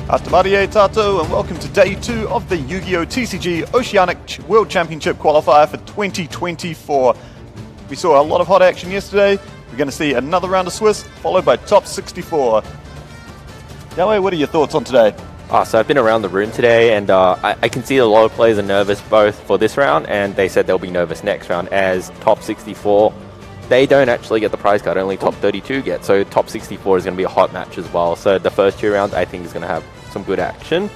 Astamari Tato, and welcome to day 2 of the Yu-Gi-Oh! TCG Oceanic World Championship Qualifier for 2024. We saw a lot of hot action yesterday. We're going to see another round of Swiss, followed by top 64. Yahweh, what are your thoughts on today? So I've been around the room today, and I can see a lot of players are nervous both for this round, and they said they'll be nervous next round, as top 64, they don't actually get the prize card, only top 32 get, so top 64 is going to be a hot match as well. So the first 2 rounds, I think, is going to have some good action.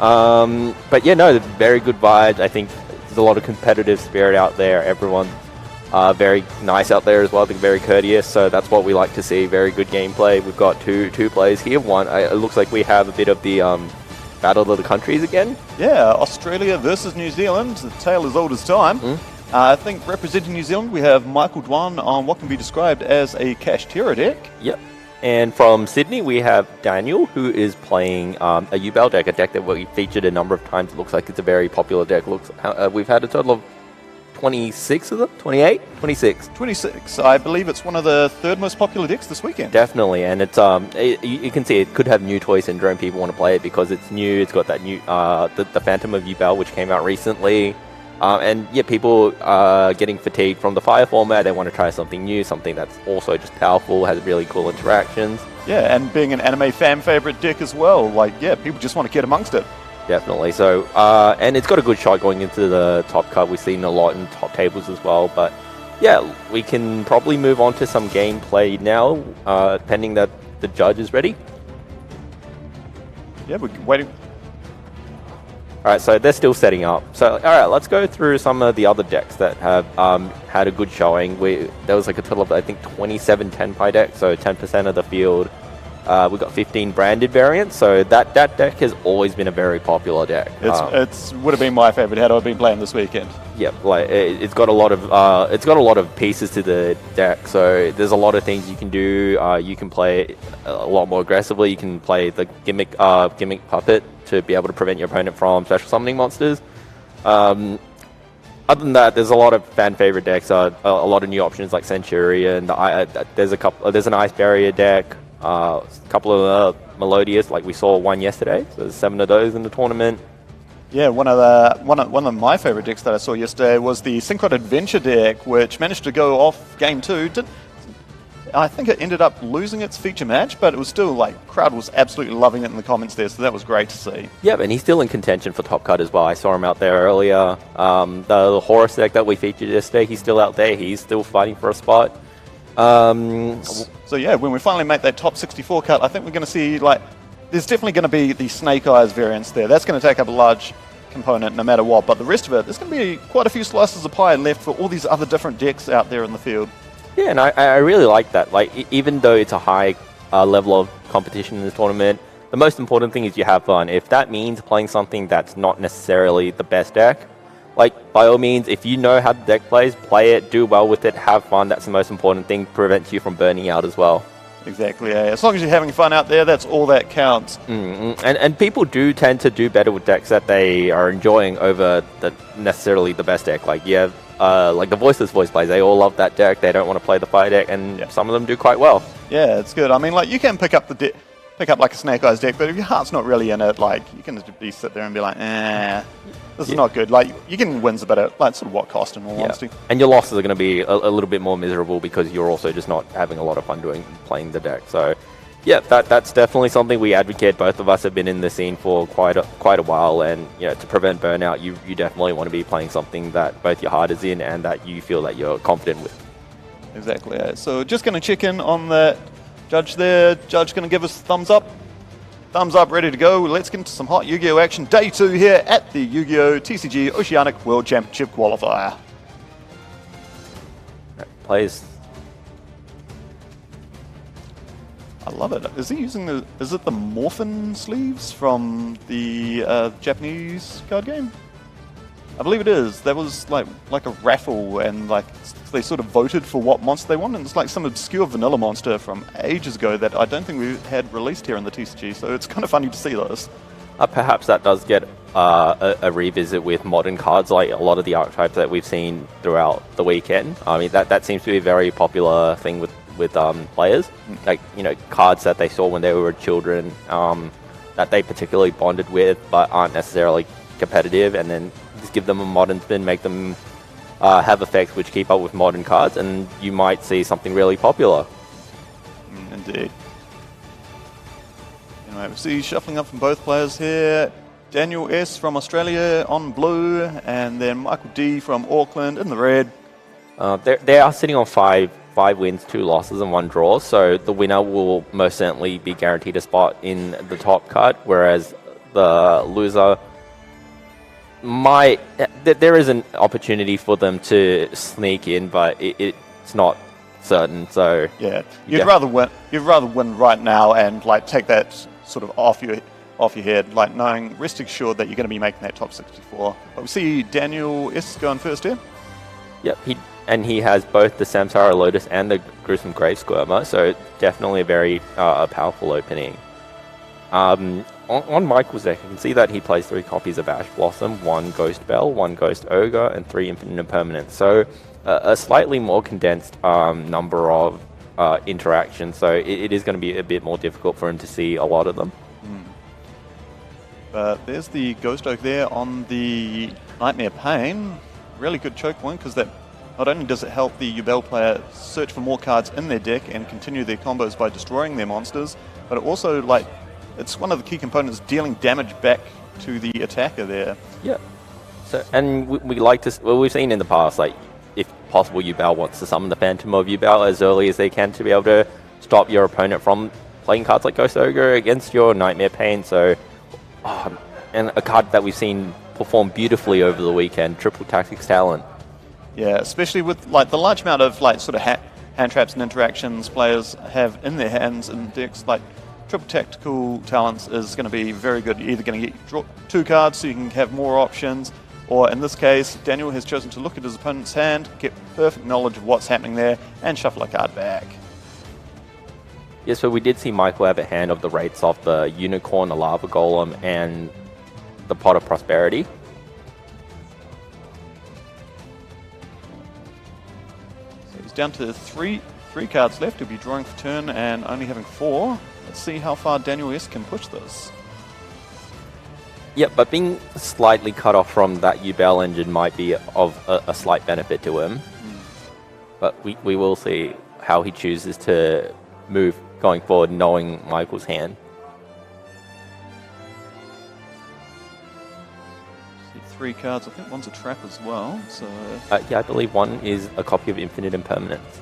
But yeah, no, very good vibes. I think there's a lot of competitive spirit out there. Everyone's very nice out there as well. They're very courteous, so that's what we like to see. Very good gameplay. We've got two players here. It looks like we have a bit of the battle of the countries again. Yeah, Australia versus New Zealand. The tale as old as time. I think representing New Zealand, we have Michael Dwan on what can be described as a Kashtira deck. Yep. And from Sydney, we have Daniel, who is playing a U-Bell deck, a deck that we featured a number of times. It looks like it's a very popular deck. We've had a total of 26 of them? 28? 26. 26. I believe it's one of the 3rd most popular decks this weekend. Definitely, and it's you can see it could have new toy syndrome. People want to play it because it's new. It's got that new the Phantom of U-Bell, which came out recently. And yeah, people are getting fatigued from the Fire format. They want to try something new, something that's also just powerful, has really cool interactions. Yeah, and being an anime fan favorite deck as well, like, yeah, people just want to get amongst it. Definitely. So, and it's got a good shot going into the top cut. We've seen a lot in top tables as well. But yeah, we can probably move on to some gameplay now, pending that the judge is ready. Yeah, we're waiting. Alright, so they're still setting up. So, alright, let's go through some of the other decks that have had a good showing. There was like a total of, I think, 27 10-pie decks, so 10% of the field. We've got 15 branded variants, so that deck has always been a very popular deck. It would have been my favorite had I been playing this weekend. Yep, like it's got a lot of pieces to the deck, so there's a lot of things you can do. You can play a lot more aggressively. You can play the gimmick puppet to be able to prevent your opponent from special summoning monsters. Other than that, there's a lot of fan favorite decks. A lot of new options like Centurion. There's an Ice Barrier deck. A couple of Melodious, like we saw one yesterday. So there's 7 of those in the tournament. Yeah, one of my favorite decks that I saw yesterday was the Synchron Adventure deck, which managed to go off game 2. I think it ended up losing its feature match, but it was still like crowd was absolutely loving it in the comments there, so that was great to see. Yeah, and he's still in contention for top cut as well. I saw him out there earlier. The Horus deck that we featured yesterday, he's still out there. He's still fighting for a spot. So yeah, when we finally make that top 64 cut, I think we're going to see, like, there's definitely going to be the Snake Eyes variants there. That's going to take up a large component no matter what, but the rest of it, there's going to be quite a few slices of pie left for all these other different decks out there in the field. Yeah, and I really like that. Like, even though it's a high level of competition in this tournament, the most important thing is you have fun. If that means playing something that's not necessarily the best deck, like, by all means, if you know how the deck plays, play it, do well with it, have fun. That's the most important thing, prevents you from burning out as well. Exactly, yeah. As long as you're having fun out there, that's all that counts. And people do tend to do better with decks that they are enjoying over necessarily the best deck. Like, yeah, like the Voiceless Voice plays, they all love that deck. They don't want to play the fire deck, and some of them do quite well. Yeah, it's good. I mean, like, you can pick up like a Snake Eyes deck, but if your heart's not really in it, like, you can just sit there and be like, this is not good. Like, you can win a bit at, like, sort of what cost, in all honesty. And your losses are going to be a little bit more miserable because you're also just not having a lot of fun playing the deck. So, yeah, that's definitely something we advocate. Both of us have been in the scene for quite a while, and you know, to prevent burnout, you definitely want to be playing something that both your heart is in and that you feel that you're confident with. Exactly. Yeah. So, just going to check in on that judge there. Judge going to give us a thumbs up. Thumbs up, ready to go. Let's get into some hot Yu-Gi-Oh! Action. Day 2 here at the Yu-Gi-Oh! TCG Oceanic World Championship Qualifier. Plays. I love it. Is he using is it the Morphin sleeves from the Japanese card game? I believe it is. There was like a raffle, and like they sort of voted for what monster they want, and it's like some obscure vanilla monster from ages ago that I don't think we had released here in the TCG, so it's kind of funny to see those. Perhaps that does get a revisit with modern cards, like a lot of the archetypes that we've seen throughout the weekend. I mean, that seems to be a very popular thing with. with players, like, you know, cards that they saw when they were children. that they particularly bonded with, but aren't necessarily competitive, and then just give them a modern spin, make them have effects which keep up with modern cards, and you might see something really popular. Indeed. Anyway, we see shuffling up from both players here. Daniel S. from Australia on blue, and then Michael D. from Auckland in the red. They are sitting on five wins, 2 losses, and 1 draw, so the winner will most certainly be guaranteed a spot in the top cut, whereas the loser might... There is an opportunity for them to sneak in, but it's not certain, so... Yeah, you'd rather win right now and like take that sort of off your head, like knowing, rest assured that you're going to be making that top 64. But we see Daniel S. going first here. Yep, he has both the Samsara Lotus and the Gruesome Grave Squirmer, so definitely a very powerful opening. On Michael's deck, you can see that he plays 3 copies of Ash Blossom, 1 Ghost Bell, 1 Ghost Ogre, and 3 Infinite Impermanence. So a slightly more condensed number of interactions, so it is going to be a bit more difficult for him to see a lot of them. But there's the Ghost Oak there on the Nightmare Pain. Really good choke point, because that not only does it help the Yubel player search for more cards in their deck and continue their combos by destroying their monsters, but it also, like, it's one of the key components dealing damage back to the attacker there. Yeah. So, and we like to... Well, we've seen in the past, like, if possible, Yubel wants to summon the Phantom of Yubel as early as they can to be able to stop your opponent from playing cards like Ghost Ogre against your Nightmare Pain, so... and a card that we've seen perform beautifully over the weekend, Triple Tactics Talent. Yeah, especially with like the large amount of like sort of hand traps and interactions players have in their hands and decks, like Triple Tactical Talents is going to be very good. You're either going to draw 2 cards so you can have more options, or in this case, Daniel has chosen to look at his opponent's hand, get perfect knowledge of what's happening there, and shuffle a card back. Yeah, so we did see Michael have a hand of the rates of the Unicorn, the Lava Golem, and the Pot of Prosperity. So he's down to three cards left. He'll be drawing for turn and only having 4. Let's see how far Daniel S. can push this. Yep, but being slightly cut off from that Yubel engine might be of a slight benefit to him. But we will see how he chooses to move going forward, knowing Michael's hand. See 3 cards. I think one's a trap as well. So yeah, I believe 1 is a copy of Infinite Impermanence.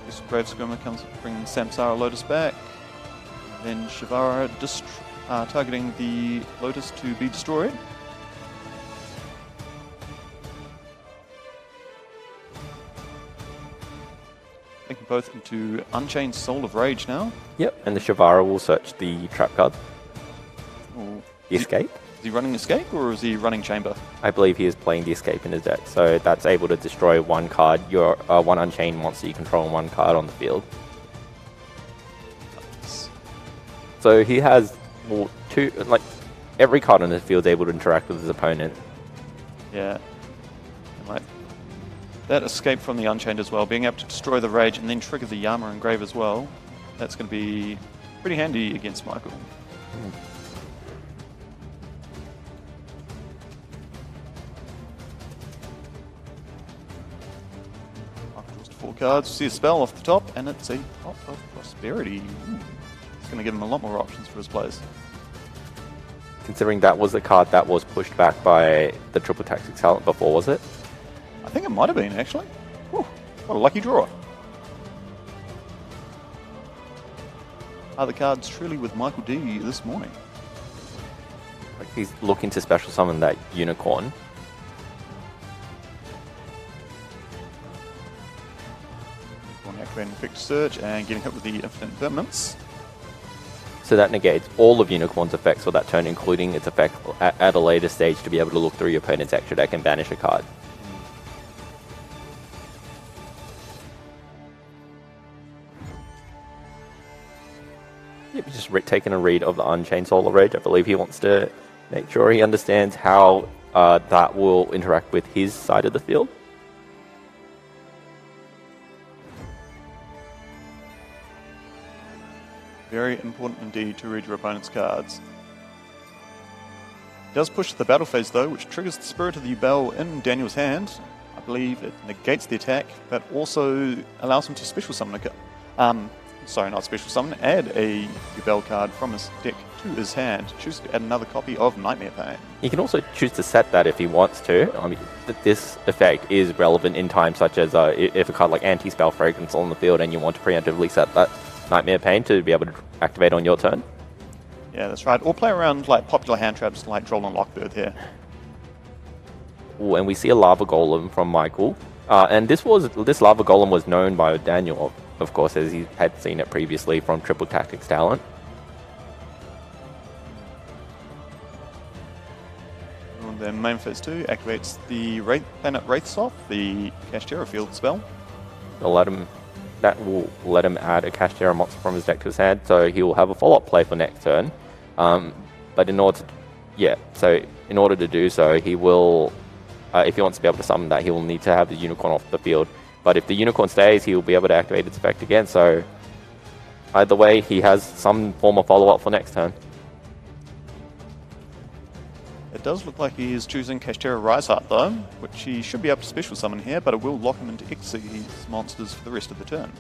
This Grave Screamer brings Samsara Lotus back. Then Shivara targeting the Lotus to be destroyed. Taking both into Unchained Soul of Rage now. Yep, and the Shivara will search the trap card. The Escape. Is he running Escape or is he running Chamber? I believe he is playing the Escape in his deck, so that's able to destroy 1 card, your 1 Unchained monster you control, and 1 card on the field. Nice. So he has 2, like, every card on the field is able to interact with his opponent. Yeah. And like that Escape from the Unchained as well, being able to destroy the Rage and then trigger the Yama Engrave as well. That's going to be pretty handy against Michael. Michael draws 4 cards, see a spell off the top, and it's a Pot of Prosperity. Ooh. It's going to give him a lot more options for his plays. Considering that was the card that was pushed back by the Triple Tactics Talent before, was it? I think it might have been, actually. Whew, what a lucky draw. Are the cards truly with Michael D this morning? Like, he's looking to special summon that Unicorn. One activating Quick Search and getting hit with the Infinite Impermanence. So that negates all of Unicorn's effects for that turn, including its effect at a later stage to be able to look through your opponent's extra deck and banish a card. Yep, just taking a read of the Unchained Soul of Rage. I believe he wants to make sure he understands how that will interact with his side of the field. Very very important indeed to read your opponent's cards. It does push the battle phase though, which triggers the Spirit of the Yubel in Daniel's hand. I believe it negates the attack, but also allows him to special summon a card. Sorry, not special summon, add a Yubel card from his deck to his hand. Choose to add another copy of Nightmare Pain. He can also choose to set that if he wants to. I mean, this effect is relevant in times such as if a card like Anti-Spell Fragrance is on the field and you want to preemptively set that Nightmare Pain to be able to activate on your turn. Yeah, that's right. Or play around like popular hand traps like Droll and Lockbird here. Ooh, and we see a Lava Golem from Michael. And this Lava Golem was known by Daniel, of course, as he had seen it previously from Triple Tactics Talent. And then main phase 2 activates the Planet Wraithsoft, the Kashtira field spell. That will let him add a Kashtira monster from his deck to his hand, so he will have a follow-up play for next turn. But in order to do so, he will, if he wants to be able to summon that, he will need to have the Unicorn off the field. But if the Unicorn stays, he will be able to activate its effect again, so either way, he has some form of follow-up for next turn. It does look like he is choosing Kashtira Riseheart though, which he should be able to special summon here, but it will lock him into Xyz monsters for the rest of the turn.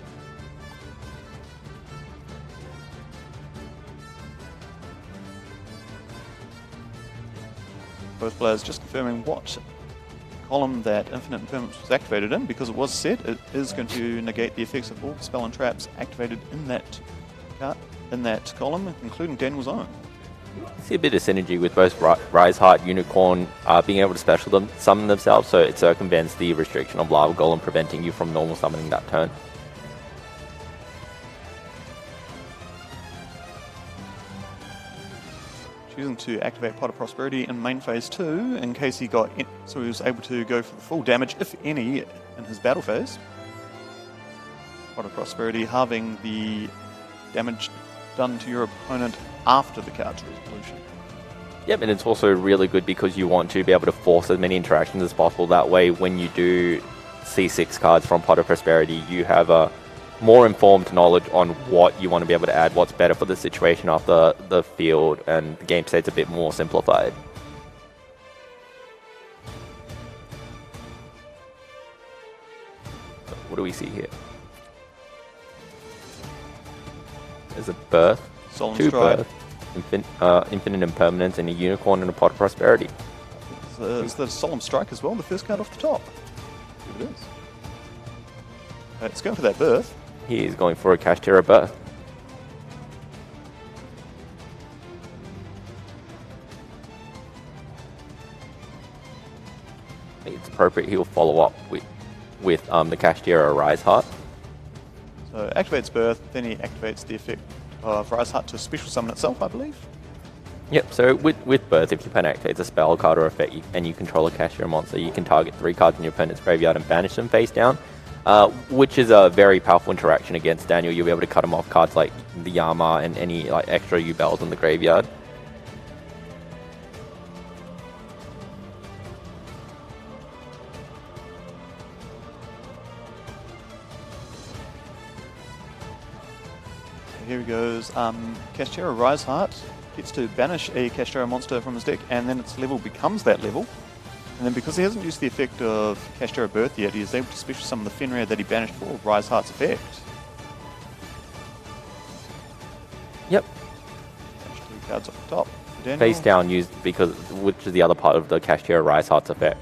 Both players just confirming what column that Infinite Impermanence was activated in, because it was set, it is going to negate the effects of all spell and traps activated in that column, including Daniel's own. I see a bit of synergy with both Riseheart, Unicorn being able to special summon themselves, so it circumvents the restriction of Lava Golem, preventing you from normal summoning that turn. Choosing to activate Pot of Prosperity in main phase 2 in case he got in, so he was able to go for the full damage, if any, in his battle phase. Pot of Prosperity halving the damage done to your opponent after the card's resolution. Yep, and it's also really good because you want to be able to force as many interactions as possible. That way, when you do see 6 cards from Pot of Prosperity, you have a more informed knowledge on what you want to be able to add, what's better for the situation after the field, and the game state's a bit more simplified. So what do we see here? There's a Birth, Solemn 2 Stride. Birth, Infinite Impermanence, and a Unicorn and a Pot of Prosperity. Is the Solemn Strike as well, the first card off the top? Here it is. It's going for that Birth. He is going for a Kashtira Birth. It's appropriate he will follow up with the Kashtira Riseheart. So activates Birth, then he activates the effect of Riseheart to special summon itself, I believe. Yep, so with Birth, if your opponent activates a spell card or effect and you control a Kashtira monster, you can target 3 cards in your opponent's graveyard and banish them face down, which is a very powerful interaction against Daniel. You'll be able to cut him off cards like the Yama and any like extra Yubels in the graveyard. Here he goes. Kashtira Riseheart gets to banish a Kashtira monster from his deck, and then its level becomes that level. And then because he hasn't used the effect of Kashtira Birth yet, he is able to special summon the Fenrir that he banished for Riseheart's effect. Yep. Banish 2 cards off the top. Daniel. Face down used which is the other part of the Kashtira Riseheart's effect.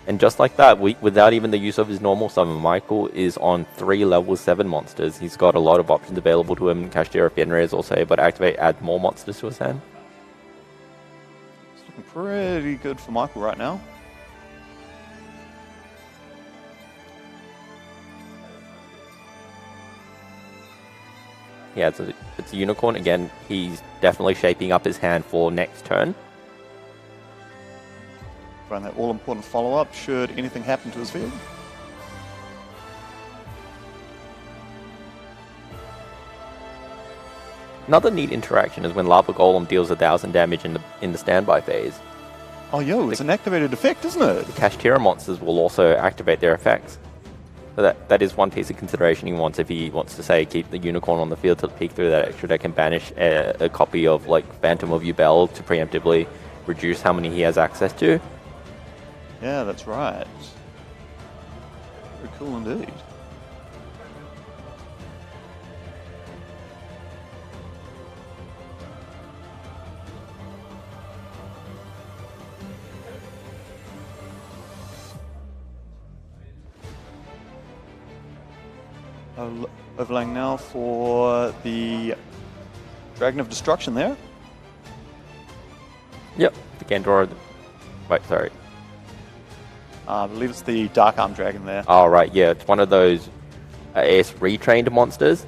And just like that, without even the use of his normal summon, Michael is on 3 level 7 monsters. He's got a lot of options available to him. Kashtira Fenrir is also able to add more monsters to his hand. It's looking pretty good for Michael right now. Yeah, it's a Unicorn. Again, he's definitely shaping up his hand for next turn. Run that all-important follow-up should anything happen to his field. Another neat interaction is when Lava Golem deals 1,000 damage in the standby phase. Oh, yo, it's an activated effect, isn't it? The Kashtira monsters will also activate their effects. So that is one piece of consideration he wants if he wants to, say, keep the Unicorn on the field to peek through that extra deck and banish a copy of, like, Phantom of Yubel to preemptively reduce how many he has access to. Yeah, that's right. Very cool indeed. Overlaying now for the Dragon of Destruction there. Yep, the Gandora. Wait, sorry. I believe it's the Dark Arm Dragon there. Oh, right, yeah, it's one of those AS retrained monsters.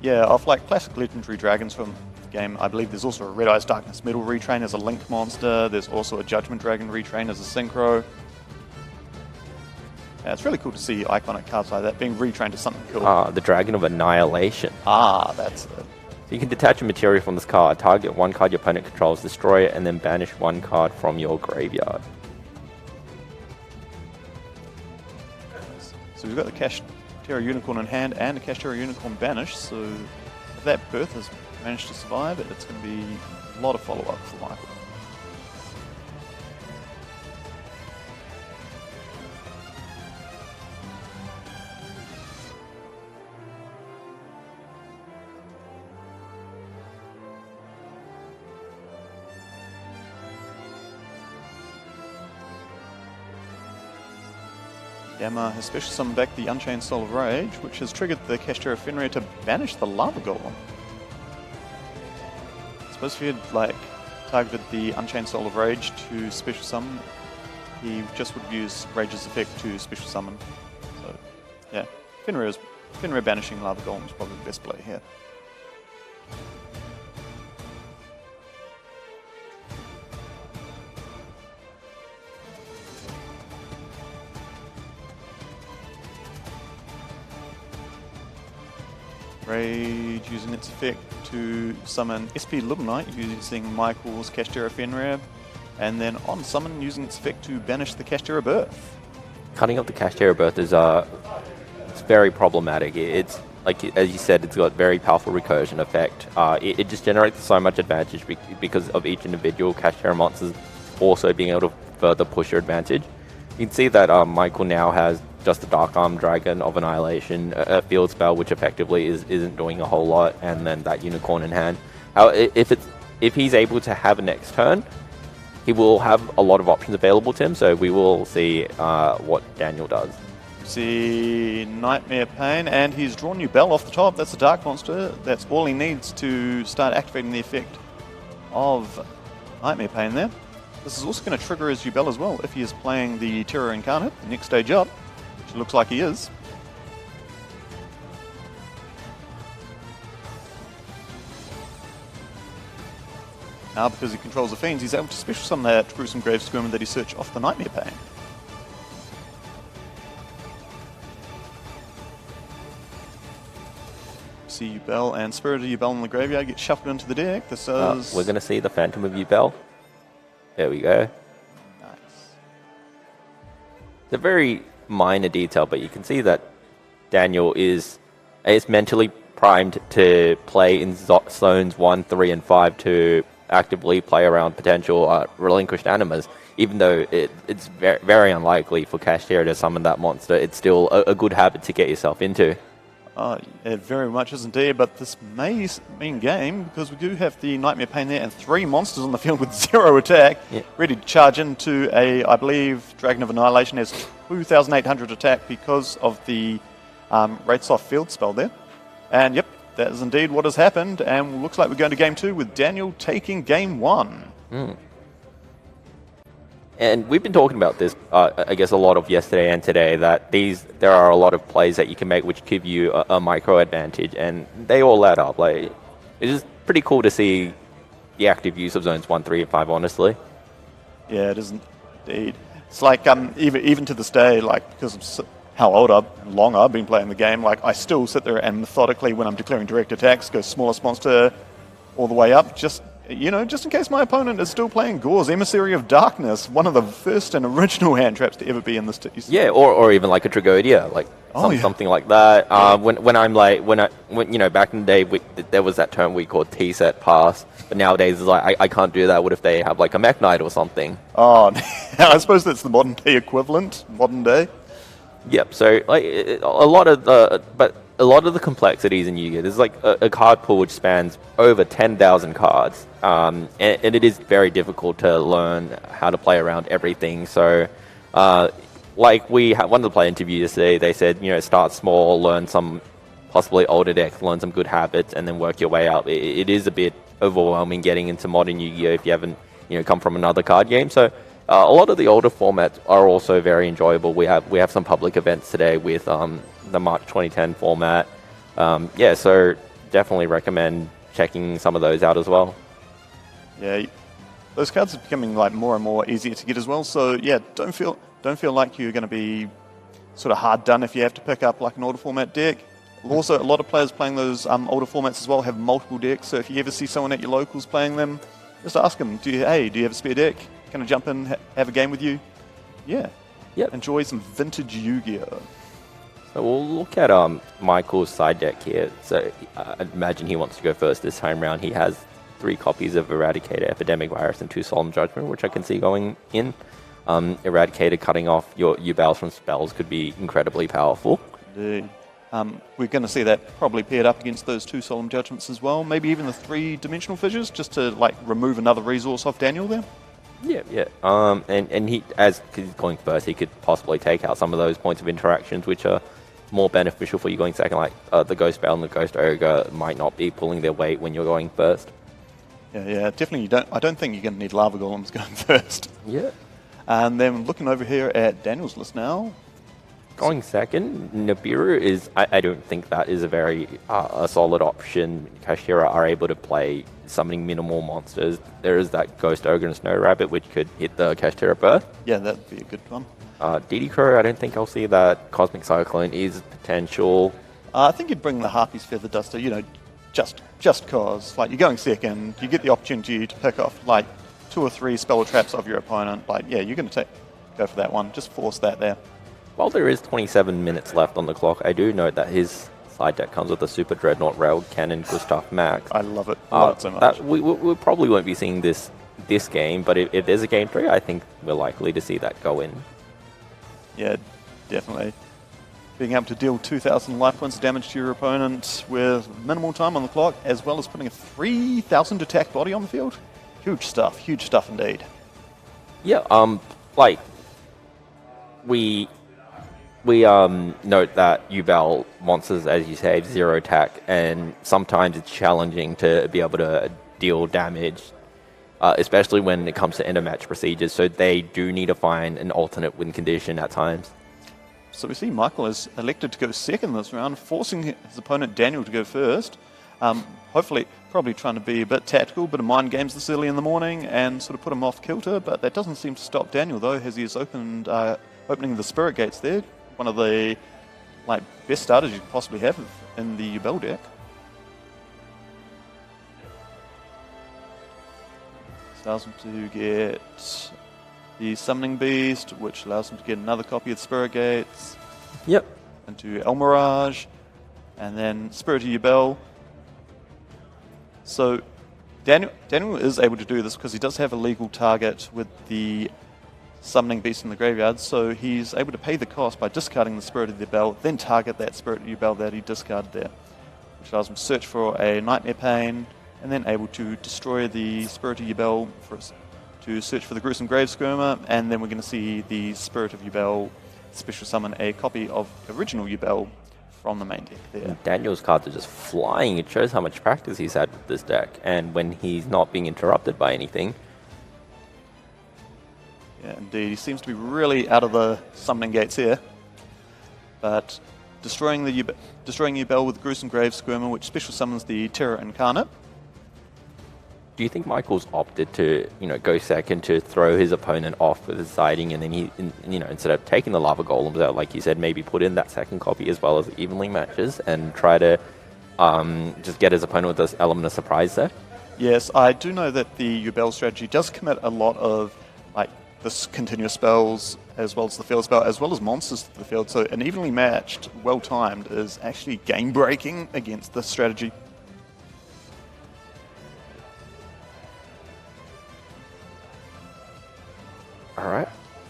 Yeah, of like classic legendary dragons from the game. I believe there's also a Red Eyes Darkness Metal retrain as a Link monster. There's also a Judgment Dragon retrain as a Synchro. Yeah, it's really cool to see iconic cards like that being retrained to something cool. The Dragon of Annihilation. That's it. So you can detach a material from this card, target one card your opponent controls, destroy it, and then banish one card from your graveyard. So we've got the Kashtera Unicorn in hand and the Kashtera Unicorn banished, so if that birth has managed to survive, it's going to be a lot of follow-up for Michael. Gamma has special summoned back the Unchained Soul of Rage, which has triggered the Kashtera Fenrir to banish the Lava Golem. I suppose if he had like targeted the Unchained Soul of Rage to special summon, he just would use Rage's effect to special summon. So yeah, Fenrir banishing Lava Golem is probably the best play here. Rage using its effect to summon SP Little Knight using Michael's Kashtera Fenrir, and then on summon using its effect to banish the Kashtera Birth. Cutting up the Kashtera Birth is it's very problematic. It's like, as you said, it's got very powerful recursion effect. It just generates so much advantage because of each individual Kashtera monsters also being able to further push your advantage. You can see that Michael now has just the Dark Arm Dragon of Annihilation, a field spell which effectively isn't doing a whole lot, and then that Unicorn in hand. If he's able to have a next turn, he will have a lot of options available to him, so we will see what Daniel does. See Nightmare Pain, and he's drawn Yubel off the top. That's a Dark Monster. That's all he needs to start activating the effect of Nightmare Pain there. This is also going to trigger his Yubel as well if he is playing the Terror Incarnate, the next stage up, which it looks like he is. Now, because he controls the Fiends, he's able to special summon that Gruesome Grave Skirmer that he searched off the Nightmare Pain. See Yubel and Spirit of Yubel in the graveyard get shuffled into the deck. This is... We're going to see the Phantom of Yubel. There we go. Nice. It's a very minor detail, but you can see that Daniel is mentally primed to play in zones 1, 3, and 5 to actively play around potential relinquished animas. Even though it's very, very unlikely for Kashtera to summon that monster, it's still a good habit to get yourself into. It very much is indeed, but this may mean game because we do have the Nightmare Pain there and 3 monsters on the field with 0 attack, ready to charge into a, I believe, Dragon of Annihilation has 2,800 attack because of the Wraith's Off field spell there. And yep, that is indeed what has happened, and looks like we're going to game 2 with Daniel taking game 1. And we've been talking about this, I guess, a lot of yesterday and today, that there are a lot of plays that you can make which give you a micro advantage, and they all add up. Like, it's just pretty cool to see the active use of zones 1, 3, and 5, honestly. Yeah, it is indeed. It's like, even to this day, like, because of how long I've been playing the game, like, I still sit there and methodically, when I'm declaring direct attacks, go smallest monster all the way up, just you know, just in case my opponent is still playing Gore's Emissary of Darkness, one of the first and original hand traps to ever be in this TCG. Yeah, or even like a Tragodia, like something like that. When you know, back in the day, there was that term we called T-set pass, but nowadays it's like I can't do that. What if they have like a Mech Knight or something? Oh, I suppose that's the modern day equivalent. Modern day. Yep. So like a lot of the complexities in Yu-Gi-Oh! There's like a card pool which spans over 10,000 cards, and it is very difficult to learn how to play around everything. So, like we had one of the player interviews yesterday, they said, you know, start small, learn some possibly older decks, learn some good habits, and then work your way up. It is a bit overwhelming getting into modern Yu-Gi-Oh! If you haven't, you know, come from another card game. So. A lot of the older formats are also very enjoyable. We have some public events today with the March 2010 format. Yeah, so definitely recommend checking some of those out as well. Yeah, those cards are becoming like more and more easier to get as well. So yeah, don't feel like you're going to be sort of hard done if you have to pick up like an older format deck. Also, a lot of players playing those older formats as well have multiple decks. So if you ever see someone at your locals playing them, just ask them, do you have a spare deck? Can I jump in, have a game with you? Yeah. Yep. Enjoy some vintage Yu-Gi-Oh! So we'll look at Michael's side deck here. So I imagine he wants to go first this time round. He has 3 copies of Eradicator, Epidemic Virus, and 2 Solemn Judgment, which I can see going in. Eradicator cutting off your U-Bells from spells could be incredibly powerful. Indeed. We're going to see that probably paired up against those 2 Solemn Judgments as well. Maybe even the 3-dimensional fissures, just to like remove another resource off Daniel there. Yeah. And he, as he's going first, he could possibly take out some of those points of interactions, which are more beneficial for you going second. Like the Ghost Bell and the Ghost Ogre might not be pulling their weight when you're going first. Yeah, definitely. I don't think you're going to need Lava Golems going first. Yeah. And then looking over here at Daniel's list now. Going second, Nibiru is. I don't think that is a very a solid option. Kashira are able to play summoning minimal monsters. There is that Ghost Ogre and Snow Rabbit, which could hit the Kashira Birth. Yeah, that'd be a good one. DD Crow, I don't think I'll see that. Cosmic Cyclone is potential. I think you'd bring the Harpy's Feather Duster, you know, just cause. Like, you're going second, you get the opportunity to pick off, like, 2 or 3 spell traps of your opponent. Like, yeah, you're going to go for that one. Just force that there. While there is 27 minutes left on the clock, I do note that his side deck comes with a Super Dreadnought Railed Cannon Gustav Max. I love it. I love it so much. We probably won't be seeing this game, but if there's a game 3, I think we're likely to see that go in. Yeah, definitely. Being able to deal 2,000 life points of damage to your opponent with minimal time on the clock, as well as putting a 3,000 attack body on the field. Huge stuff indeed. Yeah, like, we note that U-Bell monsters, as you say, have 0 attack, and sometimes it's challenging to be able to deal damage, especially when it comes to end of match procedures, so they do need to find an alternate win condition at times. So we see Michael has elected to go second this round, forcing his opponent Daniel to go first. Hopefully, probably trying to be a bit tactical, bit of mind games this early in the morning and sort of put him off kilter, but that doesn't seem to stop Daniel though, as he has opening the Spirit Gates there. One of the best starters you could possibly have in the Bell deck. Allows him to get the Summoning Beast, which allows him to get another copy of the Spirit Gates. Yep. Into El Mirage, and then Spirit of Yubel. So Daniel is able to do this because he does have a legal target with the Summoning Beast in the graveyard, so he's able to pay the cost by discarding the Spirit of the Bell, then target that Spirit of the Bell that he discarded there, which allows him to search for a Nightmare Pain, and then able to destroy the Spirit of Yubel to search for the Gruesome Grave Skirmer, and then we're going to see the Spirit of Yubel special summon a copy of original Yubel from the main deck there. Daniel's cards are just flying. It shows how much practice he's had with this deck, and when he's not being interrupted by anything. Yeah, indeed. He seems to be really out of the summoning gates here. But destroying Yubel with the Gruesome Grave Skirmer, which special summons the Terror Incarnate. Do you think Michael's opted to, go second to throw his opponent off with his siding, and then he, instead of taking the Lava Golems out, like you said, maybe put in that second copy as well as evenly matches and try to just get his opponent with this element of surprise there? Yes, I do know that the Yubel strategy does commit a lot of like this continuous spells as well as the field spell, as well as monsters to the field. So an evenly matched, well-timed is actually game-breaking against this strategy. All right.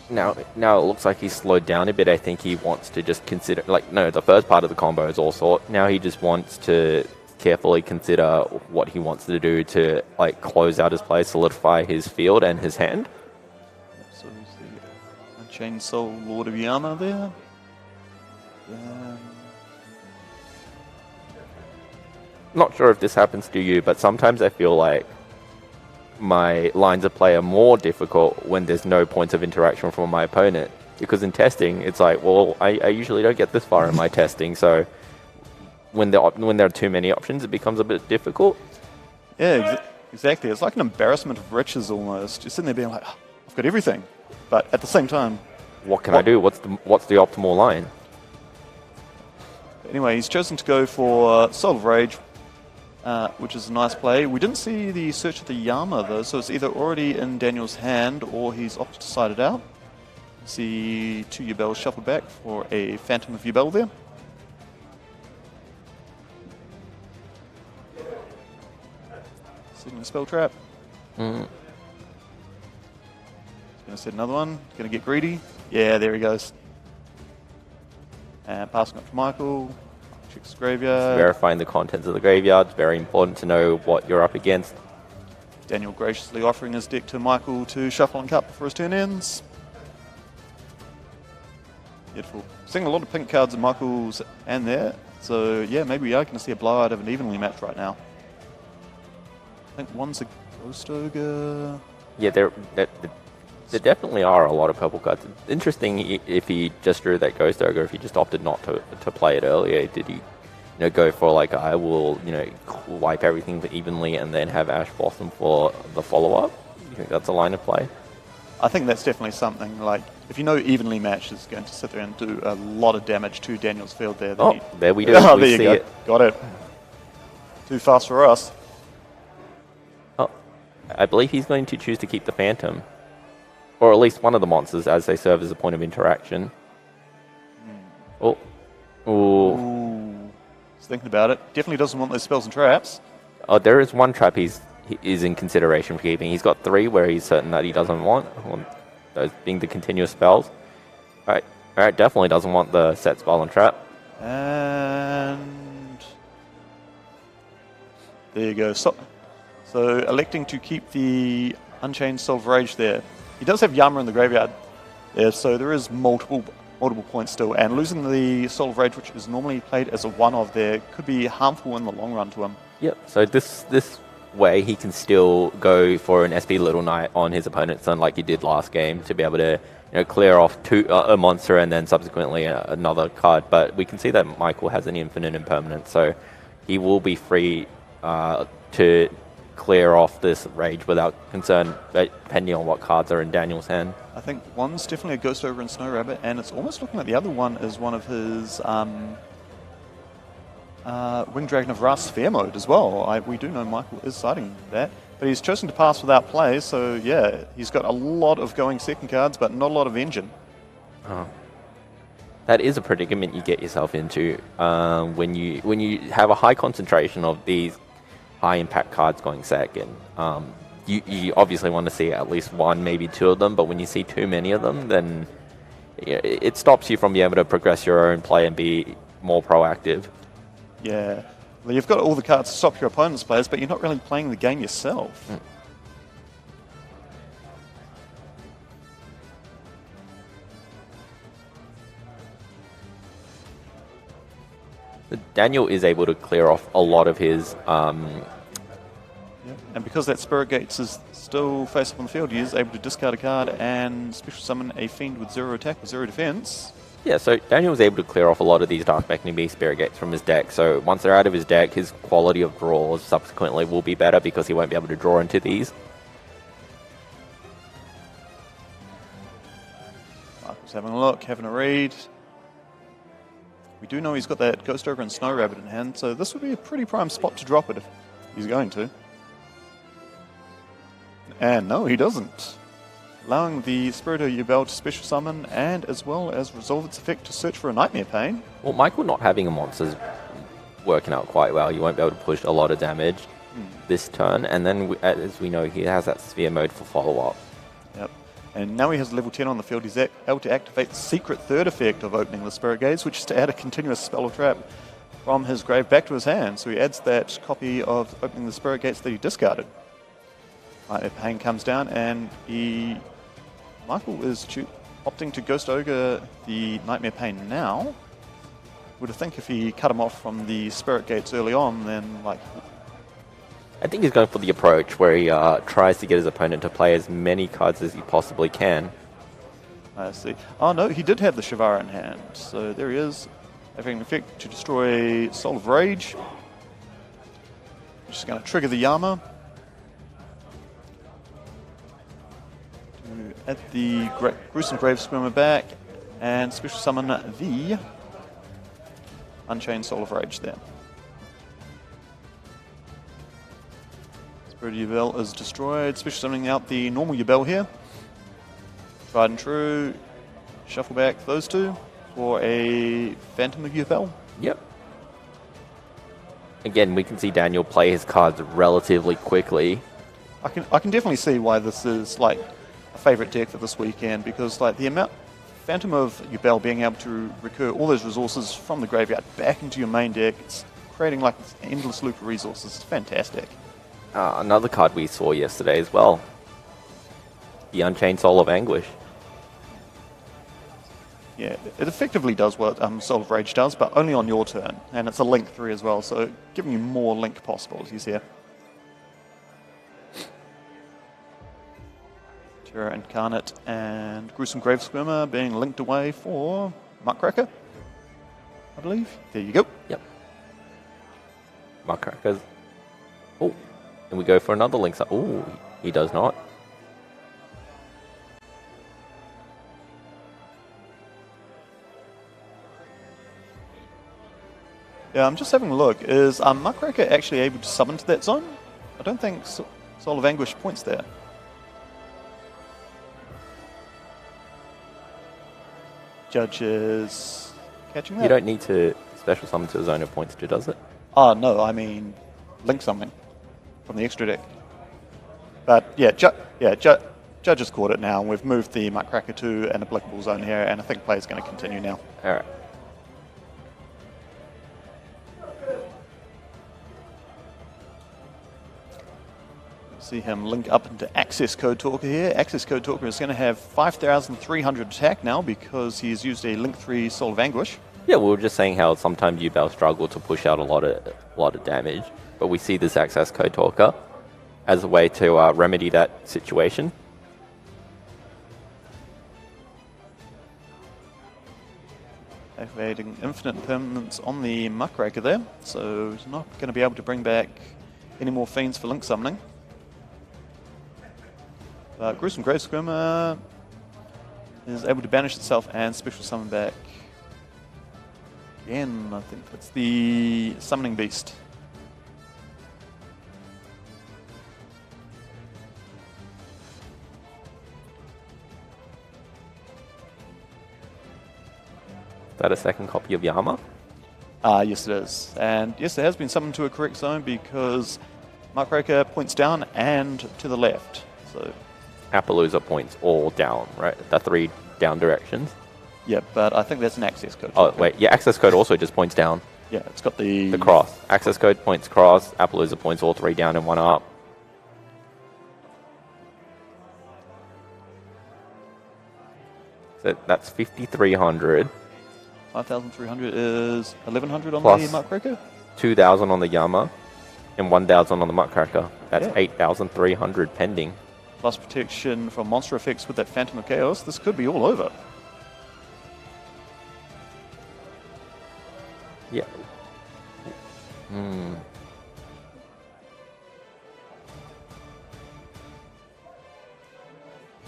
Now it looks like he's slowed down a bit. I think he wants to just consider, like, no, the first part of the combo is all sort. Now he just wants to carefully consider what he wants to do to, like, close out his play, solidify his field and his hand. So we see Unchained Soul, Lord of Yama there. Not sure if this happens to you, but sometimes I feel like my lines of play are more difficult when there's no points of interaction from my opponent. Because in testing, it's like, well, I usually don't get this far in my testing, so when there are too many options, it becomes a bit difficult. Yeah, exactly. It's like an embarrassment of riches almost. You're sitting there being like, oh, I've got everything. But at the same time... What can I do? What's the optimal line? Anyway, he's chosen to go for Soul of Rage, which is a nice play. We didn't see the Search of the Yama though, so it's either already in Daniel's hand or he's opted to side it out. See 2 Yubels shuffled back for a Phantom of Yubel there. Setting a spell trap. He's going to set another one. Going to get greedy. Yeah, there he goes. And passing up to Michael. Checks the graveyard. Verifying the contents of the graveyard. It's very important to know what you're up against. Daniel graciously offering his deck to Michael to shuffle and cut before his turn ends. Beautiful. Seeing a lot of pink cards in Michael's and there. So yeah, maybe we are going to see a blowout of an evenly match right now. I think one's a Ghost Ogre. Yeah, there definitely are a lot of purple cards. Interesting if he just drew that Ghost Ogre, if he just opted not to play it earlier. Did he, go for like, I will, wipe everything evenly and then have Ash Blossom for the follow-up? You think that's a line of play? I think that's definitely something, like, if you know evenly match is going to sit there and do a lot of damage to Daniel's field there. Oh, there we do. Oh, we there you see go. It. Got it. Too fast for us. Oh, I believe he's going to choose to keep the Phantom. Or at least one of the monsters, as they serve as a point of interaction. Oh. Ooh. He's thinking about it. Definitely doesn't want those spells and traps. Oh, there is one trap he is in consideration for keeping. He's got 3 where he's certain that he doesn't want. Those being the continuous spells. Alright, definitely doesn't want the set spell and trap. And there you go. So electing to keep the Unchained Soul of Rage there. He does have Yama in the graveyard there, so there is multiple points still. And losing the Soul of Rage, which is normally played as a one-of there, could be harmful in the long run to him. Yep, so this way he can still go for an SP Little Knight on his opponent's turn like he did last game to be able to clear off a monster and then subsequently another card. But we can see that Michael has an infinite impermanence, so he will be free to clear off this Rage without concern, depending on what cards are in Daniel's hand. I think one's definitely a Ghost Ogre and Snow Rabbit, and it's almost looking like the other one is one of his Winged Dragon of Ra Sphere mode as well. We do know Michael is citing that, but he's chosen to pass without play, so yeah, he's got a lot of going second cards, but not a lot of engine. Oh. That is a predicament you get yourself into when you have a high concentration of these high impact cards going second. You obviously want to see at least 1, maybe 2 of them, but when you see too many of them, then it stops you from being able to progress your own play and be more proactive. Yeah, well, you've got all the cards to stop your opponent's players, but you're not really playing the game yourself. Daniel is able to clear off a lot of his... And because that Spirit Gates is still face up on the field, he is able to discard a card and special summon a Fiend with 0 attack with 0 defense. Yeah, so Daniel was able to clear off a lot of these Dark Beckoning Beast Spirit Gates from his deck, so once they're out of his deck, his quality of draws subsequently will be better because he won't be able to draw into these. Michael's having a look, having a read. We do know he's got that Ghost Ogre and Snow Rabbit in hand, so this would be a pretty prime spot to drop it if he's going to. And no, he doesn't. Allowing the Spirit of Yubel to special summon and as well as resolve its effect to search for a Nightmare Pain. Well, Michael not having a monster is working out quite well. You won't be able to push a lot of damage this turn, and then as we know, he has that Sphere mode for follow-up. Yep. And now he has level 10 on the field. He's able to activate the secret third effect of opening the Spirit Gates, which is to add a continuous spell or trap from his grave back to his hand. So he adds that copy of opening the Spirit Gates that he discarded. Nightmare Pain comes down, and Michael is opting to Ghost Ogre the Nightmare Pain now. Would have think if he cut him off from the Spirit Gates early on, then like... I think he's going for the approach where he tries to get his opponent to play as many cards as he possibly can. I see. Oh no, he did have the Shivara in hand. So there he is, having an effect to destroy Soul of Rage. Just going to trigger the Yama. To add the Gruesome Grave Screamer back and special summon the Unchained Soul of Rage there. Spirit of Yubel is destroyed. Special summoning out the normal Yubel here. Tried and true. Shuffle back those two for a Phantom of Yubel. Yep. Again, we can see Daniel play his cards relatively quickly. I can definitely see why this is like a favorite deck for this weekend, because like the amount Phantom of Yubel being able to recur all those resources from the graveyard back into your main deck, it's creating like this endless loop of resources. It's fantastic. Another card we saw yesterday as well. The Unchained Soul of Anguish. Yeah, it effectively does what Soul of Rage does, but only on your turn. And it's a Link 3 as well, so giving you more Link possibilities here. Terra Incarnate and Gruesome Grave Squirmer being linked away for Muckraker, I believe. There you go. Yep. Muckraker's... Oh. And we go for another link. Oh, he does not. Yeah, I'm just having a look. Is Muckraker actually able to summon to that zone? I don't think Soul of Anguish points there. Judge is catching that. You don't need to special summon to a zone it points to, does it? Oh, no, I mean link summoning from the extra deck. But yeah, Judge has caught it now, and we've moved the Muckraker to an applicable zone here, and I think play is going to continue now. Alright. See him link up into Access Code Talker here. Access Code Talker is going to have 5,300 attack now because he's used a Link 3 Soul of Anguish. Yeah, we were just saying how sometimes Yubel struggle to push out a lot of damage, but we see this Access Code Talker as a way to remedy that situation. Activating infinite permanence on the Muckraker there, so he's not going to be able to bring back any more fiends for link summoning. Gruesome Grave Screamer is able to banish itself and special summon back. Again, I think that's the Summoning Beast. Is that a second copy of Yama? Yes it is. And yes, it has been summoned to a correct zone because Muckraker points down and to the left. So Appaloosa points all down, right? The 3 down directions. yeah, but I think that's an access code. Oh, wait. Yeah, access code also just points down. Yeah, it's got the cross. Access code points cross. Appaloosa points all 3 down and 1 up. So that's 5,300. 5,300 is 1,100 on Plus the Muckraker? 2,000 on the Yama and 1,000 on the Muckraker. That's Yeah. 8,300 pending. Plus protection from monster effects with that Phantom of Chaos. This could be all over. Yeah.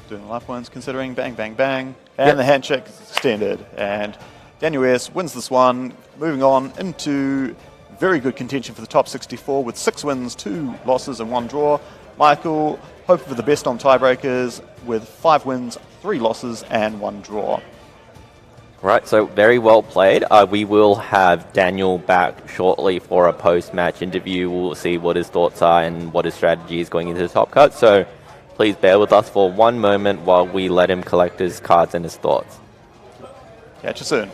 Doing life points, considering bang, bang, bang. And the handshake is extended. And Daniel S wins this one, moving on into very good contention for the top 64 with 6 wins, 2 losses, and 1 draw. Michael hoping for the best on tiebreakers with 5 wins, 3 losses, and 1 draw. Right, so very well played. We will have Daniel back shortly for a post-match interview. We'll see what his thoughts are and what his strategy is going into the top cut. So please bear with us for one moment while we let him collect his cards and his thoughts. Catch you soon.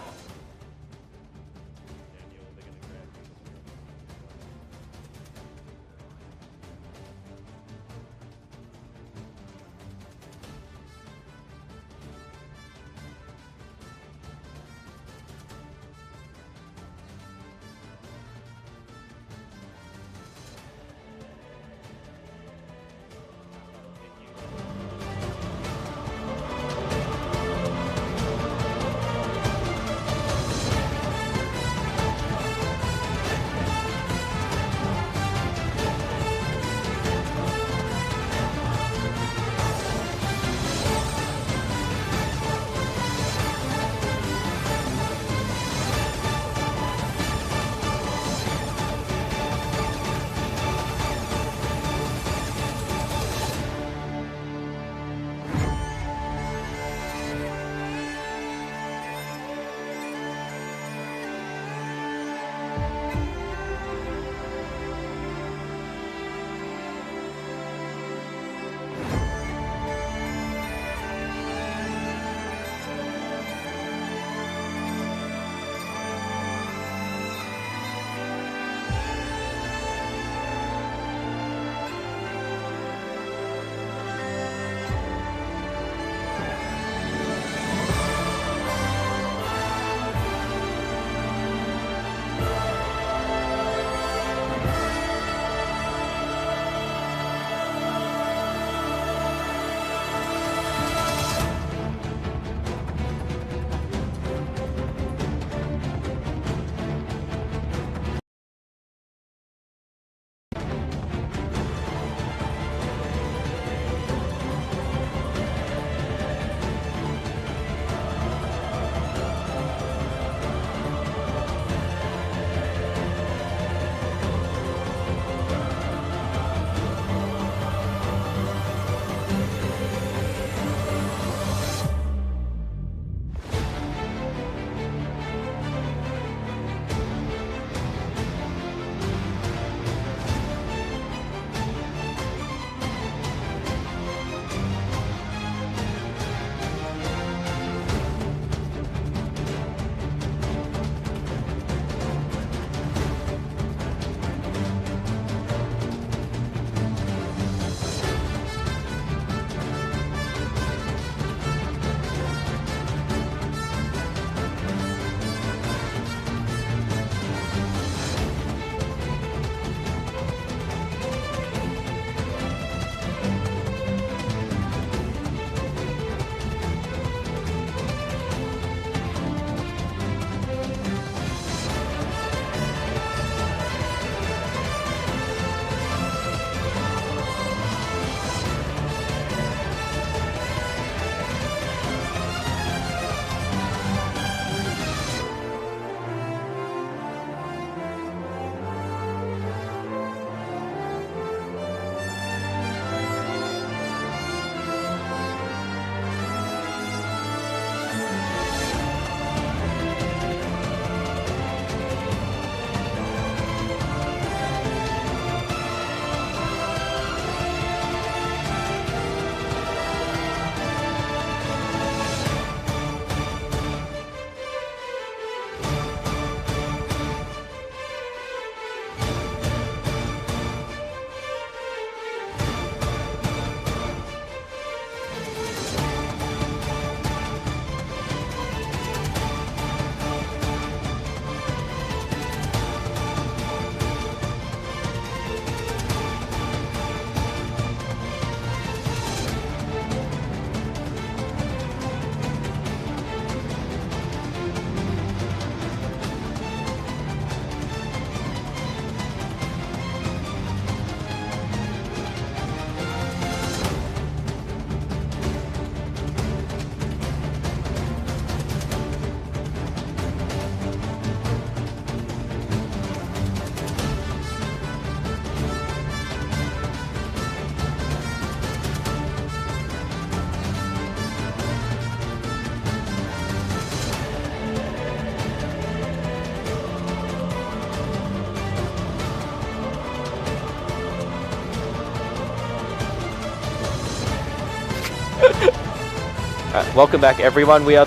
Welcome back, everyone. We are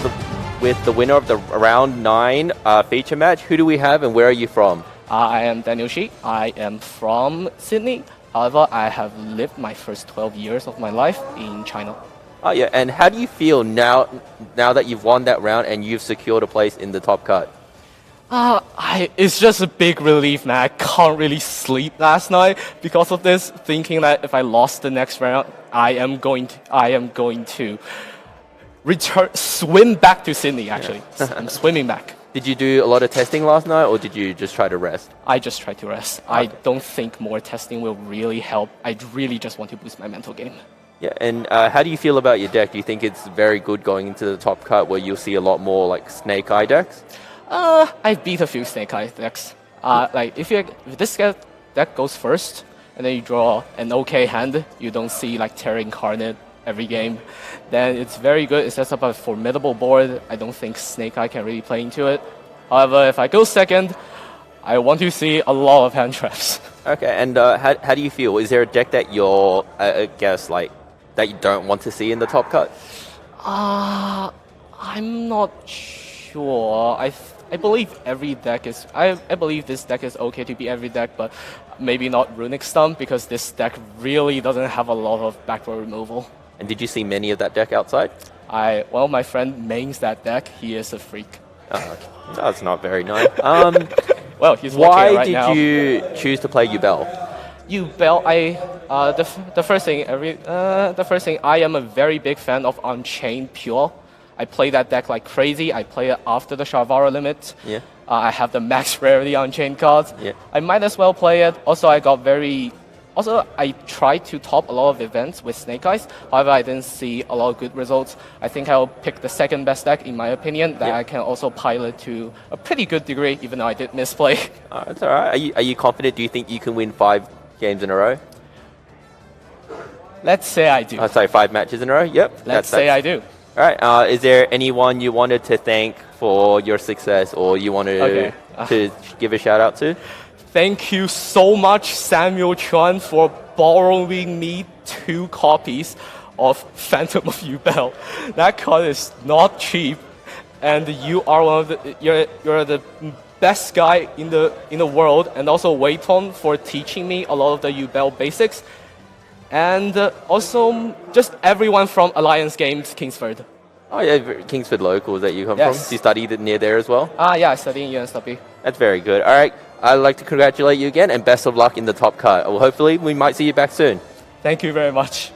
with the winner of the round 9 feature match. Who do we have, and where are you from? I am Daniel Shi. I am from Sydney. However, I have lived my first 12 years of my life in China. Oh yeah, and how do you feel now that you've won that round and you've secured a place in the top cut? It's just a big relief, man. I can't really sleep last night because of this, thinking that if I lost the next round, I am going to swim back to Sydney, actually. I'm swimming back. Did you do a lot of testing last night, or did you just try to rest? I just tried to rest. Okay. I don't think more testing will really help. I really just want to boost my mental game. Yeah, and how do you feel about your deck? Do you think it's very good going into the top cut where you'll see a lot more like Snake Eye decks? I beat a few Snake Eye decks. Like if this deck goes first, and then you draw an okay hand, you don't see like Terra Incarnate every game, then it's very good. It sets up a formidable board. I don't think Snake Eye can really play into it. However, if I go second, I want to see a lot of hand traps. Okay, and how do you feel? Is there a deck that you're, I guess, like, that you don't want to see in the top cut? I'm not sure. I believe every deck is... I believe this deck is okay to be every deck, but maybe not Runic Stump, because this deck really doesn't have a lot of backrow removal. And did you see many of that deck outside? Well, my friend mains that deck. He is a freak. Oh, that's not very nice. Well, he's why right now. Did you choose to play Yubel? Yubel, the first thing, I am a very big fan of Unchained Pure. I play that deck like crazy. I play it after the Sharvara limit. Yeah. I have the max rarity Unchained cards. Yeah. I might as well play it. Also, I tried to top a lot of events with Snake Eyes. However, I didn't see a lot of good results. I think I'll pick the second best deck, in my opinion, that I can also pilot to a pretty good degree, even though I did misplay. That's all right. Are you confident? Do you think you can win 5 games in a row? Let's say I do. Sorry, 5 matches in a row? Yep. Let's say I do. All right. Is there anyone you wanted to thank for your success, or you wanted to give a shout out to? Thank you so much, Samuel Chuan, for borrowing me 2 copies of Phantom of Yubel. That card is not cheap, and you are you're the best guy in the world, and also Weiton for teaching me a lot of the Yubel basics, and also just everyone from Alliance Games Kingsford. Oh yeah, Kingsford local that you come from. You studied near there as well? Yeah, I studied in UNSW. That's very good. All right. I'd like to congratulate you again, and best of luck in the top cut. Well, hopefully we might see you back soon. Thank you very much.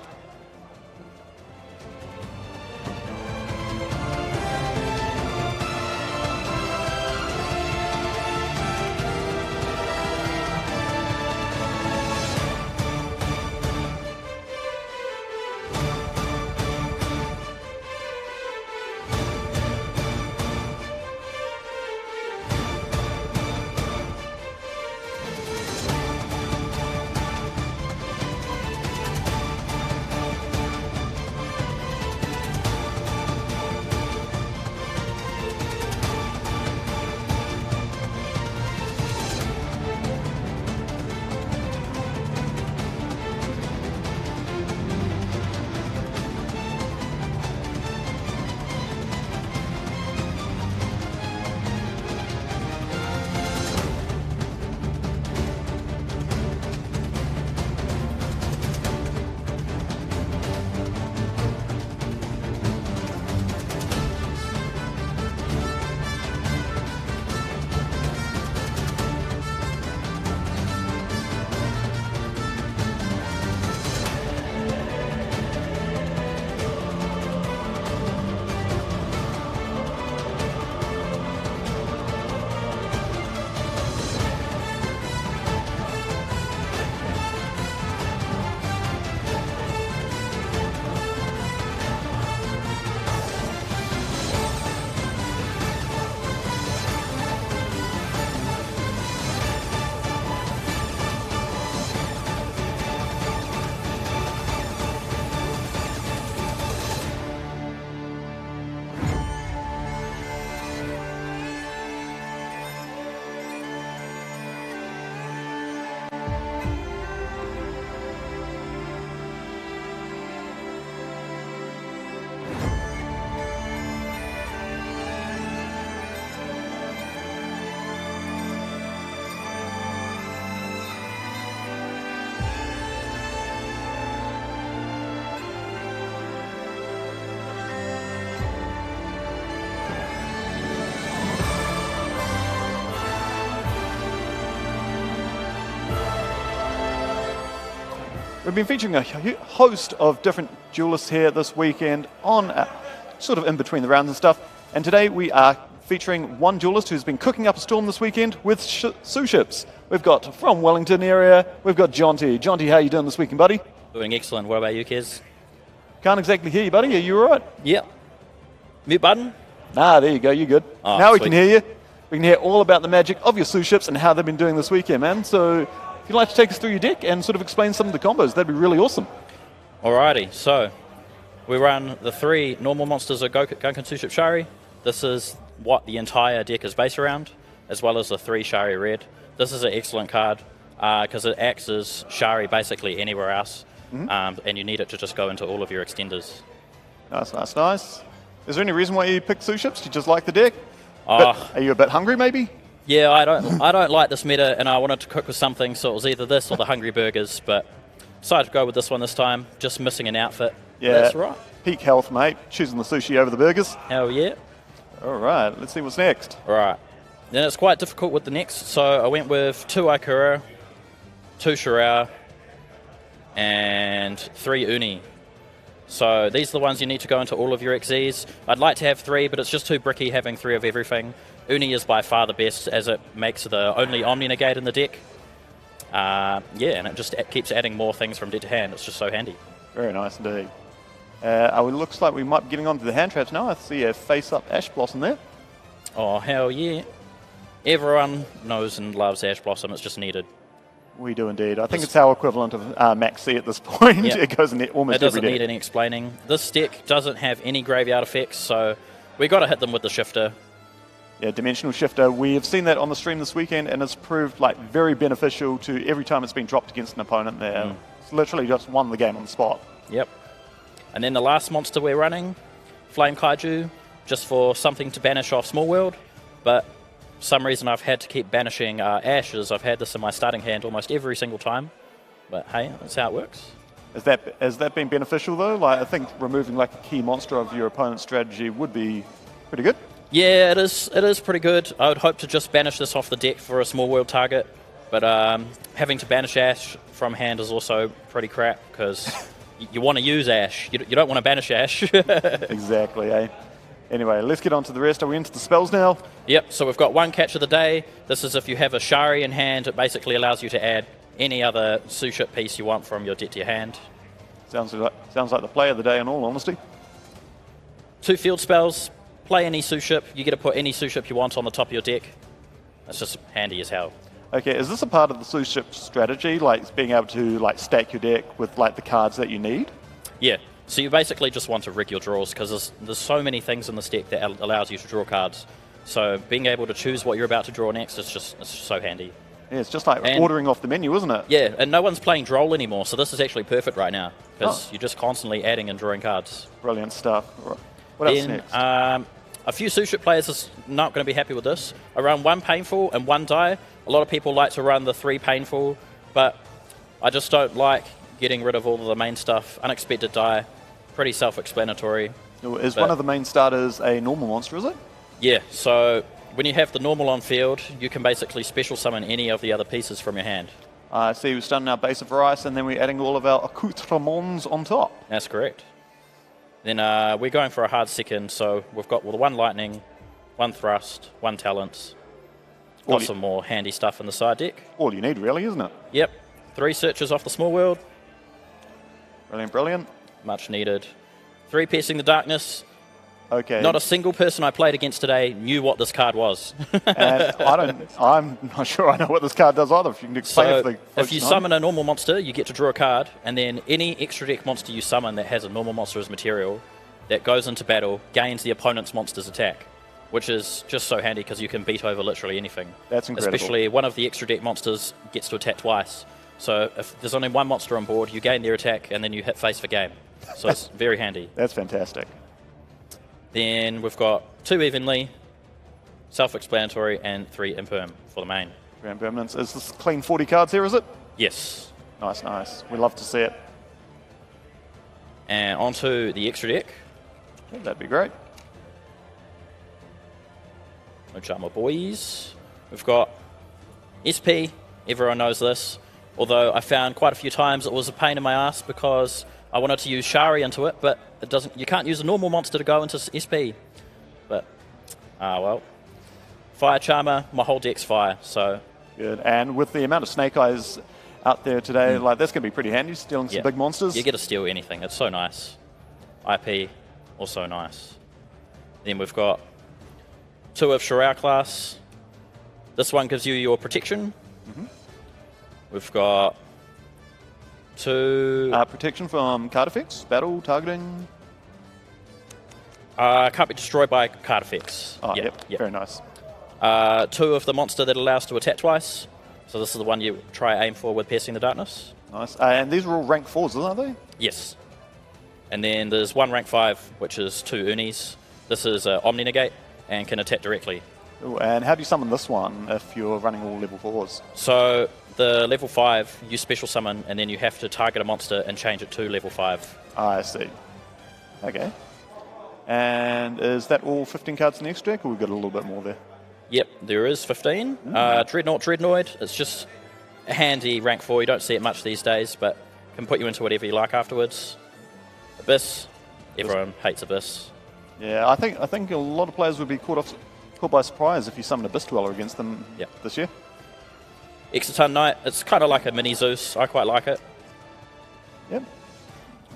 been featuring a host of different duelists here this weekend on sort of in between the rounds and stuff. And today we are featuring one duelist who's been cooking up a storm this weekend with SHUEISHA. We've got from Wellington area, we've got Jonty. Jonty, how you doing this weekend, buddy? Doing excellent. What about you, Kez? Can't exactly hear you, buddy. Are you all right? Yep. Mute button? Nah, there you go. You're good. Oh, now we sweet. can hear you. We can hear all about the magic of your SHUEISHA and how they've been doing this weekend, man. So if you'd like to take us through your deck and sort of explain some of the combos, that'd be really awesome. Alrighty, so we run the 3 normal monsters of Gunkan SHUEISHA Shari. This is what the entire deck is based around, as well as the 3 Shari Red. This is an excellent card because it acts as Shari basically anywhere else, and you need it to just go into all of your extenders. Nice, nice, nice. Is there any reason why you picked SHUEISHA? Do you just like the deck? Are you a bit hungry, maybe? Yeah, I don't like this meta, and I wanted to cook with something, so it was either this or the Hungry Burgers, but decided to go with this one this time. Just missing an outfit. Yeah, That's right. Peak health, mate. Choosing the sushi over the burgers. Hell yeah. All right, let's see what's next. Right. Then it's quite difficult with the next, so I went with 2 Aikura, 2 Shirao, and 3 Uni. So these are the ones you need to go into all of your XZs. I'd like to have 3, but it's just too bricky having 3 of everything. Uni is by far the best, as it makes the only Omni Negate in the deck. Yeah, and it just keeps adding more things from deck to hand. It's just so handy. Very nice indeed. It looks like we might be getting onto the hand traps now. I see a face-up Ash Blossom there. Oh, hell yeah. Everyone knows and loves Ash Blossom. It's just needed. We do indeed. I think it's our equivalent of Max C at this point. Yep. It goes in almost every It doesn't deck. need any explaining. This deck doesn't have any graveyard effects, so we got to hit them with the shifter. Yeah, Dimensional Shifter. We have seen that on the stream this weekend, and it's proved like very beneficial to every time it's been dropped against an opponent there. It's literally just won the game on the spot. Yep. And then the last monster we're running, Flame Kaiju, just for something to banish off Small World. But for some reason I've had to keep banishing Ashes. I've had this in my starting hand almost every single time. But hey, that's how it works. Has that been beneficial though? Like I think removing like a key monster of your opponent's strategy would be pretty good. Yeah, it is pretty good. I would hope to just banish this off the deck for a Small World target. But having to banish Ash from hand is also pretty crap because you want to use Ash. You don't want to banish Ash. Exactly, eh? Anyway, let's get on to the rest. Are we into the spells now? Yep, so we've got one catch of the day. This is if you have a Shari in hand, it basically allows you to add any other SHUEISHA piece you want from your deck to your hand. Sounds like the play of the day in all honesty. 2 field spells, play any SHUEISHA. You get to put any SHUEISHA you want on the top of your deck. That's just handy as hell. Okay, is this a part of the SHUEISHA strategy, like being able to like stack your deck with like the cards that you need? Yeah, so you basically just want to rig your draws because there's so many things in this deck that allows you to draw cards. So being able to choose what you're about to draw next is just so handy. Yeah, it's just like ordering off the menu, isn't it? Yeah, and no one's playing Droll anymore, so this is actually perfect right now because you're just constantly adding and drawing cards. Brilliant stuff. What else next? A few SHUEISHA players is not going to be happy with this. I run 1 Painful and 1 Die. A lot of people like to run the 3 Painful, but I just don't like getting rid of all of the main stuff. Unexpected Die, pretty self-explanatory. Is one of the main starters a normal monster, is it? Yeah, so when you have the normal on field, you can basically special summon any of the other pieces from your hand. I see we're starting our base of Rice, and then we're adding all of our accoutrements on top. That's correct. Then we're going for a hard second, so we've got 1 Lightning, 1 Thrust, 1 Talents. Got some more handy stuff in the side deck. All you need, really, isn't it? Yep. 3 Searches off the Small World. Brilliant, brilliant. Much needed. 3 Piercing the Darkness. Okay. Not a single person I played against today knew what this card was. And I'm not sure I know what this card does either. If you can explain So if you summon a normal monster, you get to draw a card, and then any extra deck monster you summon that has a normal monster as material that goes into battle gains the opponent's monster's attack, which is just so handy because you can beat over literally anything. That's incredible. Especially one of the extra deck monsters gets to attack twice. So if there's only 1 monster on board, you gain their attack, and then you hit face for game. So it's very handy. That's fantastic. Then we've got 2 Evenly, self-explanatory, and 3 Imperm for the main. Grand Permanence. Is this clean 40 cards here, is it? Yes. Nice, nice. We love to see it. And onto the extra deck. Yeah, that'd be great. No drama, boys. We've got SP, everyone knows this. Although I found quite a few times it was a pain in my ass because I wanted to use Shari into it, but it doesn't. You can't use a normal monster to go into SP. But well, Fire Charmer, my whole deck's fire. So Good. And with the amount of Snake Eyes out there today, like that's going to be pretty handy, stealing some big monsters. You get to steal anything. It's so nice. IP, also nice. Then we've got 2 of Shurao class. This one gives you your protection. We've got 2... protection from card effects, battle, targeting. Can't be destroyed by card effects. Oh, yep. Very nice. 2 of the monster that allows to attack twice. So this is the one you try aim for with Piercing the Darkness. Nice. And these are all rank 4s, aren't they? Yes. And then there's 1 rank 5, which is 2 Unis. This is Omni Negate and can attack directly. Ooh, and how do you summon this one if you're running all level 4s? So the level 5, you special summon, and then you have to target a monster and change it to level 5. I see. Okay. And is that all 15 cards in the extra deck, or we've got a little bit more there? Yep, there is 15. Dreadnought. It's just a handy rank 4. You don't see it much these days, but can put you into whatever you like afterwards. Abyss. Everyone hates Abyss. Yeah, I think a lot of players would be caught by surprise if you summon Abyss Dweller against them this year. Exoton Knight. It's kind of like a mini Zeus. I quite like it. Yep.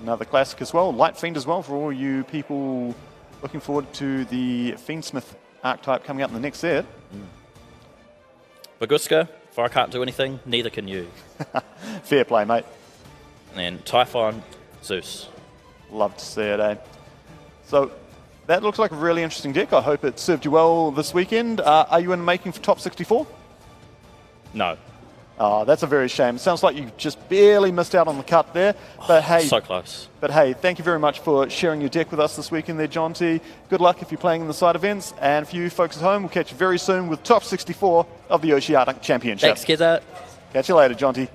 Another classic as well. Light Fiend as well for all you people looking forward to the Fiendsmith archetype coming out in the next set. Baguska. If I can't do anything, neither can you. Fair play, mate. And then Typhon, Zeus. Love to see it, eh? So that looks like a really interesting deck. I hope it served you well this weekend. Are you in making for top 64? No. Oh, that's a very shame. It sounds like you just barely missed out on the cut there. But hey, so close. But hey, thank you very much for sharing your deck with us this weekend there, John T. Good luck if you're playing in the side events. And for you folks at home, we'll catch you very soon with top 64 of the Oceanic Championship. Thanks, Keza. Catch you later, John T.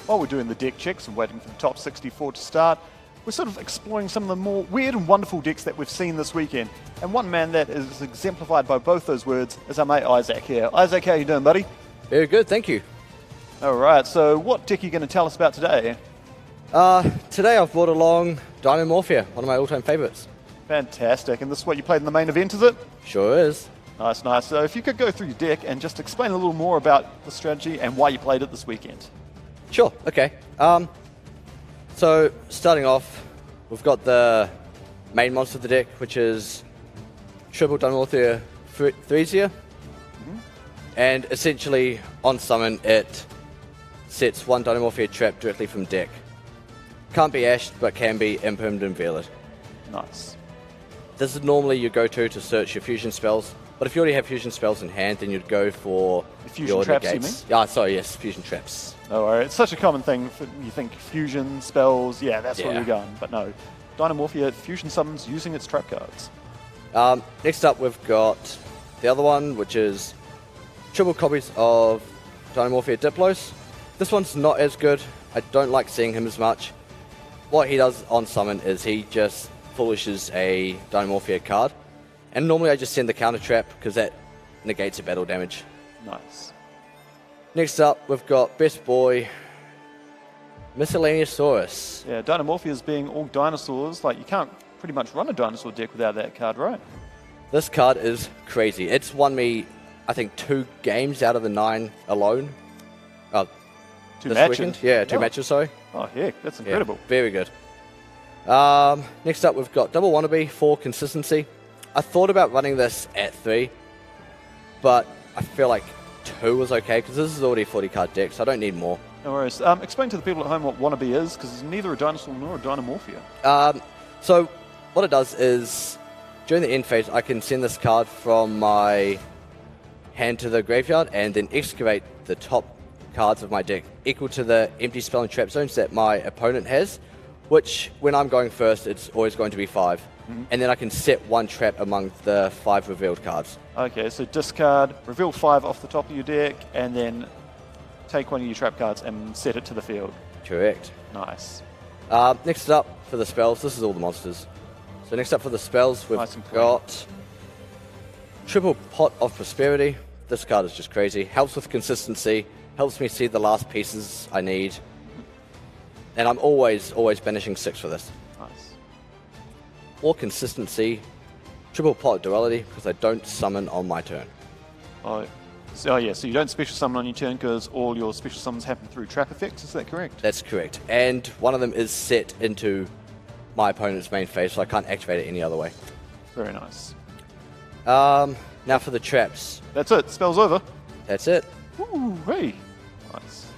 while we're doing the deck checks and waiting for the top 64 to start, we're sort of exploring some of the more weird and wonderful decks that we've seen this weekend. And one man that is exemplified by both those words is our mate Isaac here. Isaac, how you doing, buddy? Very good, thank you. All right, so what deck are you going to tell us about today? Today I've brought along Dynamorphia, one of my all-time favourites. Fantastic. And this is what you played in the main event, is it? Sure is. Nice, nice. So if you could go through your deck and just explain a little more about the strategy and why you played it this weekend. Sure, okay. So starting off, we've got the main monster of the deck, which is triple Dynamorphia Thresia. And essentially, on summon, it sets one Dynamorphia trap directly from deck. Can't be ashed, but can be impermanent Veiled. Nice. This is normally your go-to to search your fusion spells, but if you already have fusion spells in hand, then you'd go for The fusion your traps, you negates. Yeah, sorry, yes, fusion traps. No worries. It's such a common thing. You think fusion spells, yeah, that's where Yeah. you're going. But no, Dynamorphia fusion summons using its trap cards. Next up, we've got the other one, which is triple copies of Dynamorphia Diplos. This one's not as good. I don't like seeing him as much. What he does on summon is he just foolishes a Dynamorphia card. And normally I just send the counter trap because that negates the battle damage. Nice. Next up, we've got Best Boy Miscellaneousaurus. Yeah, Dynamorphia's being all dinosaurs. Like, you can't pretty much run a dinosaur deck without that card, right? This card is crazy. It's won me, I think, 2 games out of the 9 alone. Two this matches. weekend. Yeah, 2 Oh. matches, sorry. Oh, heck, that's Yeah, incredible. very good. Next up, we've got Double Wannabe for consistency. I thought about running this at 3, but I feel like 2 was okay because this is already a 40 card deck, so I don't need more. No worries. Explain to the people at home what Wannabe is, because it's neither a dinosaur nor a Dynamorphia. So what it does is, during the end phase, I can send this card from my hand to the graveyard and then excavate the top cards of my deck equal to the empty spell and trap zones that my opponent has, which when I'm going first, it's always going to be 5. And then I can set 1 trap among the 5 revealed cards. Okay, so discard, reveal 5 off the top of your deck, and then take one of your trap cards and set it to the field. Correct. Nice. Next up for the spells, this is all the monsters. So next up for the spells, we've Nice and clean. got Triple Pot of Prosperity. This card is just crazy. Helps with consistency, helps me see the last pieces I need. And I'm always banishing 6 for this. Nice. Or consistency, Triple Pot Duality, because I don't summon on my turn. Oh, yeah, so you don't special summon on your turn because all your special summons happen through trap effects, is that correct? That's correct. And one of them is set into my opponent's main phase, so I can't activate it any other way. Very nice. Now for the traps. That's it, spell's over. That's it. Ooh, hey. Nice.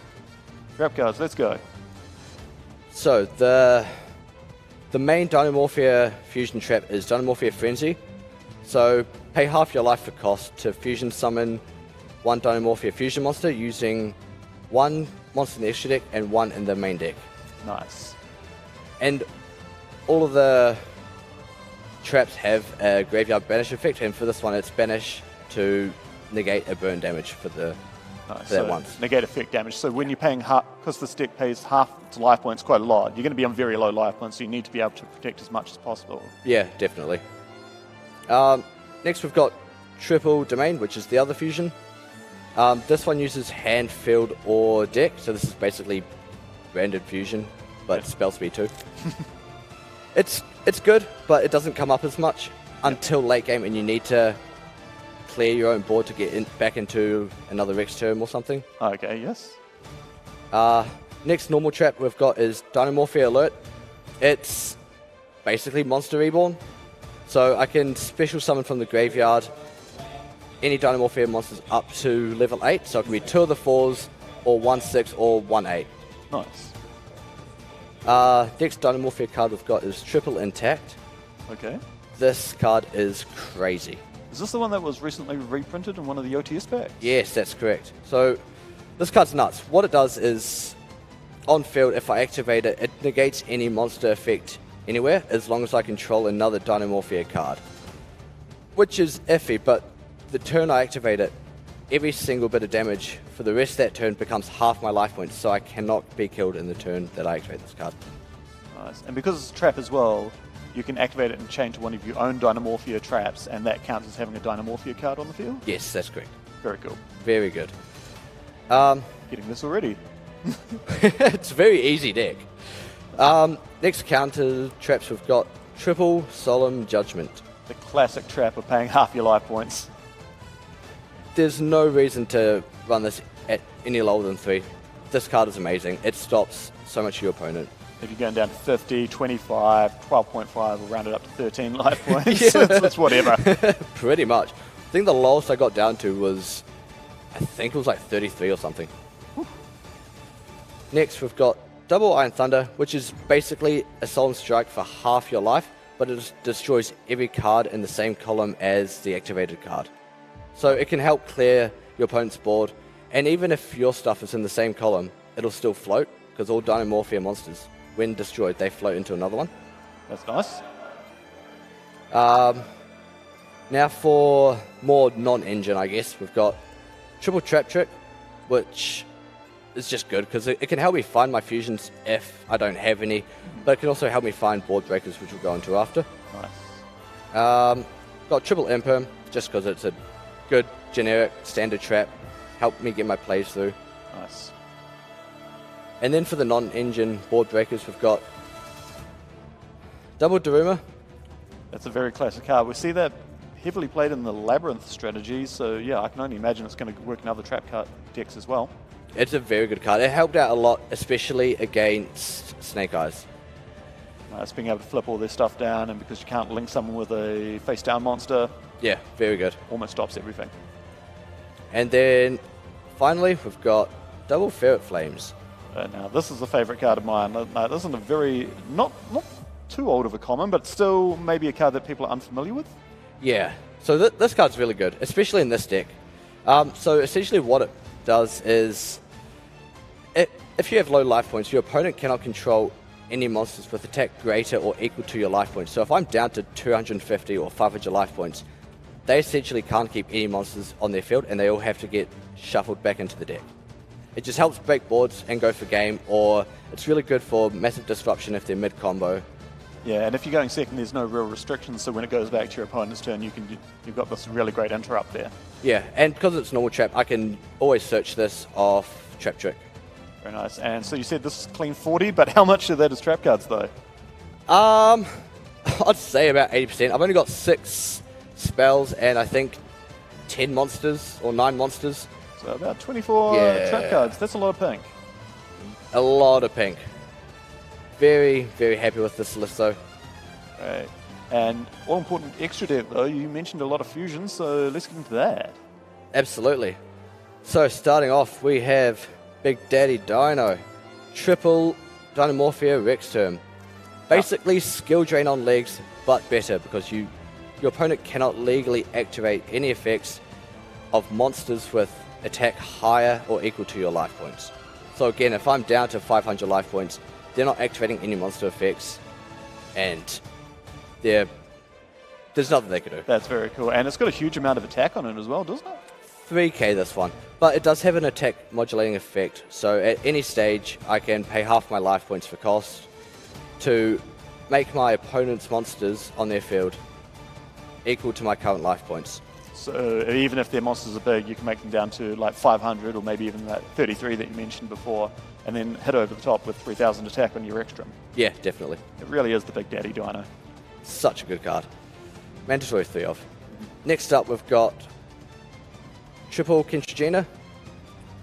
Trap cards, let's go. So the main Dynamorphia fusion trap is Dynamorphia Frenzy. So pay half your life for cost to fusion summon 1 Dynamorphia fusion monster using 1 monster in the extra deck and 1 in the main deck. Nice. And all of the traps have a graveyard banish effect, and for this one it's banish to negate a burn damage for the Nice. for that once. Negate effect damage. So when you're paying half, because this deck pays half its life points quite a lot, you're going to be on very low life points, so you need to be able to protect as much as possible. Yeah, definitely. Next we've got Triple Domain, which is the other fusion. This one uses hand, field, or deck, so this is basically branded fusion, but spell speed too. It's good, but it doesn't come up as much until late game, and you need to clear your own board to get back into another Rex term or something. Okay, yes. Next normal trap we've got is Dynamorphia Alert. It's basically Monster Reborn. So I can special summon from the graveyard any Dynamorphia monsters up to level 8. So it can be 2 of the 4s, or 1 6, or 1 8. Nice. Next Dynamorphia card we've got is Triple Intact. Okay. This card is crazy. Is this the one that was recently reprinted in one of the OTS packs? Yes, that's correct. So this card's nuts. What it does is, on field, if I activate it, it negates any monster effect anywhere as long as I control another Dynamorphia card. Which is iffy, but the turn I activate it, every single bit of damage for the rest of that turn becomes half my life points, so I cannot be killed in the turn that I activate this card. Nice. And because it's a trap as well, you can activate it and chain to one of your own Dynamorphia traps, and that counts as having a Dynamorphia card on the field? Yes, that's correct. Very cool. Very good. Getting this already. It's a very easy deck. Next counter traps, we've got Triple Solemn Judgment. The classic trap of paying half your life points. There's no reason to run this at any lower than 3. This card is amazing. It stops so much of your opponent. If you're going down to 50, 25, 12.5, we'll round it up to 13 life points. Yeah. It's whatever. Pretty much. I think the lowest I got down to was, I think it was like 33 or something. Whew. Next, we've got Double Iron Thunder, which is basically a Solemn Strike for half your life, but it destroys every card in the same column as the activated card. So it can help clear your opponent's board, and even if your stuff is in the same column, it'll still float, because all Dynamorphia monsters, when destroyed, they float into another one. That's nice. Now for more non-engine, I guess, we've got Triple Trap Trick, which is just good because it can help me find my fusions if I don't have any, but it can also help me find board breakers, which we'll go into after. Nice. Got Triple Imperm, just because it's a good generic standard trap, help me get my plays through. Nice. And then for the non-engine board breakers, we've got Double Daruma. That's a very classic card. We see that heavily played in the Labyrinth strategy, so yeah, I can only imagine it's going to work in other trap card decks as well. It's a very good card. It helped out a lot, especially against Snake Eyes. Nice, being able to flip all their stuff down, and because you can't link someone with a face-down monster, Yeah, very good. almost stops everything. And then finally, we've got Double Ferret Flames. Now, this is a favourite card of mine. Now, this isn't a very, not too old of a common, but still maybe a card that people are unfamiliar with. Yeah, so this card's really good, especially in this deck. So essentially what it does is, if you have low life points, your opponent cannot control any monsters with attack greater or equal to your life points. So if I'm down to 250 or 500 life points, they essentially can't keep any monsters on their field, and they all have to get shuffled back into the deck. It just helps break boards and go for game, or it's really good for massive disruption if they're mid-combo. Yeah, and if you're going second, there's no real restrictions, so when it goes back to your opponent's turn, you've got this really great interrupt there. Yeah, and because it's normal trap, I can always search this off Trap Trick. Very nice. And so you said this is clean 40, but how much of that is trap cards, though? I'd say about 80%. I've only got 6 spells and I think 10 monsters or 9 monsters. So about 24 trap cards. That's a lot of pink. A lot of pink. Very, very happy with this list, though. Right. And all important extra deck, though, you mentioned a lot of fusions, so let's get into that. Absolutely. So starting off, we have Big Daddy Dino. Triple Dynamorphia Rex Term. Basically skill drain on legs, but better, because your opponent cannot legally activate any effects of monsters with attack higher or equal to your life points. So again, if I'm down to 500 life points, they're not activating any monster effects, and there's nothing they can do. That's very cool. And it's got a huge amount of attack on it as well, doesn't it? 3k this one, but it does have an attack modulating effect, so at any stage I can pay half my life points for cost to make my opponent's monsters on their field equal to my current life points. So even if their monsters are big, you can make them down to like 500 or maybe even that 33 that you mentioned before, and then hit over the top with 3000 attack on your extra. Yeah, definitely. It really is the Big Daddy Dino. Such a good card. Mandatory 3 of. Next up, we've got Triple Kinshijina.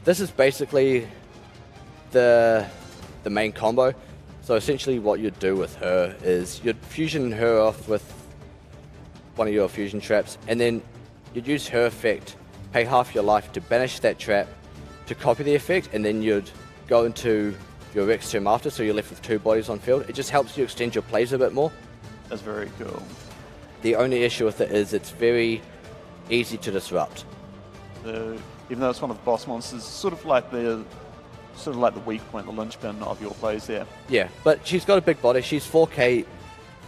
This is basically the main combo. So essentially what you'd do with her is you'd fusion her off with one of your fusion traps, and then you'd use her effect, pay half your life to banish that trap, to copy the effect, and then you'd go into your Rex Term after, so you're left with 2 bodies on field. It just helps you extend your plays a bit more. That's very cool. The only issue with it is it's very easy to disrupt. Even though it's one of the boss monsters, sort of like the weak point, the linchpin of your plays there. Yeah, but she's got a big body. She's 4k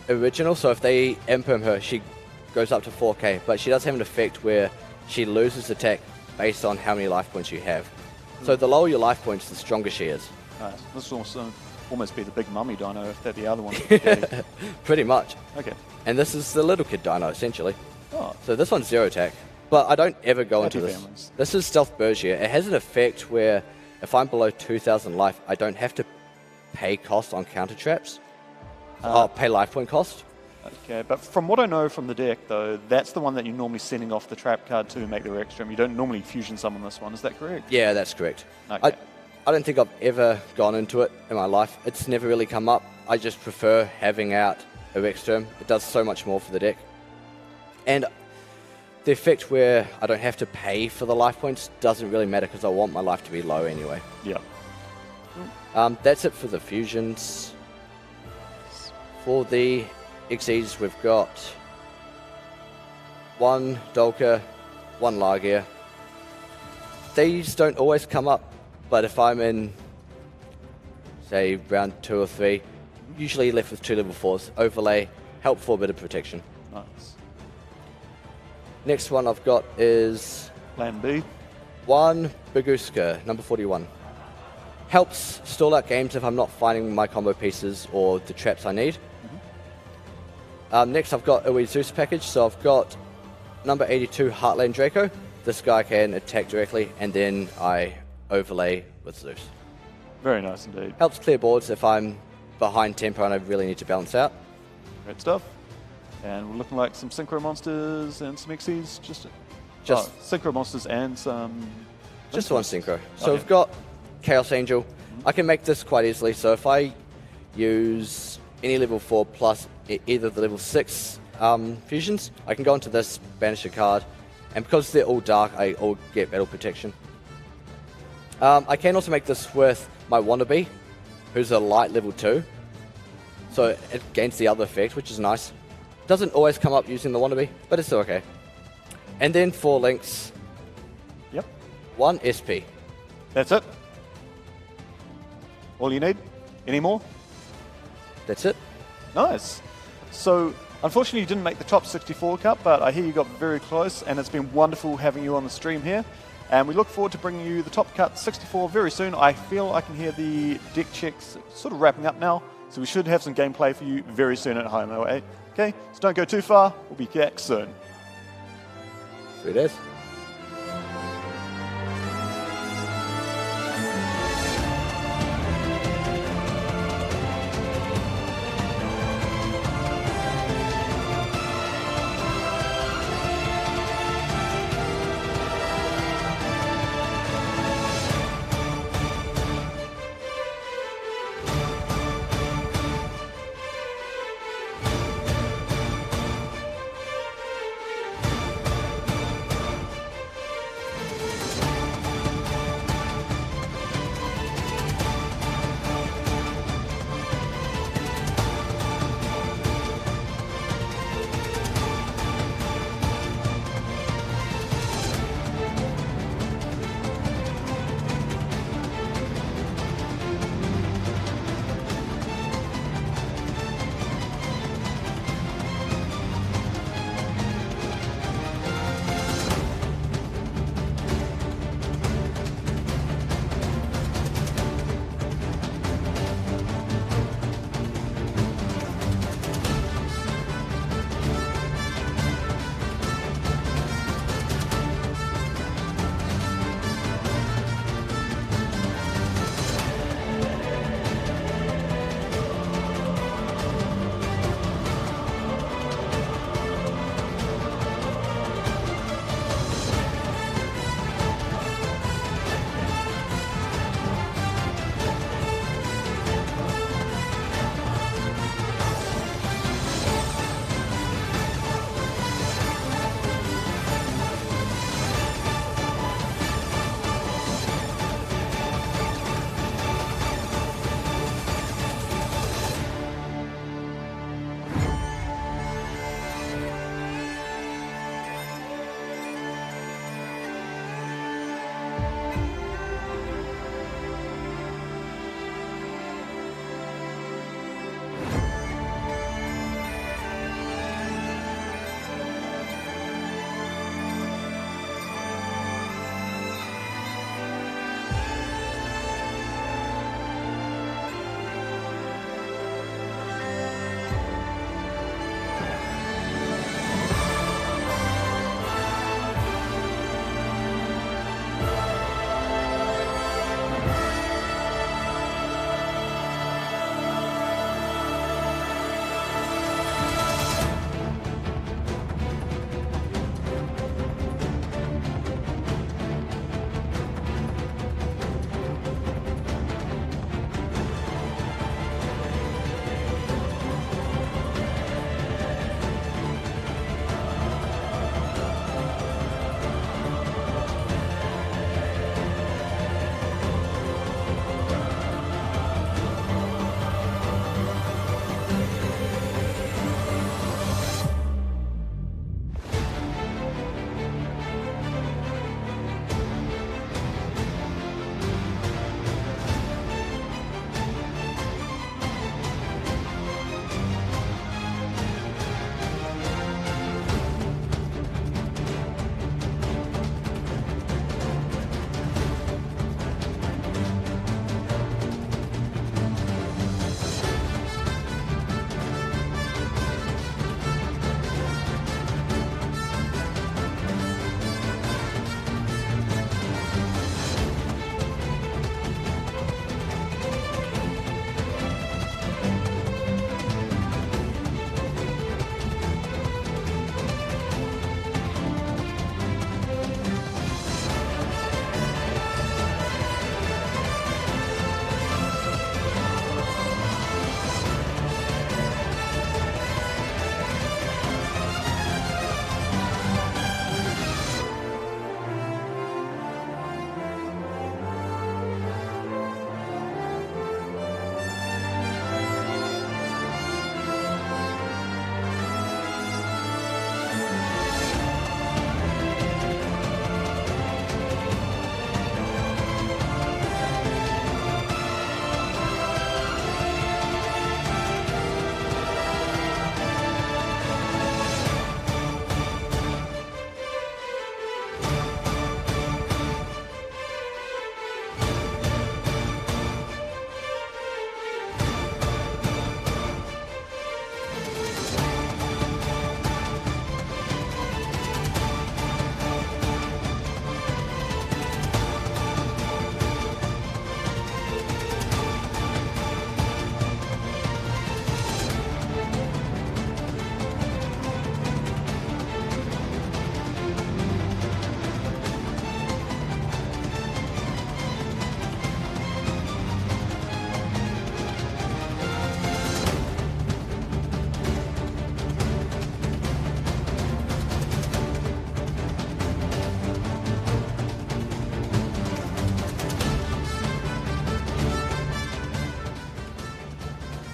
original, so if they imperm her, she goes up to 4k. But she does have an effect where she loses attack based on how many life points you have. So the lower your life points, the stronger she is. This will almost be the big mummy dino if they're the other one. Pretty much. Okay. And this is the little kid dino, essentially. Oh, So this one's 0 attack, but I don't ever go Happy into this. families. This is Stealth Bergier. It has an effect where if I'm below 2,000 life, I don't have to pay cost on counter traps. I'll pay life point cost. okay. But from what I know from the deck, though, that's the one that you're normally sending off the trap card to make the extreme. You don't normally fusion summon this one. Is that correct? Yeah, that's correct. Okay. I don't think I've ever gone into it in my life. It's never really come up. I just prefer having out a Extreme. It does so much more for the deck. And the effect where I don't have to pay for the life points doesn't really matter because I want my life to be low anyway. Yeah. That's it for the fusions. For the XEs, we've got 1 Dolka, 1 Largear. These don't always come up, but if I'm in, say, round 2 or 3, usually left with 2 level 4s. Overlay, help for a bit of protection. Nice. Next one I've got is Plan B. 1 Baguska, number 41. Helps stall out games if I'm not finding my combo pieces or the traps I need. Next I've got a Zeus package, so I've got number 82 Heartland Draco. This guy can attack directly and then I overlay with Zeus. Very nice indeed. Helps clear boards if I'm behind tempo and I really need to balance out. Great stuff. And we're looking like some Synchro Monsters and some Xyz. Just Synchro Monsters and some... Just one synchro. So Okay. we've got Chaos Angel. I can make this quite easily. So if I use any level 4 plus either the level 6 fusions, I can go into this, banish a card, and because they're all dark, I all get battle protection. I can also make this with my Wannabe, who's a light level 2. So it gains the other effect, which is nice. Doesn't always come up using the Wannabe, but it's still okay. And then 4 links, Yep. 1 SP. That's it. All you need? Any more? That's it. Nice. So, unfortunately, you didn't make the top 64 cut, but I hear you got very close, and it's been wonderful having you on the stream here. And we look forward to bringing you the top cut 64 very soon. I feel I can hear the deck checks sort of wrapping up now, so we should have some gameplay for you very soon at home. Okay, so don't go too far. We'll be back soon. Sweet as.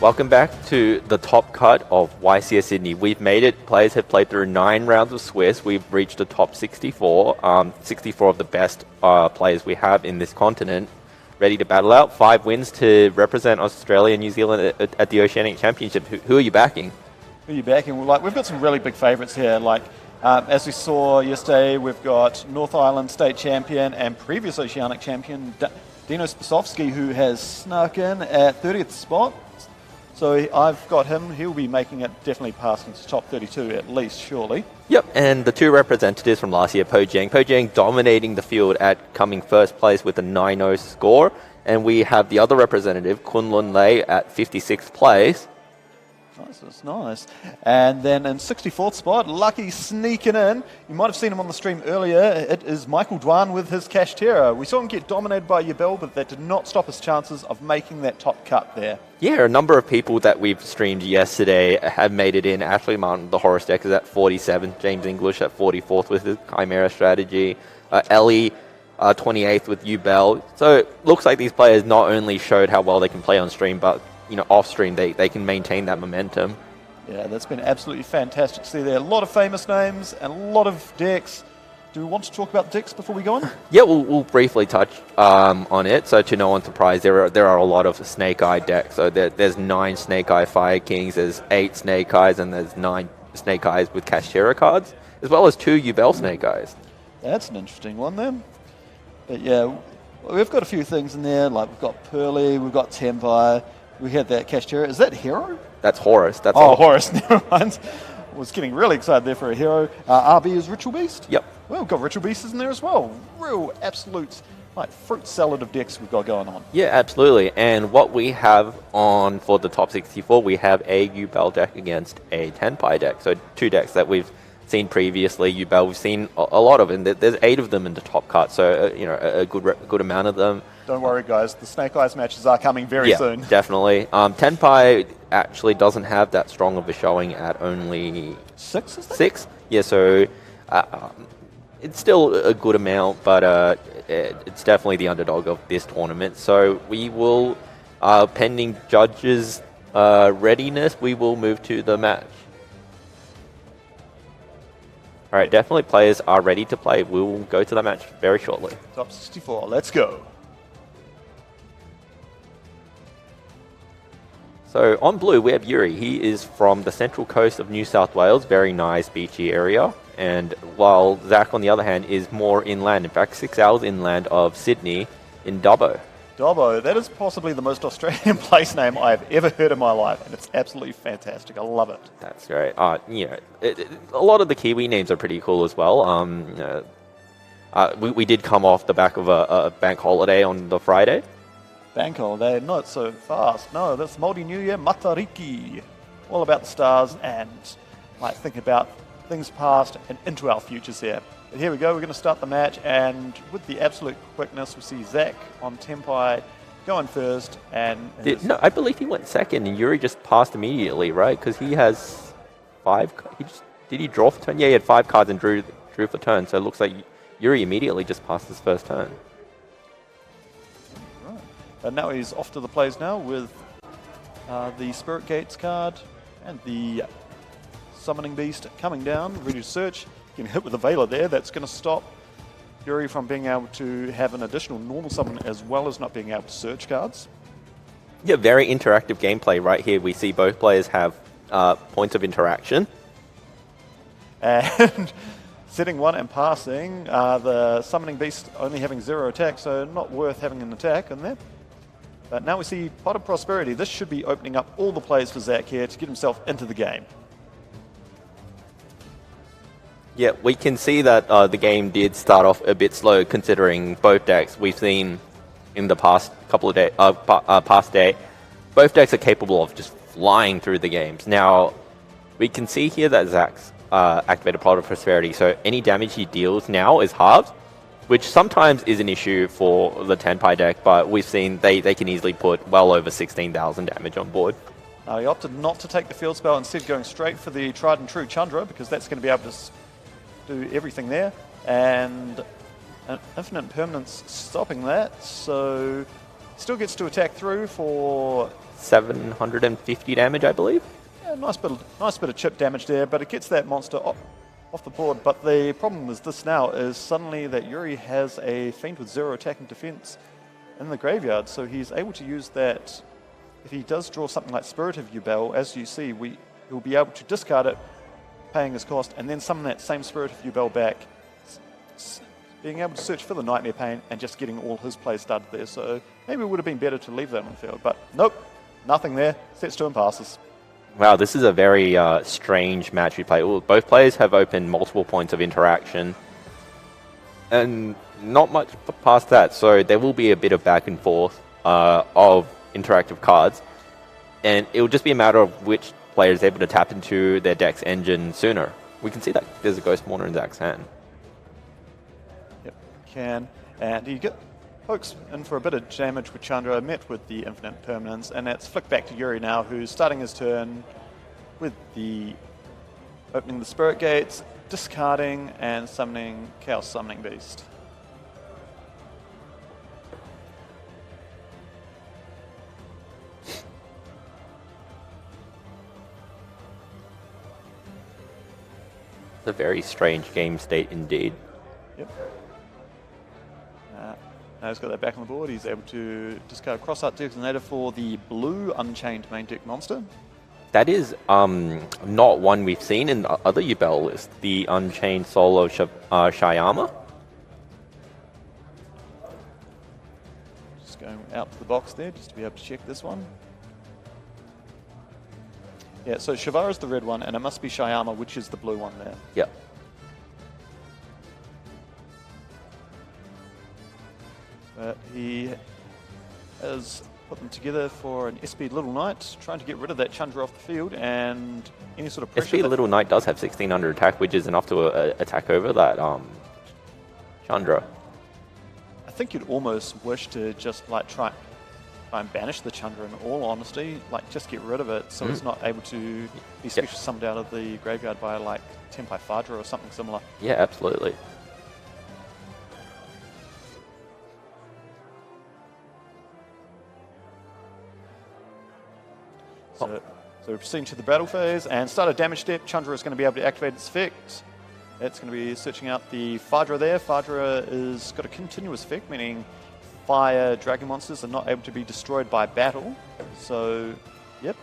Welcome back to the top cut of YCS Sydney. We've made it. Players have played through 9 rounds of Swiss. We've reached the top 64. 64 of the best players we have in this continent, ready to battle out. 5 wins to represent Australia and New Zealand at the Oceanic Championship. Who are you backing? Who are you backing? Well, we've got some really big favourites here. As we saw yesterday, we've got North Island state champion and previous Oceanic champion Dino Spisovsky, who has snuck in at 30th spot. So I've got him. He'll be making it definitely past into top 32 at least, surely. Yep, and the 2 representatives from last year, Po Jiang dominating the field at coming first place with a 9-0 score. And we have the other representative, Kunlun Lei, at 56th place. Nice, that's nice. And then in 64th spot, Lucky sneaking in. You might have seen him on the stream earlier. It is Michael Dwan with his Cash Terror. We saw him get dominated by Yubel, but that did not stop his chances of making that top cut there. Yeah, a number of people that we've streamed yesterday have made it in. Ashley Martin, the Horus deck, is at 47. James English at 44th with his Chimera strategy. Ellie, 28th with Yubel. So it looks like these players not only showed how well they can play on stream, but off stream, they can maintain that momentum. Yeah, that's been absolutely fantastic to see there. A lot of famous names and a lot of decks. Do we want to talk about decks before we go on? Yeah, we'll briefly touch on it. So to no one's surprise, there are a lot of Snake Eye decks. So there's 9 Snake Eye Fire Kings, there's 8 Snake Eyes, and there's 9 Snake Eyes with Cashiera cards, as well as 2 Yubel Snake Eyes. That's an interesting one then. But yeah, we've got a few things in there. Like we've got Pearly, we've got Tempai. We had that Cashiera. Is that Hero? That's Horus. That's Horus. Never mind. I was getting really excited there for a hero. RB is Ritual Beast. Yep. Well, we've got Ritual Beast in there as well. Real absolute fruit salad of decks we've got going on. Yeah, absolutely. And what we have on for the top 64, we have a Yubel deck against a Tenpai deck. So 2 decks that we've seen previously. Yubel, we've seen a lot of, and there's 8 of them in the top cut. So a good amount of them. Don't worry, guys. The Snake Eyes matches are coming very soon. Definitely. Tenpai actually doesn't have that strong of a showing at only 6, is that? 6. Yeah, so it's still a good amount, but it's definitely the underdog of this tournament. So we will, pending judges' readiness, we will move to the match. All right, definitely players are ready to play. We will go to the match very shortly. Top 64, let's go. So on blue, we have Yuri. He is from the central coast of New South Wales, very nice beachy area. And while Zach, on the other hand, is more inland, in fact, 6 hours inland of Sydney in Dubbo. Dubbo, that is possibly the most Australian place name I've ever heard in my life, and it's absolutely fantastic. I love it. That's great. A lot of the Kiwi names are pretty cool as well. We did come off the back of a bank holiday on the Friday. Bank holiday, not so fast. No, that's Māori New Year, Matariki. All about the stars and think about things past and into our futures here. But here we go, we're going to start the match, and with the absolute quickness, we see Zach on Tenpai going first. And no, I believe he went second, and Yuri just passed immediately, right? Because he has 5. Did he draw for turn? Yeah, he had 5 cards and drew for turn. So it looks like Yuri immediately just passed his first turn. Right. And now he's off to the plays now with the Spirit Gates card and the Summoning Beast coming down, ready to search. Getting hit with a Veiler there. That's going to stop Yuri from being able to have an additional normal summon as well as not being able to search cards. Yeah, very interactive gameplay right here. We see both players have points of interaction. And setting 1 and passing, the Summoning Beast only having 0 attack, so not worth having an attack in there. But now we see Pot of Prosperity. This should be opening up all the plays for Zach here to get himself into the game. Yeah, we can see that the game did start off a bit slow considering both decks we've seen in the past couple of days, past day. Both decks are capable of just flying through the games. Now, we can see here that Zach's activated Pot of Prosperity, so any damage he deals now is halved, which sometimes is an issue for the Tenpai deck, but we've seen they can easily put well over 16,000 damage on board. He opted not to take the field spell, instead going straight for the tried and true Chandra, because that's going to be able to do everything there, and an Infinite Permanence stopping that, so Still gets to attack through for 750 damage, I believe. yeah, nice bit of chip damage there, but it gets that monster off the board. But the problem with this now is suddenly that Yuri has a Fiend with 0 attack and defense in the graveyard, so he's able to use that. If he does draw something like Spirit of Yubel, as you see, he'll be able to discard it, paying his cost, and then summon that same Spirit of Yubel back, being able to search for the Nightmare Pain and just getting all his plays started there. So maybe it would have been better to leave that on the field, but nope, nothing there. Sets 2 and passes. Wow, this is a very strange match we play. Both players have opened multiple points of interaction, and not much past that, so there will be a bit of back and forth of interactive cards, and it will just be a matter of which player is able to tap into their deck's engine sooner. We can see that there's a Ghost Mourner in Zach's hand. Yep, can. And you get pokes in for a bit of damage with Chandra, met with the Infinite Permanence, and that's flicked back to Yuri now, who's starting his turn with the opening the Spirit Gates, discarding, and summoning Chaos Summoning Beast. It's a very strange game state indeed. Yep. Now he's got that back on the board. He's able to discard Cross-Art Designator for the blue Unchained main deck monster. That is not one we've seen in the other Yubel list, the Unchained Soul of Shyama. Just going out to the box there, just to be able to check this one. Yeah, so Shavara's the red one, and it must be Shyama, which is the blue one there. Yep. But he has put them together for an SP Little Knight, trying to get rid of that Chandra off the field, and any sort of pressure. SP Little Knight does have 1600 attack, which is enough to attack over that Chandra. I think you'd almost wish to just like try and banish the Chandra, in all honesty, like just get rid of it so it's not able to be special summoned out of the graveyard by like Tenpai Fadra or something similar. Yeah, absolutely. So we're proceeding to the battle phase, and start a damage step. Chandra is going to be able to activate its effect. It's going to be searching out the Fadra there. Fadra is got a continuous effect, meaning fire dragon monsters are not able to be destroyed by battle. So, yep,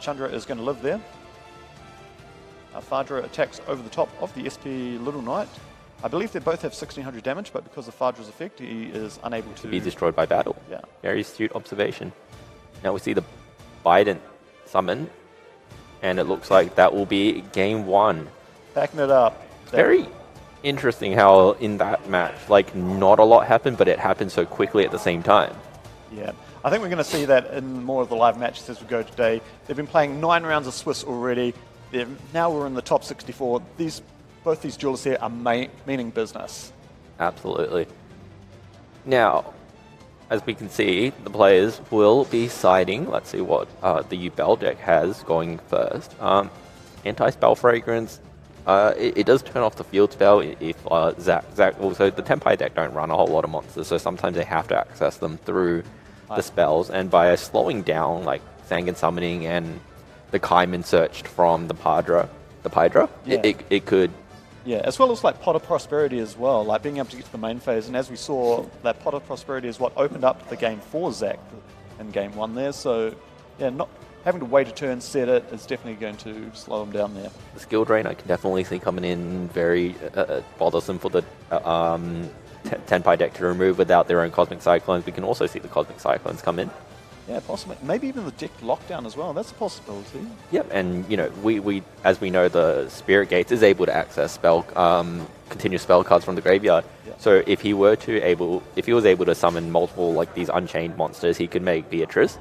Chandra is going to live there. Fadra attacks over the top of the SP Little Knight. I believe they both have 1600 damage, but because of Fadra's effect, he is unable to be destroyed by battle. Yeah. Very astute observation. Now we see the Bident summon, and it looks like that will be game one. Backing it up. Very interesting how in that match, like, not a lot happened, but it happened so quickly at the same time. Yeah, I think we're going to see that in more of the live matches as we go today. They've been playing 9 rounds of Swiss already. Now we're in the top 64. Both these duelists here are meaning business. Absolutely. Now, as we can see, the players will be siding. Let's see what the Yubel deck has going first. Anti-Spell Fragrance. It does turn off the field spell if Zach also, the Tenpai deck don't run a whole lot of monsters, so sometimes they have to access them through the spells, and by slowing down like Sangan Summoning and the Kaiman searched from the Pydra, yeah. it could... Yeah, as well as like Pot of Prosperity as well, like being able to get to the main phase, and as we saw, that Pot of Prosperity is what opened up the game for Zach in game 1 there, so yeah, not having to wait a turn, set it, is definitely going to slow him down there. The skill drain I can definitely see coming in very bothersome for the Tenpai deck to remove without their own Cosmic Cyclones. We can also see the Cosmic Cyclones come in. Yeah, possibly. Maybe even the deck lockdown as well. That's a possibility. Yep, and you know, we as we know, the Spirit Gates is able to access continuous spell cards from the graveyard. Yeah. So if he was able to summon multiple like these Unchained monsters, he could make Beatrice,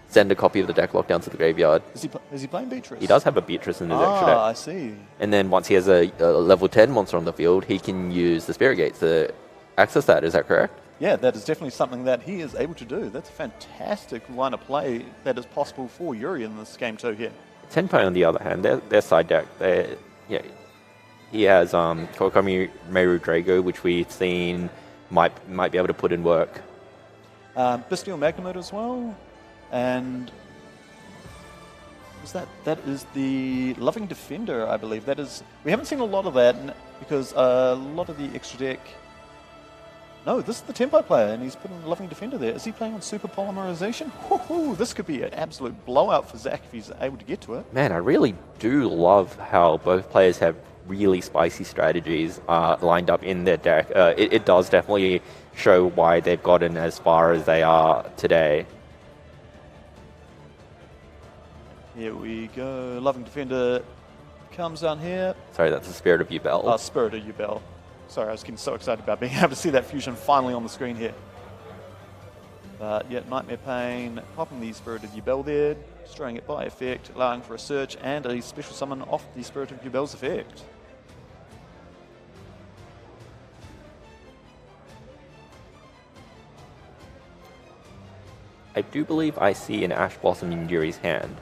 send a copy of the deck lockdown to the graveyard. Is he playing Beatrice? He does have a Beatrice in his extra deck. Ah, I see. And then once he has a level 10 monster on the field, he can use the Spirit Gates to access that. Is that correct? Yeah, that is definitely something that he is able to do. That's a fantastic line of play that is possible for Yuri in this game too here. Tenpai, on the other hand, their side deck, he has Kokami Meru Drago, which we've seen might be able to put in work. Bestial Magnemode as well, and that is the Loving Defender, I believe. That is, we haven't seen a lot of that because a lot of the extra deck. No, this is the Tempo player, and he's putting Loving Defender there. Is he playing on Super Polymerization? Woohoo! This could be an absolute blowout for Zach if he's able to get to it. Man, I really do love how both players have really spicy strategies lined up in their deck. It does definitely show why they've gotten as far as they are today. Here we go. Loving Defender comes down here. Sorry, that's the Spirit of Yubel. Spirit of Yubel. Sorry, I was getting so excited about being able to see that fusion finally on the screen here. But yeah, Nightmare Pain, popping the Spirit of Yubel there, destroying it by effect, allowing for a search and a special summon off the Spirit of Yubel's effect. I do believe I see an Ash Blossom in Yuri's hand.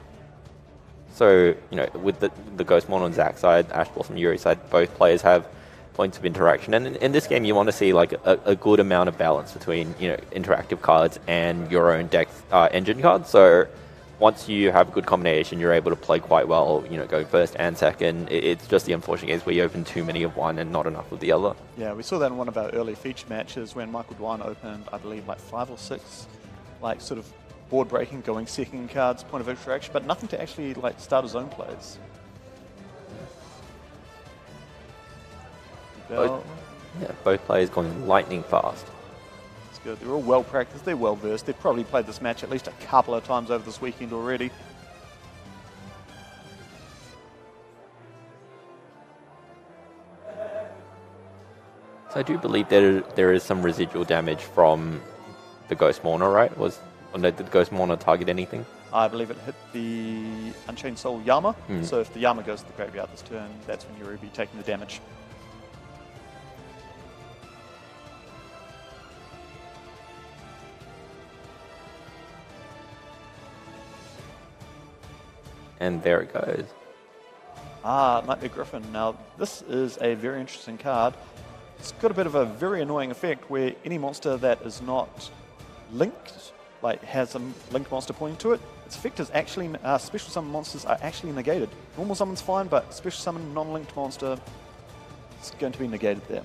So, you know, with the Ghost Mon on Zach's side, Ash Blossom Yuri's side, both players have points of interaction. And in this game, you want to see like a good amount of balance between, you know, interactive cards and your own deck engine cards. So once you have a good combination, you're able to play quite well, you know, going first and second. It's just the unfortunate case where you open too many of one and not enough of the other. Yeah, we saw that in one of our early feature matches when Michael Dwan opened, I believe, like 5 or 6, like sort of board breaking, going second cards, point of interaction, but nothing to actually like start his own plays. Both players going lightning fast. It's good. They're all well practiced. They're well versed. They've probably played this match at least a couple of times over this weekend already. So I do believe there is some residual damage from the Ghost Mourner, right? Did the Ghost Mourner target anything? I believe it hit the Unchained Soul Yama. So if the Yama goes to the graveyard this turn, that's when you'll be taking the damage. And there it goes. Nightmare Griffin. Now, this is a very interesting card. It's got a bit of a very annoying effect where any monster that is not linked, like has a linked monster pointing to it, its effect is actually, special summon monsters are actually negated. Normal summon's fine, but special summon non-linked monster is going to be negated there.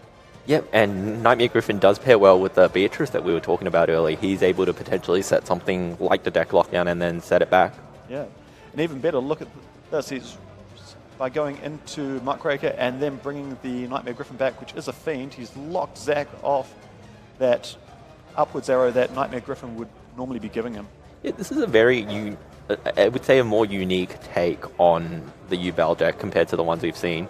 Yep, and Nightmare Griffin does pair well with the Beatrice that we were talking about earlier. He's able to potentially set something like the deck lockdown and then set it back. Yeah, and even better, look at this. He's by going into Muckraker and then bringing the Nightmare Griffin back, which is a fiend. He's locked Zach off that upwards arrow that Nightmare Griffin would normally be giving him. Yeah, this is a very, I would say, a more unique take on the Yubel deck compared to the ones we've seen.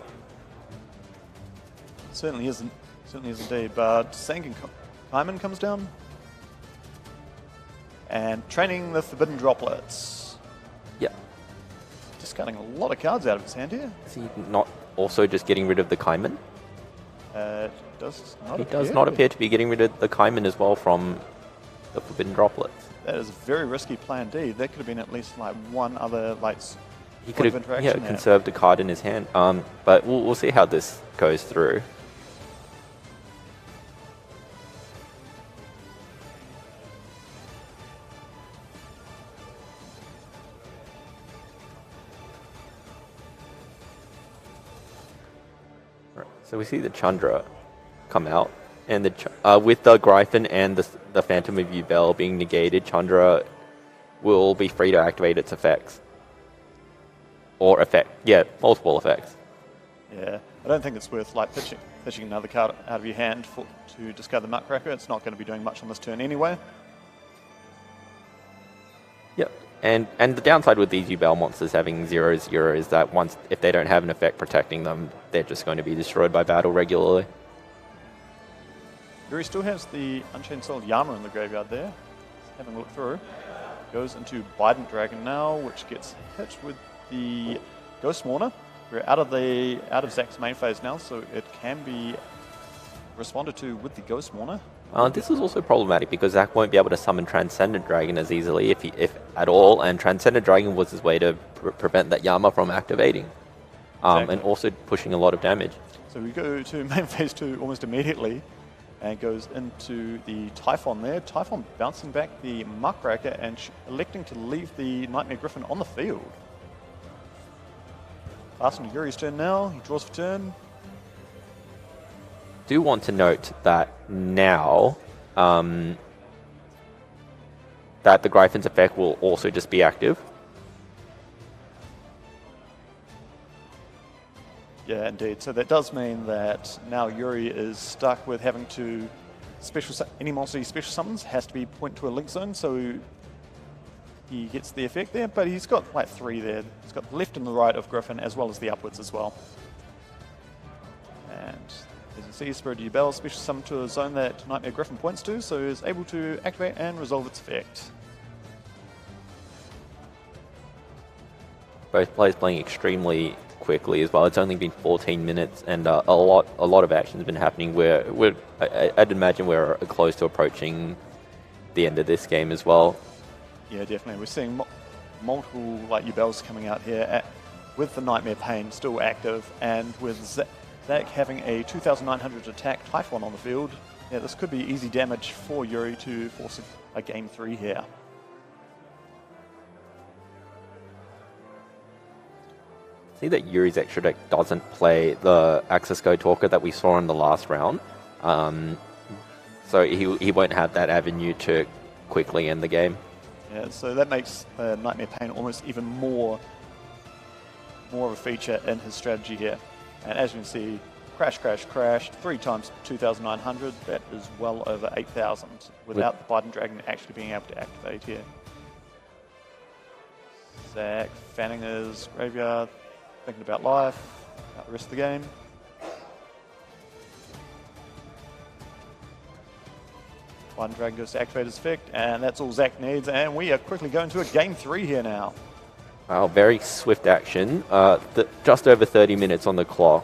Certainly isn't. Certainly is indeed. But Sangan Kaiman comes down and training the Forbidden Droplets. Yeah. Discarding a lot of cards out of his hand here. Is he not also just getting rid of the Kaiman? He does not appear to be getting rid of the Kaiman as well from the Forbidden Droplets. That is a very risky plan D. That could have been at least like one other he could have conserved a card in his hand. But we'll see how this goes through. So we see the Chandra come out, and with the Gryphon and the Phantom of Yubel being negated, Chandra will be free to activate its effects. Or multiple effects. Yeah, I don't think it's worth like pitching another card out of your hand to discard the Muckraker. It's not going to be doing much on this turn anyway. Yep. And the downside with these Yubel monsters having 0/0 is that if they don't have an effect protecting them, they're just going to be destroyed by battle regularly. Yuri still has the Unchained Soul Yama in the graveyard there. Just having a look through. Goes into Bident Dragon now, which gets hit with the Ghost Mourner. We're out of Zach's main phase now, so it can be responded to with the Ghost Mourner. This is also problematic because Zach won't be able to summon Transcendent Dragon as easily, if at all, and Transcendent Dragon was his way to prevent that Yama from activating, Exactly. and also pushing a lot of damage. So we go to main phase 2 almost immediately, and goes into the Typhon there. Typhon bouncing back the Muckraker and electing to leave the Nightmare Griffin on the field. Passing to Yuri's turn now. He draws for turn. Do want to note that now that the Gryphon's effect will also just be active. Yeah, indeed. So that does mean that now Yuri is stuck with having to any monster he special summons has to be point to a link zone, so he gets the effect there, but he's got like 3 there. He's got the left and the right of Griffin as well as the upwards as well. And as you see, Spirit of Yubel special summon to a zone that Nightmare Griffin points to, so is able to activate and resolve its effect. Both players playing extremely quickly as well. It's only been 14 minutes, and a lot of action has been happening. I'd imagine we're close to approaching the end of this game as well. Yeah, definitely. We're seeing multiple like Yubels coming out here with the Nightmare Pain still active, and with Zach having a 2,900 attack Typhon on the field. Yeah, this could be easy damage for Yuri to force a game 3 here. See that Yuri's extra deck doesn't play the Access Go Talker that we saw in the last round. So he won't have that avenue to quickly end the game. Yeah, so that makes Nightmare Pain almost even more of a feature in his strategy here. And as you can see, crash, crash, crash, 3 times 2,900, that is well over 8,000 without the Biden Dragon actually being able to activate here. Zach fanning his graveyard, thinking about life, about the rest of the game. Biden Dragon goes to activate his effect, and that's all Zach needs, and we are quickly going to a game 3 here now. Wow, very swift action. Just over 30 minutes on the clock.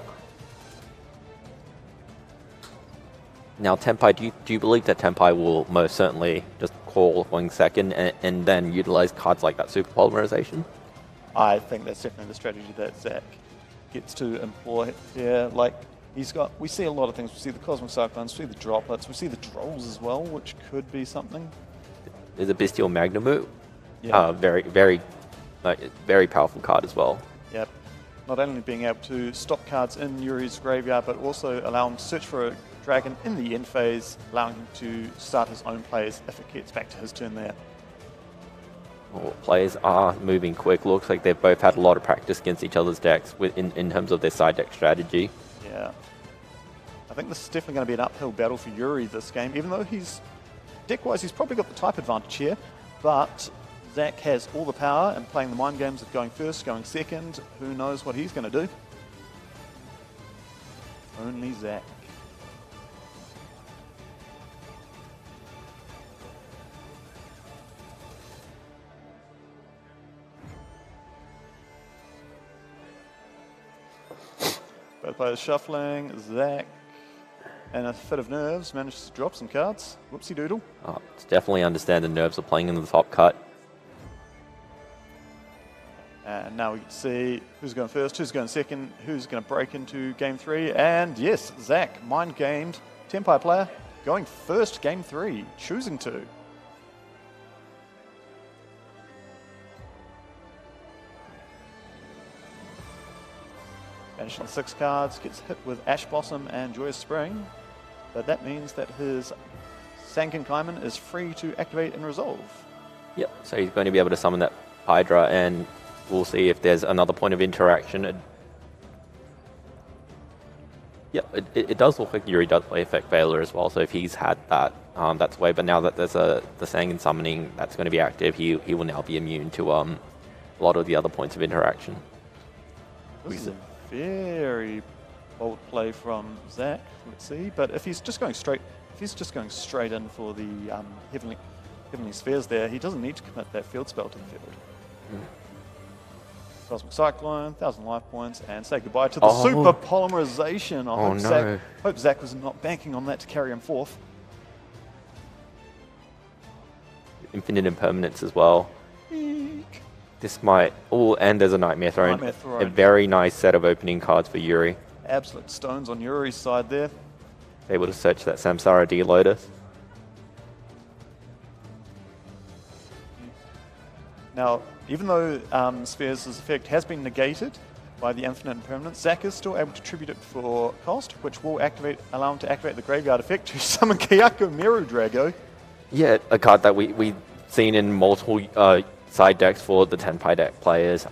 Now, Tenpai, do you believe that Tenpai will most certainly just call 1 second and then utilize cards like that Super Polymerization? I think that's definitely the strategy that Zach gets to employ here. Like, we see a lot of things. We see the Cosmic Cyclones, we see the Droplets, we see the Trolls as well, which could be something. There's a Bestial Magnamut. Yeah. Very powerful card as well. Yep. Not only being able to stop cards in Yuri's graveyard, but also allow him to search for a dragon in the end phase, allowing him to start his own plays if it gets back to his turn there. Well, players are moving quick. Looks like they've both had a lot of practice against each other's decks in terms of their side deck strategy. Yeah. I think this is definitely going to be an uphill battle for Yuri this game, even though deck-wise, he's probably got the type advantage here, but Zach has all the power and playing the mind games of going first, going second. Who knows what he's going to do? Only Zach. Both players shuffling. Zach, in a fit of nerves, manages to drop some cards. Whoopsie doodle. Oh, it's definitely understand the nerves of playing in the top cut. And now we can see who's going first, who's going second, who's going to break into game 3. And yes, Zach, mind-gamed, Tenpai player, going first game 3, choosing to. Banishing 6 cards, gets hit with Ash Blossom and Joyous Spring. But that means that his Sankin Kaiman is free to activate and resolve. Yep, so he's going to be able to summon that Hydra, and we'll see if there's another point of interaction. It does look like Yuri does play Effect Veiler as well, so if he's had that, that's the way. But now that there's the Sankin summoning that's going to be active, he will now be immune to a lot of the other points of interaction. This is a very bold play from Zach. Let's see, but if he's just going straight in for the Heavenly Spheres there, he doesn't need to commit that field spell to the field. Cosmic Cyclone, 1,000 life points, and say goodbye to the Super Polymerization. I hope Zach was not banking on that to carry him forth. Infinite Impermanence as well. Eek. This might... Oh, and there's a Nightmare Throne. Nightmare Throne. A very nice set of opening cards for Yuri. Absolute stones on Yuri's side there. able to search that Samsara D Lotus. Now, even though Spheres' effect has been negated by the Infinite Impermanence, Zach is still able to tribute it for cost, which will allow him to activate the Graveyard effect to summon Kayako Meru Drago. Yeah, a card that we've seen in multiple side decks for the Tenpai deck players.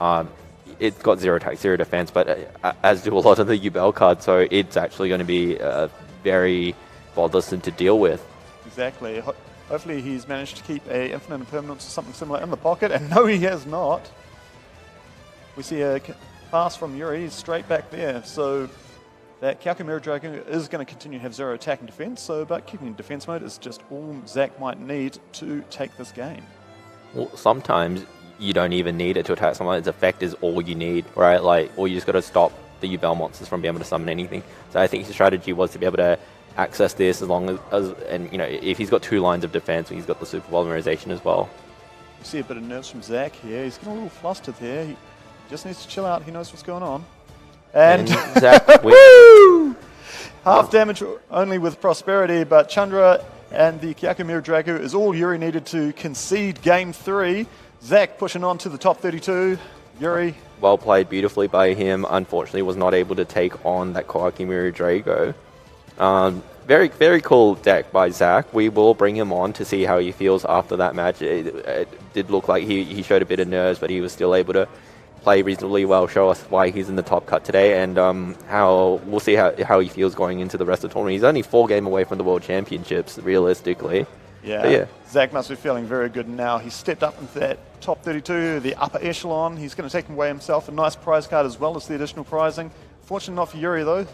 It's got 0 attack, 0 defense, but as do a lot of the Yubel cards, so it's actually going to be very bothersome to deal with. Exactly. Hopefully he's managed to keep a Infinite Impermanence or something similar in the pocket, and no, he has not. We see a pass from Yuri, he's straight back there, so that Kyakumira Dragon is going to continue to have 0 attack and defense, but keeping in defense mode is just all Zach might need to take this game. Well, sometimes you don't even need it to attack someone. Its effect is all you need, right? Like, or you just got to stop the Yubel monsters from being able to summon anything. So I think his strategy was to be able to access this as long as and you know, if he's got 2 lines of defense, he's got the super polymerization as well. You see a bit of nerves from Zach here. He's getting a little flustered there. He just needs to chill out. He knows what's going on. And Zach woo! Half damage only with Prosperity, but Chandra and the Kyakumira Dragu is all Yuri needed to concede game 3. Zach pushing on to the top 32. Yuri. Well played beautifully by him. Unfortunately, was not able to take on that Kyakumira Drago. Very, very cool deck by Zach. We will bring him on to see how he feels after that match. It did look like he showed a bit of nerves, but he was still able to play reasonably well, show us why he's in the top cut today, and how we'll see how he feels going into the rest of the tournament. He's only 4 games away from the World Championships, realistically. Yeah. Zach must be feeling very good now. He stepped up into that top 32, the upper echelon. He's going to take away himself a nice prize card as well as the additional prizing. Fortunately not for Yuri, though.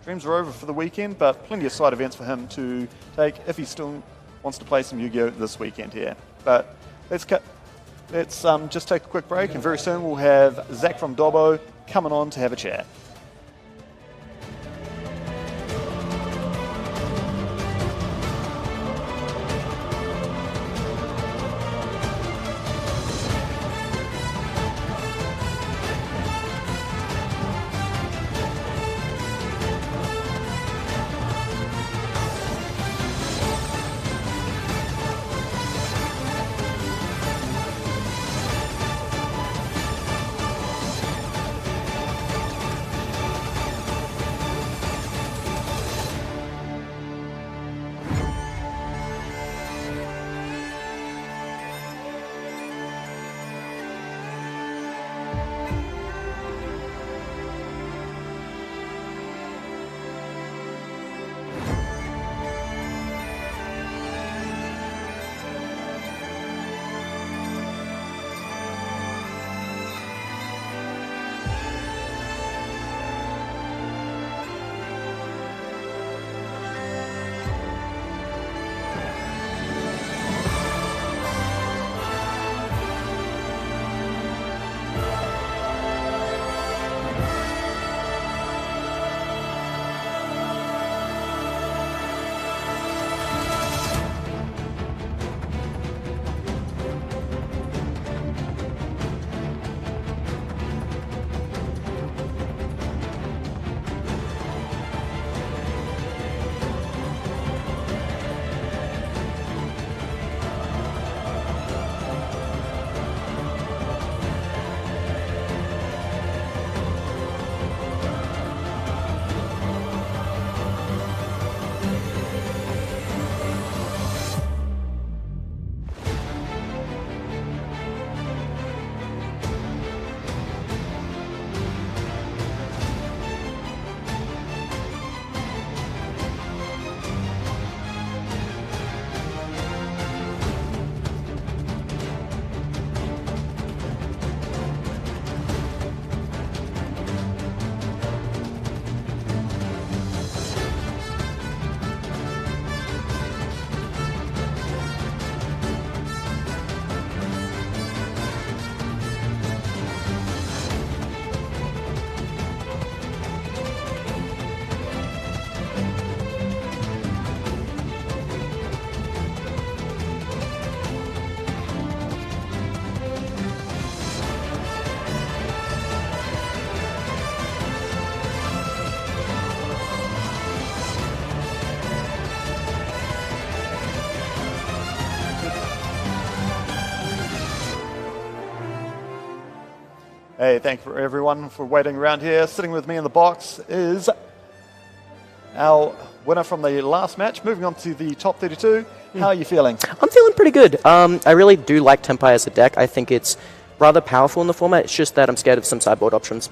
Dreams are over for the weekend, but plenty of side events for him to take if he still wants to play some Yu-Gi-Oh! This weekend here. But let's just take a quick break, and very soon we'll have Zach from Dobbo coming on to have a chat. Hey, thank you for everyone for waiting around here. Sitting with me in the box is our winner from the last match. Moving on to the top 32. How are you feeling? I'm feeling pretty good. I really do like Tempai as a deck. I think it's rather powerful in the format. It's just that I'm scared of some sideboard options.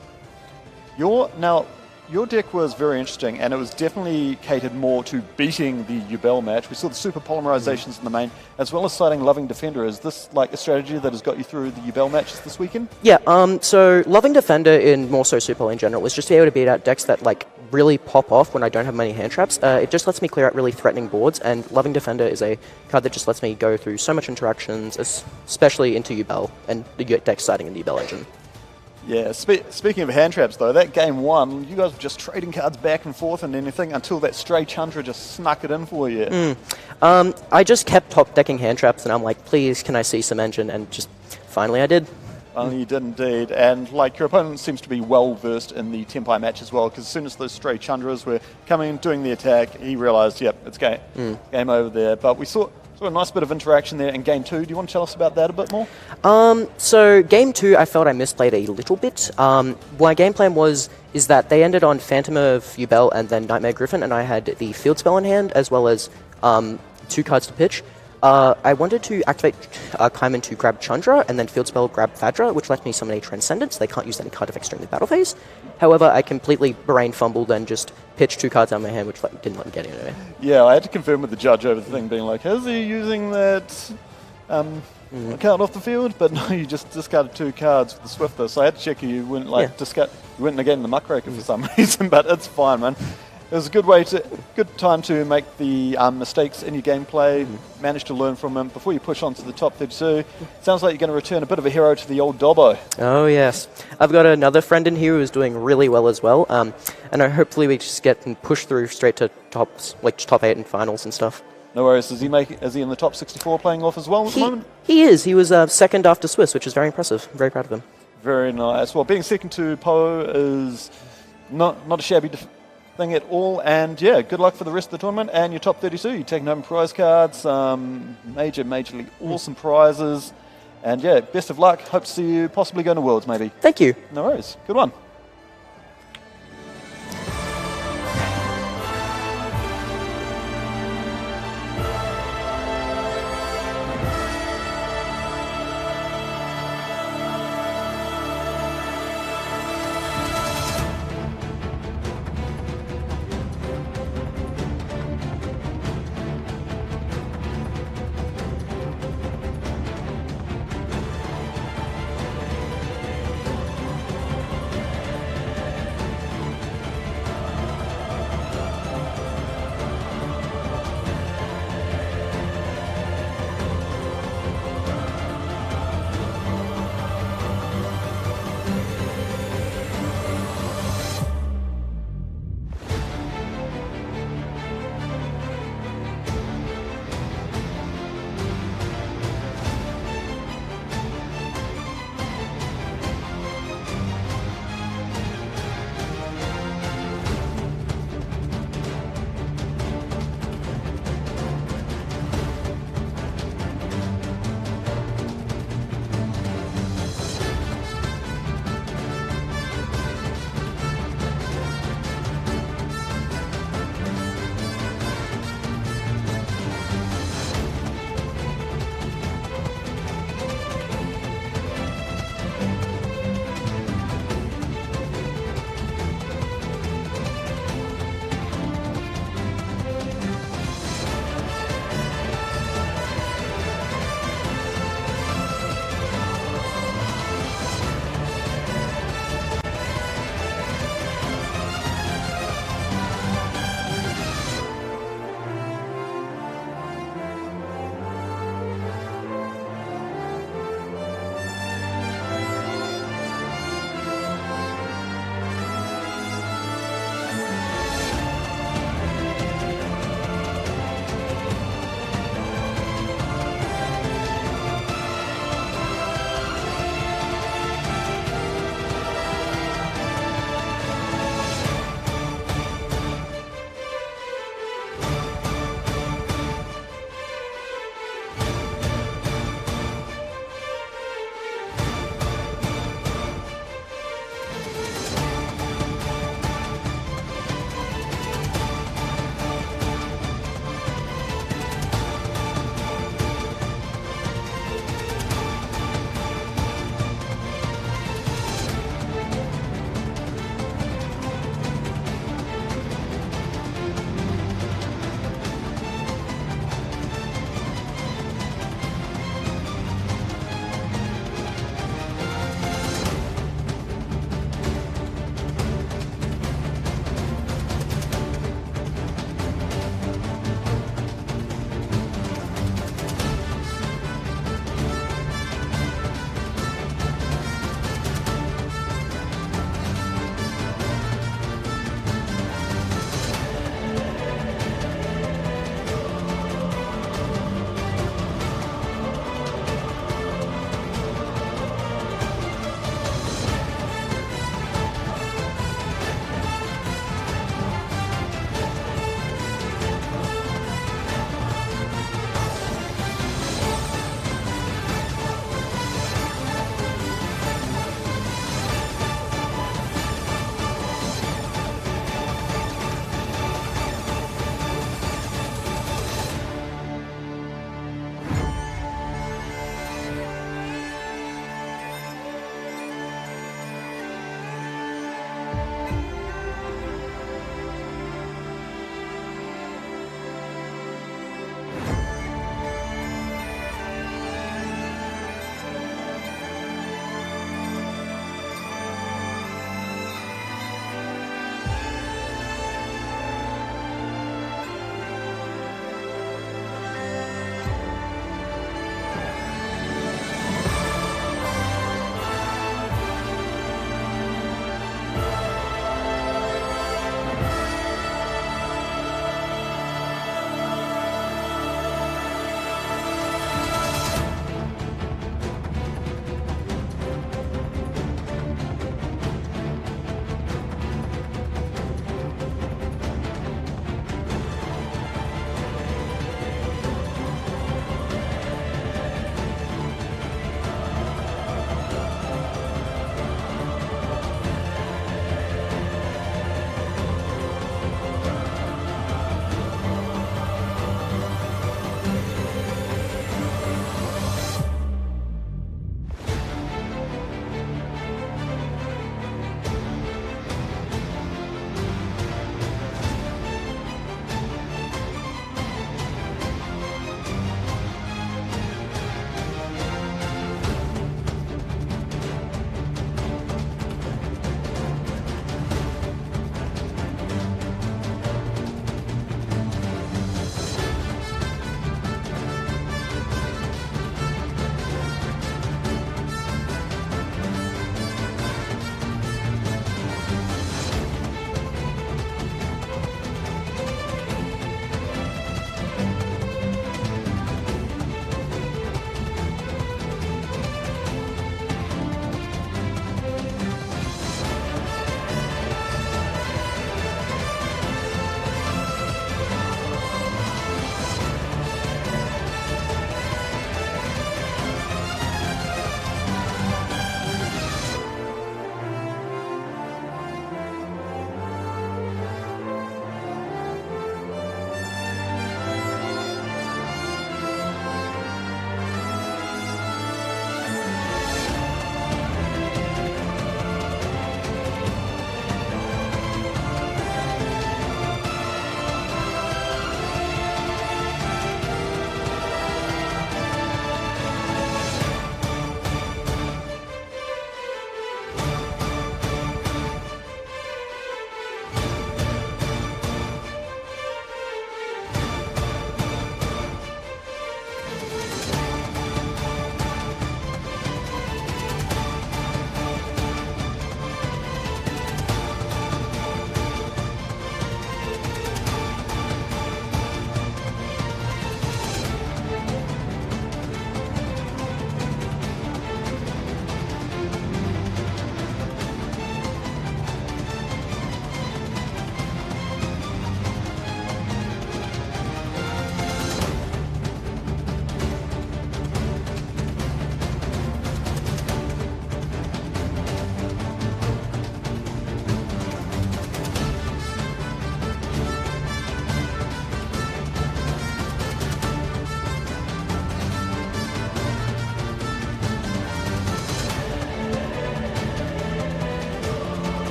Your deck was very interesting, and it was definitely catered more to beating the Yubel match. We saw the super polymerizations in the main, as well as citing Loving Defender. Is this like a strategy that has got you through the Yubel matches this weekend? Yeah, so Loving Defender in more so Super in general is just to be able to beat out decks that like really pop off when I don't have many hand traps. It just lets me clear out really threatening boards, and Loving Defender is a card that just lets me go through so much interactions, especially into Yubel and the deck citing in the Yubel engine. Yeah, speaking of hand traps though, that game one, you guys were just trading cards back and forth and anything until that Stray Chandra just snuck it in for you. I just kept top decking hand traps, and I'm like, please, can I see some engine? And just finally I did. You did indeed, and like your opponent seems to be well versed in the Tempai match as well, because as soon as those Stray Chandras were coming and doing the attack, he realised, yep, it's game over there. But we saw a nice bit of interaction there in game 2. Do you want to tell us about that a bit more? So game 2, I felt I misplayed a little bit. My game plan is that they ended on Phantom of Yubel and then Nightmare Griffin, and I had the field spell in hand as well as 2 cards to pitch. I wanted to activate Kaiman to grab Chandra and then field spell grab Vadra, which left me summon a Transcendence. They can't use any card effects during the battle phase. However, I completely brain fumbled and just pitched 2 cards out of my hand, which didn't let me get anywhere. Yeah, I had to confirm with the judge over the thing, being like, is he using that card off the field? But no, you just discarded 2 cards with the Swifter, so I had to check you wouldn't you wouldn't again the Muckraker for some reason, but it's fine, man. It was a good time to make the mistakes in your gameplay, manage to learn from them before you push on to the top 32. Sounds like you're going to return a bit of a hero to the old Dobbo. Oh yes, I've got another friend in here who's doing really well as well, and hopefully we just get and push through straight to top 8 and finals and stuff. No worries. Is he in the top 64 playing off as well at the moment? He is. He was second after Swiss, which is very impressive. I'm very proud of him. Very nice. Well, being second to Po is not a shabby thing at all, and yeah, good luck for the rest of the tournament and your top 32. You're taking home prize cards, majorly awesome prizes, and yeah, best of luck. Hope to see you possibly going to Worlds maybe. Thank you. No worries. Good one.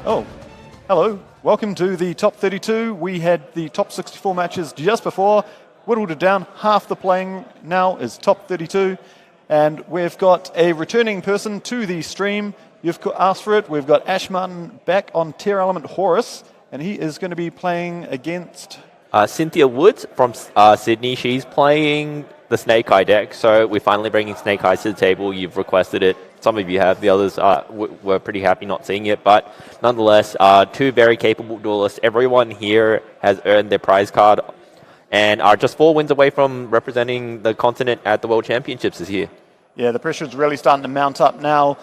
Oh, hello. Welcome to the top 32. We had the top 64 matches just before. Whittled it down. Half the playing now is top 32. And we've got a returning person to the stream. You've asked for it. We've got Ash Martin back on Tier Element Horus. And he is going to be playing against... Cynthia Woods from Sydney. She's playing the Snake Eye deck. So we're finally bringing Snake Eyes to the table. You've requested it. Some of you have. The others were pretty happy not seeing it. But nonetheless, two very capable duelists. Everyone here has earned their prize card and are just 4 wins away from representing the continent at the World Championships this year. Yeah, the pressure's really starting to mount up now.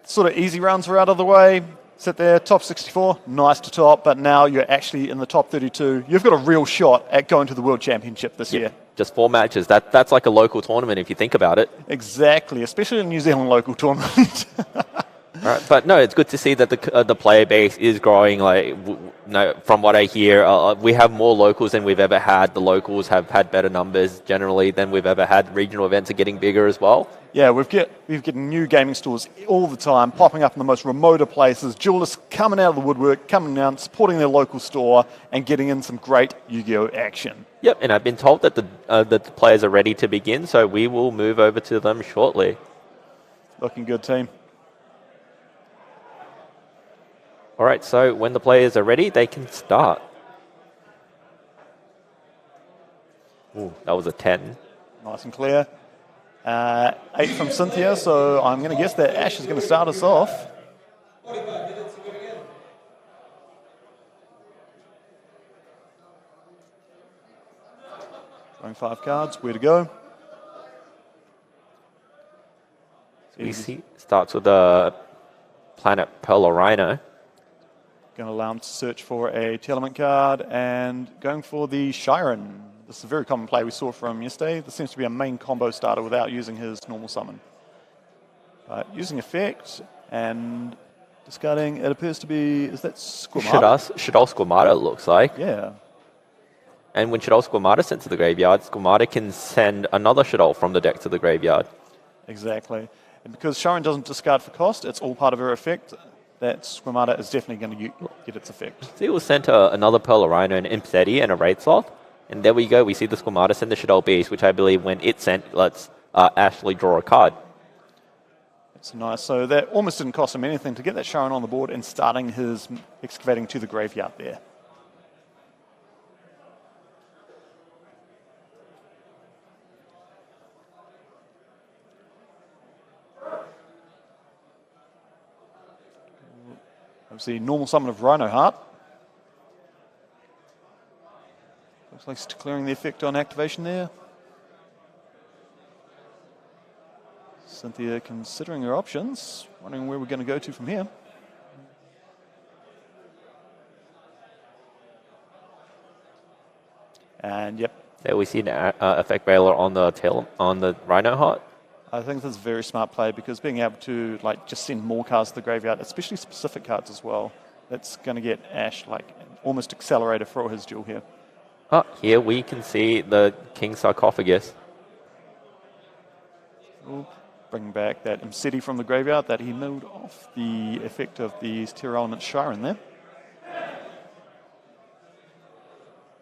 Sort of easy rounds are out of the way. Sit there, top 64, nice to top, but now you're actually in the top 32. You've got a real shot at going to the World Championship this year. Just 4 matches. That's like a local tournament if you think about it. Exactly, especially a New Zealand local tournament. Right, but no, it's good to see that the player base is growing. Like, from what I hear, we have more locals than we've ever had. The locals have had better numbers generally than we've ever had. Regional events are getting bigger as well. Yeah, we've getting new gaming stores all the time, popping up in the most remote places. Duelists coming out of the woodwork, coming out, supporting their local store, and getting in some great Yu-Gi-Oh action. Yep, and I've been told that the players are ready to begin, so we will move over to them shortly. Looking good, team. All right, so when the players are ready, they can start. Ooh, that was a 10. Nice and clear. 8 from Cynthia, so I'm going to guess that Ash is going to start us off. 5 cards, where to go? We see starts with the planet Pearl Rhino. Going to allow him to search for a Telement card and going for the Shiren. This is a very common play we saw from yesterday. This seems to be a main combo starter without using his normal summon. Using effect and discarding, it appears to be, is that Squamata? Shadol Squamata looks like. Yeah. And when Shadol Squamata sent to the graveyard, Squamata can send another Shadol from the deck to the graveyard. Exactly. And because Shiren doesn't discard for cost, it's all part of her effect. That Squamata is definitely going to get its effect. See, it was sent another Pearl Rhino, an Impseti, and a Wraith Sloth. And there we go. We see the Squamata send the Shadol Beast, which I believe when it sent lets Ashley draw a card. That's nice. So that almost didn't cost him anything to get that Shiren on the board and starting his excavating to the graveyard there. Obviously, normal summon of Rhino Heart. Looks like he's declaring the effect on activation there. Cynthia considering her options, wondering where we're going to go to from here. And yep. There we see an effect Veiler on the tail on the Rhino Heart. I think that's a very smart play because being able to just send more cards to the graveyard, especially specific cards as well, that's going to get Ash almost accelerator for his duel here. Here we can see the King Sarcophagus. Ooh, bring back that Impseti from the graveyard that he milled off the effect of the Tier Element Shiren there.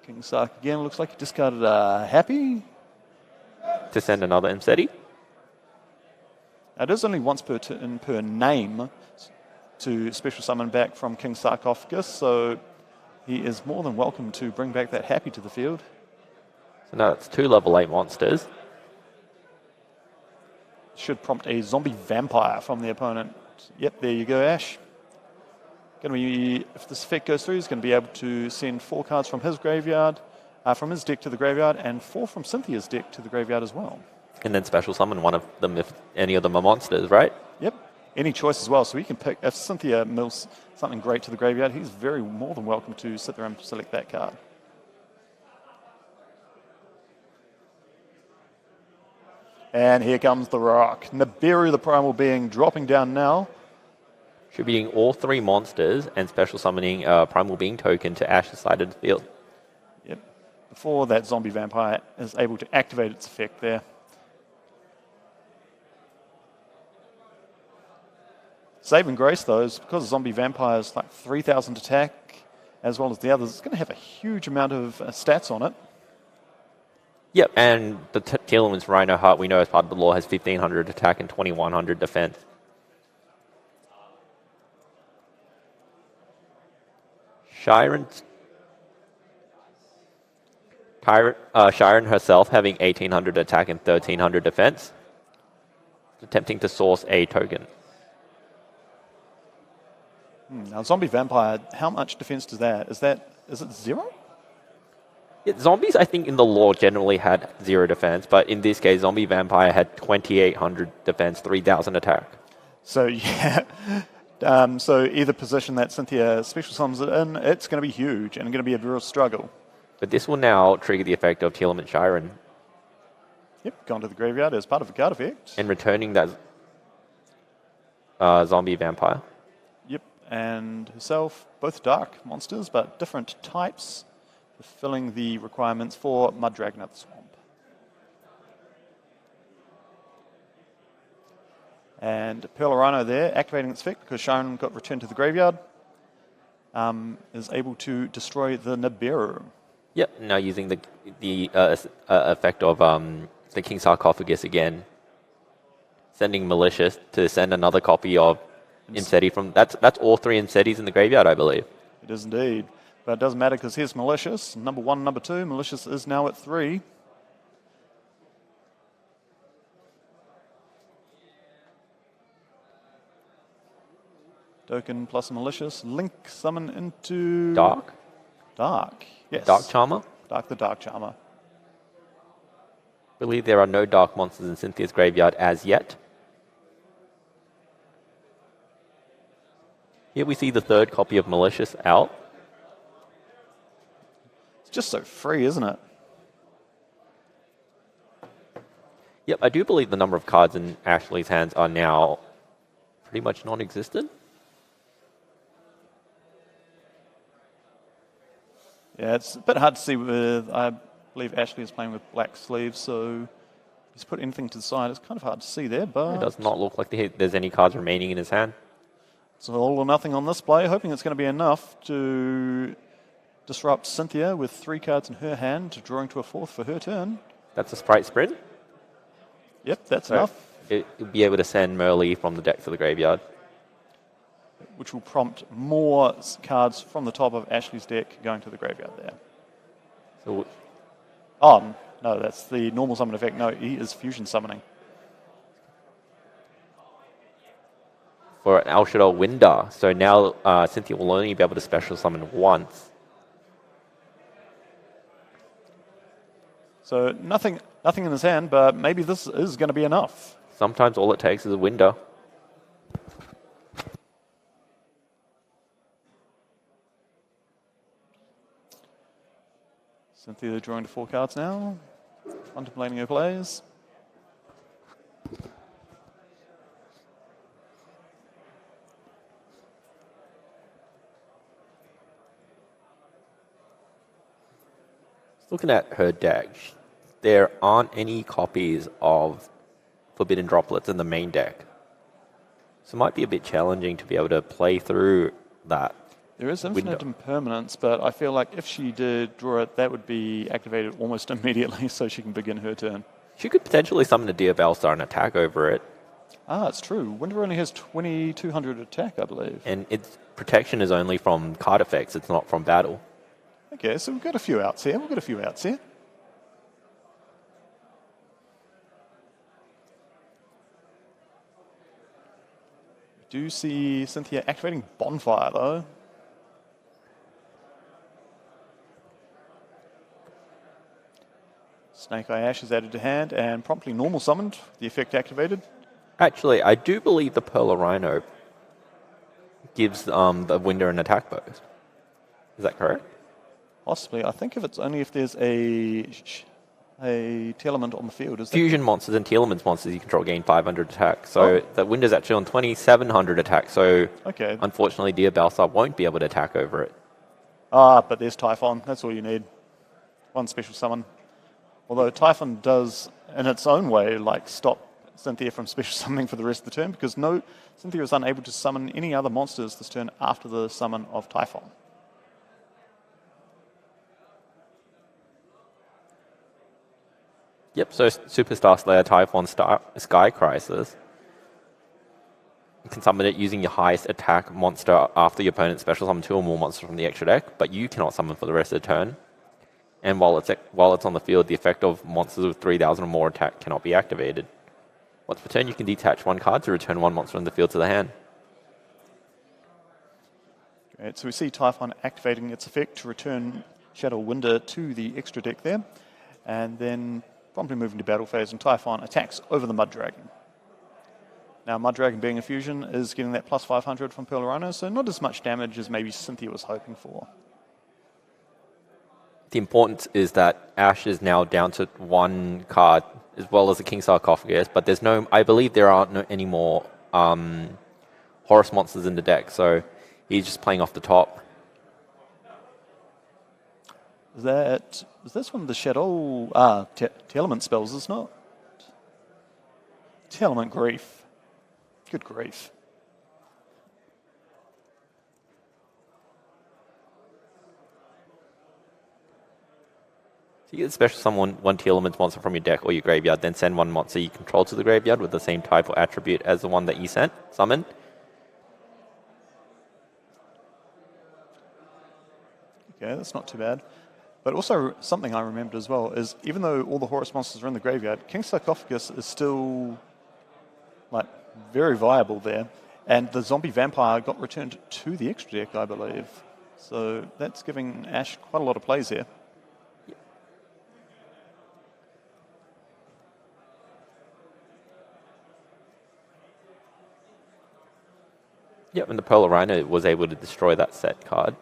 King Sark again, looks like he discarded a Happy. To send another Impseti. It is only once per turn per name to special summon back from King Sarcophagus, so he is more than welcome to bring back that Happy to the field. So now it's 2 level 8 monsters. Should prompt a zombie vampire from the opponent. Yep, there you go, Ash. Going to be, if this effect goes through, he's going to be able to send 4 cards from his graveyard, from his deck to the graveyard, and 4 from Cynthia's deck to the graveyard as well. And then special summon one of them if any of them are monsters, right? Yep. Any choice as well. So he can pick, if Cynthia mills something great to the graveyard, he's more than welcome to sit there and select that card. And here comes the rock. Nibiru, the primal being, dropping down now. Should be getting all 3 monsters and special summoning primal being token to Ash's side of the field. Yep. Before that zombie vampire is able to activate its effect there. Saving grace, though, is because Zombie Vampire is like 3,000 attack, as well as the others. It's going to have a huge amount of stats on it. Yep, and the Telemans Rhino Heart, we know as part of the lore, has 1,500 attack and 2,100 defense. Shiren herself having 1,800 attack and 1,300 defense, attempting to source a token. Now, Zombie Vampire, how much defense does that? Is it 0? Yeah, zombies, I think, in the lore generally had 0 defense, but in this case, Zombie Vampire had 2,800 defense, 3,000 attack. So, yeah. So either position that Cynthia special summons it in, it's going to be huge and going to be a real struggle. But this will now trigger the effect of Telemant Shiren. Yep, gone to the graveyard as part of a card effect. And returning that Zombie Vampire. Yep, and herself, both dark monsters, but different types, fulfilling the requirements for Mud Dragon of the Swamp. And Pearl Rhino there, activating its effect because Shiren got returned to the graveyard, is able to destroy the Nibiru. Yep, now using the effect of the King Sarcophagus again, sending Malicious to send another copy of Imseti from... That's all 3 Imsetis in the graveyard, I believe. It is indeed. But it doesn't matter because here's Malicious, number 1, number 2. Malicious is now at 3. Token plus Malicious. Link summon into... Dark? Dark, yes. Dark Charmer? Dark the Dark Charmer. I believe there are no dark monsters in Cynthia's graveyard as yet. Here we see the 3rd copy of Malicious out. It's just so free, isn't it? Yep, I do believe the number of cards in Ashley's hands are now pretty much non-existent. Yeah, it's a bit hard to see with, I believe Ashley is playing with black sleeves, so he's put anything to the side. It's kind of hard to see there, but... It does not look like there's any cards remaining in his hand. It's all or nothing on this play, hoping it's going to be enough to disrupt Cynthia with 3 cards in her hand, drawing to a 4th for her turn. That's a Sprite Sprint. Yep, that's enough. It'll be able to send Merlee from the deck to the graveyard. Which will prompt more cards from the top of Ashley's deck going to the graveyard there. So, oh, no, that's the normal summon effect. No, he is fusion summoning. for an El Shaddai Winder. So now Cynthia will only be able to special summon once. So nothing in his hand, but maybe this is going to be enough. Sometimes all it takes is a Winder. Cynthia drawing to 4 cards now, contemplating her plays. Looking at her deck, there aren't any copies of Forbidden Droplets in the main deck. So it might be a bit challenging to be able to play through that. There is infinite impermanence, but I feel like if she did draw it, that would be activated almost immediately so she can begin her turn. She could potentially summon a Dear Bellstar and attack over it. Ah, it's true. Winder only has 2,200 attack, I believe. And its protection is only from card effects, it's not from battle. Okay, so we've got a few outs here. We do see Cynthia activating Bonfire, though. Snake Eye Ash is added to hand and promptly normal summoned, the effect activated. Actually, I do believe the Pearl Rhino gives the Winder an attack boost. Is that correct? Possibly. I think if it's only if there's a Telement on the field. Is Fusion monsters and Telements monsters you control gain 500 attack. So the Winder's actually on 2,700 attack. So unfortunately, Dear Bellstar won't be able to attack over it. Ah, but there's Typhon. That's all you need. One special summon. Although Typhon does, in its own way, like stop Cynthia from special summoning for the rest of the turn, because no, Cynthia is unable to summon any other monsters this turn after the summon of Typhon. Yep, so Superstar Slayer, Typhon, Sky Crisis. You can summon it using your highest attack monster after your opponent special summon 2 or more monsters from the extra deck, but you cannot summon for the rest of the turn. And while it's on the field, the effect of monsters with 3,000 or more attack cannot be activated. Once per turn, you can detach 1 card to return 1 monster in the field to the hand. Great, so we see Typhon activating its effect to return Shadow Winder to the extra deck there, and then promptly moving to battle phase, and Typhon attacks over the Mud Dragon. Now, Mud Dragon being a fusion is getting that plus 500 from Pearl Rhino, so not as much damage as maybe Cynthia was hoping for. The importance is that Ash is now down to 1 card, as well as the King Sarcophagus, but there's no, I believe there aren't any more Horus monsters in the deck, so he's just playing off the top. Is this one of the Shadow Telement spells, is not? Telement Grief. Good grief. So you get special summon 1 Telement monster from your deck or your graveyard, then send 1 monster you control to the graveyard with the same type or attribute as the one that you summoned. Okay, that's not too bad. But also, something I remembered as well is, even though all the Horus monsters are in the graveyard, King Sarcophagus is still, like, very viable there. And the zombie vampire got returned to the extra deck, I believe. So that's giving Ash quite a lot of plays here. Yep, and the Pearl Rhino was able to destroy that set card.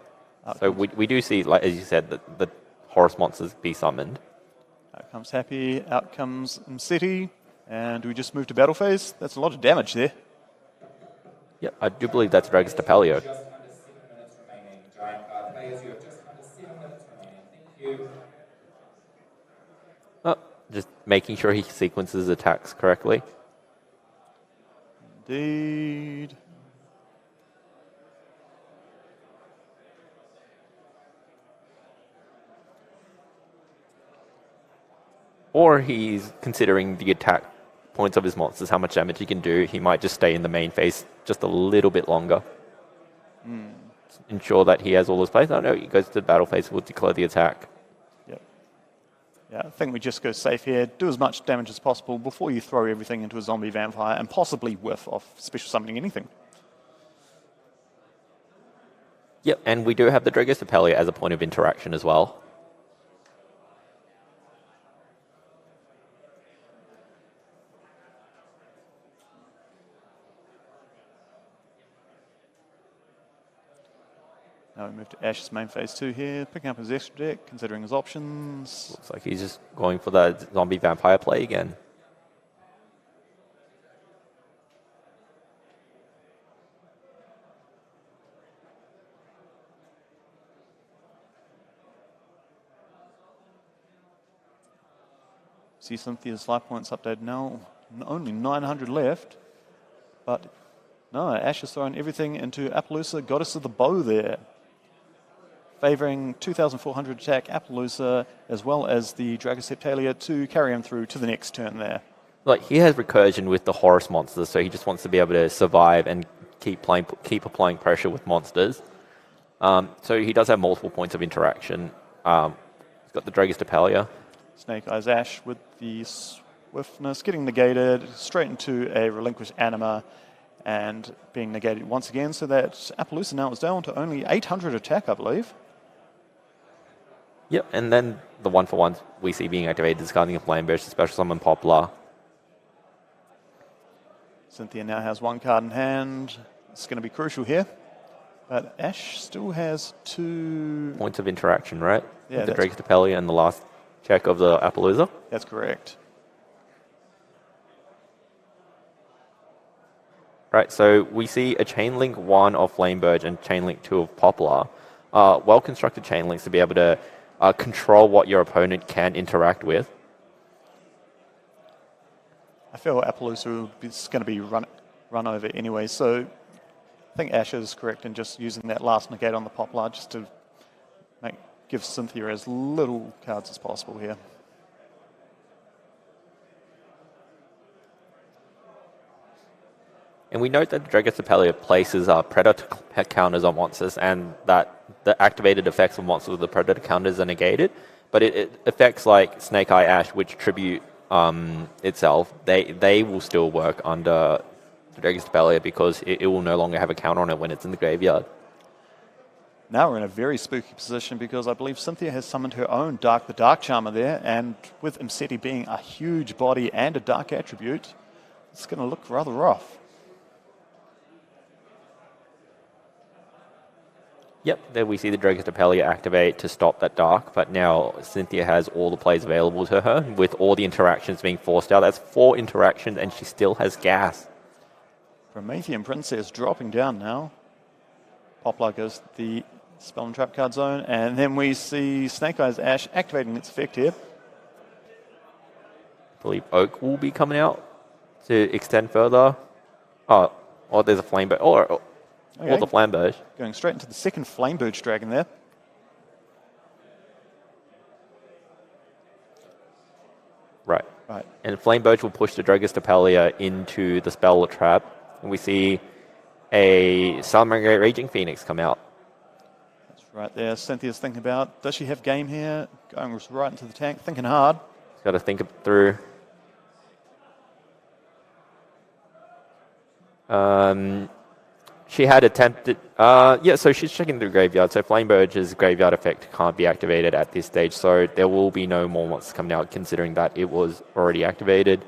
So we do see, like as you said, that the Horus monsters be summoned. Out comes Happy, out comes Mseti, and we just move to battle phase. That's a lot of damage there. Yep, I do believe that's Dragus Tapelio. Just under 7 minutes remaining. Giant card players, you have just under 7 minutes remaining. Thank you. Oh, just making sure he sequences attacks correctly. Indeed. Or he's considering the attack points of his monsters, how much damage he can do. He might just stay in the main phase just a little bit longer. Ensure that he has all his plays. I don't know, he goes to the battle phase, we'll declare the attack. Yep. Yeah, I think we just go safe here. Do as much damage as possible before you throw everything into a zombie vampire and possibly whiff off special summoning anything. Yep, and we do have the Dragus Tapelio as a point of interaction as well. Now we move to Ash's main phase 2 here, picking up his extra deck, considering his options. Looks like he's just going for the zombie vampire play again. See Cynthia's life points updated now, only 900 left, but no, Ash has thrown everything into Appaloosa, Goddess of the Bow there, favouring 2,400 attack Appaloosa as well as the Dragus Septalia to carry him through to the next turn there. Like, he has recursion with the Horus monsters, so he just wants to be able to survive and keep applying pressure with monsters. So he does have multiple points of interaction. He's got the Dragus Tapelio. Snake Eyes Ash with the swiftness getting negated straight into a relinquished anima and being negated once again, so that Appaloosa now is down to only 800 attack, I believe. Yep, and then the 1-for-1 we see being activated, discarding a Flame Burst to special summon Poplar. Cynthia now has 1 card in hand. It's going to be crucial here. But Ash still has 2 points of interaction, right? Yeah, with the Dragus Tapelio and the last check of the Appaloosa. That's correct. Right, so we see a Chain Link 1 of Flamebird and Chain Link 2 of Poplar. Well-constructed chain links to be able to control what your opponent can interact with. I feel Appaloosa is going to be run over anyway, so I think Ash is correct in just using that last negate on the Poplar just to give Cynthia as little cards as possible here. And we note that the Dragostapelia places Predator counters on monsters, and that the activated effects of monsters with the Predator counters are negated. But it affects like Snake Eye Ash, which tribute itself, they will still work under the Dragostapelia because it will no longer have a counter on it when it's in the graveyard. Now we're in a very spooky position because I believe Cynthia has summoned her own the Dark Charmer there, and with Imseti being a huge body and a dark attribute, it's going to look rather rough. Yep, there we see the Dragostapelia activate to stop that dark, but now Cynthia has all the plays available to her with all the interactions being forced out. That's 4 interactions and she still has gas. Promethean Princess dropping down now. Poplar goes to the Spell and Trap card zone, and then we see Snake Eyes Ash activating its effect here. I believe Oak will be coming out to extend further. Oh, or there's a Flame Bird, or the Flamberge. Going straight into the second Flamberge Dragon there. Right. Right. And Flamberge will push the Dragostapelia into the Spell Trap. And we see a Salamangreat Raging Phoenix come out. That's right there. Cynthia's thinking about, does she have game here? Going right into the tank, thinking hard. She's got to think it through. She had attempted... so she's checking the graveyard. So Flameberge's graveyard effect can't be activated at this stage. So there will be no more monsters coming out, considering that it was already activated.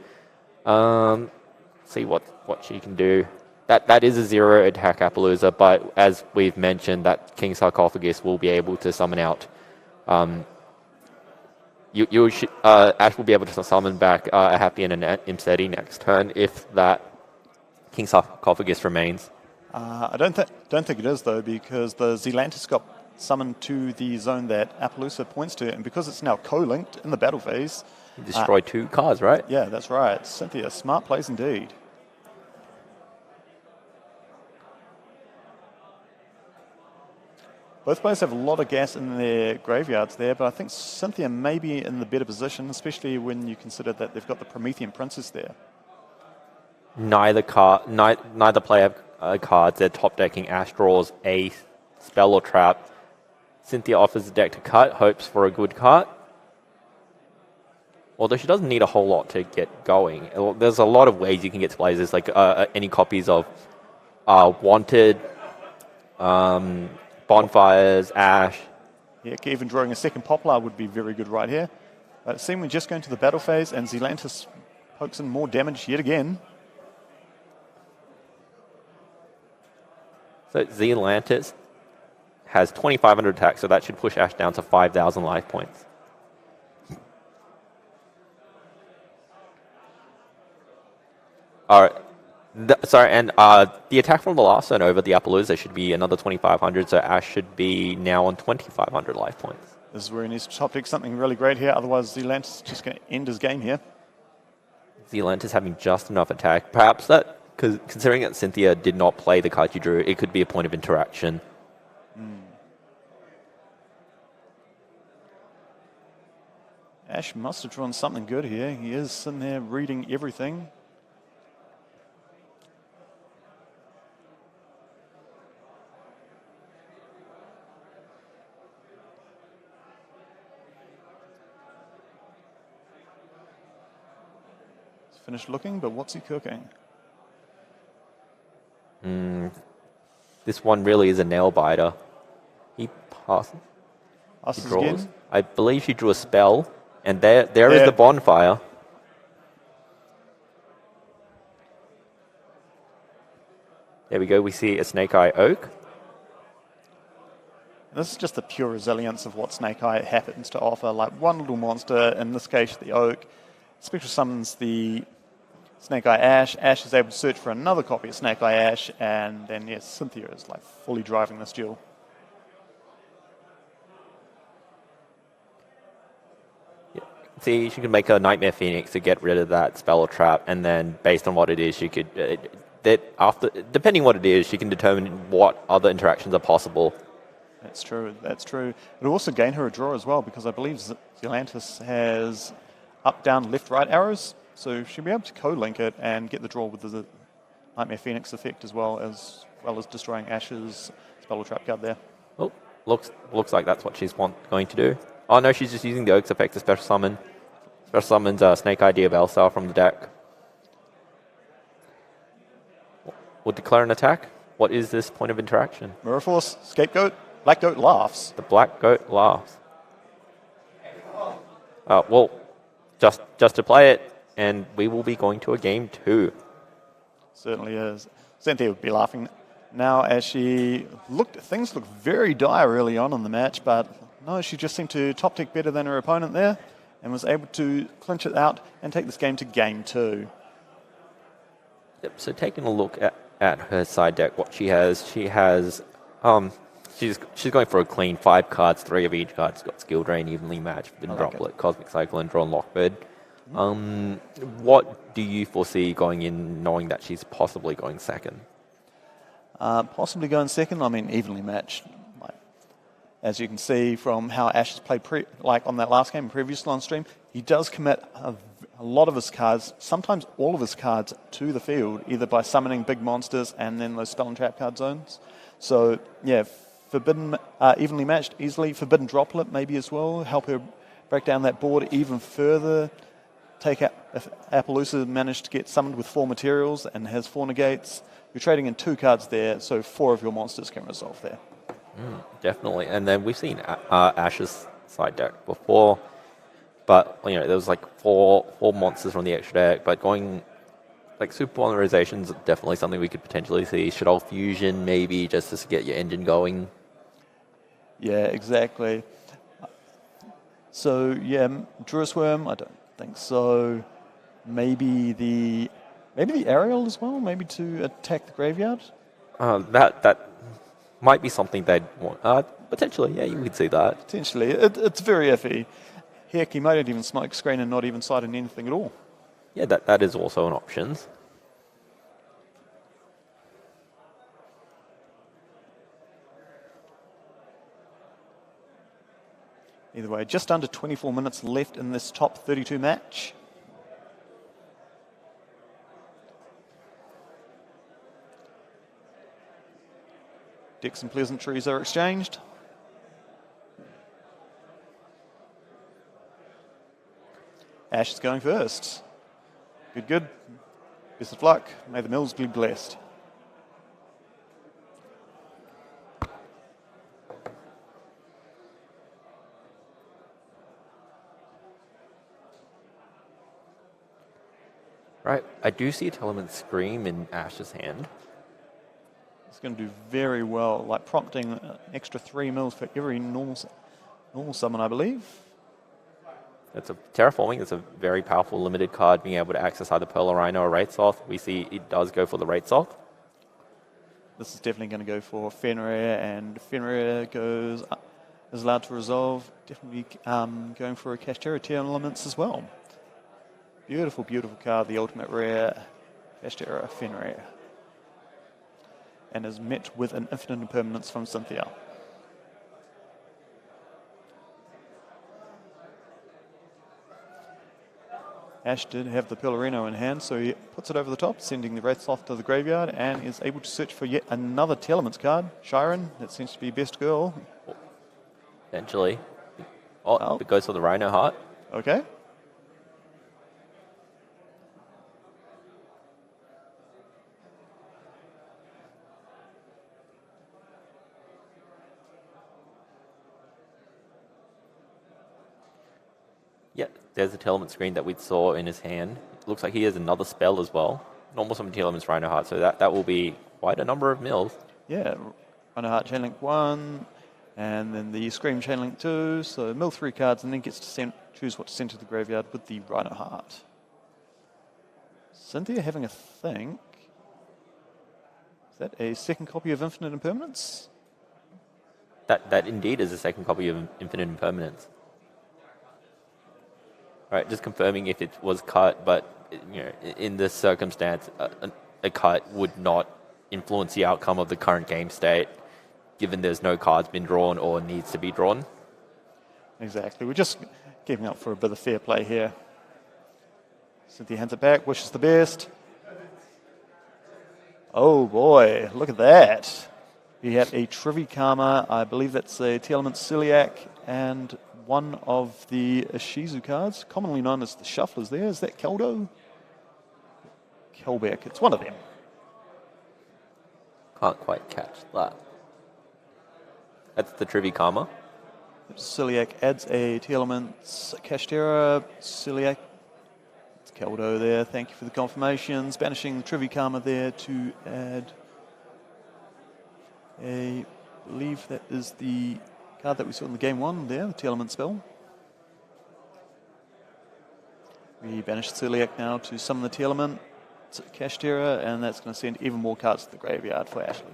See what she can do. That is a 0 attack Appaloosa, but as we've mentioned, that King Sarcophagus will be able to summon out... Ash will be able to summon back a Happy and an Imseti next turn if that King Sarcophagus remains. I don't think it is, though, because the Zealantis got summoned to the zone that Appaloosa points to, and because it's now co-linked in the battle phase... You destroyed 2 cards, right? Yeah, that's right. Cynthia, smart plays indeed. Both players have a lot of gas in their graveyards there, but I think Cynthia may be in the better position, especially when you consider that they've got the Promethean Princess there. Neither player have cards. They're top decking. Ash draws a spell or trap. Cynthia offers the deck to cut, hopes for a good cut. Although she doesn't need a whole lot to get going. There's a lot of ways you can get to plays. There's like any copies of Wanted, Bonfires, Ash. Yeah, even drawing a second Poplar would be very good right here. But it seems we're just going to the battle phase, and Zealantis pokes in more damage yet again. So Zealantis has 2,500 attack, so that should push Ash down to 5,000 life points. All right. The attack from the last turn over the Appaloosa should be another 2,500, so Ash should be now on 2,500 life points. This is where he needs to top deck something really great here, otherwise Zealantis is just going to end his game here. Zealantis having just enough attack. Perhaps that, because considering that Cynthia did not play the card you drew, it could be a point of interaction. Ash must have drawn something good here. He is sitting there reading everything. He's finished looking, but what's he cooking? This one really is a nail biter. He passes. Passes He draws. again. I believe she drew a spell, and there is the bonfire. There we go. We see a Snake Eye Oak. This is just the pure resilience of what Snake Eye happens to offer. Like one little monster, in this case the Oak, Spectral summons the Snake Eye Ash. Ash is able to search for another copy of Snake Eye Ash, and then yes, Cynthia is like fully driving this duel. see she can make a Nightmare Phoenix to get rid of that spell or trap, and then based on what it is, she could depending what it is, she can determine what other interactions are possible. That's true. That's true. It'll also gain her a draw as well, because I believe Zelantis has up, down, left, right arrows, so she'll be able to co-link it and get the draw with the Nightmare Phoenix effect as well as destroying Ash's spell or trap card there. Well, looks like that's what she's going to do. Oh no, she's just using the Oaks effect to special summon. Special summons Snake Eye Diabellstar from the deck. Will declare an attack. What is this point of interaction? Mirror Force, Scapegoat, Black Goat laughs. The Black Goat laughs. Well, just to play it, and we will be going to a game 2. Certainly is. Cynthia would be laughing now as things looked very dire early on in the match, but no, she just seemed to top deck better than her opponent there and was able to clinch it out and take this game to game 2. Yep, so taking a look at her side deck, what she has, she's going for a clean 5 cards, 3 of each card's got Skill Drain, Evenly Matched, Forbidden Droplet, Cosmic Cycle, and Drawn Lockbird. What do you foresee going in, knowing that she's possibly going second? Possibly going second. I mean, evenly matched. As you can see from how Ash has played on that last game previously on stream, he does commit a lot of his cards, sometimes all of his cards, to the field, either by summoning big monsters and then those spell and trap card zones. So, yeah, evenly matched easily. Forbidden Droplet maybe as well, help her break down that board even further. Take out, if Appaloosa managed to get summoned with 4 materials and has 4 negates, you're trading in 2 cards there, so 4 of your monsters can resolve there. Definitely. And then we've seen Ash's side deck before, but there was like four monsters from the extra deck, but going like super polarizations is definitely something we could potentially see. Shuttle Fusion maybe, just to get your engine going. Yeah, exactly. So yeah, Druid's Worm, I don't think so. Maybe the Aerial as well, maybe to attack the graveyard. That might be something they'd want. Potentially, yeah, you could see that. Potentially. It's very iffy. Heck, he might even smoke screen and not even side in anything at all. Yeah, that is also an option. Either way, just under 24 minutes left in this top 32 match. Decks and pleasantries are exchanged. Ash is going first. Good. Best of luck. May the mills be blessed. Right, I do see a Telement Scream in Ash's hand. It's going to do very well, like prompting an extra 3 mils for every normal summon, I believe. It's a Terraforming. It's a very powerful limited card, being able to access either Pearl Rhino or Wraithsoth. We see it does go for the Wraithsoth. This is definitely going to go for Fenrir, and Fenrir is allowed to resolve. Definitely going for a Kashtera Elements as well. Beautiful, beautiful card, the ultimate rare Kashtera Fenrir. And is met with an infinite impermanence from Cynthia. Ash did have the Pillarino in hand, so he puts it over the top, sending the Wraithsoth to the graveyard, and is able to search for yet another Telements card. Shiren, that seems to be best girl. Eventually. Oh, it goes for the Rhino Heart. Okay. Yeah, there's the Telement Screen that we saw in his hand. It looks like he has another spell as well. Normal summon Telements Rhino Heart, so that will be quite a number of mills. Yeah, Rhino Heart Chainlink 1, and then the Scream Chainlink 2, so mill 3 cards, and then gets to choose what to send to the graveyard with the Rhino Heart. Cynthia having a think. Is that a second copy of Infinite Impermanence? That indeed is a second copy of Infinite Impermanence. Right, just confirming if it was cut, but you know, in this circumstance, a cut would not influence the outcome of the current game state, given there's no cards been drawn or needs to be drawn. Exactly. We're just keeping up for a bit of fair play here. Cynthia hands it back, wishes the best. Oh boy, look at that. We have a Trivikama, I believe that's a T-Element Celiac, and one of the Ishizu cards, commonly known as the Shufflers there. Is that Keldo? Kelbeck, it's one of them. Can't quite catch that. That's the Trivikama. Celiac adds a T-Elements Kashtera, Celiac, it's Keldo there, thank you for the confirmations. Banishing the Trivikama there to add I believe that is the card that we saw in the game one there, the T-Element spell. We banish Celiac now to summon the T-Element Kashtera, and that's going to send even more cards to the graveyard for Ashley.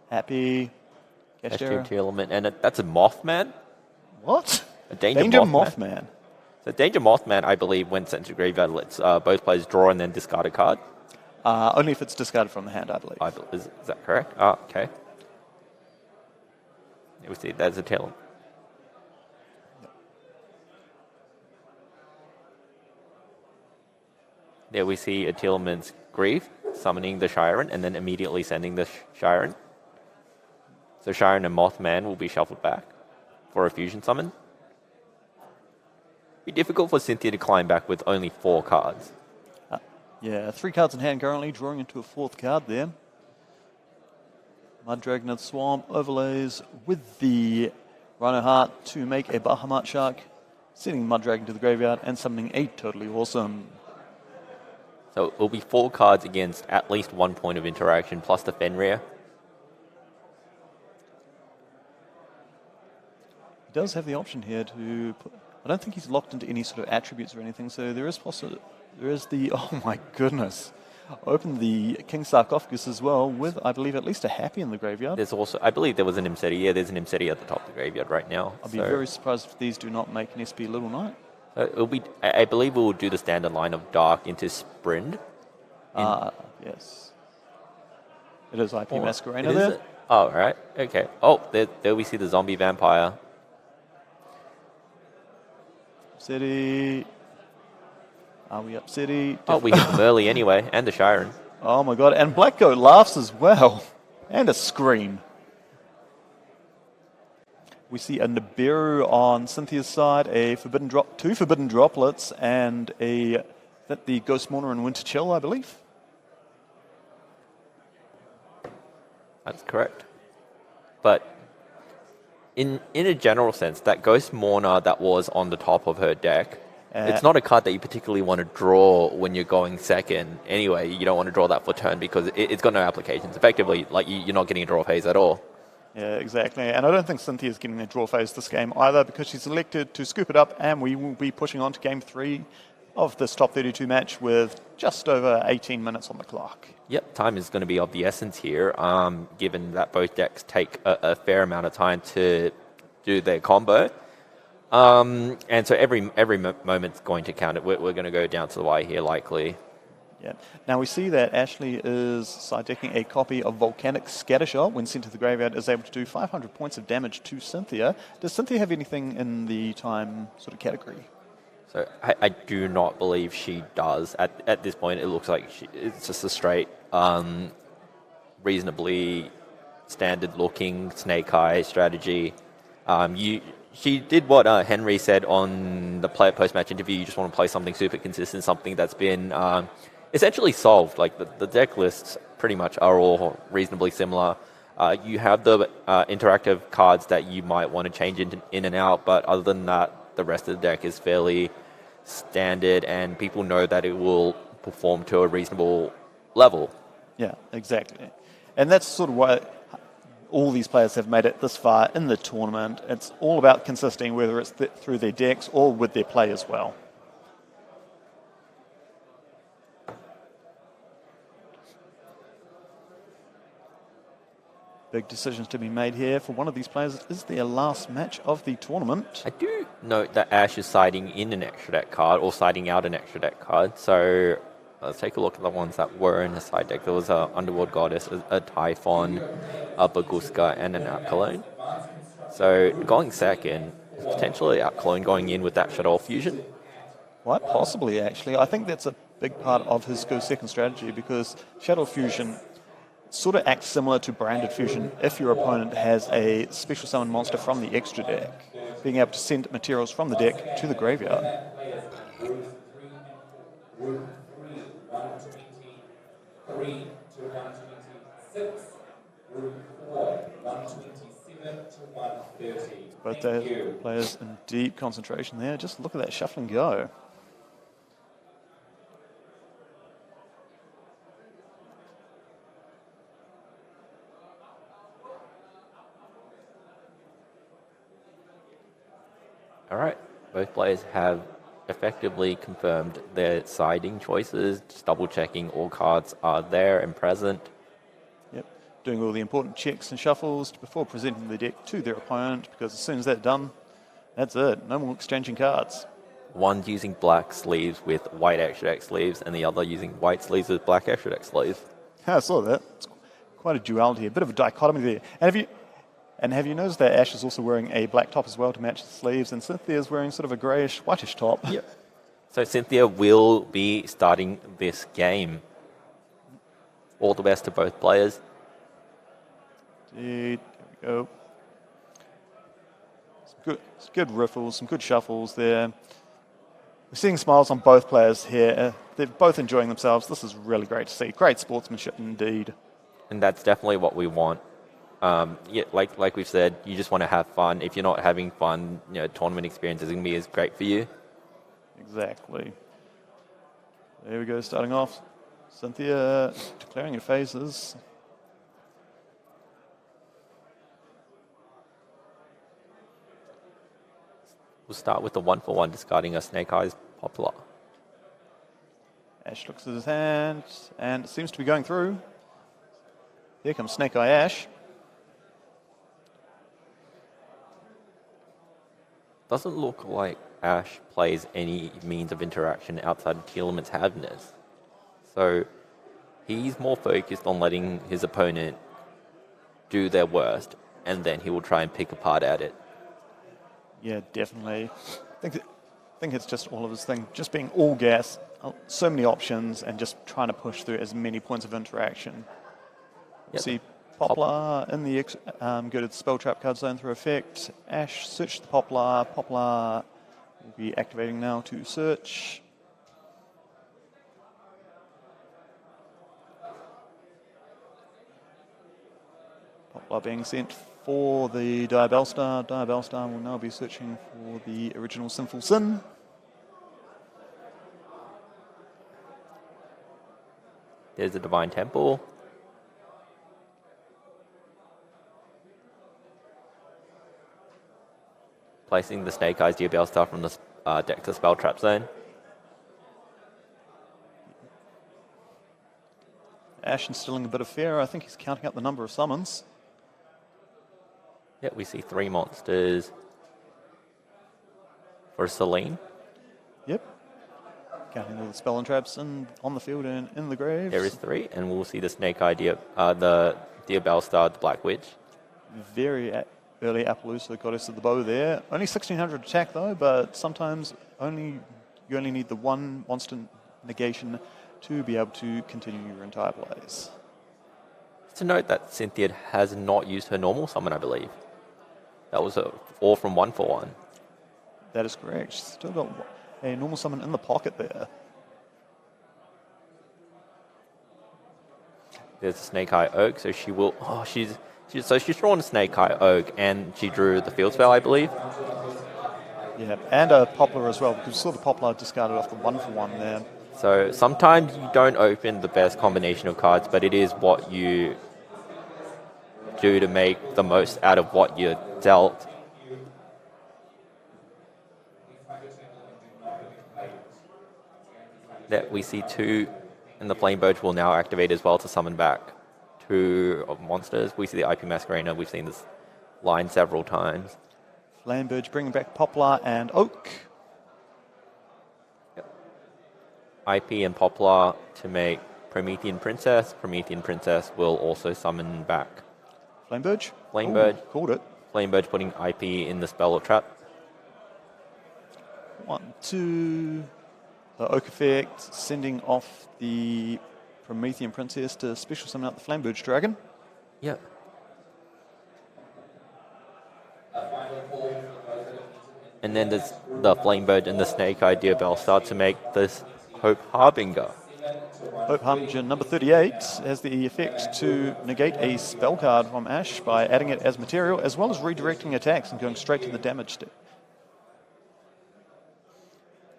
Happy Kashtera. T-Element, and that's a Mothman? What? A Danger Mothman. So Danger Mothman, I believe, when sent to graveyard, lets both players draw and then discard a card. Only if it's discarded from the hand, I believe. Is that correct? Oh, okay. Here we see there's a T-Element. There we see a T-Element's Grief, summoning the Shiren, and then immediately sending the Shiren. So Shiren and Mothman will be shuffled back for a fusion summon. Be difficult for Cynthia to climb back with only 4 cards. Yeah, 3 cards in hand currently, drawing into a 4th card there. Mud Dragon of Swamp overlays with the Rhino Heart to make a Bahamut Shark, sending Mud Dragon to the graveyard and summoning a Totally Awesome. So it will be 4 cards against at least 1 point of interaction plus the Fenrir. He does have the option here to put, I don't think he's locked into any sort of attributes or anything, so there is the, oh my goodness, open the King Sarcophagus as well with, I believe, at least a Happy in the graveyard. There's also, I believe there was an Imseti. Yeah, there's an Imseti at the top of the graveyard right now. I'll be very surprised if these do not make an SP Little Knight. It'll be, I believe we'll do the standard line of Dark into Sprint. Yes. It is IP Masquerader Is there. it? Oh, right. Okay. Oh, there we see the Zombie Vampire. City. Are we up City? Oh, we hit them early anyway, and the Shiren. Oh my god, and Black Goat laughs as well. And a scream. We see a Nibiru on Cynthia's side, a Forbidden Drop, 2 Forbidden Droplets, and the Ghost Mourner and Winter Chill, I believe. That's correct. But in a general sense, that Ghost Mourner that was on the top of her deck, it's not a card that you particularly want to draw when you're going second. Anyway, you don't want to draw that for turn because it's got no applications. Effectively, like you're not getting a draw phase at all. Yeah, exactly. And I don't think Cynthia's getting a draw phase this game either because she's elected to scoop it up, and we will be pushing on to game 3 of this top 32 match with just over 18 minutes on the clock. Yep, time is going to be of the essence here, given that both decks take a fair amount of time to do their combo. And so every moment's going to count. We're going to go down to the wire here, likely. Yeah. Now we see that Ashley is side decking a copy of Volcanic Scattershot. When sent to the graveyard, is able to do 500 points of damage to Cynthia. Does Cynthia have anything in the time sort of category? So I do not believe she does. At this point, it looks like it's just a straight, reasonably standard-looking Snake Eye strategy. She did what Henry said on the player post-match interview. You just want to play something super consistent, something that's been essentially solved. Like the deck lists pretty much are all reasonably similar. You have the interactive cards that you might want to change in and out, but other than that, the rest of the deck is fairly standard, and people know that it will perform to a reasonable level. Yeah, exactly. And that's sort of why all these players have made it this far in the tournament. It's all about consisting, whether it's through their decks or with their play as well. big decisions to be made here for one of these players. It is their last match of the tournament. I do note that Ash is siding in an extra deck card or siding out an extra deck card. So let's take a look at the ones that were in the side deck. There was a Underworld Goddess, a Typhon, a Baguska, and an Alkaline. So going second, potentially Alkaline going in with that Shadow Fusion. Quite possibly, actually. I think that's a big part of his go second strategy because Shadow Fusion sort of acts similar to Branded Fusion if your opponent has a special summon monster from the extra deck, being able to send materials from the deck to the graveyard. Both the players in deep concentration there. Just look at that shuffle and go. All right, both players have effectively confirmed their siding choices, just double checking all cards are there and present. Yep, doing all the important checks and shuffles before presenting the deck to their opponent, because as soon as that's done, that's it. No more exchanging cards. One's using black sleeves with white extra deck sleeves, and the other using white sleeves with black extra deck sleeves. Yeah, I saw that. It's quite a duality, a bit of a dichotomy there. And have you noticed that Ash is also wearing a black top as well to match the sleeves, and Cynthia's wearing sort of a greyish, whitish top? Yep. So Cynthia will be starting this game. All the best to both players. Indeed. There we go. Some good riffles, some good shuffles there. We're seeing smiles on both players here. They're both enjoying themselves. This is really great to see. Great sportsmanship indeed. And that's definitely what we want. Yeah, like we've said, you just want to have fun. If you're not having fun, tournament experience isn't going to be as great for you. Exactly. There we go, starting off. Cynthia declaring her phases. We'll start with the 1-for-1, discarding a Snake Eyes Poplar. Ash looks at his hand, and it seems to be going through. Here comes Snake Eye Ash. Doesn't look like Ash plays any means of interaction outside of Teelement's Havness. So he's more focused on letting his opponent do their worst, and then he will try and pick apart at it. Yeah, definitely. I think it's just all of his thing, just being all gas, so many options, and just trying to push through as many points of interaction. Yep. See Poplar in the go to the spell trap card zone through effect. Ash search the Poplar. Poplar will be activating now to search. Poplar being sent for the Diabellstar. Diabellstar will now be searching for the original Sinful Sin. There's the Divine Temple. Placing the Snake Eyes Diabellstar from the deck to spell trap zone. Ash instilling a bit of fear. I think he's counting up the number of summons. Yeah, we see 3 monsters for Celine. Yep. Counting all the spell and traps on the field and in the graves. There is 3, and we'll see the Snake Eye, the Diabellstar, the Black Witch. Very early Appaloosa Goddess of the Bow there. Only 1600 attack though, but sometimes you only need the one monster negation to be able to continue your entire plays. To note that Cynthia has not used her normal summon, I believe. That was all from 1-for-1. That is correct. She's still got a normal summon in the pocket there. There's a Snake Eye Oak, so she will. She's drawn a Snake Eye Oak, and she drew the field spell, I believe. Yeah, and a Poplar as well, because we saw the Poplar discarded off the 1-for-1 there. So sometimes you don't open the best combination of cards, but it is what you do to make the most out of what you're dealt. That we see 2, and the Flame Birch will now activate as well to summon back two of monsters. We see the IP Masquerader. We've seen this line several times. Flamberge bringing back Poplar and Oak. IP and Poplar to make Promethean Princess. Promethean Princess will also summon back Flamberge? Flamberge. Ooh, called it. Flamberge putting IP in the spell or trap. 1, 2. The Oak effect, sending off the Promethean Princess to special summon out the Flamberge Dragon. Yep. And then there's the Flamebird and the Snake Eye Deerbell start to make this Hope Harbinger. Hope Harbinger number 38 has the effect to negate a spell card from Ash by adding it as material, as well as redirecting attacks and going straight to the damage step.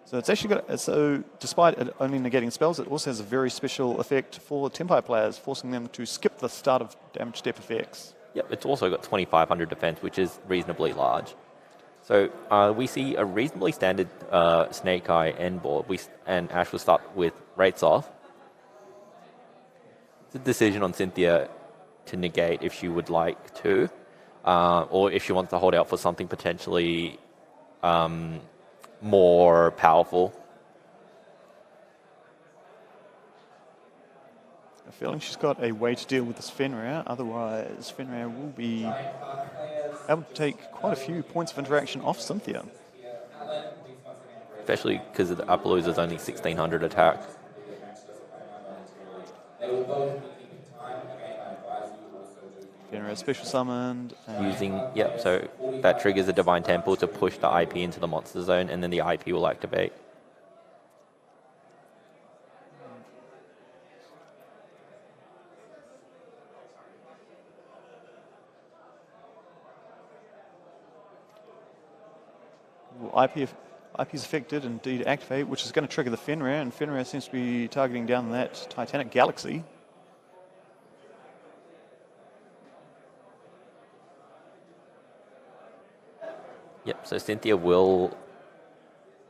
So it's actually got, so despite it only negating spells, it also has a very special effect for Tempai players, forcing them to skip the start of damage step effects. Yep, it's also got 2,500 defense, which is reasonably large. So we see a reasonably standard Snake Eye end board, and Ash will start with Rates Off. It's a decision on Cynthia to negate if she would like to, or if she wants to hold out for something potentially more powerful. I feel like she's got a way to deal with this Fenrir, otherwise Fenrir will be able to take quite a few points of interaction off Cynthia. Especially because the Appaloosa's only 1,600 attack. Fenrir special summoned. Using, yep, so that triggers a Divine Temple to push the IP into the monster zone, and then the IP will activate. IP's effect did indeed activate, which is going to trigger the Fenrir, and Fenrir seems to be targeting down that Titanic Galaxy. Yep, so Cynthia will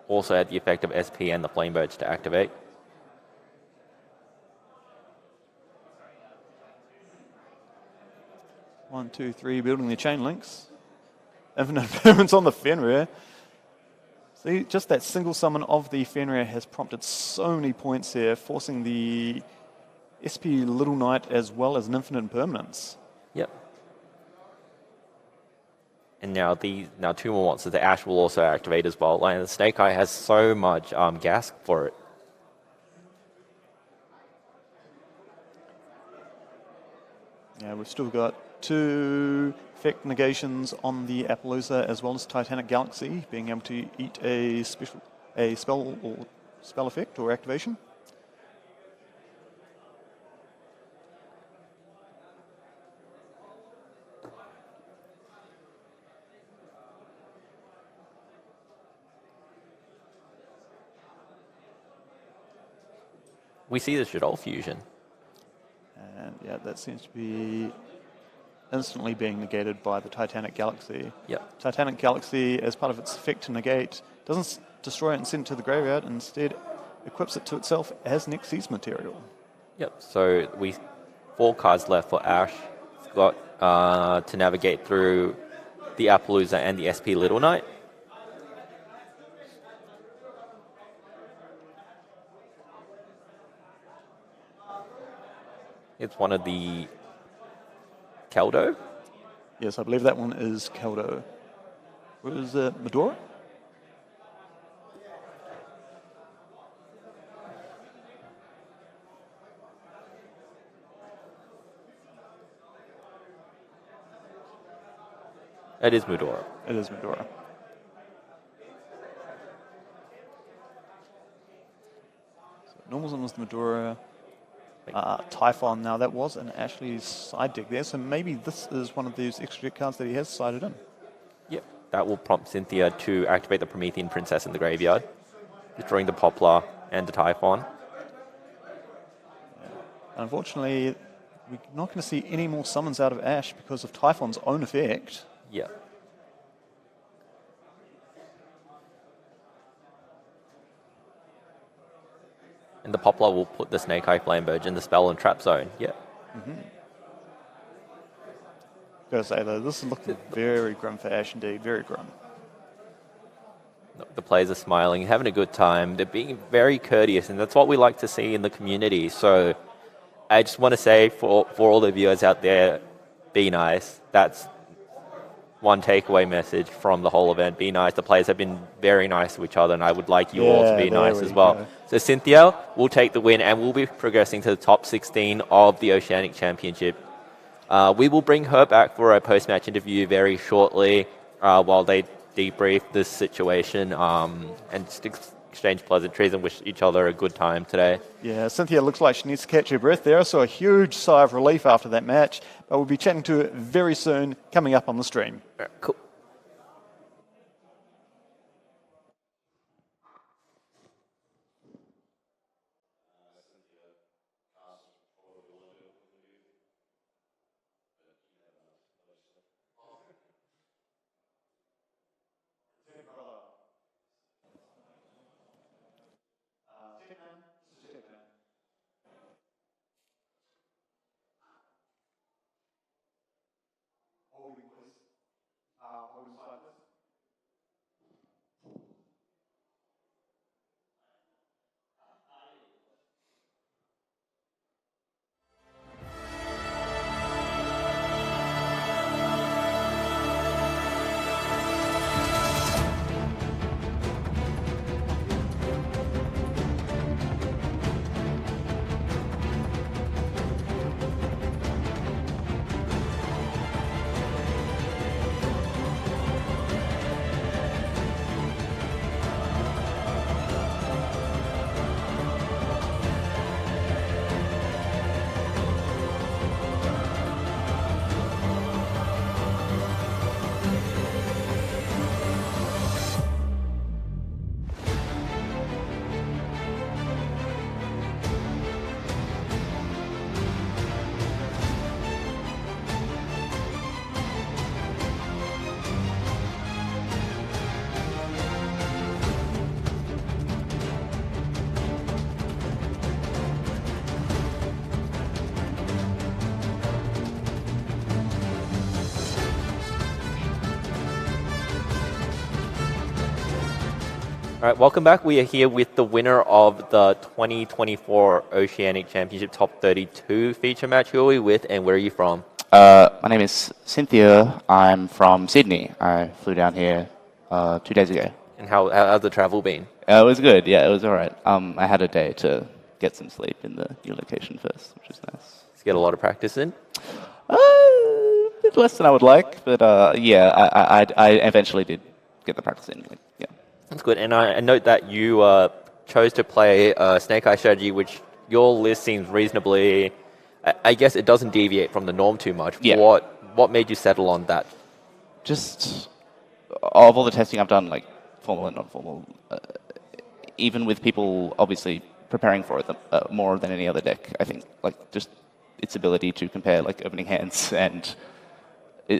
also add the effect of SP and the Flamebirds to activate. One, two, three, building the chain links. Infinite Impermanence on the Fenrir. See, just that single summon of the Fenrir has prompted so many points here, forcing the SP Little Knight as well as an Infinite Impermanence. Yep. And now two more monsters. The Ash will also activate as well. And the Snake Eye has so much gas for it. Yeah, we've still got two effect negations on the Appaloosa as well as Titanic Galaxy, being able to eat a spell effect or activation. We see the Shadol fusion. And yeah, that seems to be instantly being negated by the Titanic Galaxy. Yep. Titanic Galaxy, as part of its effect to negate, doesn't destroy it and send it to the graveyard, instead equips it to itself as next season material. Yep, so 4 cards left for Ash. He's got to navigate through the Appaloosa and the SP Little Knight. It's one of the Keldo. Yes, I believe that one is Keldo. What is it, Medora? It is Medora. It is Medora. So normal summons the Medora. Typhon, now that was an Ashley's side deck there, so maybe this is one of those extra deck cards that he has sided in. Yep, that will prompt Cynthia to activate the Promethean Princess in the graveyard, destroying the Poplar and the Typhon. Yeah. Unfortunately, we're not going to see any more summons out of Ash because of Typhon's own effect. Yeah. And the Poplar will put the Snake Eye Flamberge in the spell and trap zone. Yeah. Mm-hmm. Gotta say though, this is looking very grim for Ash indeed, very grim. The players are smiling, having a good time. They're being very courteous, and that's what we like to see in the community. So I just want to say for all the viewers out there, be nice. That's one takeaway message from the whole event. Be nice. The players have been very nice to each other, and I would like you all to be nice as well. Go. So Cynthia will take the win, and we'll be progressing to the top 16 of the Oceanic Championship. We will bring her back for a post-match interview very shortly while they debrief this situation and just exchange pleasantries and wish each other a good time today. Yeah, Cynthia looks like she needs to catch her breath there, so a huge sigh of relief after that match. But we'll be chatting to her very soon, coming up on the stream. All right, cool. All right, welcome back. We are here with the winner of the 2024 Oceanic Championship Top 32 feature match. Who are we with and where are you from? My name is Cynthia. I'm from Sydney. I flew down here 2 days ago. And how's the travel been? It was good. Yeah, it was all right. I had a day to get some sleep in the new location first, which is nice. Let's get a lot of practice in. A bit less than I would like, but yeah, I eventually did get the practice in. Yeah. That's good. And I note that you chose to play Snake Eye strategy, which your list seems reasonably... I guess it doesn't deviate from the norm too much. Yeah. What made you settle on that? Just of all the testing I've done, like formal and non-formal, even with people obviously preparing for it more than any other deck, I think like just its ability to compare like opening hands and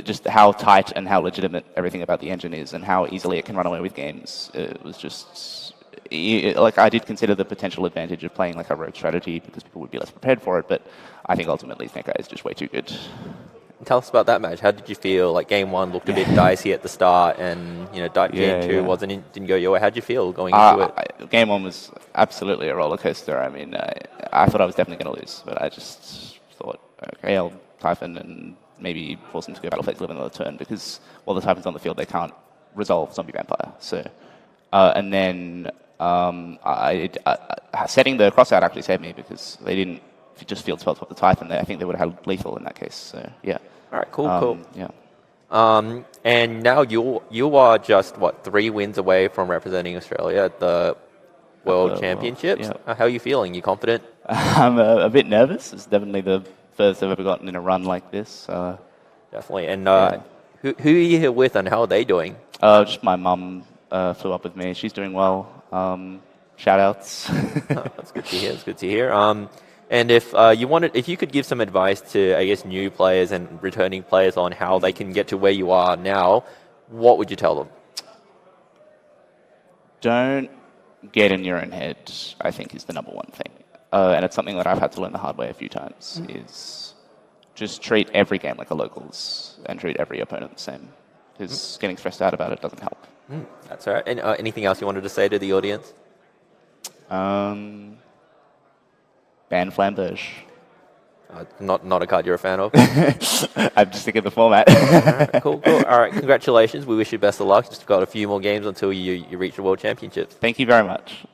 just how tight and how legitimate everything about the engine is and how easily it can run away with games. It was just like I did consider the potential advantage of playing like a rogue strategy because people would be less prepared for it, but I think ultimately Snake Eye is just way too good. Tell us about that match. How did you feel? Like game one looked a bit dicey at the start, and game two didn't go your way. How did you feel going into it? Game one was absolutely a roller coaster. I mean, I thought I was definitely going to lose, but I just thought, okay, I'll Typhon and maybe force them to go battle phase, live another turn because while the Typhon's on the field, they can't resolve Zombie Vampire. So, and then setting the cross out actually saved me because they didn't just field spell swap the Typhon. I think they would have had lethal in that case. So yeah. All right, cool. Yeah. And now you are just 3 wins away from representing Australia at the World Championships. Yeah. How are you feeling? You confident? I'm a bit nervous. It's definitely the first I've ever gotten in a run like this. Definitely. And who are you here with, and how are they doing? Just my mum flew up with me. She's doing well. Shout outs. That's good to hear. That's good to hear. And if if you could give some advice to, I guess, new players and returning players on how they can get to where you are now, what would you tell them? Don't get in your own head, I think, is the number one thing. And it's something that I've had to learn the hard way a few times, is just treat every game like a locals and treat every opponent the same. Because getting stressed out about it doesn't help. That's all right. And anything else you wanted to say to the audience? Ban Flamberge. Not a card you're a fan of? I'm just thinking the format. Cool. All right, congratulations. We wish you best of luck. Just got a few more games until you reach the World Championships. Thank you very much.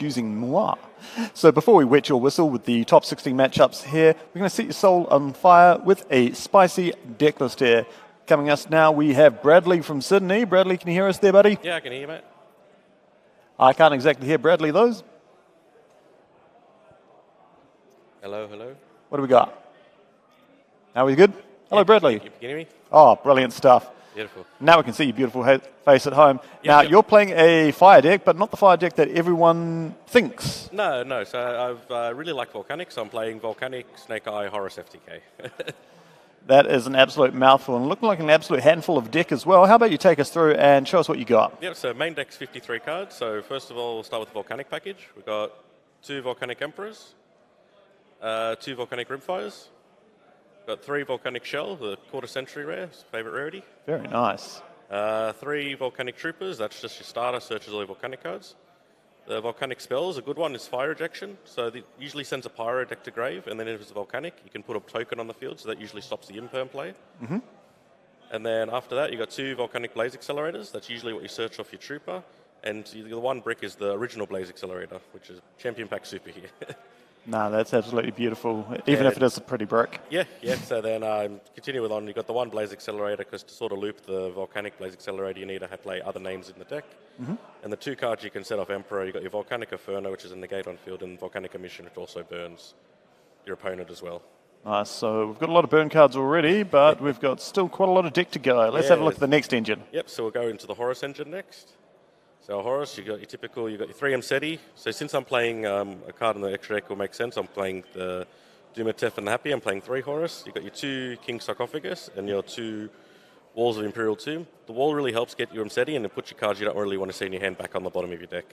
excusing moi. So before we wet your whistle with the top 16 matchups here, we're going to set your soul on fire with a spicy deck list here. Coming us now, we have Bradley from Sydney. Bradley, can you hear us there, buddy? Yeah, I can hear you, mate. I can't exactly hear Bradley, though. Hello, hello. What do we got? Are we good? Hello, Bradley. You can hear me? Oh, brilliant stuff. Beautiful. Now we can see your beautiful face at home. Yep, Now, yep. you're playing a fire deck, but not the fire deck that everyone thinks. No. So I've really like Volcanic, so I'm playing Volcanic, Snake Eye, Horus FTK. That is an absolute mouthful and looking like an absolute handful of deck as well. How about you take us through and show us what you got? Yep, so main deck's 53 cards. So first of all, we'll start with the Volcanic package. We've got 2 Volcanic Emperors, 2 Volcanic Rimfires, got 3 Volcanic Shell, the quarter-century rare, favorite rarity. Very nice. 3 Volcanic Troopers, that's just your starter, searches all your Volcanic cards. The Volcanic spells, a good one is Fire Ejection. So it usually sends a Pyro deck to grave, and then if it's a Volcanic, you can put a token on the field, so that usually stops the Imperm play. Mm-hmm. And then after that, you've got 2 Volcanic Blaze Accelerators. That's usually what you search off your Trooper. And the one brick is the original Blaze Accelerator, which is Champion Pack Super here. No, that's absolutely beautiful, even if it is a pretty brick. Yeah. So then continue on. You've got the 1 Blaze Accelerator, because to sort of loop the Volcanic Blaze Accelerator, you need to play other names in the deck. Mm-hmm. And the 2 cards you can set off Emperor, you've got your Volcanic Inferno, which is a negate on field, and Volcanic Emission, which also burns your opponent as well. Nice, so we've got a lot of burn cards already, but we've got still quite a lot of deck to go. Let's have a look at the next engine. Yep, so we'll go into the Horus engine next. So Horus, you've got your typical, you've got your 3 Mseti. So since I'm playing a card in the extra deck will make sense, I'm playing the Dumatef and the Happy, I'm playing 3 Horus. You've got your 2 King Sarcophagus and your 2 Walls of Imperial Tomb. The wall really helps get your Mseti and it puts your cards you don't really want to see in your hand back on the bottom of your deck.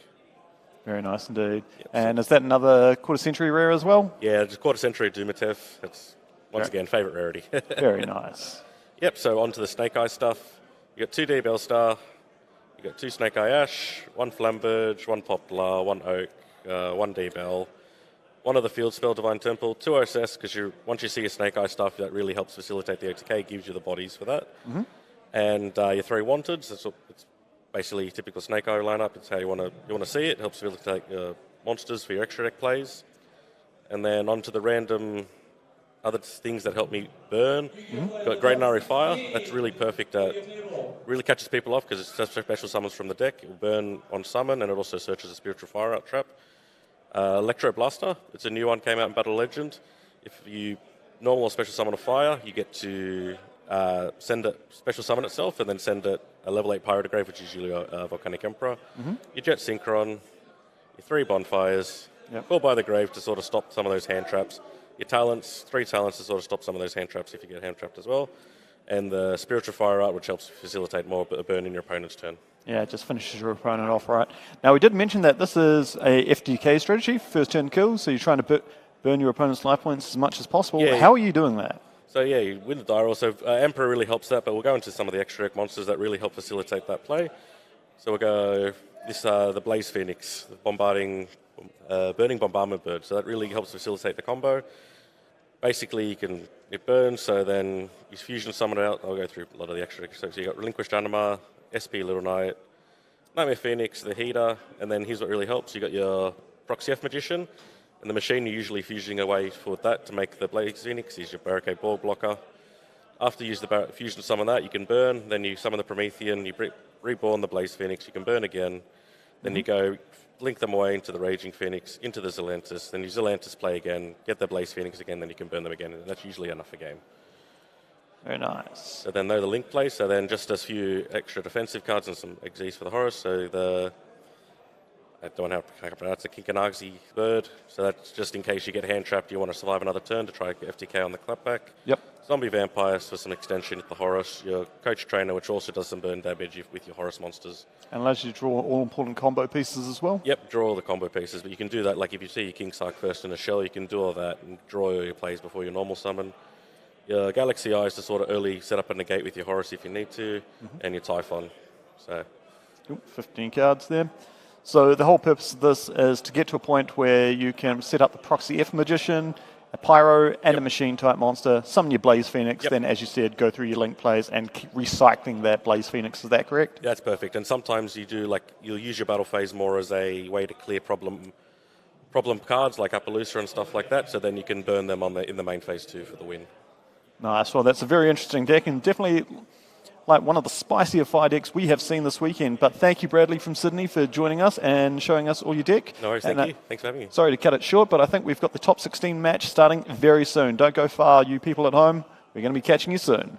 Very nice indeed. Yep, and is that another quarter-century rare as well? Yeah, just quarter-century Dumatef. That's, once again, favourite rarity. Very nice. Yep, so on to the Snake Eye stuff. You got 2 D Bellstar. You got 2 Snake Eye Ash, 1 Flamberge, 1 Poplar, 1 Oak, 1 D-Bell, 1 of the Field Spell Divine Temple, 2 OSS, because once you see your Snake Eye stuff, that really helps facilitate the OTK, gives you the bodies for that. Mm-hmm. And your 3 Wanteds, it's basically your typical Snake Eye lineup. It's how you want to see it. It helps facilitate your monsters for your extra deck plays. And then on to the random other things that help me burn. Mm-hmm. Got Great Nari Fire. That's really perfect. Really catches people off because it's such special summons from the deck. It will burn on summon, and it also searches a Spiritual Fire Out trap. Electro Blaster. It's a new one, came out in Battle Legend. If you normal or special summon a fire, you get to send it special summon itself, and then send it a level 8 Pyro to grave, which is usually a Volcanic Emperor. Mm-hmm. Your Jet Synchron, your 3 Bonfires, Yep. 4 by the grave to sort of stop some of those hand traps. Your talents, 3 talents to sort of stop some of those hand traps if you get hand trapped as well. And the Spiritual Fire Art, which helps facilitate more burn in your opponent's turn. Yeah, it just finishes your opponent off right. Now, we did mention that this is a FTK strategy, first turn kill, so you're trying to burn your opponent's life points as much as possible. Yeah. How are you doing that? So yeah, you win the die roll. So Emperor really helps that, but we'll go into some of the extra deck monsters that really help facilitate that play. So we'll go the Blaze Phoenix, the burning bombardment bird. So that really helps facilitate the combo. Basically, it burns, so then you fusion summon it out. I'll go through a lot of the extra. So you got Relinquished Anima, SP Little Knight, Nightmare Phoenix, the Heater, and then here's what really helps. You got your Proxy F Magician, and the machine you're usually fusing away for that to make the Blaze Phoenix is your Barricade Ball blocker. After you use the fusion summon that, you can burn, then you summon the Promethean, you reborn the Blaze Phoenix, you can burn again, then you go link them away into the Raging Phoenix, into the Zelantis, then you Zelantis play again, get the Blaze Phoenix again, then you can burn them again, and that's usually enough for game. Very nice. So then know the link play, so then just a few extra defensive cards and some exes for the Horus, so I don't know how to pronounce it, Kinkanazi bird, so that's just in case you get hand trapped, you want to survive another turn to try to get FTK on the clapback. Yep. Zombie Vampires for some extension with the Horus, your Coach Trainer, which also does some burn damage with your Horus monsters. And allows you to draw all important combo pieces as well? Yep, draw all the combo pieces, but you can do that, like if you see your King Sark first in a shell, you can do all that and draw all your plays before your normal summon. Your Galaxy Eyes to sort of early set up a negate with your Horus if you need to, and your Typhon. So, 15 cards there. So the whole purpose of this is to get to a point where you can set up the Proxy F Magician a Pyro and a Machine-type monster, summon your Blaze Phoenix, then, as you said, go through your Link plays and keep recycling that Blaze Phoenix. Is that correct? Yeah, that's perfect. And sometimes you do, like, you'll use your battle phase more as a way to clear problem cards like Appaloosa and stuff like that, so then you can burn them in the main phase too for the win. Nice. Well, that's a very interesting deck and definitely like one of the spicier fire decks we have seen this weekend. But thank you, Bradley from Sydney, for joining us and showing us all your deck. No worries, thank you. Thanks for having me. Sorry to cut it short, but I think we've got the top 16 match starting very soon. Don't go far, you people at home. We're going to be catching you soon.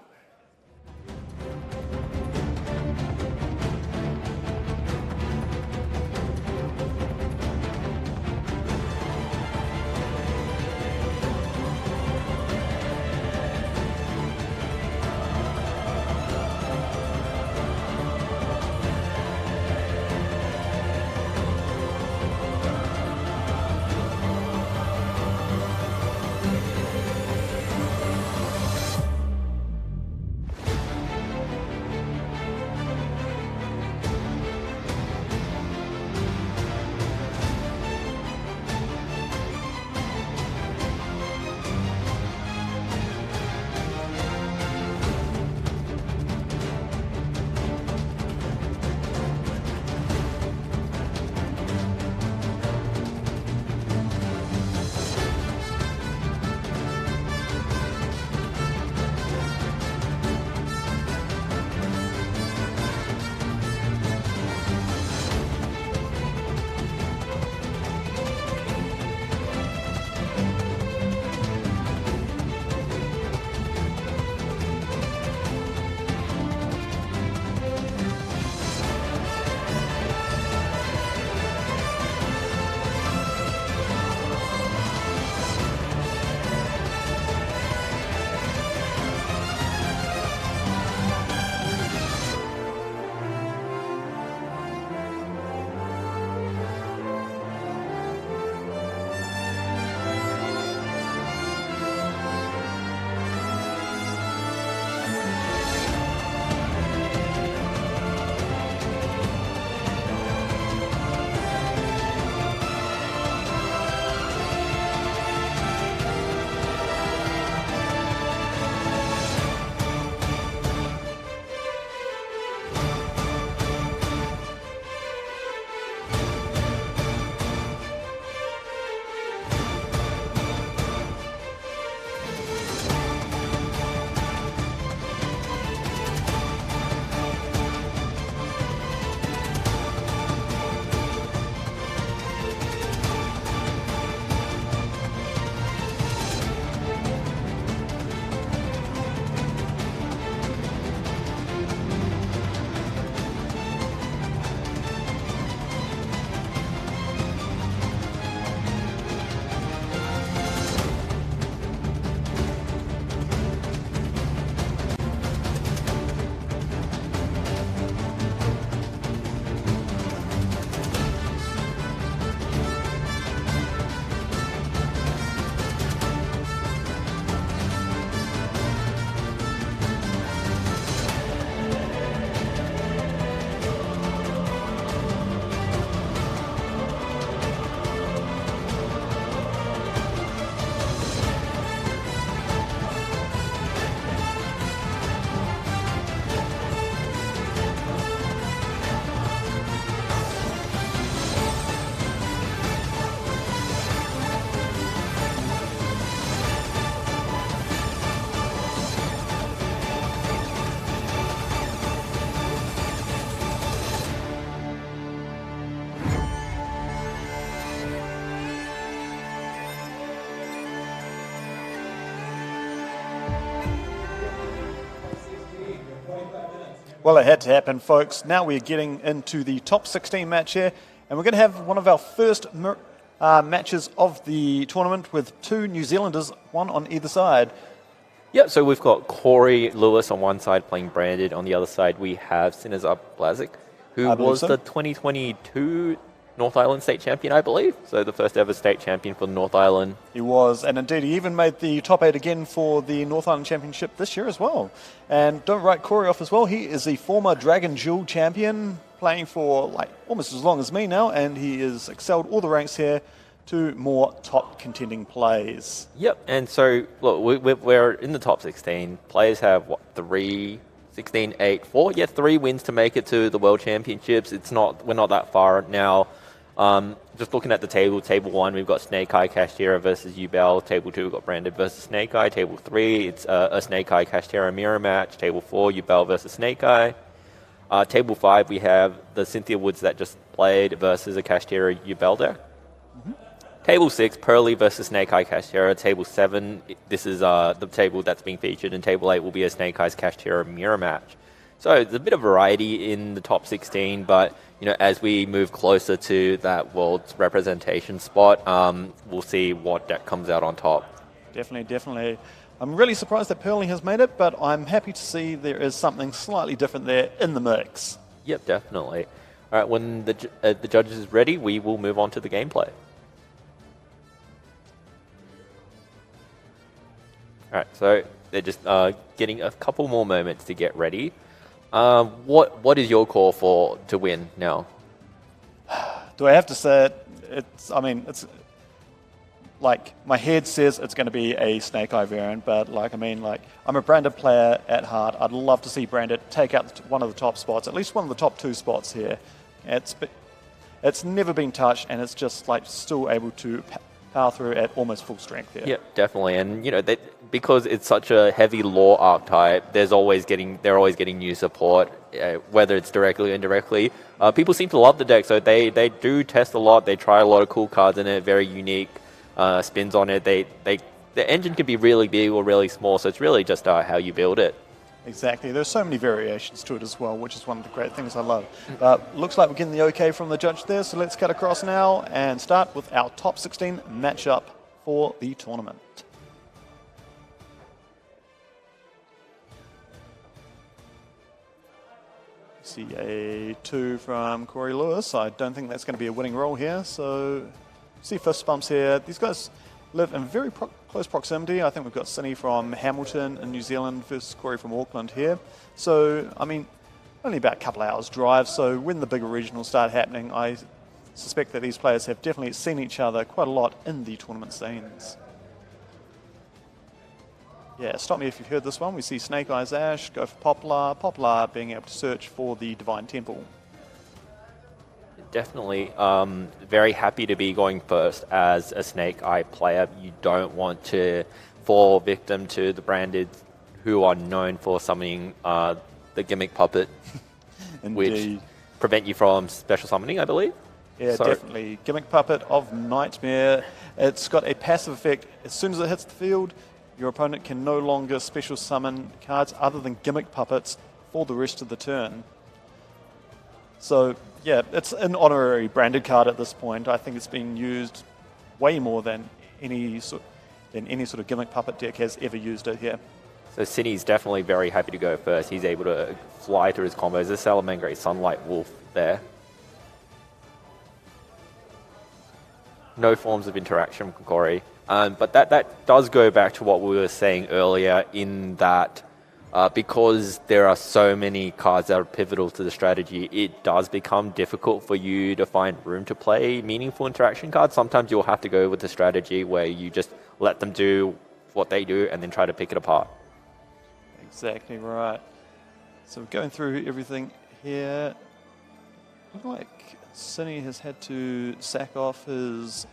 Well, it had to happen, folks. Now we're getting into the top 16 match here, and we're going to have one of our first matches of the tournament with two New Zealanders, one on either side. Yep, so we've got Corey Lewis on one side playing Branded. On the other side, we have Sinazar Blazic, who was the 2022 North Island state champion, I believe. So the first ever state champion for North Island. He was, and indeed he even made the top 8 again for the North Island Championship this year as well. And don't write Corey off as well. He is the former Dragon Jewel champion, playing for like almost as long as me now, and he has excelled all the ranks here. to more top contending plays. Yep, and so, look, we're in the top 16. Players have, 3, 16, 8, 4? Yeah, 3 wins to make it to the World Championships. We're not that far now. Just looking at the table, Table 1, we've got Snake Eye Kashtira versus Ubel. Table 2, we've got Branded versus Snake Eye. Table 3, it's a Snake Eye Kashtira mirror match. Table 4, Ubel versus Snake Eye. Table 5, we have the Cynthia Woods that just played versus a Kashtira Ubel deck. Table 6, Pearly versus Snake Eye Kashtira. Table 7, this is the table that's being featured, and Table 8 will be a Snake Eyes Kashtira mirror match. So there's a bit of variety in the top 16, but as we move closer to that world's representation spot, we'll see what deck comes out on top. Definitely. I'm really surprised that Pearly has made it, but I'm happy to see there is something slightly different there in the mix. Yep, definitely. All right, when the judges is ready, we will move on to the gameplay. All right, so they're just getting a couple more moments to get ready. What is your call to win now? Do I have to say it? It's like my head says it's going to be a Snake Eye variant, but I'm a Branded player at heart. I'd love to see Branded take out one of the top spots, at least one of the top 2 spots here. It's never been touched, and it's just still able to power through at almost full strength here. Yep, definitely, and because it's such a heavy lore archetype, they're always getting new support, whether it's directly or indirectly. People seem to love the deck, so they do test a lot. They try a lot of cool cards in it, very unique spins on it. The engine can be really big or really small, so it's really just how you build it. Exactly. There's so many variations to it as well, which is one of the great things I love. But looks like we're getting the okay from the judge there, so let's cut across now and start with our top 16 matchup for the tournament. See a 2 from Corey Lewis. I don't think that's going to be a winning roll here, so see fist bumps here. These guys live in very close proximity. I think we've got Cindy from Hamilton in New Zealand versus Corey from Auckland here. So, only about a couple hours drive, so when the bigger regionals start happening, I suspect that these players have definitely seen each other quite a lot in the tournament scenes. Yeah, stop me if you've heard this one. We see Snake Eyes Ash go for Poplar. Poplar being able to search for the Divine Temple. Definitely very happy to be going first as a Snake Eye player. You don't want to fall victim to the Branded, who are known for summoning the Gimmick Puppet, which prevent you from special summoning, I believe. Yeah, definitely. Gimmick Puppet of Nightmare. It's got a passive effect. As soon as it hits the field, your opponent can no longer special summon cards other than Gimmick Puppets for the rest of the turn. So, yeah, it's an honorary Branded card at this point. I think it's been used way more than any sort of Gimmick Puppet deck has ever used it here. So Cindy's definitely very happy to go first. He's able to fly through his combos. There's Salamangreat Sunlight Wolf there. No forms of interaction from Corey. But that does go back to what we were saying earlier, in that because there are so many cards that are pivotal to the strategy, it does become difficult for you to find room to play meaningful interaction cards. Sometimes you'll have to go with the strategy where you just let them do what they do and then try to pick it apart. Exactly right. So we're going through everything here. Looks like Cine has had to sack off his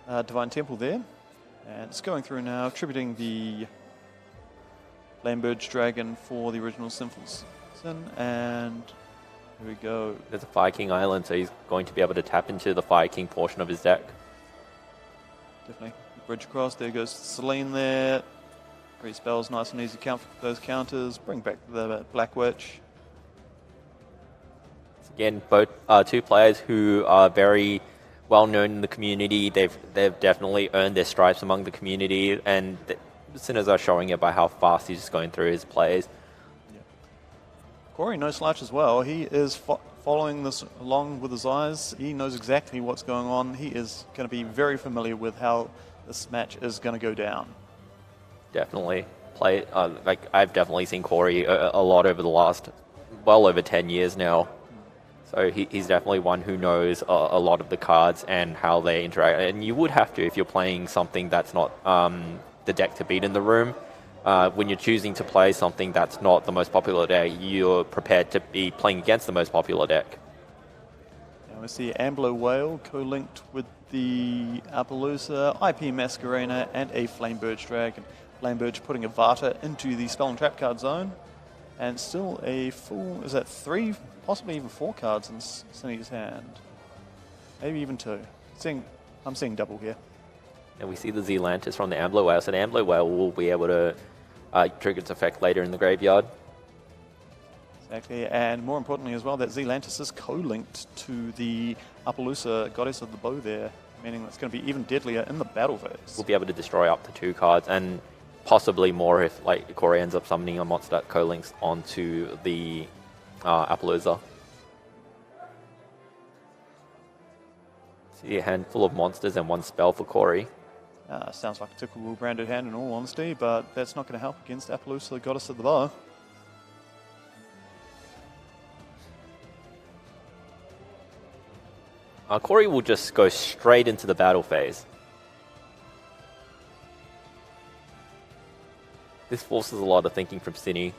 Divine Temple there. And it's going through now, attributing the Lamberge Dragon for the original Sinful Sin. And here we go. There's a Fire King Island, so he's going to be able to tap into the Fire King portion of his deck. Definitely. Bridge across, there goes Celine there. Great spells, nice and easy count for those counters. Bring back the Black Witch. Again, both two players who are very well known in the community. They've definitely earned their stripes among the community, and the Sinners are showing it by how fast he's just going through his plays. Yeah. Corey, no slouch as well. He is following this along with his eyes. He knows exactly what's going on. He is going to be very familiar with how this match is going to go down. Definitely. I've definitely seen Corey a lot over the last, well over 10 years now. So he's definitely one who knows a lot of the cards and how they interact. And you would have to if you're playing something that's not the deck to beat in the room. When you're choosing to play something that's not the most popular deck, you're prepared to be playing against the most popular deck. Now we see Ambler Whale co-linked with the Appaloosa, IP Masquerena, and a Flamebirch Dragon. Flamebirch putting a Vata into the Spell and Trap card zone. And still a full, is that 3, possibly even 4 cards in Cindy's hand? Maybe even 2. I'm seeing double here. And we see the Zealantis from the Ambler Whale, so the Ambler Whale will be able to trigger its effect later in the graveyard. Exactly, and more importantly as well, that Zealantis is co-linked to the Appaloosa, Goddess of the Bow there, meaning that's going to be even deadlier in the battle phase. We'll be able to destroy up to 2 cards, and possibly more if like Corey ends up summoning a monster that co-links onto the Appaloosa. See a handful of monsters and 1 spell for Corey. Sounds like a typical branded hand in all honesty, but that's not going to help against Appaloosa, Goddess of the Bow. Corey will just go straight into the battle phase. This forces a lot of thinking from Cine.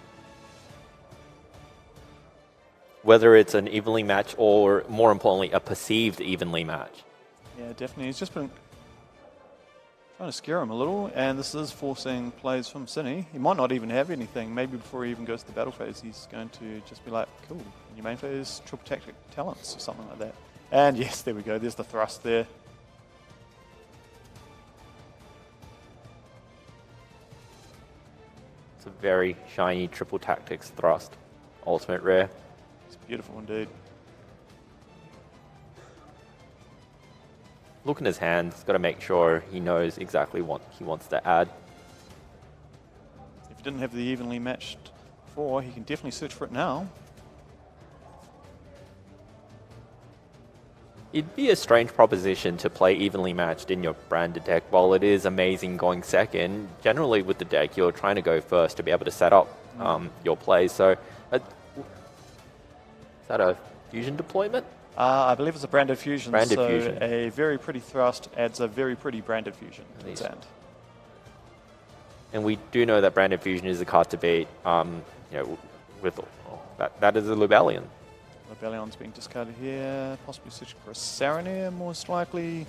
Whether it's an evenly matched or, more importantly, a perceived evenly matched. Yeah, definitely. He's just been trying to scare him a little, and this is forcing plays from Cine. He might not even have anything. Maybe before he even goes to the battle phase, he's going to just be like, cool, in your main phase, triple tactic talents or something like that. And yes, there we go. There's the thrust there. It's a very shiny triple tactics thrust. Ultimate rare. It's beautiful indeed. Look in his hand. He's got to make sure he knows exactly what he wants to add. If he didn't have the evenly matched before, he can definitely search for it now. It'd be a strange proposition to play evenly matched in your branded deck. While it is amazing going second, generally with the deck you're trying to go first to be able to set up your plays. So, is that a fusion deployment? I believe it's a branded fusion. Branded so fusion. A very pretty thrust adds a very pretty branded fusion to its hand. And we do know that branded fusion is a card to beat. With that is a Lubellion. Rebellion's being discarded here, possibly searching for a Saronir, most likely.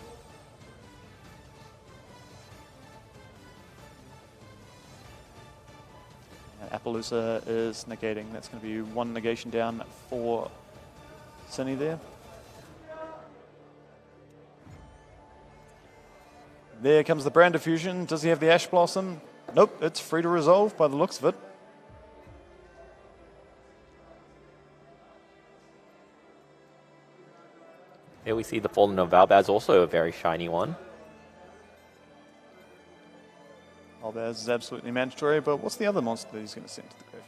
Appaloosa is negating. That's going to be 1 negation down for Cine there. There comes the Brand Diffusion. Does he have the Ash Blossom? Nope, it's free to resolve by the looks of it. Here we see the Fallen of Valbaz, also a very shiny one. Valbaz is absolutely mandatory, but what's the other monster that he's going to send to the graveyard?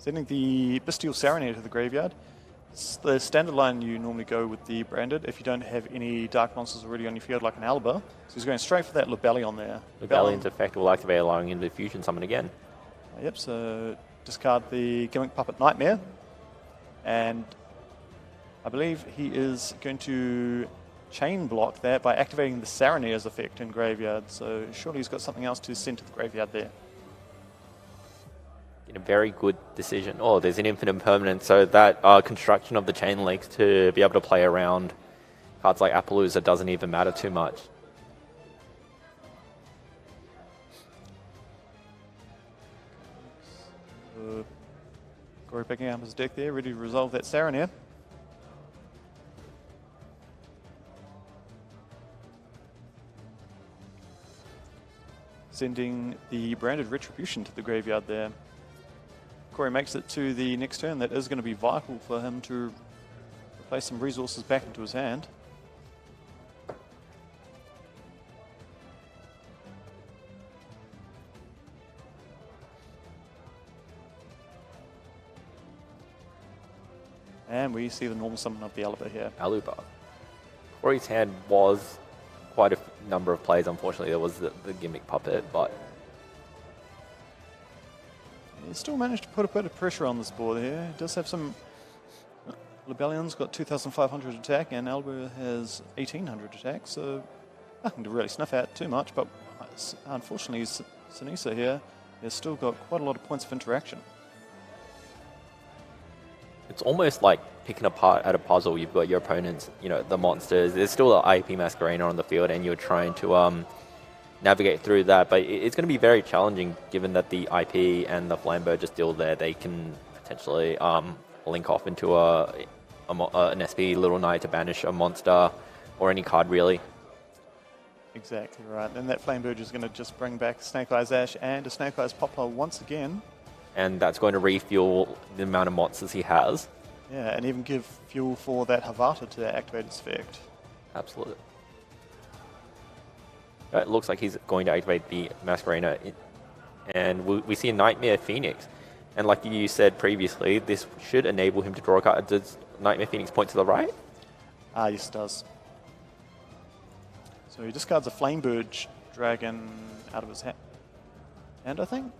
Sending the Bestial Saronir to the graveyard. It's the standard line you normally go with the branded if you don't have any dark monsters already on your field like an Alba. So he's going straight for that Lubellion there. Lubellion's effect will activate, allowing him to fusion summon again. Yep, so discard the Gimmick Puppet Nightmare. And I believe he is going to chain block that by activating the Saronir's effect in graveyard. So surely he's got something else to send to the graveyard there. In a very good decision. Oh, there's an infinite permanent, so that construction of the chain links to be able to play around cards like Appaloosa doesn't even matter too much. Corey picking up his deck there, ready to resolve that Saronir. Sending the branded Retribution to the graveyard there. Corey makes it to the next turn. That is going to be vital for him to replace some resources back into his hand. And we see the normal summon of the Aluba here. Aluba. Corey's hand was quite a number of plays. Unfortunately, there was the gimmick puppet, but He still managed to put a bit of pressure on this board here. He does have some... Lebellion's got 2,500 attack and Aluba has 1,800 attack, so nothing to really sniff at too much, but unfortunately Sinisa here has still got quite a lot of points of interaction. it's almost like picking apart at a puzzle. You've got your opponents, you know, the monsters. There's still an IP Masquerena on the field, and you're trying to navigate through that. But it's going to be very challenging, given that the IP and the Flamberge are still there. They can potentially link off into an SP Little Knight to banish a monster or any card, really. Exactly right. And that Flamberge is going to just bring back Snake Eyes Ash and a Snake Eyes Poplar once again. And that's going to refuel the amount of monsters he has. Yeah, and even give fuel for that Havata to activate its effect. Absolutely. It looks like he's going to activate the Masquerena. And we see a Nightmare Phoenix. And like you said previously, this should enable him to draw a card. Does Nightmare Phoenix point to the right? Yes, it does. So he discards a Flamberge Dragon out of his hand, I think.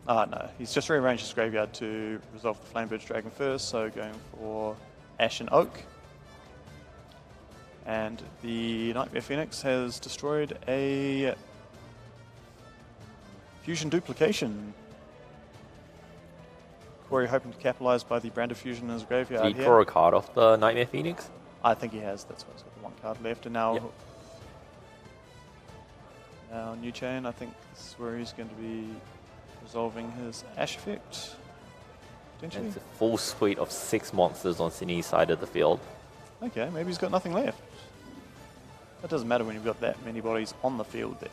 No, he's just rearranged his graveyard to resolve the Flamberge Dragon first, so going for Ash and Oak. And the Nightmare Phoenix has destroyed a Fusion Duplication. Corey hoping to capitalize by the Brand of Fusion in his graveyard. Did he draw a card off the Nightmare Phoenix? I think he has. That's why he's got the one card left. And now, now New Chain, I think this is where he's going to be resolving his Ash effect. Potentially. And it's a full suite of 6 monsters on Sini's side of the field. Okay, maybe he's got nothing left. That doesn't matter when you've got that many bodies on the field there.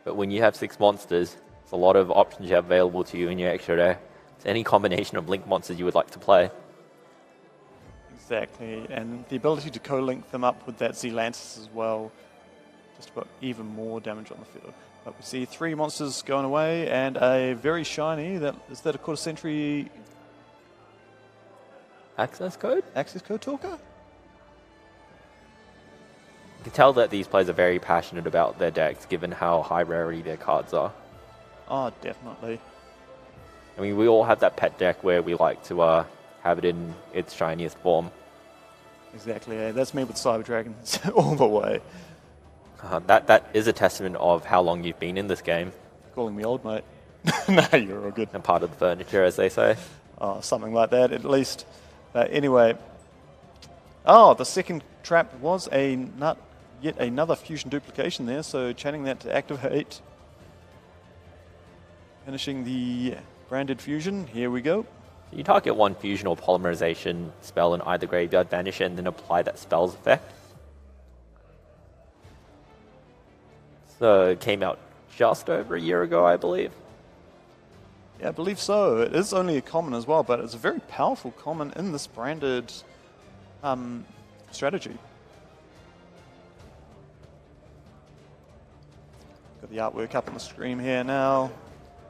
But when you have 6 monsters, it's a lot of options you have available to you in your extra deck. It's any combination of link monsters you would like to play. Exactly, and the ability to co-link them up with that Zealantis as well, just to put even more damage on the field. But we see 3 monsters going away, and a very shiny, is that a quarter century Access code? access code talker? You can tell that these players are very passionate about their decks, given how high rarity their cards are. Oh, definitely. I mean, we all have that pet deck where we like to have it in its shiniest form. Exactly, yeah. That's me with Cyber Dragons all the way. That is a testament of how long you've been in this game. Calling me old, mate. No, you're all good. And part of the furniture, as they say. Oh, something like that, at least. Anyway. Oh, the second trap was yet another Fusion Duplication there, so chanting that to activate. Finishing the branded Fusion. Here we go. You target one fusion or polymerization spell in either graveyard, banish it, and then apply that spell's effect. So it came out just over a year ago, I believe. Yeah, I believe so. It is only a common as well, but it's a very powerful common in this branded strategy. Got the artwork up on the screen here now.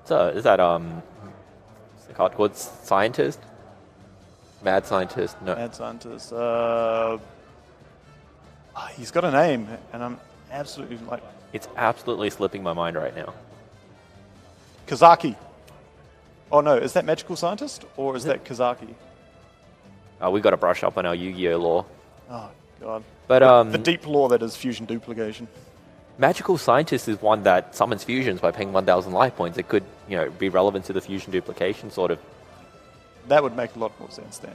So is that what's the card called? Scientist? Mad Scientist? No. Mad Scientist. He's got a name, and I'm absolutely like... It's absolutely slipping my mind right now. Kazaki. Oh no, is that Magical Scientist, or is that Kazaki? We've got to brush up on our Yu-Gi-Oh lore. Oh, God. But the deep lore that is Fusion Duplication. Magical Scientist is one that summons fusions by paying 1,000 life points. It could, you know, be relevant to the Fusion Duplication, sort of. That would make a lot more sense then.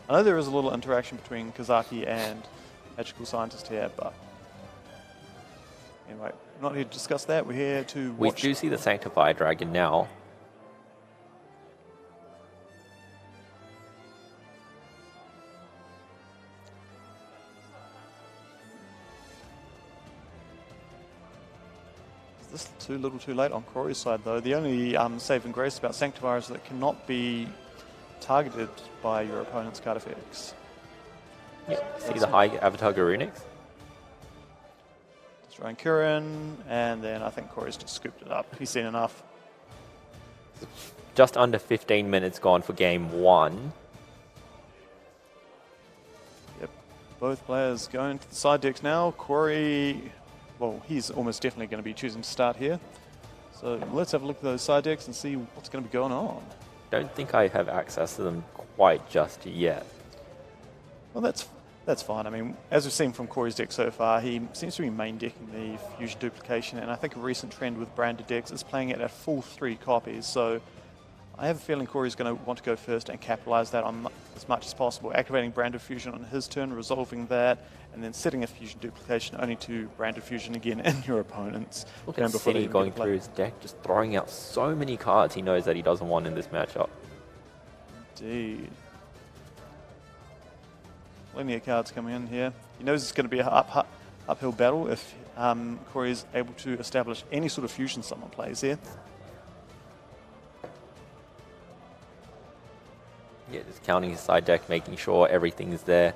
I know there is a little interaction between Kazaki and Magical Scientist here, but... Anyway, we're not here to discuss that. We're here to watch... We do see the Sanctified Dragon now. Is this too little too late on Corey's side, though? The only saving grace about Sanctifier is that it cannot be targeted by your opponent's card effects. Yeah, see the high Avatar Garunix? Destroying Kirin, and then I think Corey's just scooped it up. He's seen enough. Just under 15 minutes gone for game 1. Yep, both players going to the side decks now. Corey, well, he's almost definitely going to be choosing to start here. So let's have a look at those side decks and see what's going to be going on. Don't think I have access to them quite just yet. Well, that's fine. I mean, as we've seen from Corey's deck so far, he seems to be main decking the Fusion Duplication, and I think a recent trend with branded decks is playing it at full 3 copies. So I have a feeling Corey's going to want to go first and capitalize that on as much as possible, activating branded Fusion on his turn, resolving that, and then setting a Fusion Duplication only to branded Fusion again in your opponent's. Look at City going through his deck, just throwing out so many cards he knows that he doesn't want in this matchup. Indeed. Plenty of cards coming in here. He knows it's going to be an uphill battle if Corey is able to establish any sort of fusion someone plays here. Yeah, just counting his side deck, making sure everything's there.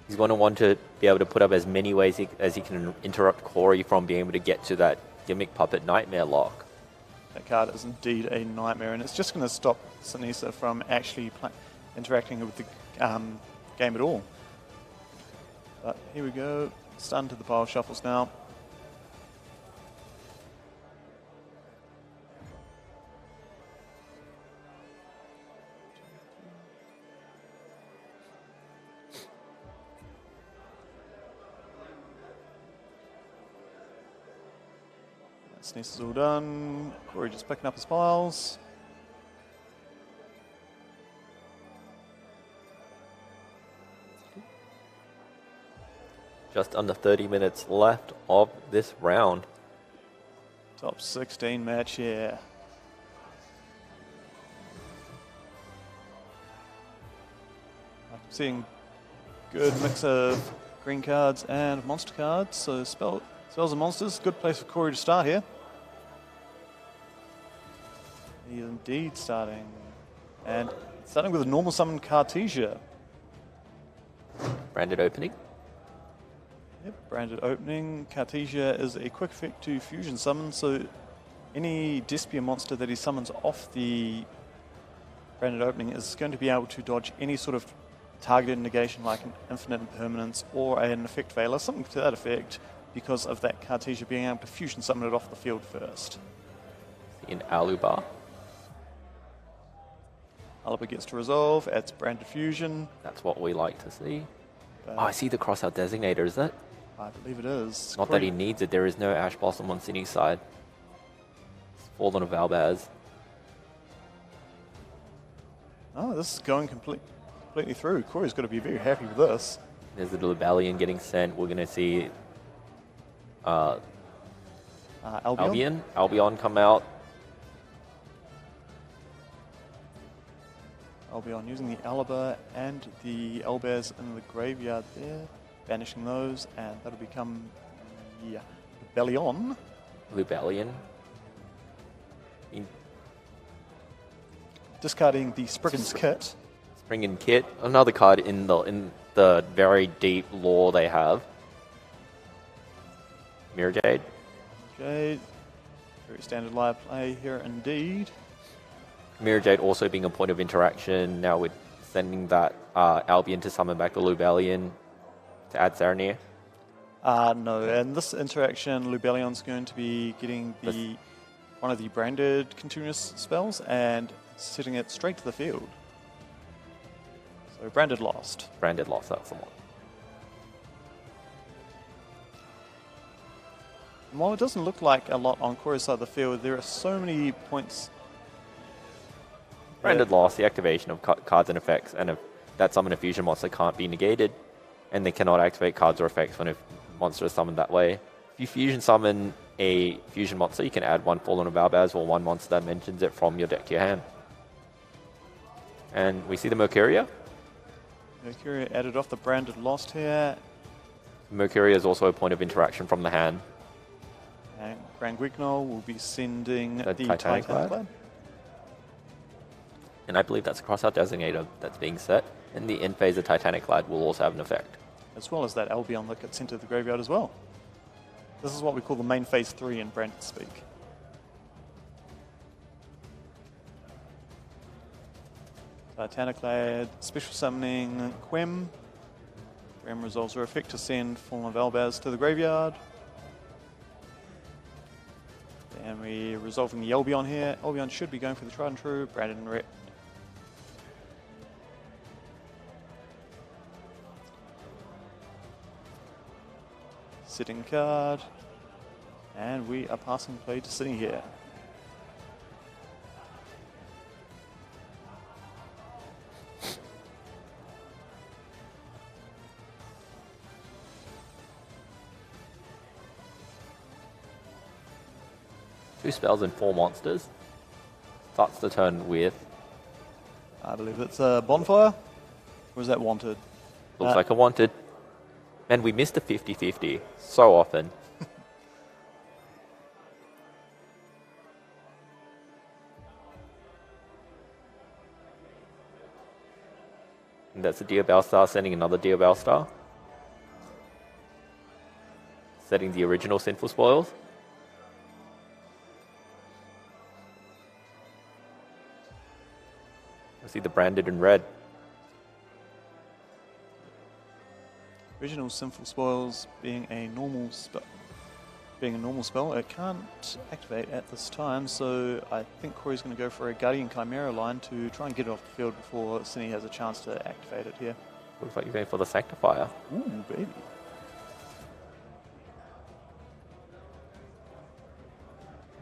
He's going to want to be able to put up as many ways as he can interrupt Corey from being able to get to that Gimmick Puppet Nightmare lock. That card is indeed a nightmare, and it's just going to stop Sinisa from actually interacting with the game at all. But here we go, starting to the pile shuffles now. Sneeze is all done. Corey just picking up his piles. Just under 30 minutes left of this round. Top 16 match here. I'm seeing good mix of green cards and monster cards. So spells and monsters, good place for Corey to start here. He is indeed starting. And starting with a normal summon Cartesia. Branded opening. Yep, branded opening. Cartesia is a quick effect to fusion summon, so any Despia monster that he summons off the branded opening is going to be able to dodge any sort of targeted negation like an infinite impermanence or an effect veiler, something to that effect, because of that Cartesia being able to fusion summon it off the field first. In Alubar. Alubar gets to resolve, adds branded fusion. That's what we like to see. Oh, I see the crossout designator, is that? I believe it is. Not that he needs it, there is no Ash Blossom on City's side. It's Fallen of Valbaz. Oh, this is going completely through. Corey's got to be very happy with this. There's the Libellion getting sent. We're going to see Albion come out. Albion using the Alubar and the Elbaz in the graveyard there, banishing those, and that'll become Libellion. Discarding the Spriggan's Kit. Spriggan Kit, another card in the very deep lore they have. Mirror Jade. Jade, very standard live play here indeed. Mirror Jade also being a point of interaction. Now we're sending that Albion to summon back the Libellion to add Saranir. No, and this interaction, Lubellion's going to be getting one of the branded continuous spells and setting it straight to the field. So branded lost. Branded lost, that's the one. And while it doesn't look like a lot on Corey's side of the field, there are so many points. Branded loss, the activation of cards and effects, and if that summon a fusion monster can't be negated, and they cannot activate cards or effects when a monster is summoned that way. If you fusion summon a fusion monster, you can add one Fallen of Valbaz or one monster that mentions it from your deck to your hand. And we see the Mercuria. Mercuria added off the branded lost here. Mercuria is also a point of interaction from the hand. And Grand Guignol will be sending the Titanic Titanic Lab. and I believe that's a crossout designator that's being set. And the end phase of Titanic Lad will also have an effect. As well as that Albion that gets sent to the graveyard as well. This is what we call the main phase 3 in branded speak. Titanic Lad, special summoning Quem. Quem resolves her effect to send Form of Elbaz to the graveyard. And we're resolving the Albion here. Albion should be going for the tried and true, branded in red. Sitting card. And we are passing play to Sydney here. Two spells and 4 monsters. Starts the turn with... I believe it's a Bonfire. Or is that Wanted? Looks like a Wanted. And we missed a 50-50 so often. And that's a Dear Bellstar sending another Dear Bellstar. Setting the original Sinful Spoils. I see the branded in red. Original Sinful Spoils being a normal spell, it can't activate at this time, so I think Corey's going to go for a Guardian Chimera line to try and get it off the field before Cine has a chance to activate it here. Looks like you're going for the Sanctifier. Ooh, baby.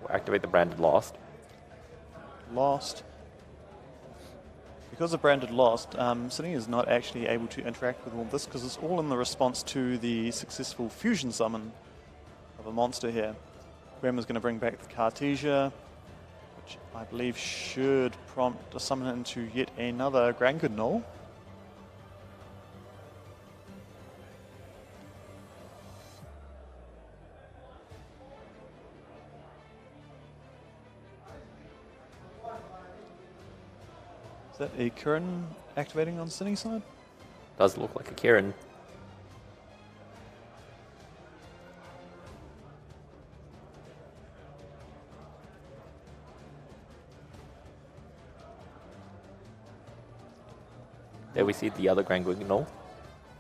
We'll activate the branded Lost. Lost. Because of branded Lost, Cine is not actually able to interact with all this because it's all in the response to the successful fusion summon of a monster here. Graham is going to bring back the Cartesia, which I believe should prompt a summon into yet another Grand Null. Is that a Kirin activating on Cine's side? Does look like a Kirin. There we see the other Grand Guignol.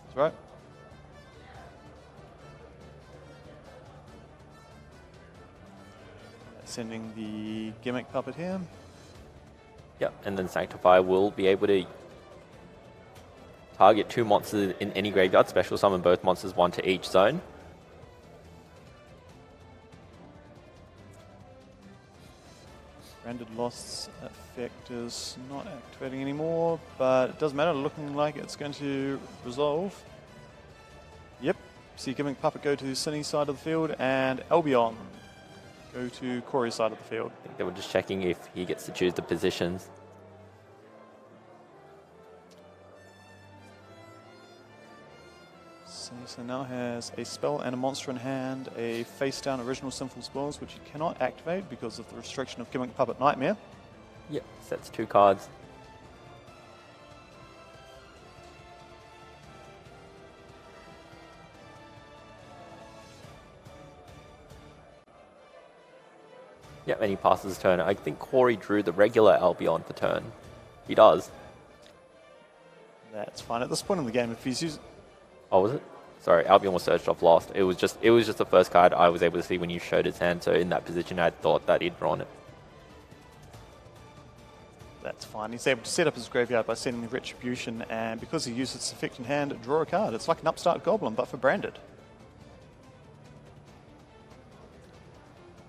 That's right. Sending the Gimmick Puppet here. Yep, and then Sanctify will be able to target 2 monsters in any graveyard, special summon both monsters 1 to each zone. Branded Lost's effect is not activating anymore, but it doesn't matter, looking like it's going to resolve. Yep, see Gimmick Puppet go to Cine's side of the field, and Albion go to Corey's side of the field. I think they were just checking if he gets to choose the positions. So now has a spell and a monster in hand, a face-down original Sinful Spoils, which he cannot activate because of the restriction of Gimmick Puppet Nightmare. Yep, sets 2 cards. Yep, and he passes his turn. I think Corey drew the regular Albion for turn. He does. That's fine. At this point in the game, if he's using... Oh, was it? Sorry, Albion was searched off Lost. It was just the first card I was able to see when you showed his hand, so in that position I thought that he'd drawn it. That's fine. He's able to set up his graveyard by sending the Retribution, and because he used its effect in hand, draw a card. It's like an upstart Goblin, but for branded.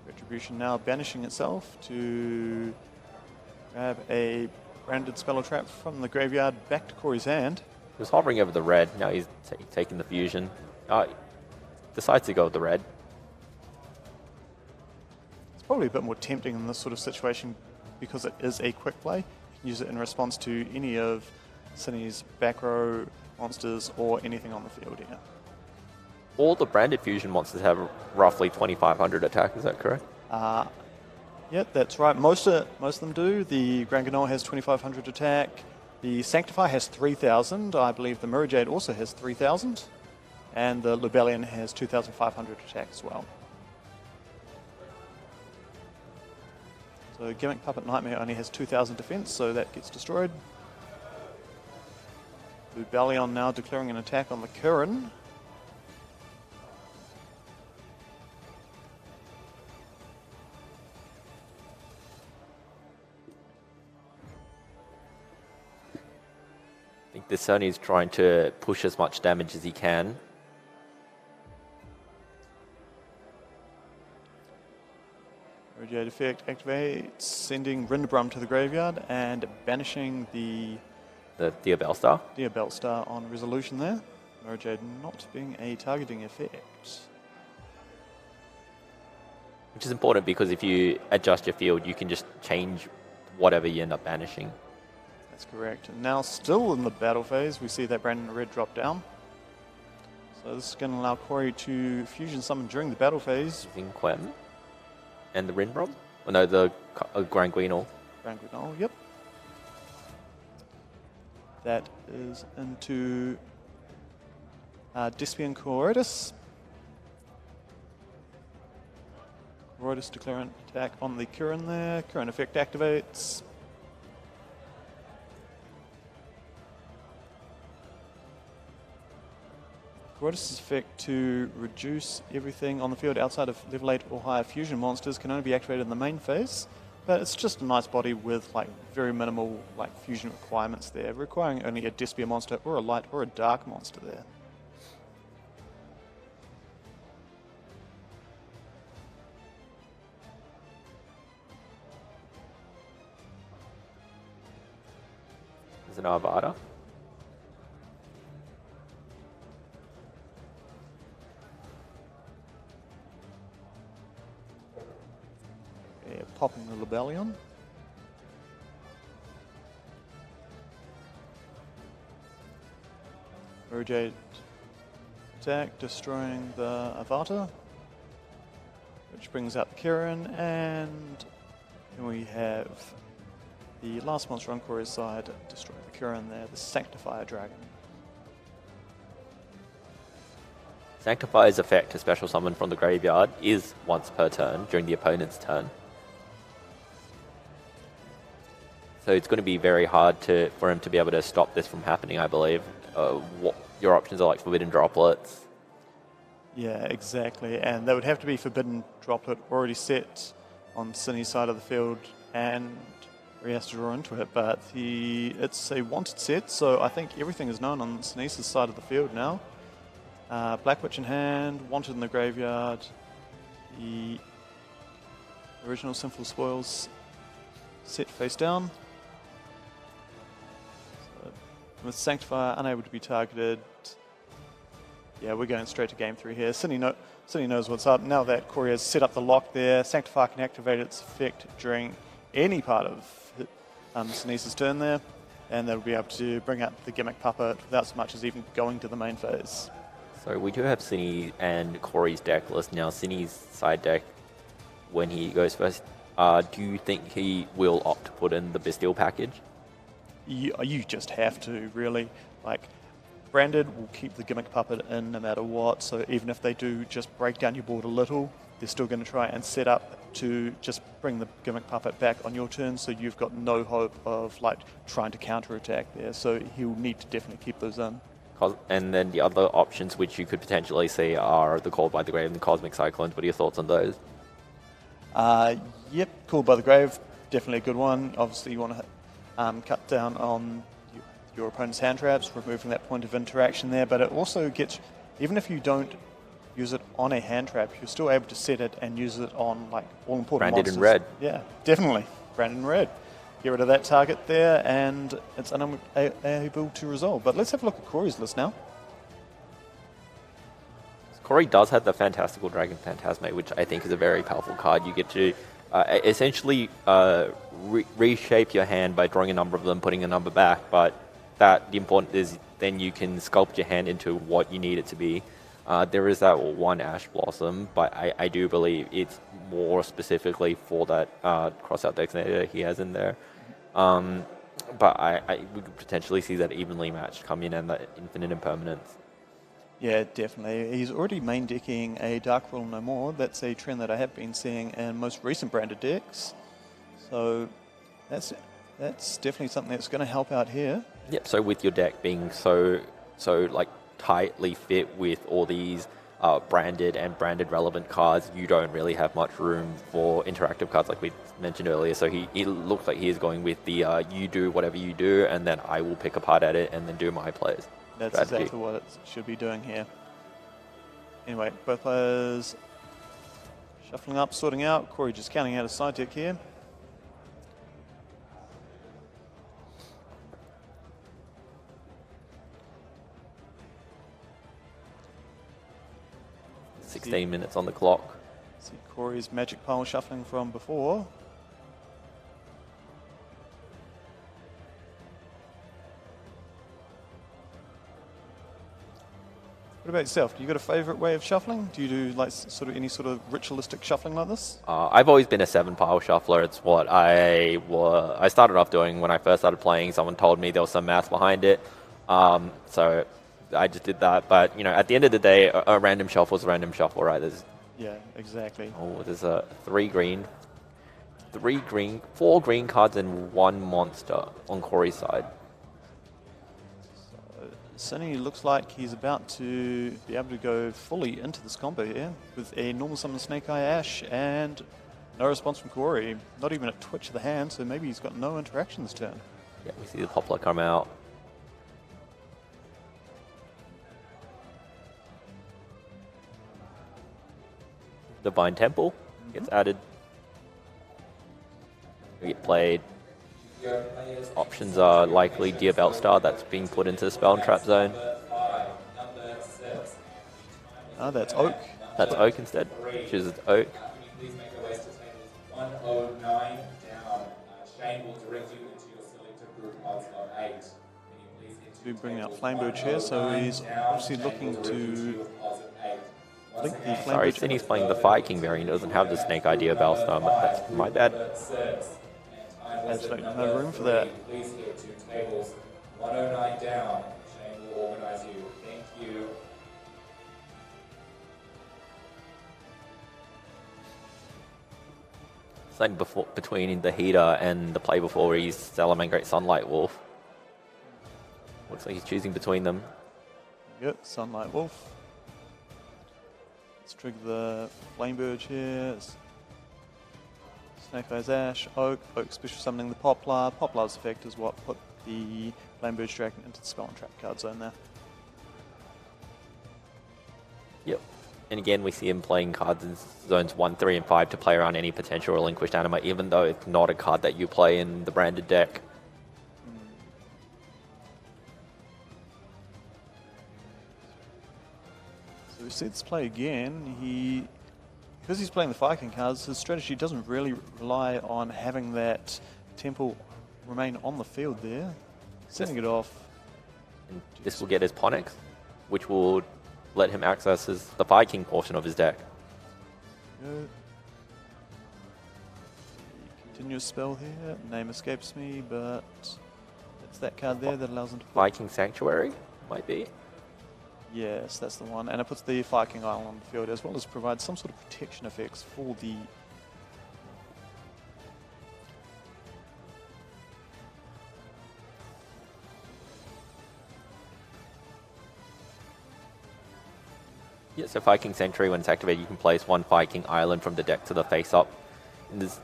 Retribution now banishing itself to grab a branded spell or trap from the graveyard back to Corey's hand. He was hovering over the red, now he's taking the fusion. Decides to go with the red. It's probably a bit more tempting in this sort of situation because it is a quick play. You can use it in response to any of Cine's back row monsters or anything on the field here. All the branded fusion monsters have roughly 2,500 attack, is that correct? Yep, that's right. Most of them do. The Grand Ganoa has 2,500 attack. The Sanctify has 3,000. I believe the Mirror Jade also has 3,000. And the Lubellion has 2,500 attack as well. So Gimmick Puppet Nightmare only has 2,000 defense, so that gets destroyed. Lubellion now declaring an attack on the Kirin. I think the Sony is trying to push as much damage as he can. Radiate effect activates, sending Rinderbrum to the graveyard and banishing the Diabellstar. Diabellstar on resolution there. Mirror not being a targeting effect. Which is important because if you adjust your field, you can just change whatever you end up banishing. That's correct. And now still in the battle phase, we see that Brandon Red drop down. So this is going to allow Corey to fusion summon during the battle phase. Using Quem and the Rinbrom? Oh no, the Grand Guignol. Grand Guignol, yep. That is into Despian Coroidus. Coroidus declaring attack on the Kirin there. Kirin effect activates. Coroidus' effect to reduce everything on the field outside of level 8 or higher fusion monsters can only be activated in the main phase. But it's just a nice body with like very minimal like fusion requirements there, requiring only a Despia monster or a light or a dark monster there. There's an Avada. Yeah, popping the Lubellion. Mirror attack, destroying the Avata, which brings out the Kirin, and then we have the last monster on Corey's side, destroy the Kirin there, the Sanctifier Dragon. Sanctifier's effect to special summon from the graveyard is once per turn during the opponent's turn. So it's going to be very hard for him to be able to stop this from happening, I believe. What your options are like Forbidden Droplets. Yeah, exactly. And that would have to be Forbidden Droplet already set on Cinny's side of the field, and he has to draw into it. But it's a wanted set, so I think everything is known on Cinny's side of the field now. Black Witch in hand, wanted in the graveyard. The original Sinful Spoils set face down. With Sanctifier unable to be targeted, yeah, we're going straight to game 3 here. Cindy knows what's up. Now that Corey has set up the lock there, Sanctifier can activate its effect during any part of Sneeze's turn there, and they'll be able to bring out the Gimmick Puppet without so much as even going to the main phase. So we do have Cinny and Corey's deck list now. Cinny's side deck, when he goes first, do you think he will opt to put in the Bastille package? You just have to, really. Like, Branded will keep the Gimmick Puppet in no matter what, so even if they do just break down your board a little, they're still going to try and set up to just bring the Gimmick Puppet back on your turn, so you've got no hope of like trying to counter-attack there, so he'll need to definitely keep those in. And then the other options which you could potentially see are the Called by the Grave and the Cosmic Cyclones. What are your thoughts on those? Yep, Called by the Grave, definitely a good one. Obviously you want to cut down on your opponent's hand traps, removing that point of interaction there, but it also gets, even if you don't use it on a hand trap, you're still able to set it and use it on like all important Branded monsters. in red. Yeah, definitely. Branded in red. Get rid of that target there, and it's unable to resolve. But let's have a look at Corey's list now. Corey does have the Fantastical Dragon Phantasmate, which I think is a very powerful card. You get to essentially reshape your hand by drawing a number of them, putting a number back, but the important is then you can sculpt your hand into what you need it to be. There is that one Ash Blossom, but I do believe it's more specifically for that crossout designator he has in there. But we could potentially see that evenly matched come in and that infinite impermanence. Yeah, definitely. He's already main decking a Dark Rule No More. That's a trend that I have been seeing in most recent branded decks. So that's definitely something that's going to help out here. Yep. So with your deck being so like tightly fit with all these branded and branded relevant cards, you don't really have much room for interactive cards like we mentioned earlier. So he looks like he is going with the you do whatever you do, and then I will pick apart at it and then do my plays. That's strategy. exactly what it should be doing here. Anyway, both players shuffling up, sorting out. Corey just counting out his side deck here. See, 16 minutes on the clock. See Corey's magic pile shuffling from before. What about yourself? Do you got a favourite way of shuffling? Do you do like sort of any sort of ritualistic shuffling like this? I've always been a 7-pile shuffler. It's what I started off doing when I first started playing. Someone told me there was some math behind it, so I just did that. But you know, at the end of the day, a random shuffle is a random shuffle, right? Yeah, exactly. There's a 4 green cards and 1 monster on Corey's side. Sunny looks like he's about to be able to go fully into this combo here with a normal summon Snake Eye Ash and no response from Corey. Not even a twitch of the hand, so maybe he's got no interaction this turn. Yeah, we see the Poplar come out. Divine Temple gets added. We get played. Options are likely Dear Belstar, that's being put into the spell and trap zone. That's Oak. That's Oak instead. Chooses Oak. Please make your ways to tables 109 down. Shane will direct you into your selected group of 8. We bring out Flamebird here, so he's obviously looking to link the Flamebird. Sorry, Cindy's playing the Fire King variant. It doesn't have the Snake Eye Dear Belstar. That's my bad. Absolutely no room for that. Please head to tables 109 down. Shane will organize you. Thank you. It's like between the heater and the play before he's Salamangreat Sunlight Wolf. Looks like he's choosing between them. Yep, Sunlight Wolf. Let's trigger the Flamebird here. Snake Eyes Ash, Oak special summoning the Poplar. Poplar's effect is what put the Flamebird's Dragon into the spell and trap card zone there. Yep. And again, we see him playing cards in zones 1, 3, and 5 to play around any potential relinquished anima, even though it's not a card that you play in the branded deck. So we see this play again. Because he's playing the Fire King cards, his strategy doesn't really rely on having that temple remain on the field there. Setting it off. And this will get his Ponix, which will let him access the Fire King portion of his deck. Good. Continuous spell here. Name escapes me, but it's that card there that allows him to... Fire King Sanctuary, might be. Yes, that's the one. And it puts the Fire King Island on the field, as well as provides some sort of protection effects for the... Yeah, so Fire King Sanctuary, when it's activated, you can place 1 Fire King Island from the deck to the face-up. In this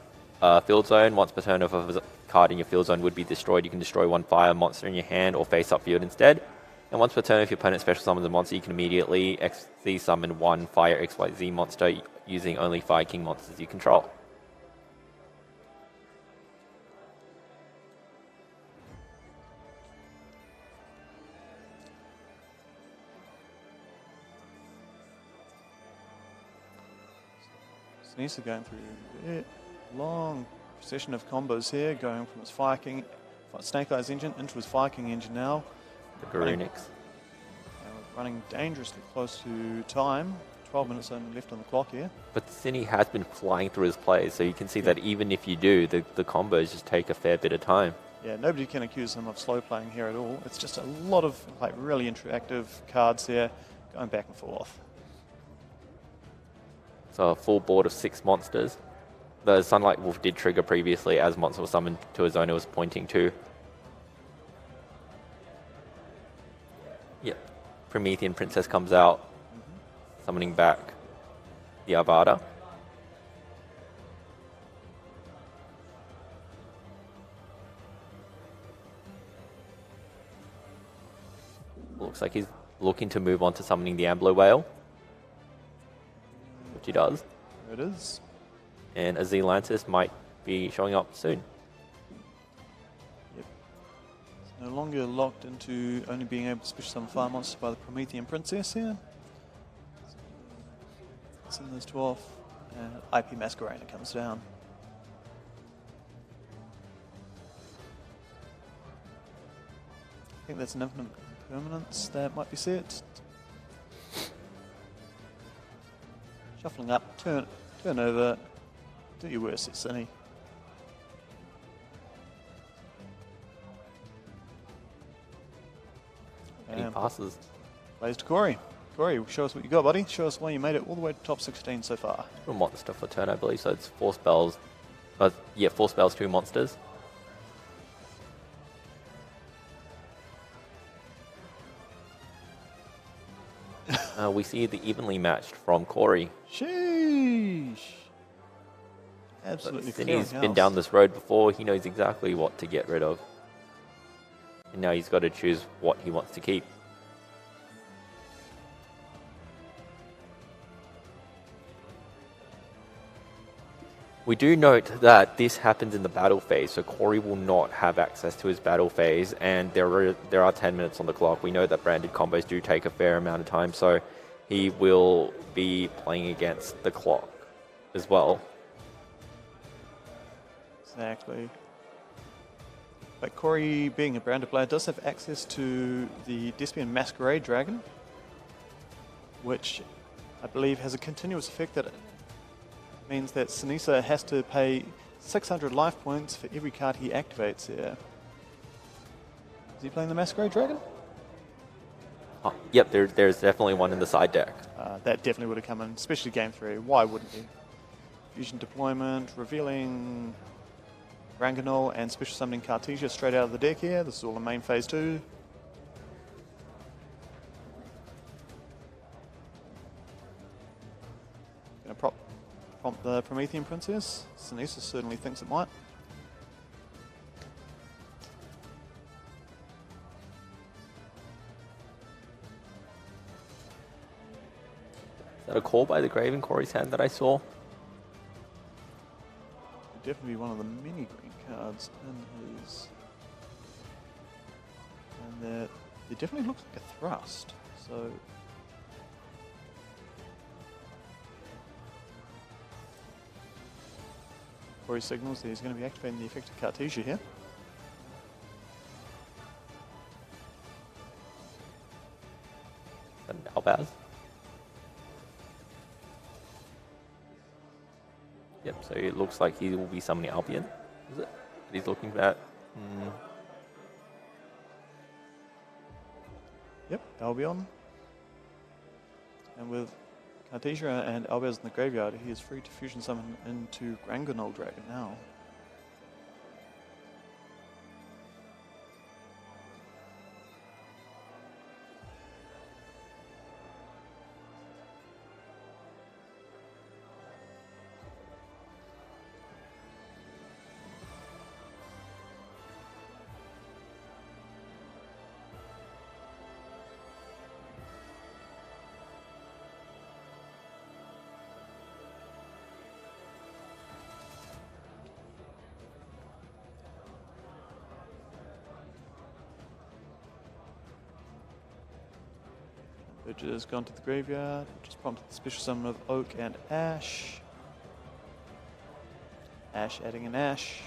field zone, once per turn, if a card in your field zone would be destroyed, you can destroy 1 fire monster in your hand or face-up field instead. And once per turn, if your opponent special summons a monster, you can immediately XZ summon 1 Fire XYZ monster using only Fire King monsters you control. Sinisa going through a long procession of combos here, going from his Fire King, Snake Eyes engine into his Fire King engine now. The Garunix. Running dangerously close to time. 12 minutes only left on the clock here. But Cine has been flying through his plays, so you can see that even if you do, the combos just take a fair bit of time. Yeah, nobody can accuse him of slow playing here at all. It's just a lot of like really interactive cards here, going back and forth. So a full board of 6 monsters. The Sunlight Wolf did trigger previously as monster was summoned to a zone it was pointing to. Yep. Promethean Princess comes out, summoning back the Avada. Looks like he's looking to move on to summoning the Ambler Whale, which he does. There it is. And a Zealantis might be showing up soon. Yep. It's no longer locked into only being able to special summon fire monsters by the Promethean Princess here. Send those two off, and IP Masquerader comes down. I think that's an infinite permanence that might be set. Shuffling up, turn over, do your worst, Cine. And he passes. Plays to Corey. Corey, show us what you got, buddy. Show us why you made it all the way to top 16 so far. A monster for turn, I believe, so it's 4 spells. Yeah, 4 spells, 2 monsters. We see the evenly matched from Corey. Sheesh. Absolutely. He's been down this road before. He knows exactly what to get rid of. And now he's got to choose what he wants to keep. We do note that this happens in the battle phase, so Corey will not have access to his battle phase, and there are 10 minutes on the clock. We know that branded combos do take a fair amount of time, so he will be playing against the clock as well. Exactly. But Corey, being a branded player, does have access to the Despian Masquerade Dragon, which I believe has a continuous effect that means that Sinisa has to pay 600 life points for every card he activates here. Is he playing the Masquerade Dragon? Oh, yep, there's definitely one in the side deck. That definitely would have come in, especially game 3. Why wouldn't he? Fusion Deployment, revealing Ranganol and special summoning Cartesia straight out of the deck here. This is all in main phase 2. Going to prompt the Promethean Princess. Sinisa certainly thinks it might. Is that a call by the grave in Corey's hand that I saw? Could definitely be one of the many green cards in his. And there definitely looks like a thrust. So Corey signals that he's going to be activating the effect of Cartesia here. And Albaz. Yep, so it looks like he will be summoning Albion, is it? He's looking at. Yep, Albion. And with Cartesia and Albaz in the graveyard, he is free to fusion summon into Granganol Dragon now. Bridget has gone to the graveyard, just prompted the special summon of Oak and Ash. Ash adding an Ash.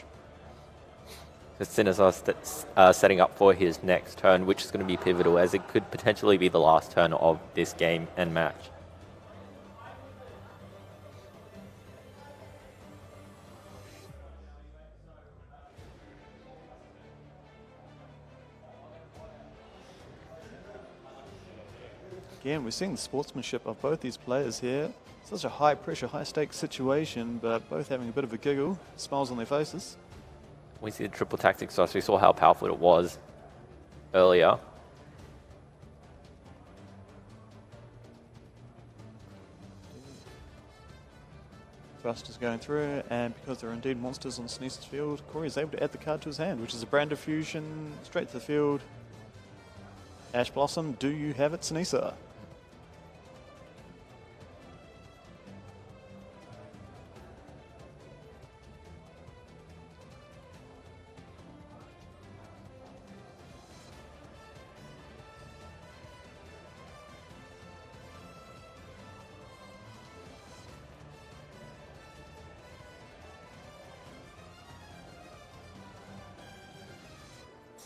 The Sinners are setting up for his next turn, which is going to be pivotal, as it could potentially be the last turn of this game and match. Again, we're seeing the sportsmanship of both these players here. Such a high pressure, high stakes situation, but both having a bit of a giggle, smiles on their faces. We see the triple tactics toss. We saw how powerful it was earlier. Thrust is going through, and because there are indeed monsters on Sneeze's field, Corey is able to add the card to his hand, which is a Brand Diffusion straight to the field. Ash Blossom, do you have it, Sinisa?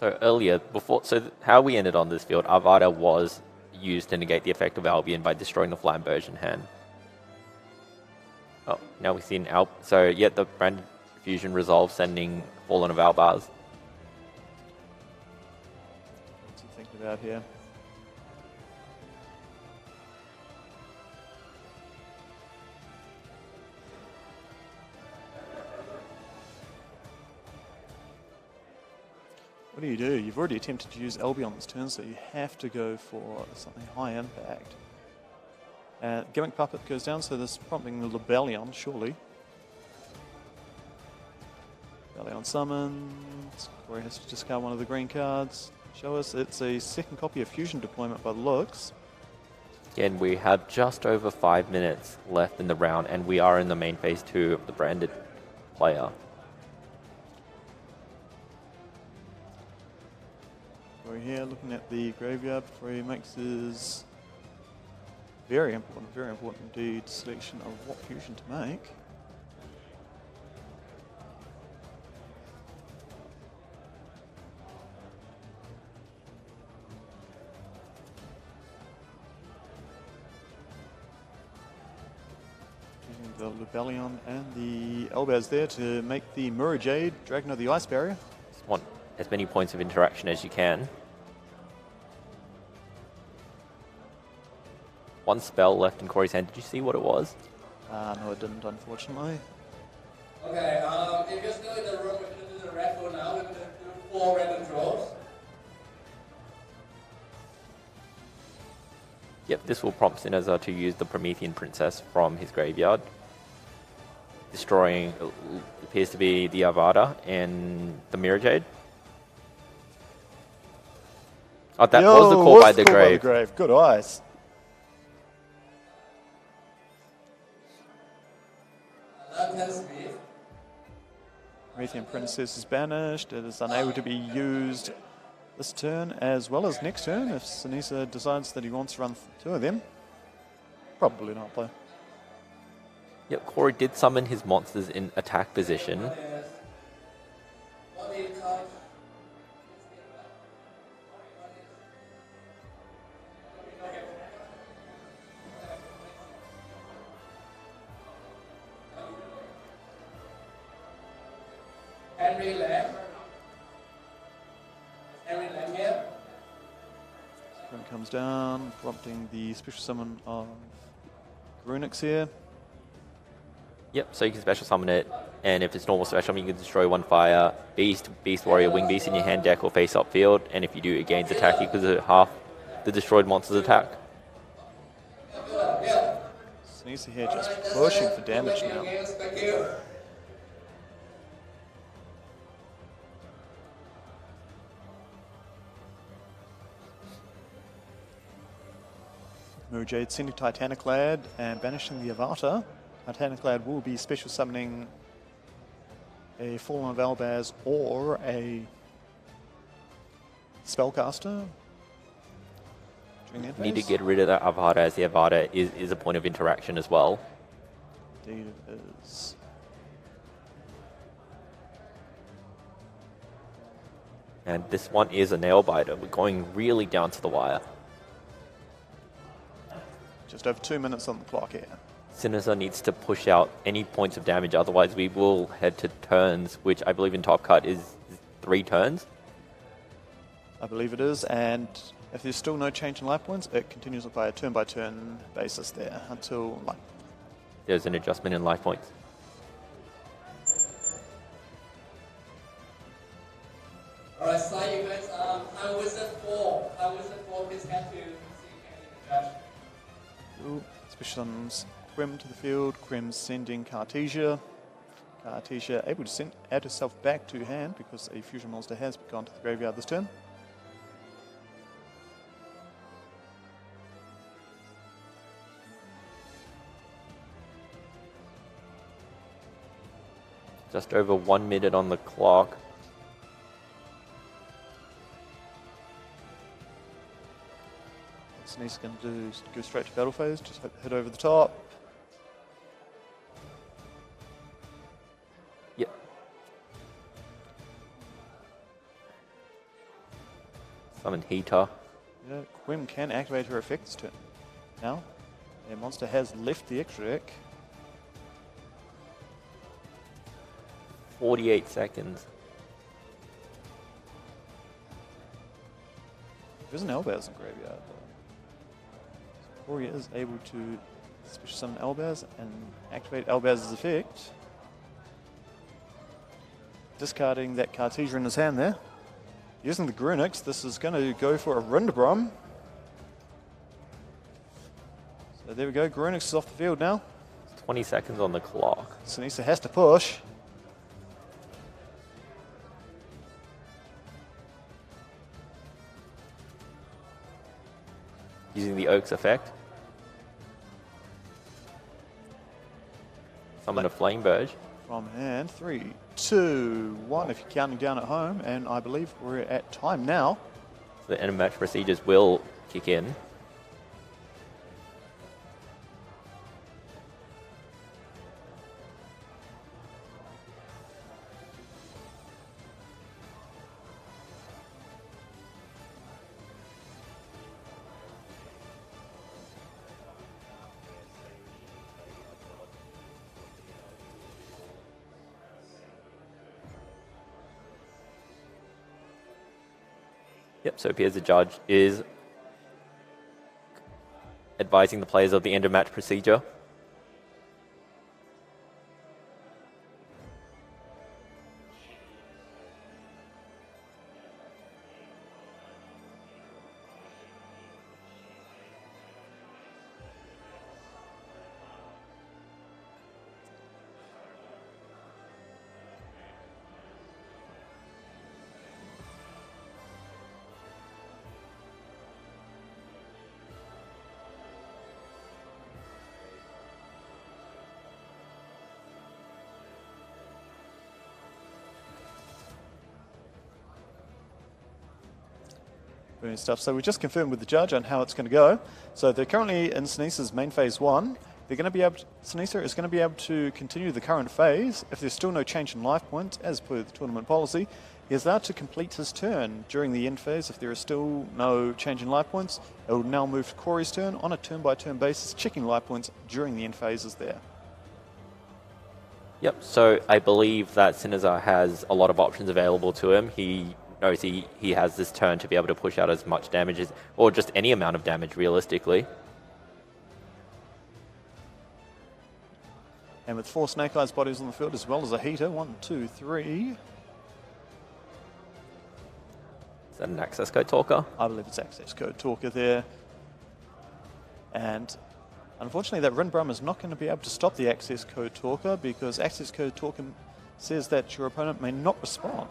So earlier, how we ended on this field, Avada was used to negate the effect of Albion by destroying the Flambersion hand. Oh, now we see an so yet the Brand Fusion resolves, sending Fallen of Albars. What's he thinking about here? What do you do? You've already attempted to use Albion this turn, so you have to go for something high impact. Gimmick Puppet goes down, so this prompting the Libellion, surely. Libellion summons. Corey has to discard one of the green cards. Show us it's a second copy of Fusion Deployment by the looks. Again, we have just over 5 minutes left in the round, and we are in the main phase 2 of the branded player. We're here looking at the graveyard before he makes his very important indeed selection of what fusion to make. Using the Libellion and the Elbaz there to make the Mirror Jade, Dragon of the Ice Barrier. Just want as many points of interaction as you can. One spell left in Corey's hand. Did you see what it was? No, I didn't, unfortunately. Okay, if you're still in the room, we're going to do the raffle now. We're going to do 4 random draws. Yep, this will prompt Sinisa to use the Promethean Princess from his graveyard, destroying appears to be the Avada and the Mirror Jade. Oh, that was the call by the grave. Good eyes. Promethean Princess is banished. It is unable to be used this turn as well as next turn if Sinisa decides that he wants to run 2 of them. Probably not, though. Yep, Corey did summon his monsters in attack position. Henry Lamb here. One comes down, prompting the special summon of Runix here. Yep, so you can special summon it, and if it's normal special summon, you can destroy 1 fire, Beast, Beast Warrior, Wing Beast in your hand deck or face up field, and if you do, it gains attack equals half the destroyed monster's attack. Sinisa here just pushing for damage now. Mirror Jade sending Titaniclad and banishing the Avatar. Titaniclad will be special summoning a Fallen of Albaz or a Spellcaster. Need to get rid of that Avada, as the Avada is a point of interaction as well. Indeed it is. And this one is a nail biter. We're going really down to the wire. Just over 2 minutes on the clock here. Sinisa needs to push out any points of damage, otherwise we will head to turns, which I believe in Top Cut is 3 turns. I believe it is, and If there's still no change in life points, it continues to play a turn-by-turn basis there until like. There's an adjustment in life points. Alright, so you guys, how was it for? How was it for this had to see Candy the judge? Special summons Quim to the field. Quim's sending Cartesia. Cartesia able to add herself back to hand because a fusion monster has gone to the graveyard this turn. Just over 1 minute on the clock. What's Denise going to do? Go straight to battle phase, just hit over the top. Yep. Summon Heater. Yeah, Quim can activate her effect this turn. Now, a monster has left the extra deck. 48 seconds. There's an Elbaz in graveyard though. So Corey is able to special summon Elbaz and activate Elbaz's effect. Discarding that Cartesia in his hand there. Using the Grunix, this is going to go for a Rindabrom. So there we go, Grunix is off the field now. 20 seconds on the clock. Sinisa has to push. Using the Oaks effect. Summon a Flame Burge. From hand, 3, 2, 1 if you're counting down at home, and I believe we're at time now. The end of match procedures will kick in. Yep, so Piers the judge is advising the players of the end of match procedure. Brilliant stuff. So we just confirmed with the judge on how it's going to go. So they're currently in Sinisa's main phase 1. They're going to be able to, Sinisa is going to be able to continue the current phase. If there's still no change in life points, as per the tournament policy, he is allowed to complete his turn during the end phase. If there is still no change in life points, it will now move to Corey's turn on a turn-by-turn basis, checking life points during the end phases there. Yep, so I believe that Sinisa has a lot of options available to him. He knows he has this turn to be able to push out as much damage as, or just any amount of damage realistically. And with 4 Snake Eyes bodies on the field as well as a heater, 1, 2, 3. Is that an access code talker? I believe it's access code talker there. And unfortunately that Rindbrum is not going to be able to stop the access code talker because access code talker says that your opponent may not respond.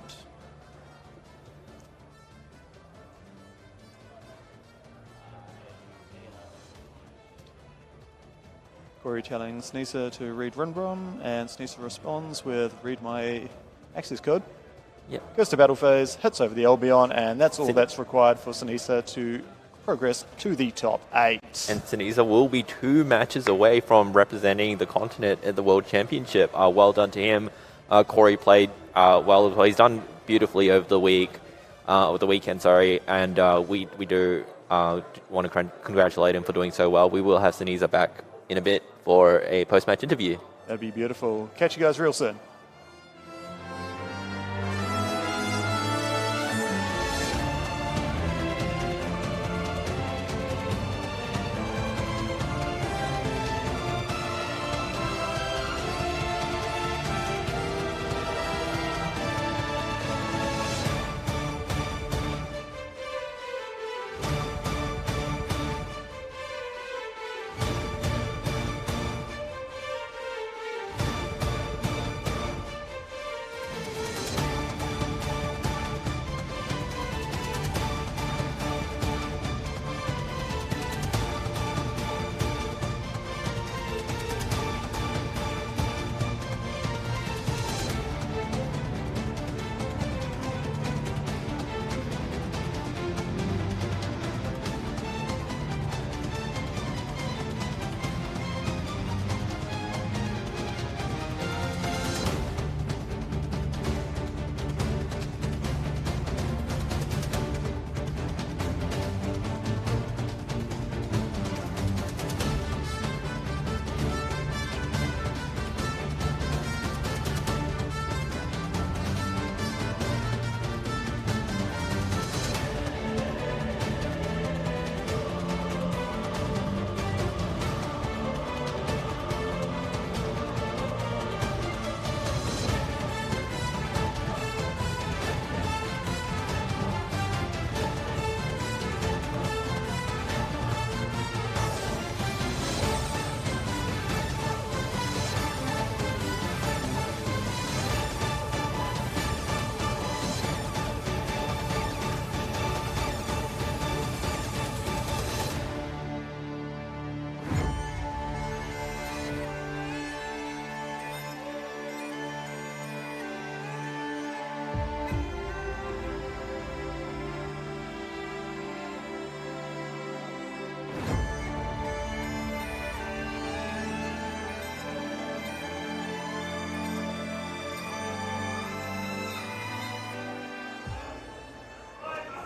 Corey telling Sinisa to read Rindbrom, and Sinisa responds with read my access code. Yep. Goes to battle phase, hits over the Albion, and that's all that's required for Sinisa to progress to the top 8. And Sinisa will be 2 matches away from representing the continent at the World Championship. Well done to him. Corey played well. He's done beautifully over the weekend, sorry. And we do want to congratulate him for doing so well. We will have Sinisa back in a bit for a post-match interview. That'd be beautiful. Catch you guys real soon.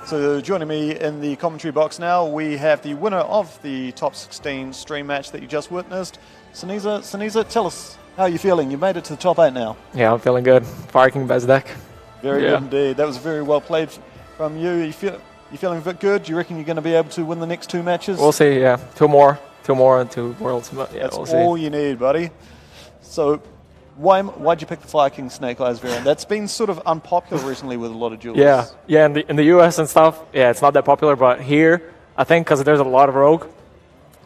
So joining me in the commentary box now, we have the winner of the top 16 stream match that you just witnessed, Suniza. Suniza, tell us how you're feeling. You made it to the top 8 now. Yeah, I'm feeling good. Fire King best deck. Very good indeed. That was very well played from you. You feeling a bit good? Do you reckon you're going to be able to win the next 2 matches? We'll see, yeah. 2 more and 2 worlds. But yeah, That's we'll see. all you need, buddy. So why'd you pick the Fire King Snake Eyes variant? That's been sort of unpopular recently with a lot of duelists. Yeah, in the US and stuff, yeah, it's not that popular, but here, I think because there's a lot of Rogue,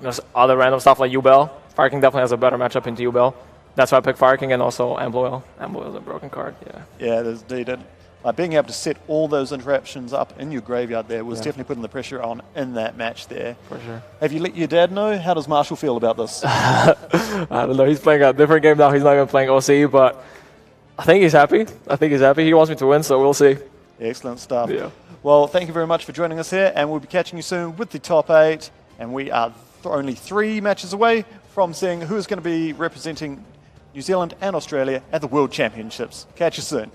there's other random stuff like U-Bell. Fire King definitely has a better matchup into U-Bell. That's why I picked Fire King and also Ambloil. Ambloil is a broken card, yeah. Yeah, there's indeed. Being able to set all those interruptions up in your graveyard there was definitely putting the pressure on in that match there. For sure. Have you let your dad know? How does Marshall feel about this? I don't know. He's playing a different game now. He's not even playing OC, but I think he's happy. He wants me to win, so we'll see. Excellent stuff. Yeah. Well, thank you very much for joining us here, and we'll be catching you soon with the top 8. And we are only 3 matches away from seeing who is going to be representing New Zealand and Australia at the World Championships. Catch you soon.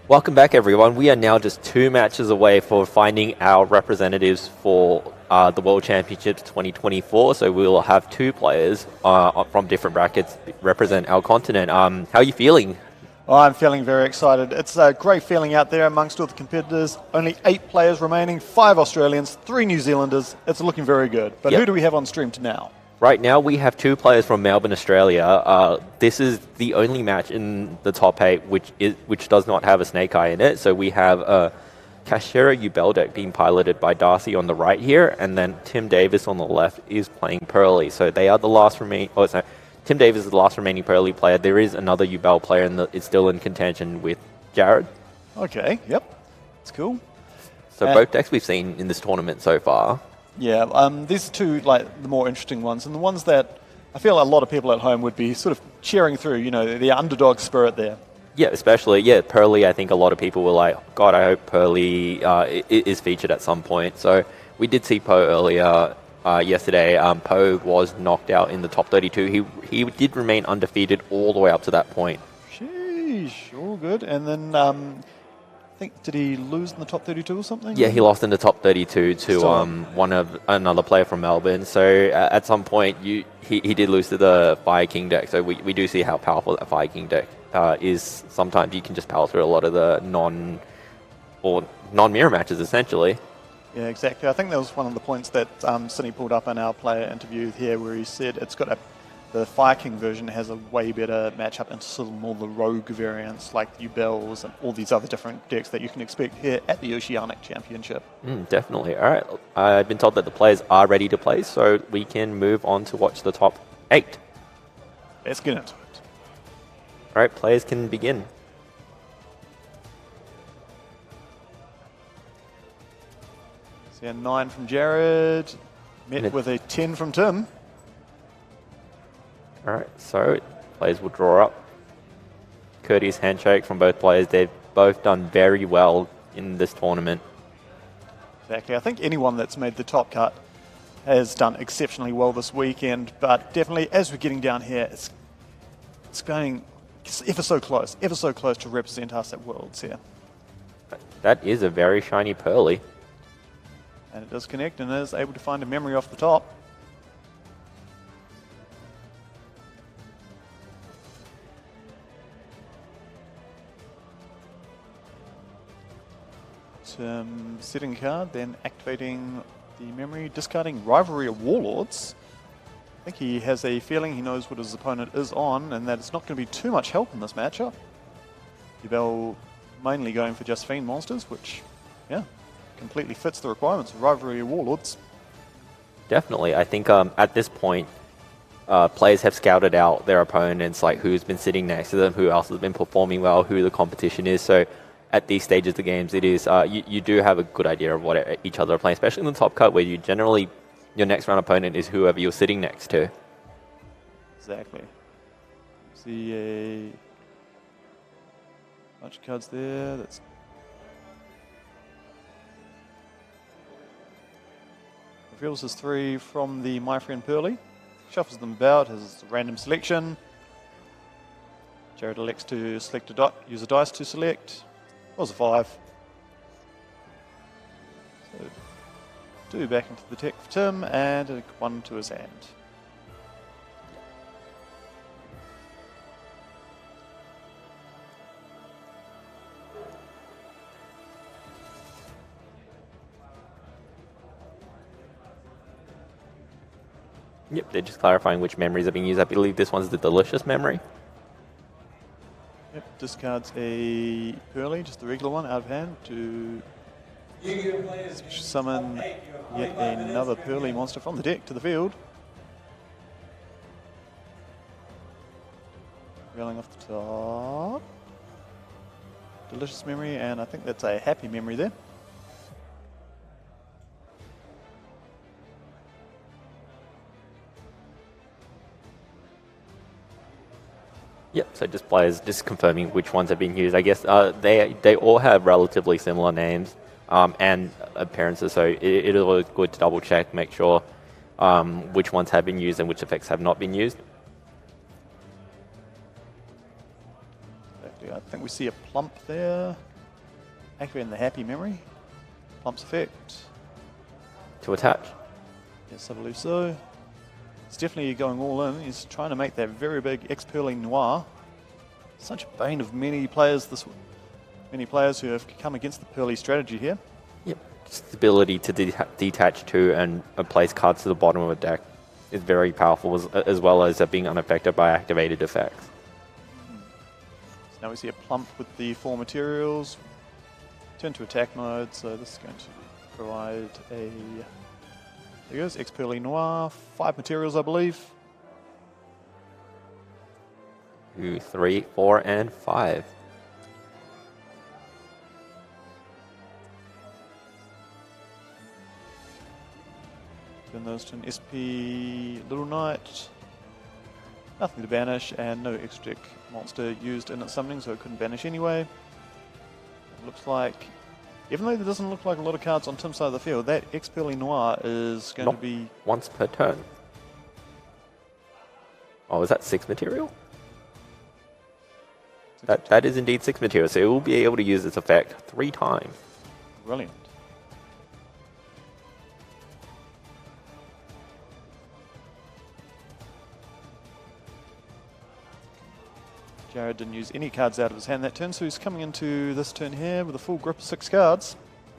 Welcome back, everyone. We are now just 2 matches away for finding our representatives for the World Championships 2024. So we will have 2 players from different brackets represent our continent. How are you feeling? Oh, I'm feeling very excited. It's a great feeling out there amongst all the competitors. Only 8 players remaining, 5 Australians, 3 New Zealanders. It's looking very good. But Yep. who do we have on stream to now? Right now, we have 2 players from Melbourne, Australia. This is the only match in the top 8 which does not have a Snake Eye in it. So we have Kashira Ubel deck being piloted by Darcy on the right here, and then Tim Davis on the left is playing Pearly. So they are the last remaining. Oh, sorry. Tim Davis is the last remaining Pearly player. There is another Ubel player, and it's still in contention with Jared. Okay, yep. It's cool. So both decks we've seen in this tournament so far. Yeah, these are 2 like the more interesting ones, and the ones that I feel a lot of people at home would be sort of cheering through, you know, the underdog spirit there. Yeah, especially, Pearly, I think a lot of people were like, God, I hope Pearly is featured at some point. So we did see Poe earlier yesterday. Poe was knocked out in the top 32. He did remain undefeated all the way up to that point. Sheesh, all good. And then I think, did he lose in the top 32 or something? Yeah, he lost in the top 32 to another player from Melbourne. So at some point, he did lose to the Fire King deck. So we do see how powerful that Fire King deck is. Sometimes you can just power through a lot of the non-mirror matches, essentially. Yeah, exactly. I think that was one of the points that Cindy pulled up in our player interview here, where he said the Fire King version has a way better matchup into sort of more the rogue variants like Ubels and all these other different decks that you can expect here at the Oceanic Championship. Definitely. All right. I've been told that the players are ready to play, so we can move on to watch the top 8. Let's get into it. All right, players can begin. So a 9 from Jared, met with a 10 from Tim. All right, so players will draw up. Courteous handshake from both players. They've both done very well in this tournament. Exactly. I think anyone that's made the top cut has done exceptionally well this weekend, but definitely as we're getting down here, it's going ever so close to represent us at Worlds here. That is a very shiny Pearly. And it does connect and is able to find a memory off the top. Setting card, then activating the memory, discarding Rivalry of Warlords. I think he has a feeling he knows what his opponent is on, and that it's not going to be too much help in this matchup. Ubel mainly going for just Fiend monsters, which, yeah, completely fits the requirements of Rivalry of Warlords. Definitely. I think at this point, players have scouted out their opponents, like who's been sitting next to them, who else has been performing well, who the competition is. So at these stages of the games, it is you do have a good idea of what each other are playing, especially in the top cut, where you generally, your next round opponent is whoever you're sitting next to. Exactly. See a bunch of cards there. That's reveals his 3 from the My Friend Pearly. Shuffles them about, has a random selection. Jared elects to select use a dice to select. Was a 5. So 2 back into the deck for Tim, and a 1 to his hand. Yep, they're just clarifying which memories are being used. I believe this one's the Delicious memory. Yep, discards a Pearly, just the regular one, out of hand, to summon yet another Pearly monster from the deck to the field. Rolling off the top. Delicious memory, and I think that's a happy memory there. Yep, so just players just confirming which ones have been used. I guess they all have relatively similar names and appearances, so it is always good to double check, make sure which ones have been used and which effects have not been used. I think we see a plump there. activating the happy memory. Plump's effect. To attach. Yes, I believe so. He's definitely going all in. He's trying to make that very big X-Pearly Noir. Such a bane of many players many players who have come against the Pearly strategy here. Yep. Just the ability to detach to and place cards to the bottom of a deck is very powerful, as well as being unaffected by activated effects. So now we see a Plump with the 4 materials. Turn to attack mode, so this is going to provide a... There goes, X-Pearly Noir, 5 materials I believe. 2, 3, 4, and 5. Turn those to an SP Little Knight. Nothing to banish, and no extra deck monster used in its summoning, so it couldn't banish anyway. It looks like, even though there doesn't look like a lot of cards on Tim's side of the field, that X-Pearly Noir is going to be... once per turn. Oh, is that 6 material? That is indeed 6 material, so it will be able to use its effect 3 times. Brilliant. Jared didn't use any cards out of his hand that turn, so he's coming into this turn here with a full grip of 6 cards.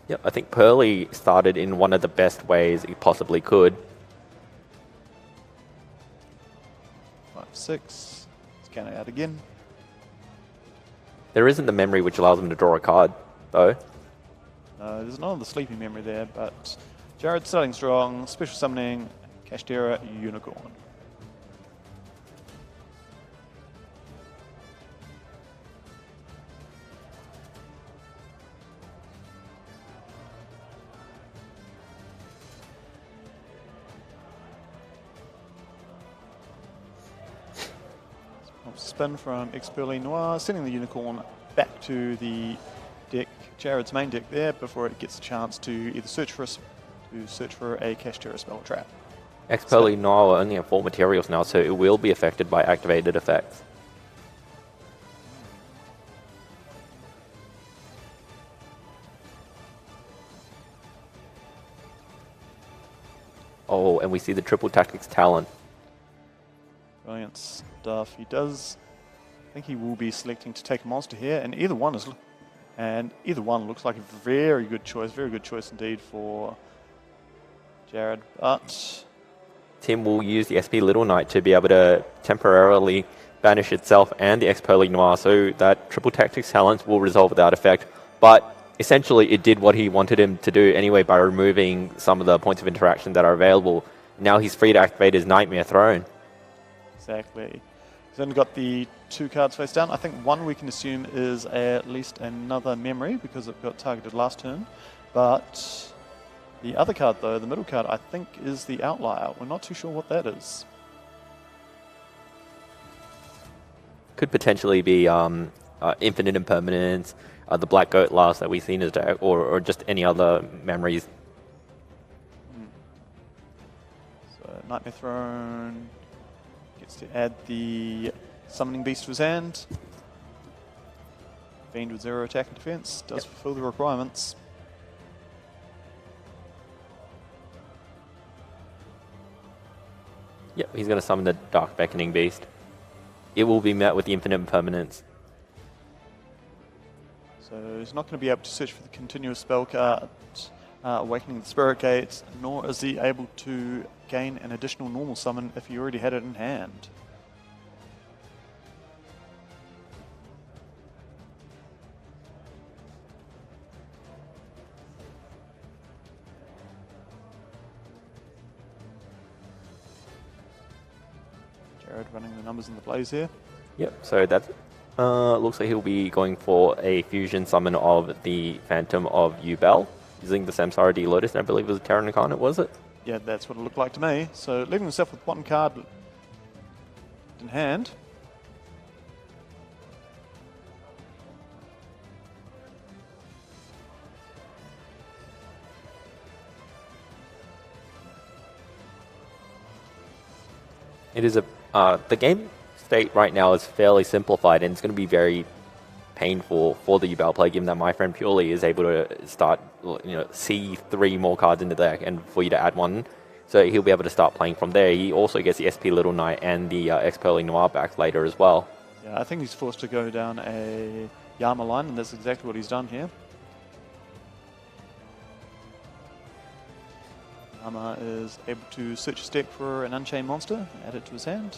Yep, I think Pearly started in one of the best ways he possibly could. 5, 6. Let's count it out again. There isn't the memory which allows him to draw a card, though. There's none of the sleepy memory there, but Jared starting strong, special summoning, Kashtera, Unicorn. Spin from X-Pearly Noir, sending the Unicorn back to the deck, Jared's main deck there, before it gets a chance to either search for a Kashtera spell or trap. X-Pearly Noir only have 4 materials now, so it will be affected by activated effects. Oh, and we see the triple tactics talent. Brilliant stuff. He does. I think he will be selecting to take a monster here, and either one looks like a very good choice indeed for Jared. But Tim will use the SP Little Knight to be able to temporarily banish itself and the X-Pearly Noir, so that triple tactics talent will resolve without effect. But essentially, it did what he wanted him to do anyway by removing some of the points of interaction that are available. Now he's free to activate his Nightmare Throne. Exactly. He's only got the 2 cards face down. I think one we can assume is at least another memory because it got targeted last turn. But the other card, though, the middle card, I think is the outlier. We're not too sure what that is. Could potentially be Infinite Impermanence, the Black Goat last that we've seen as deck, or just any other memories. So Nightmare Throne gets to add the Summoning Beast to his hand. Fiend with 0 attack and defense does fulfill the requirements. Yep, he's going to summon the Dark Beckoning Beast. It will be met with the Infinite Impermanence. So he's not going to be able to search for the continuous spell card, Awakening the Spirit Gates, nor is he able to gain an additional normal summon if he already had it in hand. Jared running the numbers in the plays here. Yep, so that looks like he'll be going for a fusion summon of the Phantom of Yubel, using the Samsara D Lotus, and I believe it was a Terran Incarnate, was it? Yeah, that's what it looked like to me. So leaving himself with 1 card in hand. It is a the game state right now is fairly simplified, and it's going to be very painful for the Yubel player, given that my friend Purely is able to start, see 3 more cards in the deck, and for you to add 1. So he'll be able to start playing from there. He also gets the SP Little Knight and the X-Pearly Noir back later as well. Yeah, I think he's forced to go down a Yama line, and that's exactly what he's done here. Yama is able to search his deck for an Unchained monster, add it to his hand.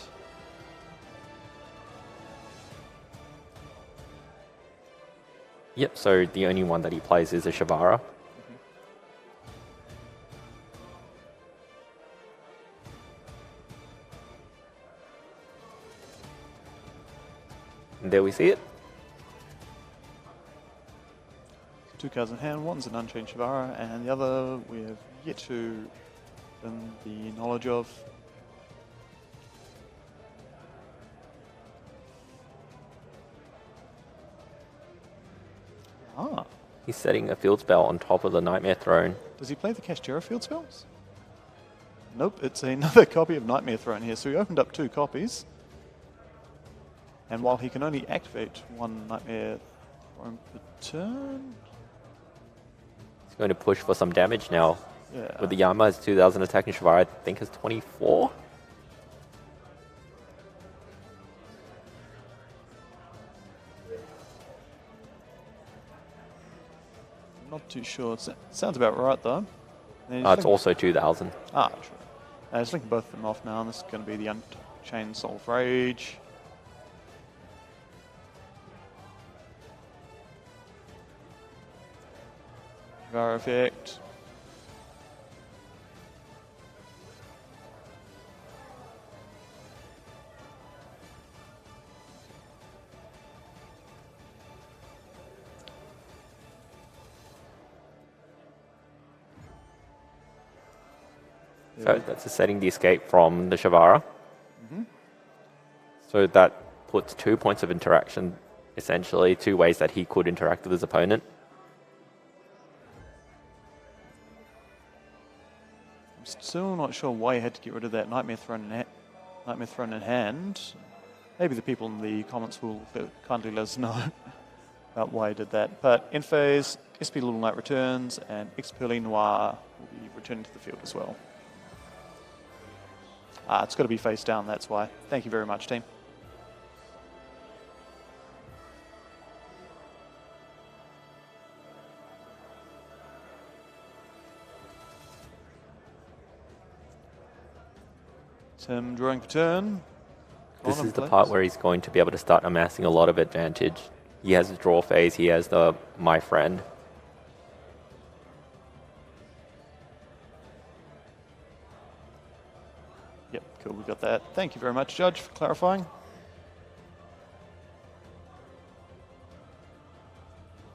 Yep, so the only one that he plays is a Shavara. And there we see it. 2 cards in hand, one's an Unchained Shavara, and the other we have yet to learn the knowledge of. Ah. He's setting a field spell on top of the Nightmare Throne. Does he play the Kashtira field spells? Nope, it's another copy of Nightmare Throne here. So he opened up 2 copies. And while he can only activate 1 Nightmare Throne per turn... He's going to push for some damage now. Yeah. With the Yama, his 2000 attacking Shavara, I think, is 24. Not too sure. It sounds about right, though. It's also 2000. Ah, true. Just linking both of them off now. This is going to be the Unchained Soul of Rage. Shavara effect. So that's setting the escape from the Shavara. So that puts 2 points of interaction, essentially, 2 ways that he could interact with his opponent. I'm still not sure why he had to get rid of that Nightmare Throne in hand. Maybe the people in the comments will kindly let us know about why he did that. But end phase, SP Little Knight returns, and X-Pearly Noir will be returning to the field as well. It's got to be face down, that's why. Thank you very much, team. Tim drawing for turn. This is the part where he's going to be able to start amassing a lot of advantage. He has a draw phase, he has the My Friend. Yep, cool, we got that. Thank you very much, Judge, for clarifying.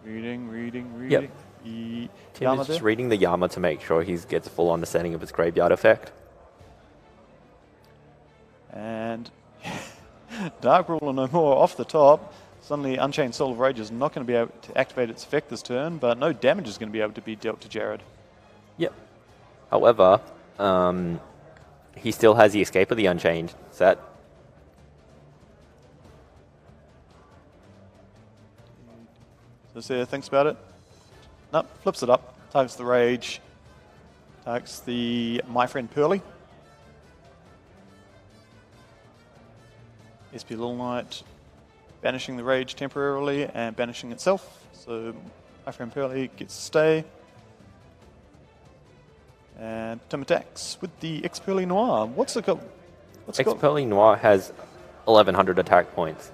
Reading. Yep. Tim is just reading the Yama to make sure he gets a full understanding of his graveyard effect. And Dark Ruler no more off the top. Suddenly Unchained Soul of Rage is not going to be able to activate its effect this turn, but no damage is going to be able to be dealt to Jared. Yep. However, he still has the escape of the Unchained set. So Sarah thinks about it. Nope, flips it up. Targets the Rage. Targets the My Friend Pearly. SP Little Knight banishing the Rage temporarily and banishing itself. So My Friend Pearly gets to stay. And Tim attacks with the X-Pearly Noir. What's it got? X-Pearly Noir has 1100 attack points.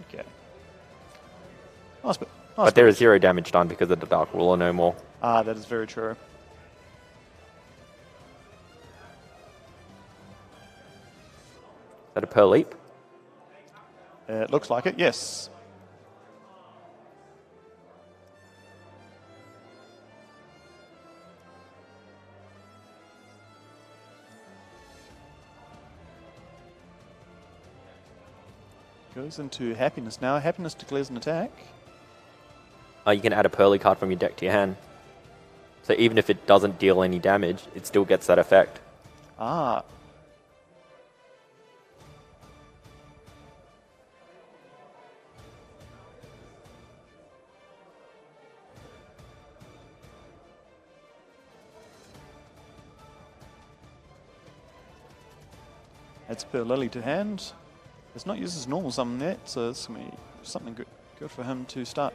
Okay. Nice, but there is 0 damage done because of the Dark Ruler no more. That is very true. Is that a Pearl Leap? It looks like it, yes. Goes into Happiness now. Happiness declares an attack. You can add a Pearly card from your deck to your hand. So even if it doesn't deal any damage, it still gets that effect. Adds Per Lily to hand. It's not used his normal summon yet, so it's going to be something good for him to start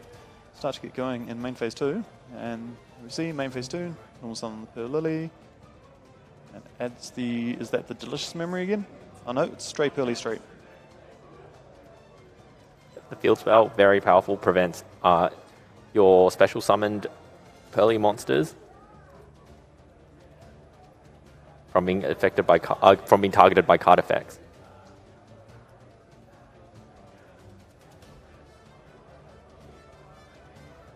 to get going in main phase 2. And we see main phase 2, normal summon the Per Lily. And adds the, is that the Delicious Memory again? Oh no, it's Stray Pearly Straight. The field spell, very powerful, prevents your special summoned Pearly monsters from being affected by from being targeted by card effects.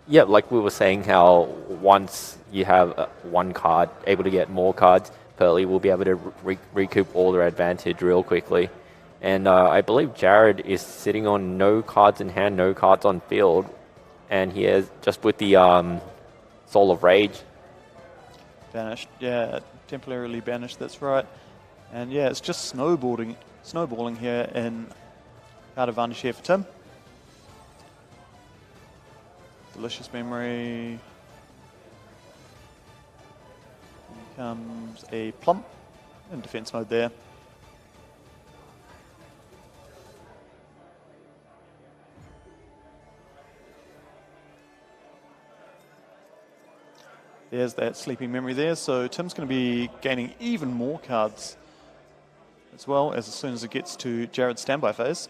Yeah, like we were saying, how once you have one card, able to get more cards, Pearly will be able to recoup all their advantage real quickly. And I believe Jared is sitting on no cards in hand, no cards on field, and he has just with the Soul of Rage. Banished, yeah, temporarily banished, that's right. And yeah, it's just snowballing here in card advantage here for Tim. Delicious Memory. Here comes a Plump in defense mode there. There's that Sleeping Memory there, so Tim's going to be gaining even more cards as well as soon as it gets to Jared's standby phase.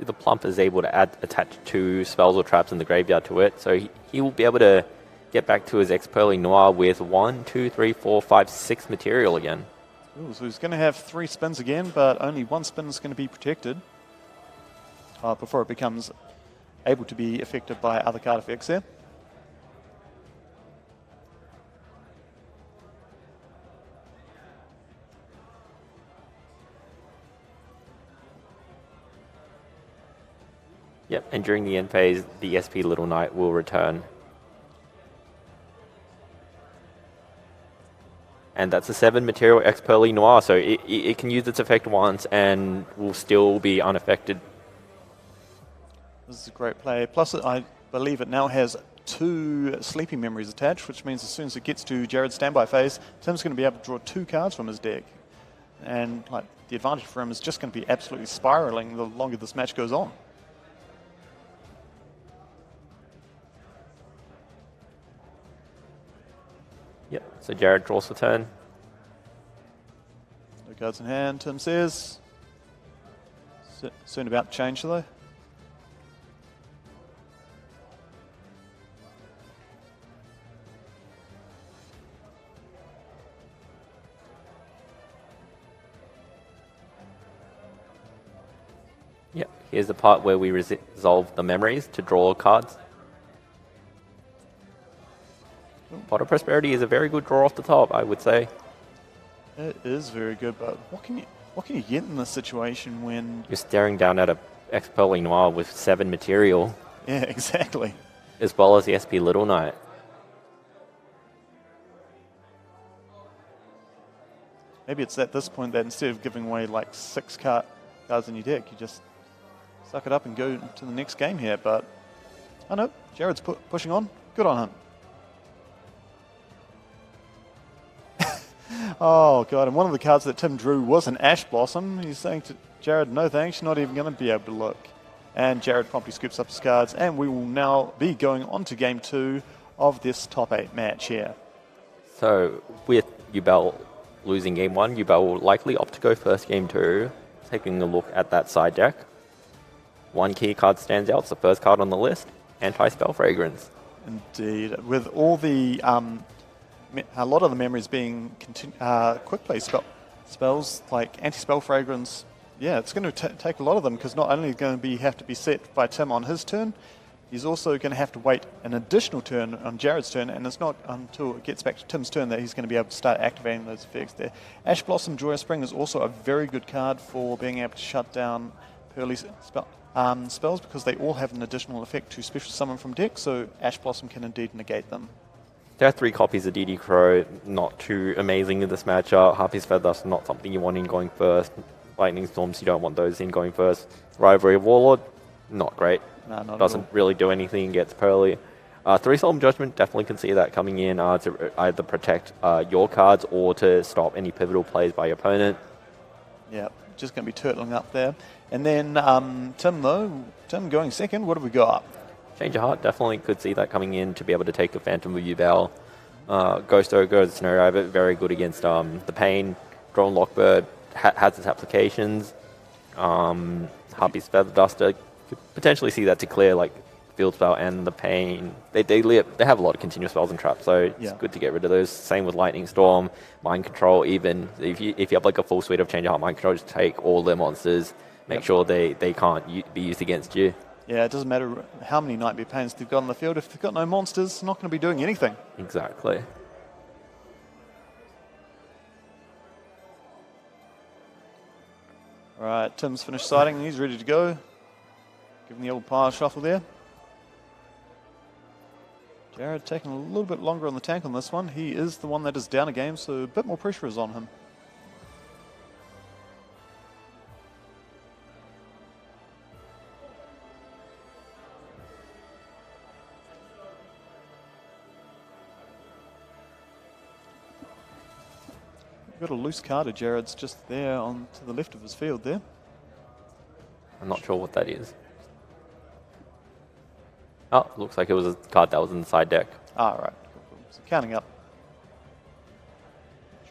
The Plump is able to attach 2 spells or traps in the graveyard to it, so he will be able to get back to his Ex-Pearly Noir with 1, 2, 3, 4, 5, 6 material again. Ooh, so he's going to have 3 spins again, but only 1 spin is going to be protected before it becomes able to be affected by other card effects there. Yep, and during the end phase, the SP Little Knight will return. And that's a 7 material Ex-Pearly Noir, so it can use its effect once and will still be unaffected. This is a great play. Plus, I believe it now has 2 Sleeping Memories attached, which means as soon as it gets to Jared's standby phase, Tim's going to be able to draw 2 cards from his deck. And like the advantage for him is just going to be absolutely spiraling the longer this match goes on. Yep, so Jared draws the turn. No cards in hand, Tim says. Soon about to change though. Yep, here's the part where we resolve the memories to draw cards. Pot of Prosperity is a very good draw off the top, I would say. It is very good, but what can you get in this situation when you're staring down at a Ex-Pearly Noir with 7 material? Yeah, exactly. As well as the SP Little Knight. Maybe it's at this point that instead of giving away like 6 cards in your deck, you just suck it up and go to the next game here. But I know Jared's pushing on. Good on him. Oh, God, and one of the cards that Tim drew was an Ash Blossom. He's saying to Jared, no thanks, you're not even going to be able to look. And Jared promptly scoops up his cards, and we will now be going on to Game 2 of this top 8 match here. So, with Ubel losing Game 1, Ubel will likely opt to go first Game 2, taking a look at that side deck. 1 key card stands out, it's the first card on the list, Anti-Spell Fragrance. Indeed. With all the... a lot of the memories being quick play spells like Anti-Spell Fragrance. Yeah, it's going to take a lot of them because not only going to have to be set by Tim on his turn, he's also going to have to wait an additional turn on Jared's turn, and it's not until it gets back to Tim's turn that he's going to be able to start activating those effects there. Ash Blossom Joyous Spring is also a very good card for being able to shut down Pearly spells because they all have an additional effect to special summon from deck, so Ash Blossom can indeed negate them. There are 3 copies of DD Crow, not too amazing in this matchup. Harpy's Feather's not something you want in going first. Lightning Storms, you don't want those in going first. Rivalry of Warlord, not great. No, not Doesn't really do anything, gets Pearly. 3 Solemn Judgment, definitely can see that coming in to either protect your cards or to stop any pivotal plays by your opponent. Yeah, just going to be turtling up there. And then Tim going second, what have we got? Change of Heart, definitely could see that coming in to be able to take a Phantom of Yubel. Ghost Ogre, Scenario, but very good against the Pain. Drone Lockbird has its applications. Harpy's Feather Duster, could potentially see that to clear like Field Spell and the Pain. They have a lot of continuous spells and traps, so it's good to get rid of those. Same with Lightning Storm, Mind Control. Even if you have like a full suite of Change of Heart, Mind Control, just take all their monsters. Make sure they can't be used against you. Yeah, it doesn't matter how many Nightmare Pains they've got on the field. If they've got no monsters, they're not going to be doing anything. Exactly. All right, Tim's finished siding. He's ready to go. Give him the old power shuffle there. Jared taking a little bit longer on the tank on this one. He is the one that is down a game, so a bit more pressure is on him. Got a loose card of Jared's just there on to the left of his field there. I'm not sure what that is. Oh, looks like it was a card that was in the side deck. Ah, right. Cool. So counting up.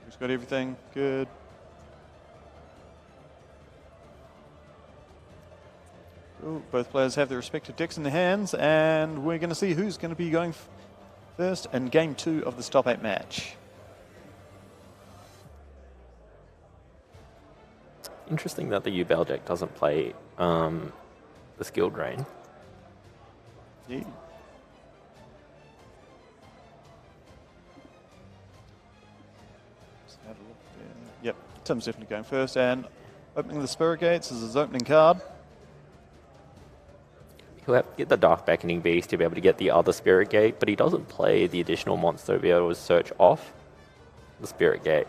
He's got everything. Good. Cool. Both players have their respective decks in their hands, and we're going to see who's going to be going first in Game 2 of this top 8 match. Interesting that the Yubel deck doesn't play the Skilled Rain. Yeah. Just have a look there. Yep, Tim's definitely going first, and opening the Spirit Gates is his opening card. He'll have to get the Dark Beckoning Beast to be able to get the other Spirit Gate, but he doesn't play the additional monster to be able to search off the Spirit Gate.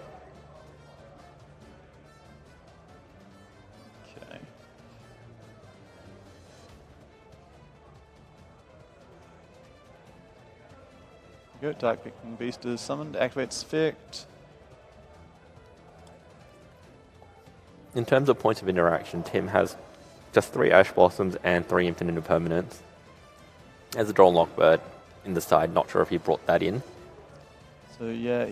Go. Dark Beckoning Beast is summoned, activates effect. In terms of points of interaction, Tim has just 3 Ash Blossoms and 3 Infinite Impermanents. As a Drawn Lockbird in the side, not sure if he brought that in. So yeah,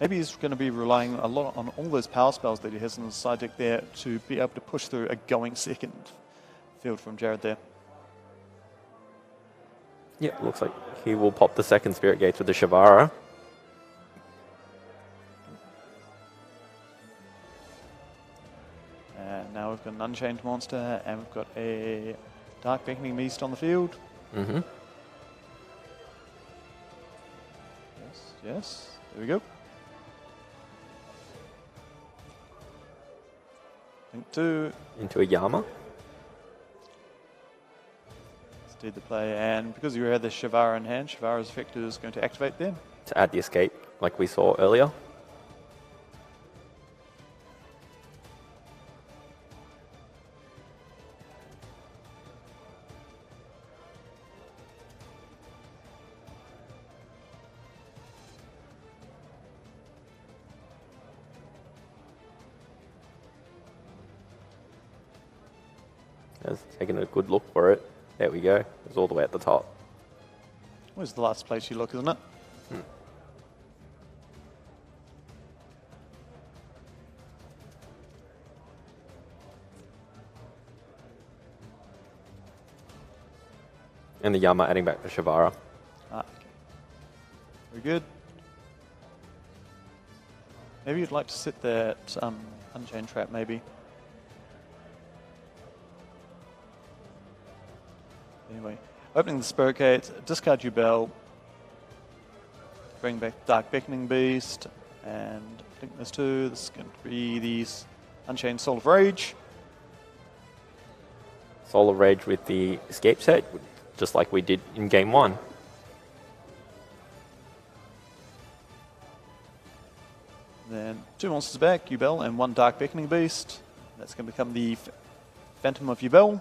maybe he's going to be relying a lot on all those power spells that he has in his side deck there to be able to push through a going second field from Jared there. Yeah, looks like he will pop the second Spirit Gates with the Shavara. And now we've got an Unchained monster, and we've got a Dark Beckoning Beast on the field. Mm-hmm. Yes, there we go. Link 2. Into a Yama. Did the play, and because you had the Shavara in hand, Shavara's effect is going to activate there. To add the escape, like we saw earlier. Just taking a good look for it. There we go. It was all the way at the top. Where's the last place you look, isn't it? And the Yama adding back the Shavara. Ah, okay. Very good. Maybe you'd like to set that Unchained Trap, maybe. Anyway, opening the Spirit Gate, discard your bell, bring back Dark Beckoning Beast, and I think there's 2. This is going to be the Unchained Soul of Rage. Soul of Rage with the escape set, just like we did in Game 1. 2 monsters back, Yubel and 1 Dark Beckoning Beast. That's going to become the Phantom of Yubel.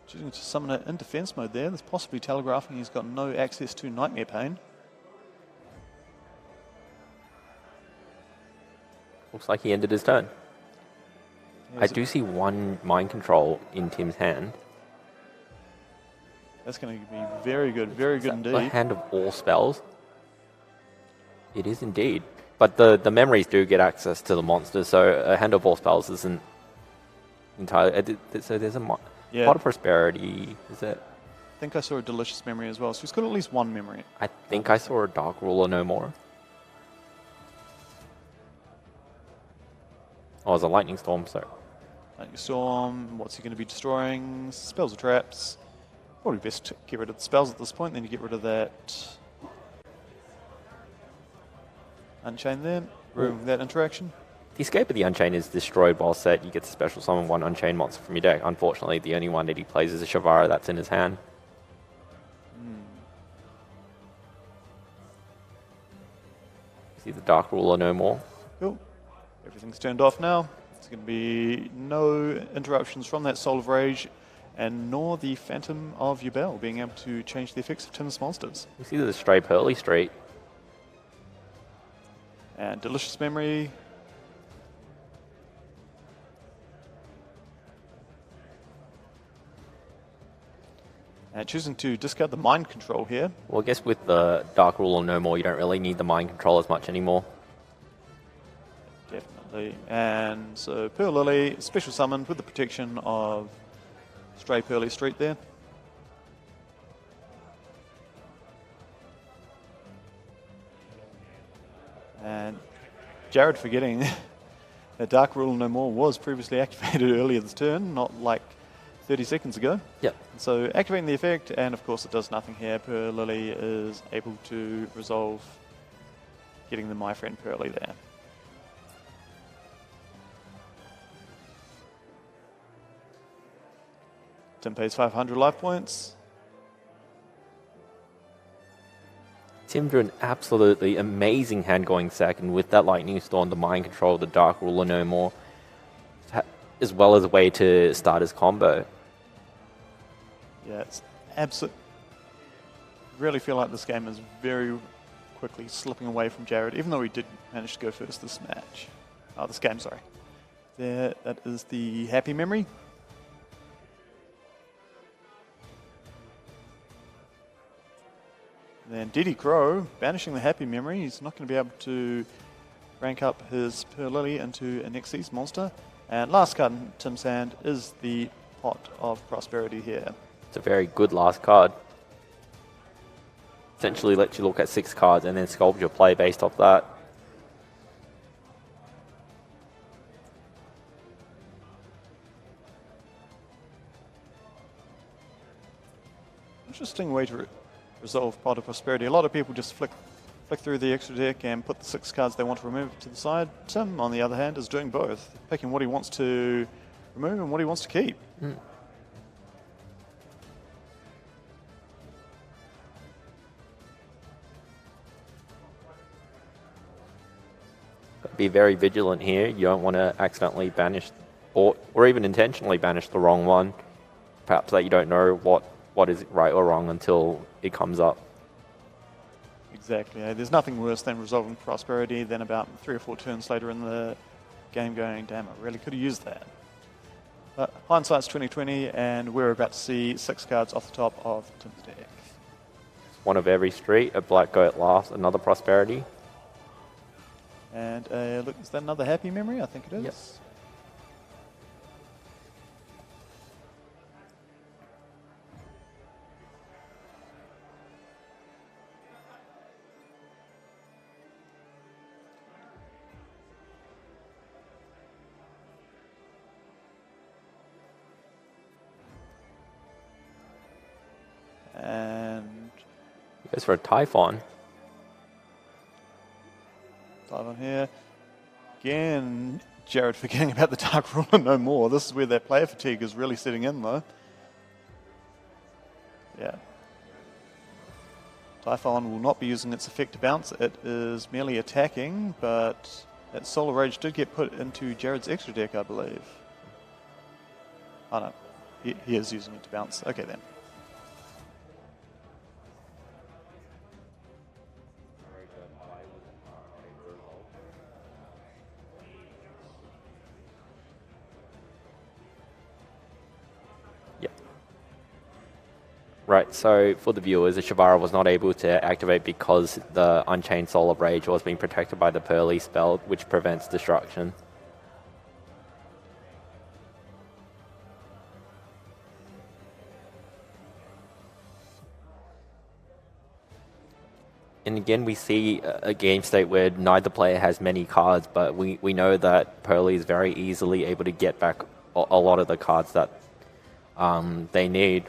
Choosing to summon it in defense mode there. There's possibly telegraphing he's got no access to Nightmare Pain. Looks like he ended his turn. Yeah, I do see 1 Mind Control in Tim's hand. That's going to be very good indeed. A hand of all spells? It is indeed. But the memories do get access to the monsters, so a hand of all spells isn't entirely... So there's a pot of prosperity, is it? I think I saw a delicious memory as well, so he's got at least 1 memory. I think I saw a Dark Ruler no more. Oh, it's a Lightning Storm, so... Lightning Storm, what's he going to be destroying? Spells or traps. Probably best to get rid of the spells at this point, then you get rid of that Unchain there, ruining that interaction. The Escape of the Unchained is destroyed while set. You get to special summon 1 Unchained monster from your deck. Unfortunately, the only one that he plays is a Shavara that's in his hand. See the Dark Ruler no more. Cool. Everything's turned off now. There's going to be no interruptions from that Soul of Rage, and nor the Phantom of Yubel being able to change the effects of Tim's monsters. We see the Stray Pearly Street. And Delicious Memory. And choosing to discard the Mind Control here. Well, I guess with the Dark Ruler no more, you don't really need the Mind Control as much anymore. Definitely. And so Pearl Lily, special summoned with the protection of Stray Pearly Street there. And Jared forgetting that Dark Rule No More was previously activated earlier this turn, not like 30 seconds ago. Yep. So activating the effect, and of course it does nothing here. Pearl Lily is able to resolve getting the My Friend Pearly there. Tim pays 500 life points. Tim drew an absolutely amazing hand going second with that Lightning Storm, the Mind Control, the Dark Ruler no more, as well as a way to start his combo. Yeah, it's absolutely... really feel like this game is very quickly slipping away from Jared, even though he did manage to go first this match. Oh, this game, sorry. There, that is the Happy Memory. Then Diddy Crow, banishing the Happy Memory. He's not going to be able to rank up his Pearl Lily into a next season monster. And last card in Tim's hand is the Pot of Prosperity here. It's a very good last card. Essentially lets you look at 6 cards and then sculpt your play based off that. Interesting way to resolve Pot of Prosperity. A lot of people just flick through the extra deck and put the 6 cards they want to remove to the side. Tim, on the other hand, is doing both, picking what he wants to remove and what he wants to keep. Be very vigilant here. You don't want to accidentally banish or even intentionally banish the wrong one. Perhaps that you don't know what is right or wrong until it comes up. Exactly. There's nothing worse than resolving Prosperity than about 3 or 4 turns later in the game going, damn, I really could have used that. But hindsight's 2020, and we're about to see 6 cards off the top of Tim's deck. One of every street, a Black Goat laughs, another Prosperity. And look, is that another Happy Memory? I think it is. Yep. And He goes for a Typhon. Typhon here. Again, Jared forgetting about the Dark Ruler no more. This is where that player fatigue is really setting in, though. Yeah. Typhon will not be using its effect to bounce. It is merely attacking, but that Solar Rage did get put into Jared's extra deck, I believe. Oh no, he is using it to bounce. Okay then. Right, so for the viewers, the Shavara was not able to activate because the Unchained Soul of Rage was being protected by the Pearly spell, which prevents destruction. And again, we see a game state where neither player has many cards, but we know that Pearly is very easily able to get back a lot of the cards that they need.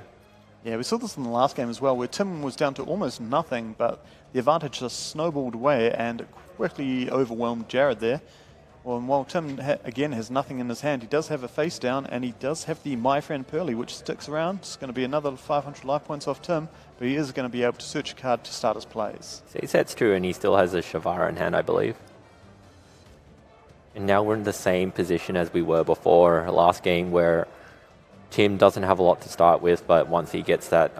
Yeah, we saw this in the last game as well, where Tim was down to almost nothing, but the advantage just snowballed away and quickly overwhelmed Jared there. Well, and while Tim, again, has nothing in his hand, he does have a face down, and he does have the My Friend Pearly, which sticks around. It's going to be another 500 life points off Tim, but he is going to be able to search a card to start his plays. So he sets 2, and he still has a Shavara in hand, I believe. And now we're in the same position as we were before last game, where Tim doesn't have a lot to start with, but once he gets that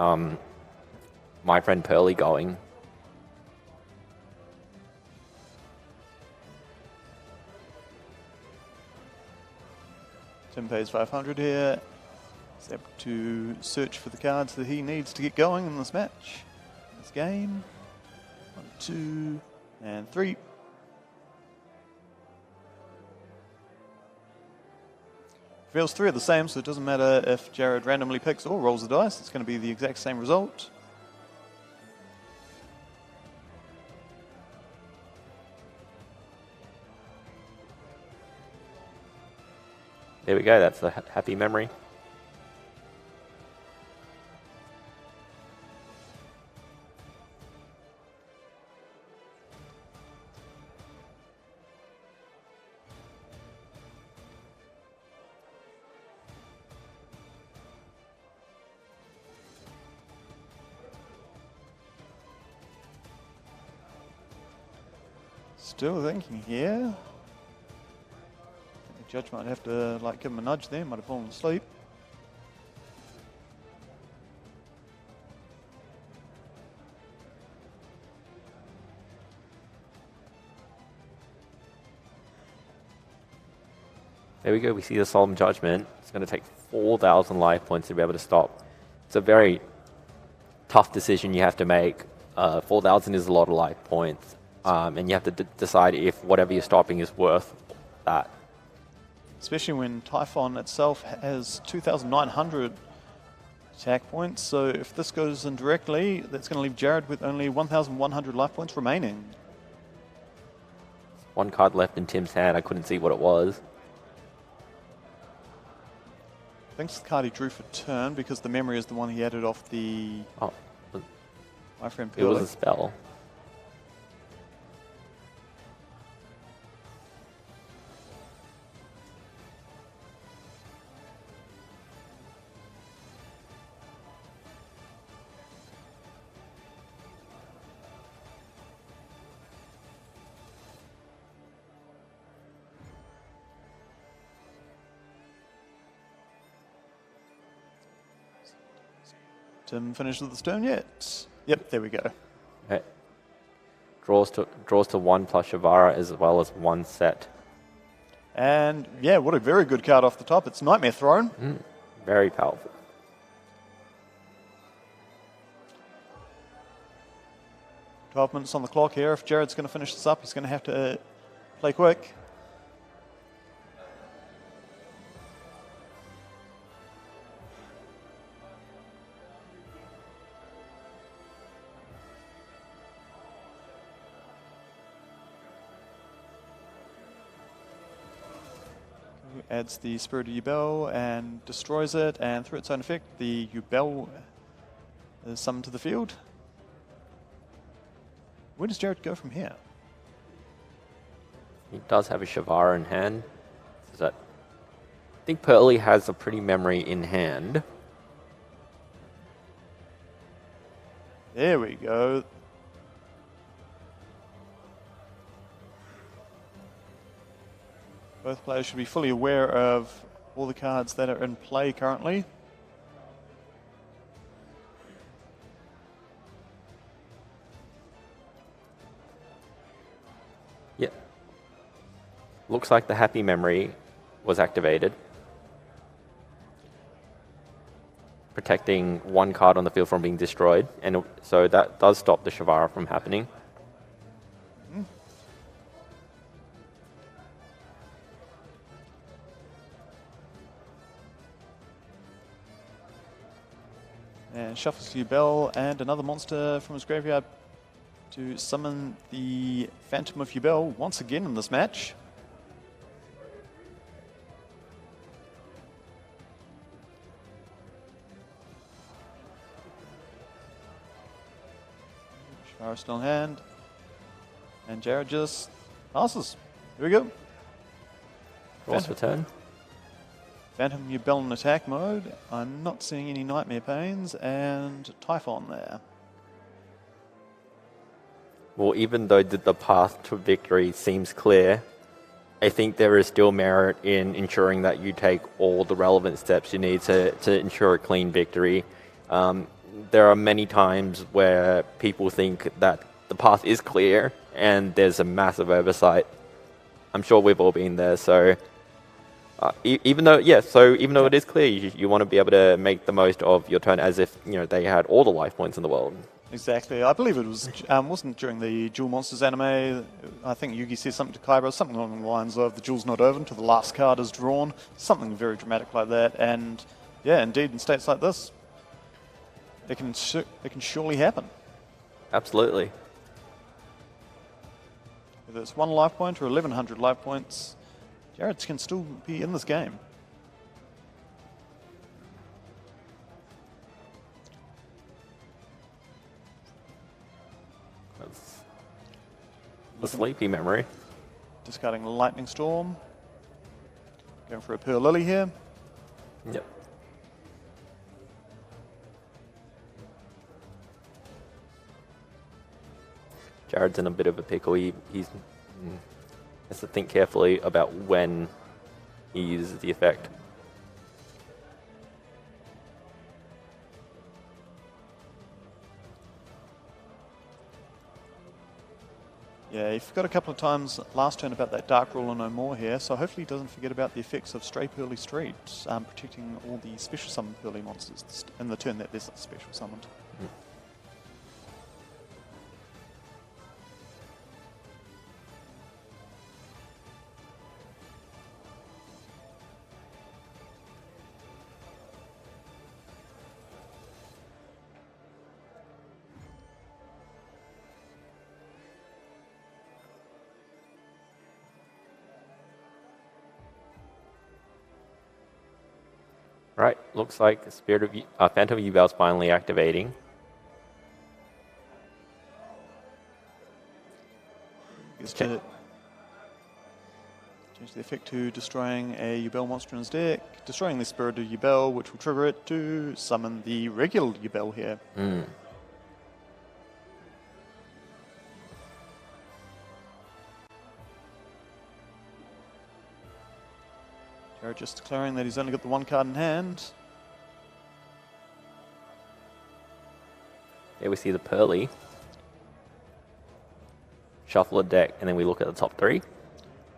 My Friend Pearly going. Tim pays 500 here. He's able to search for the cards that he needs to get going in this match. This game. 1, 2, and 3. Feels 3 are the same, so it doesn't matter if Jared randomly picks or rolls the dice. It's going to be the exact same result. There we go, that's the happy memory. Still thinking here. The judge might have to give him a nudge there, might have fallen asleep. There we go, we see the Solemn Judgment. It's going to take 4,000 life points to be able to stop. It's a very tough decision you have to make. 4,000 is a lot of life points. And you have to decide if whatever you're stopping is worth that. Especially when Typhon itself has 2,900 attack points. So if this goes in directly, that's going to leave Jared with only 1,100 life points remaining. One card left in Tim's hand. I couldn't see what it was. I think it's the card he drew for turn because the memory is the one he added off the My Friend It Pearly. was a spell. Tim finished with the stone yet? Yep, there we go. Okay. Draws to 1 plus Shavara as well as 1 set. And yeah, what a very good card off the top. It's Nightmare Throne. Very powerful. $12 minutes on the clock here. If Jared's going to finish this up, he's going to have to play quick. Adds the Spirit of Yubel and destroys it, and through its own effect, the Yubel is summoned to the field. Where does Jared go from here? He does have a Shavara in hand. I think Pearly has a pretty memory in hand. There we go. Both players should be fully aware of all the cards that are in play currently. Yep. Looks like the happy memory was activated, protecting one card on the field from being destroyed, and so that does stop the Shavara from happening. And shuffles Yubel and another monster from his graveyard to summon the Phantom of Yubel once again in this match. Shara still in hand. And Jared just passes. Here we go. Draws for turn. Phantom Yubel in attack mode. I'm not seeing any Nightmare Pains and Typhon there. Well, even though the path to victory seems clear, I think there is still merit in ensuring that you take all the relevant steps you need to ensure a clean victory. There are many times where people think that the path is clear and there's a massive oversight. I'm sure we've all been there, so even though it is clear, you want to be able to make the most of your turn as if they had all the life points in the world. Exactly. I believe it was wasn't during the Duel Monsters anime. I think Yugi said something to Kaiba, something along the lines of the duel's not over until the last card is drawn. Something very dramatic like that. And yeah, indeed, in states like this, it can surely happen. Absolutely. Whether it's 1 life point or 1100 life points, Jared can still be in this game. That's a sleepy memory. Discarding Lightning Storm. Going for a Pearl Lily here. Yep. Jared's in a bit of a pickle. He has to think carefully about when he uses the effect. Yeah, he forgot a couple of times last turn about that Dark Ruler no more here, so hopefully he doesn't forget about the effects of Stray Pearly Street, protecting all the special summon Pearly monsters in the turn that there's special summoned. Right, looks like Phantom of Yubel's finally activating. Change the effect to destroying a Yubel monster in his deck, destroying the Spirit of Yubel, which will trigger it to summon the regular Yubel here. Jared just declaring that he's only got the 1 card in hand. There we see the Pearly. Shuffle a deck, and then we look at the top 3.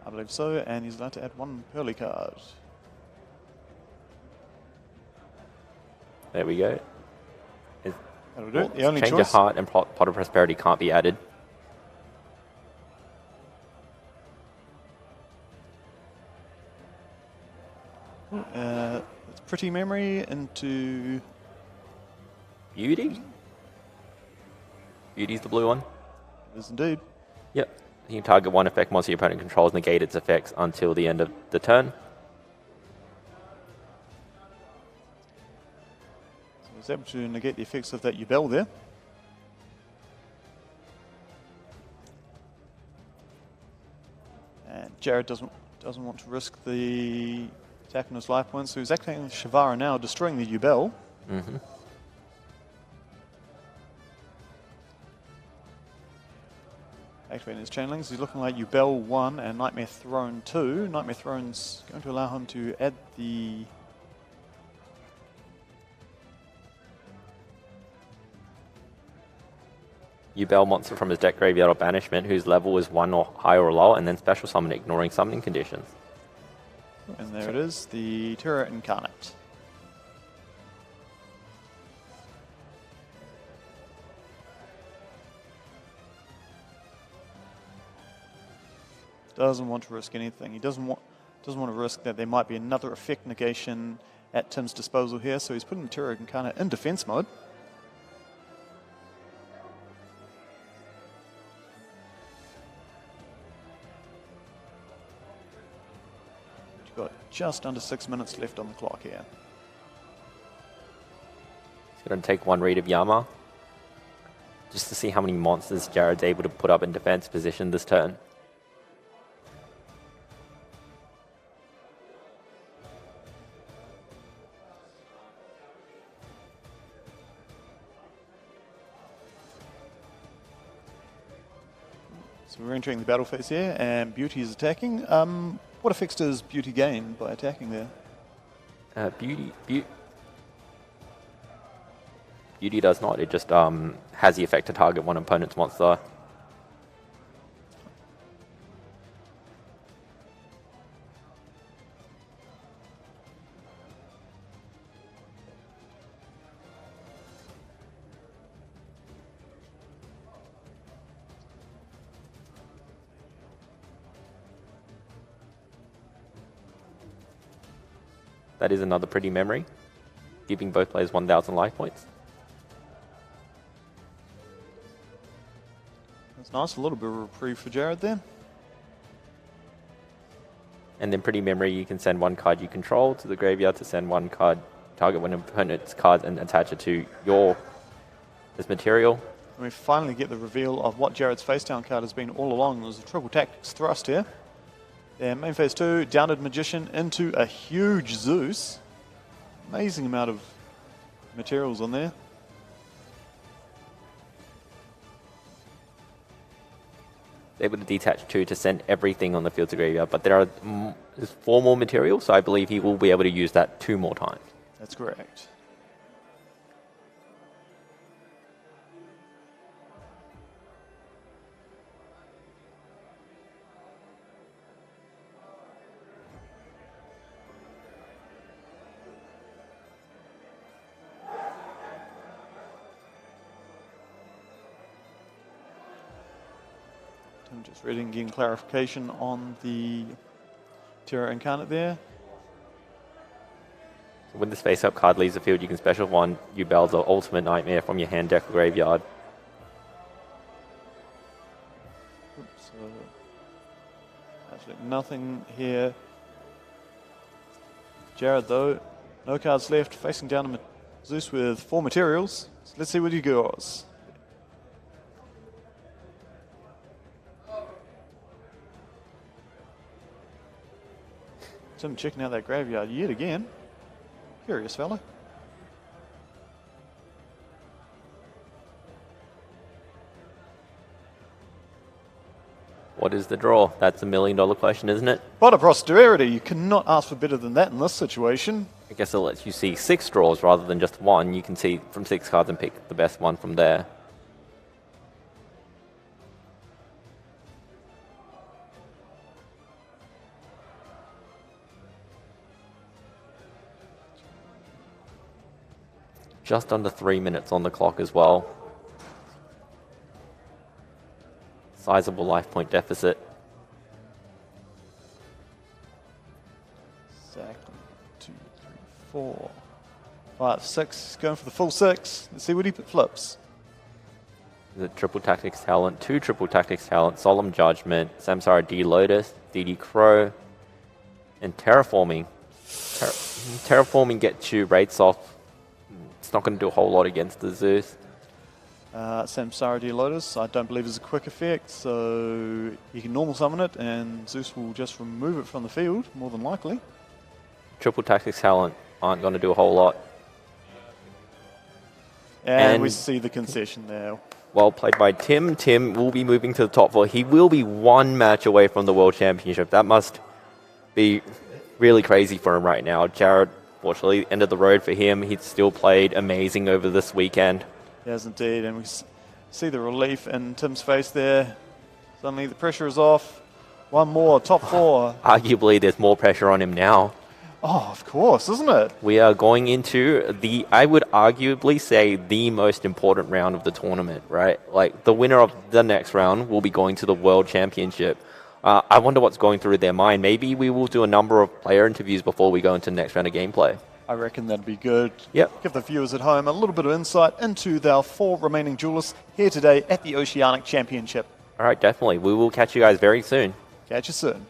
I believe so, and he's allowed to add 1 Pearly card. There we go. That'll do. The only Change choice. of Heart and Pot of Prosperity can't be added. It's Pretty Memory into Beauty? Beauty's the blue one? It is indeed. Yep. You can target 1 effect monster your opponent controls, negate its effects until the end of the turn. So he's able to negate the effects of that Yubel there. And Jared doesn't want to risk the attack on his life points, so he's activating the Shavara now, destroying the Yubel. between his chainlings. He's looking like Ubel 1 and Nightmare Throne 2. Nightmare Throne's going to allow him to add the... Ubel monster from his deck graveyard or banishment, whose level is 1 or higher or lower, and then special summon ignoring summoning conditions. And there it is, the Terra Incarnate. Doesn't want to risk anything. He doesn't want to risk that there might be another effect negation at Tim's disposal here, so he's putting the Terra Incarnate in defense mode. We've got just under 6 minutes left on the clock here. He's going to take one read of Yama, just to see how many monsters Jared's able to put up in defense position this turn. So we're entering the battle phase here, and Beauty is attacking. What effects does Beauty gain by attacking there? Beauty does not. It just has the effect to target one opponent's monster. That is another pretty memory, giving both players 1,000 life points. That's nice, a little bit of reprieve for Jared there. And then pretty memory, you can send one card you control to the graveyard to send one card, target one opponent's card and attach it to this material. And we finally get the reveal of what Jared's face down card has been all along. There's a triple tactics thrust here. And main phase 2, Downed Magician into a huge Zeus. Amazing amount of materials on there. Able to detach 2 to send everything on the field to graveyard, but there's 4 more materials, so I believe he will be able to use that 2 more times. That's correct. I'm just reading, getting clarification on the Terra Incarnate there. So when this face-up card leaves the field, you can special one Ubel's Ultimate Nightmare from your hand, deck, or graveyard. Oops, so absolutely nothing here. Jared, though, no cards left, facing down a Zeus with 4 materials. So let's see what he goes. Tim checking out that graveyard yet again. Curious fella. What is the draw? That's $1 million question, isn't it? What a posterity. You cannot ask for better than that in this situation. I guess it lets you see 6 draws rather than just 1. You can see from 6 cards and pick the best one from there. Just under 3 minutes on the clock as well. Sizable life point deficit. Exactly. 2, 3, 4, 5, 6. Going for the full 6. Let's see what he flips. The triple tactics talent, 2 triple tactics talent, Solemn Judgment, Samsara D Lotus, DD Crow, and Terraforming. Terraforming gets you rates off. It's not going to do a whole lot against the Zeus. Samsara D Lotus, I don't believe is a quick effect, so you can normal summon it and Zeus will just remove it from the field, more than likely. Triple tactics talent aren't going to do a whole lot. And we see the concession there. Well played by Tim. Tim will be moving to the top 4. He will be 1 match away from the World Championship. That must be really crazy for him right now. Jared, fortunately, end of the road for him. He's still played amazing over this weekend. Yes, indeed. And we see the relief in Tim's face there. Suddenly the pressure is off. One more, top 4. Arguably, there's more pressure on him now. Oh, of course, isn't it? We are going into I would arguably say, the most important round of the tournament, right? Like, the winner of the next round will be going to the World Championship. I wonder what's going through their mind. Maybe we will do a number of player interviews before we go into the next round of gameplay. I reckon that'd be good. Yep. Give the viewers at home a little bit of insight into our 4 remaining duelists here today at the Oceanic Championship. All right, definitely. We will catch you guys very soon. Catch you soon.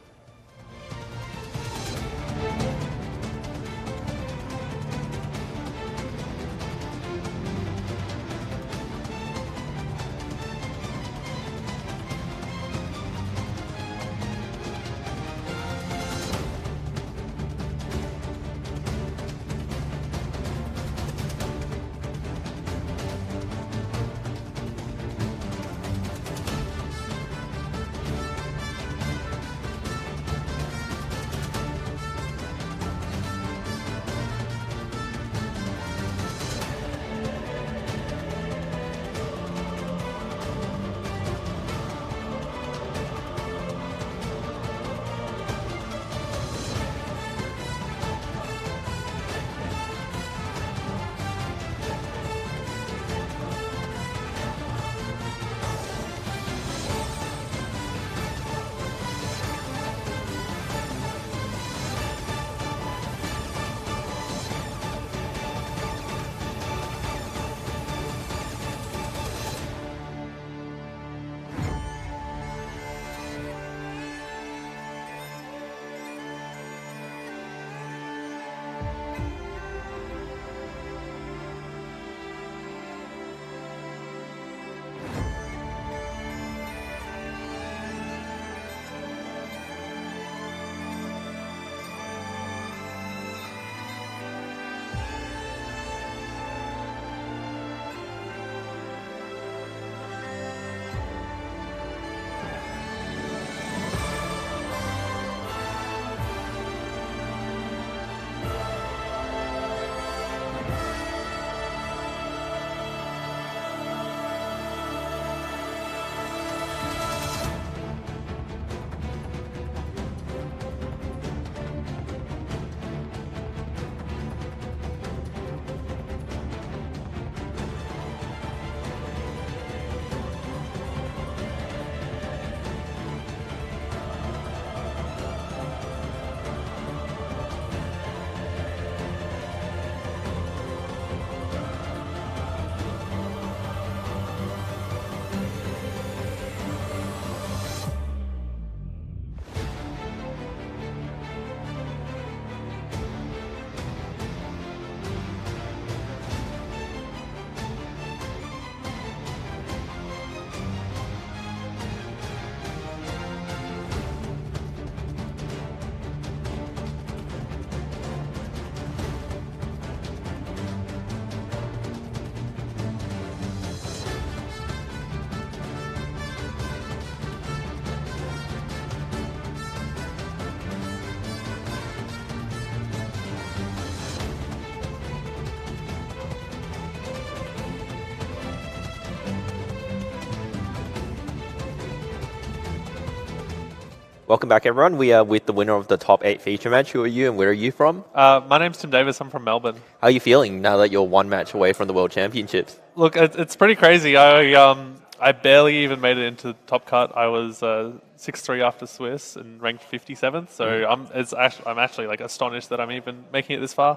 Welcome back, everyone. We are with the winner of the top 8 feature match. Who are you and where are you from? My name's Tim Davis. I'm from Melbourne. How are you feeling now that you're 1 match away from the World Championships? Look, it's pretty crazy. I barely even made it into the top cut. I was 6-3 after Swiss and ranked 57th. So I'm actually like astonished that I'm even making it this far.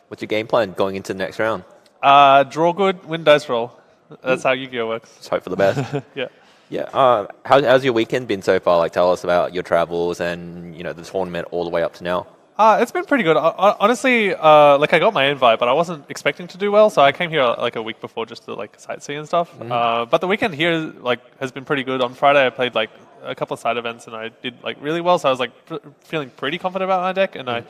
What's your game plan going into the next round? Draw good, win dice roll. That's how Yu-Gi-Oh works. Let's hope for the best. Yeah. Yeah. How's your weekend been so far? Like, tell us about your travels and the tournament all the way up to now. It's been pretty good. Honestly, like I got my invite, but I wasn't expecting to do well, so I came here like a week before just to like sightsee and stuff. But the weekend here like has been pretty good. On Friday, I played like a couple of side events and I did like really well, so I was like feeling pretty confident about my deck, and I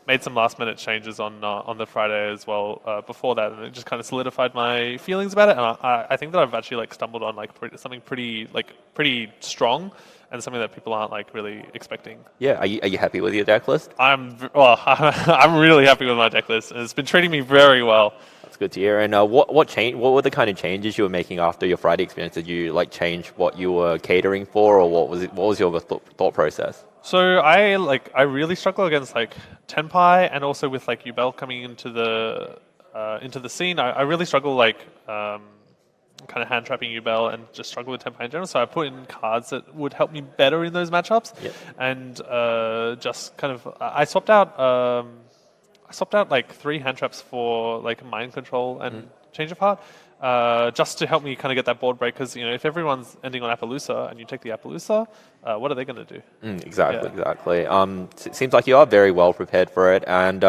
made some last minute changes on the Friday as well before that, and it just kind of solidified my feelings about it. And I think that I've actually like stumbled on like something pretty strong. And something that people aren't like really expecting. Yeah, are you happy with your deck list? I'm really happy with my deck list, and it's been treating me very well. That's good to hear. And what were the kind of changes you were making after your Friday experience? Did you like change what you were catering for, or what was your thought process? So I really struggle against like Tenpai, and also with like Yubel coming into the scene. I really struggle like. Kind of hand trapping Yubel and just struggle with Tenpai in general. So I put in cards that would help me better in those matchups, and just kind of I swapped out like 3 hand traps for like mind control and change of heart, just to help me kind of get that board break. Because if everyone's ending on Appaloosa and you take the Appaloosa, what are they going to do? Exactly. It seems like you are very well prepared for it. And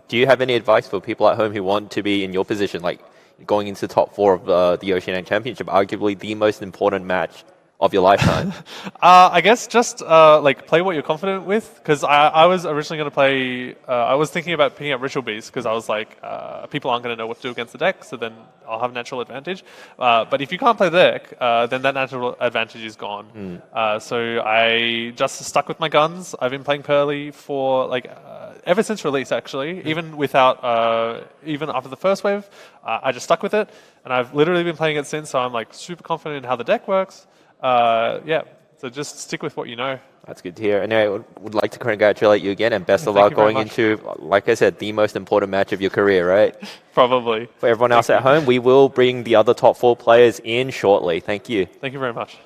do you have any advice for people at home who want to be in your position, like going into the top 4 of the Oceanic Championship, arguably the most important match of your lifetime? I guess just like play what you're confident with, because I was originally going to play. I was thinking about picking up Ritual Beast because I was like, people aren't going to know what to do against the deck, so then I'll have natural advantage. But if you can't play the deck, then that natural advantage is gone. So I just stuck with my guns. I've been playing Pearly for like ever since release, actually. Even after the first wave, I just stuck with it, and I've literally been playing it since. So I'm like super confident in how the deck works. So just stick with what you know. That's good to hear. And I would like to congratulate you again, and best of luck going into, like I said, the most important match of your career, right? Probably. For everyone else at home, we will bring the other top 4 players in shortly. Thank you. Thank you very much.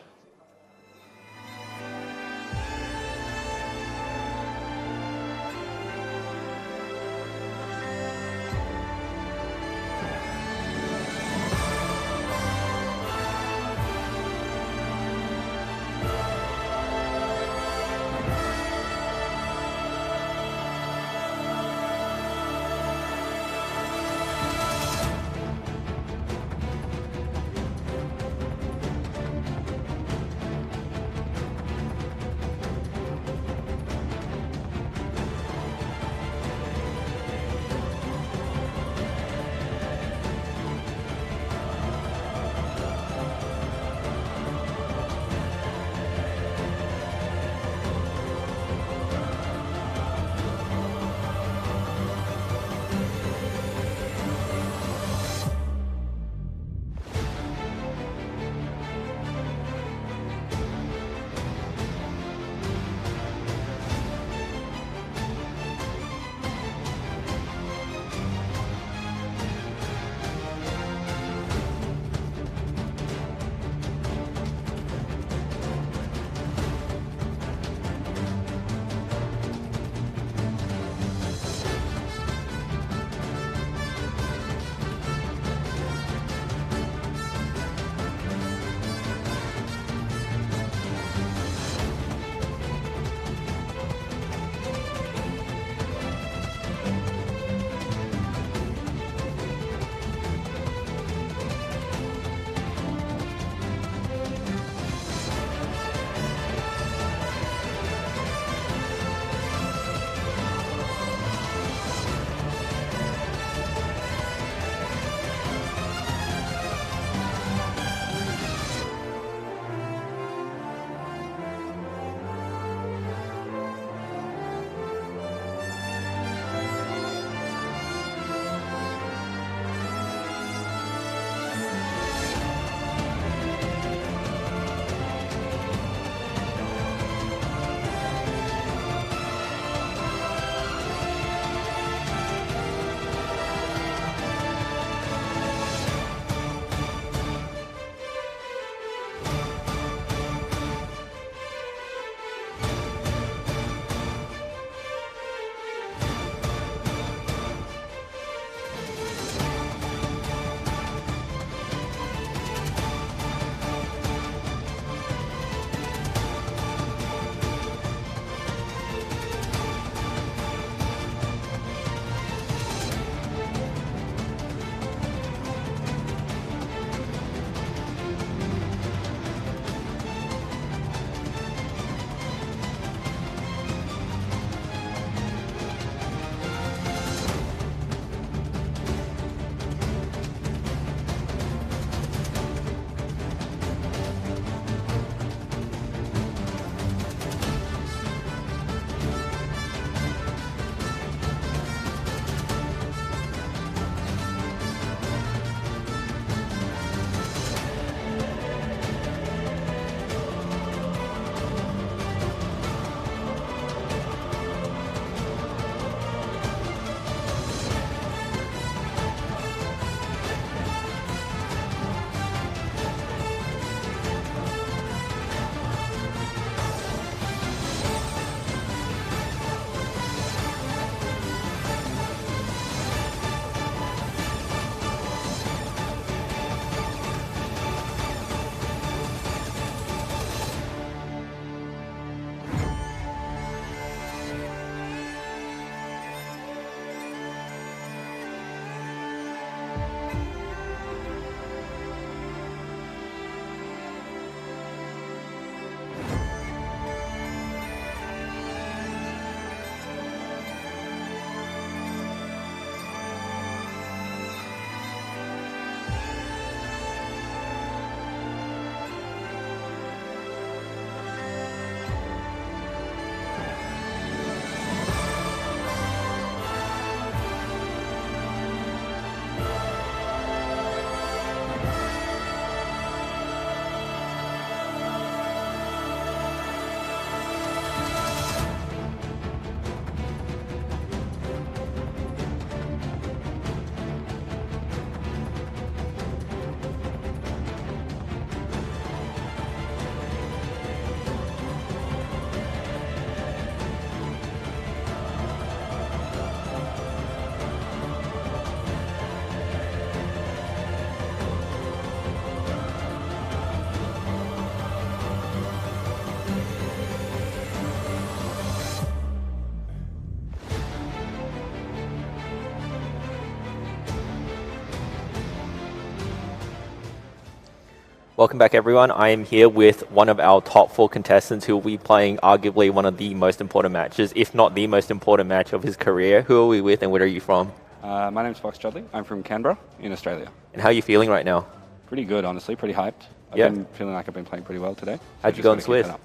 Welcome back, everyone. I am here with one of our top 4 contestants who will be playing arguably one of the most important matches, if not the most important match of his career. Who are we with and where are you from? My name's Fox Chudley. I'm from Canberra in Australia. And how are you feeling right now? Pretty good, honestly. Pretty hyped. I've Yeah. been feeling like I've been playing pretty well today. So How'd you go in just gotta keep Swiss? it up.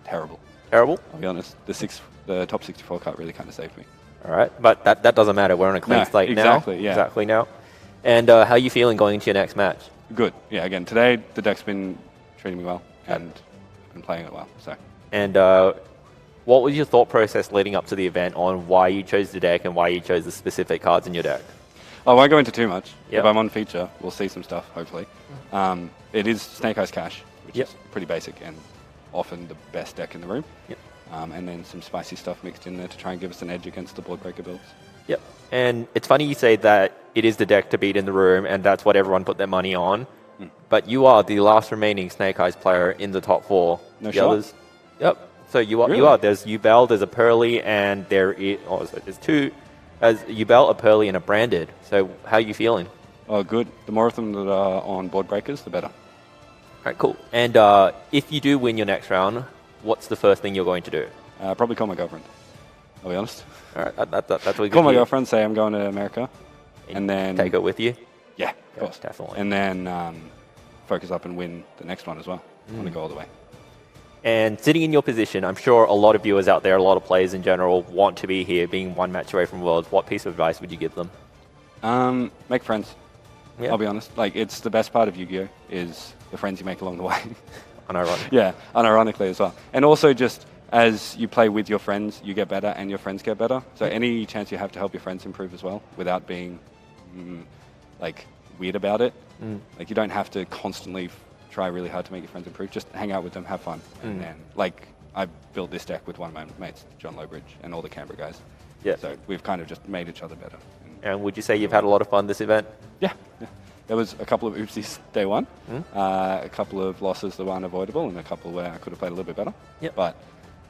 Terrible. Terrible? I'll be honest. The top 64 cut really kind of saved me. All right, but that doesn't matter. We're on a clean No, slate now. exactly, yeah. Exactly now. And how are you feeling going into your next match? Good. Yeah, again, today the deck's been treating me well and I've been playing it well. So. And what was your thought process leading up to the event on why you chose the deck and why you chose the specific cards in your deck? I won't go into too much. Yep. If I'm on feature, we'll see some stuff, hopefully. It is Snake Eyes Cash, which Yep. is pretty basic and often the best deck in the room. Yep. And then some spicy stuff mixed in there to try and give us an edge against the board breaker builds. Yep. And it's funny you say that it is the deck to beat in the room and that's what everyone put their money on. But you are the last remaining Snake Eyes player in the top 4. No the shot? others. Yep. So you are. Really? You are. There's Ubel, there's a Pearly, and there's 2. As Ubel, a Pearly, and a Branded. So how are you feeling? Oh, good. The more of them that are on board breakers, the better. All right, cool. And if you do win your next round, what's the first thing you're going to do? Probably call my girlfriend. I'll be honest. All right, that's what we Call my hear. girlfriend, say I'm going to America, and then take her with you. Yeah, of course, definitely. And then focus up and win the next one as well. I want to go all the way. And sitting in your position, I'm sure a lot of viewers out there, a lot of players in general, want to be here, being one match away from Worlds. What piece of advice would you give them? Make friends. Yeah. I'll be honest. Like, it's the best part of Yu-Gi-Oh! Is the friends you make along the way. Unironically. Yeah, unironically as well. And also just as you play with your friends, you get better and your friends get better. So any chance you have to help your friends improve as well without being like weird about it. Like, you don't have to constantly try really hard to make your friends improve. Just hang out with them, have fun. And then, like, I built this deck with one of my mates, John Lowbridge, and all the Canberra guys. Yeah. So we've kind of just made each other better. And would you say you've had a lot of fun this event? Yeah. There was a couple of oopsies day one, a couple of losses that were unavoidable, and a couple where I could have played a little bit better. Yep. But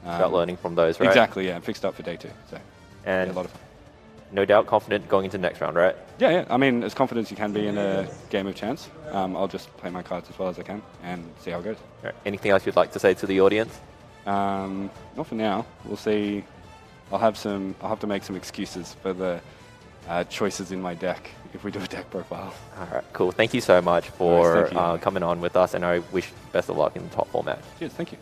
About learning from those, right? Exactly, yeah. Fixed up for day 2. So And yeah, a lot of fun. No doubt confident going into the next round, right? Yeah. I mean, as confident as you can be in a game of chance. I'll just play my cards as well as I can and see how it goes. All right. Anything else you'd like to say to the audience? Not for now. We'll see. I'll have to make some excuses for the choices in my deck if we do a deck profile. All right, cool. Thank you so much for Nice, thank you. coming on with us, and I wish best of luck in the top 4 match. Cheers, thank you.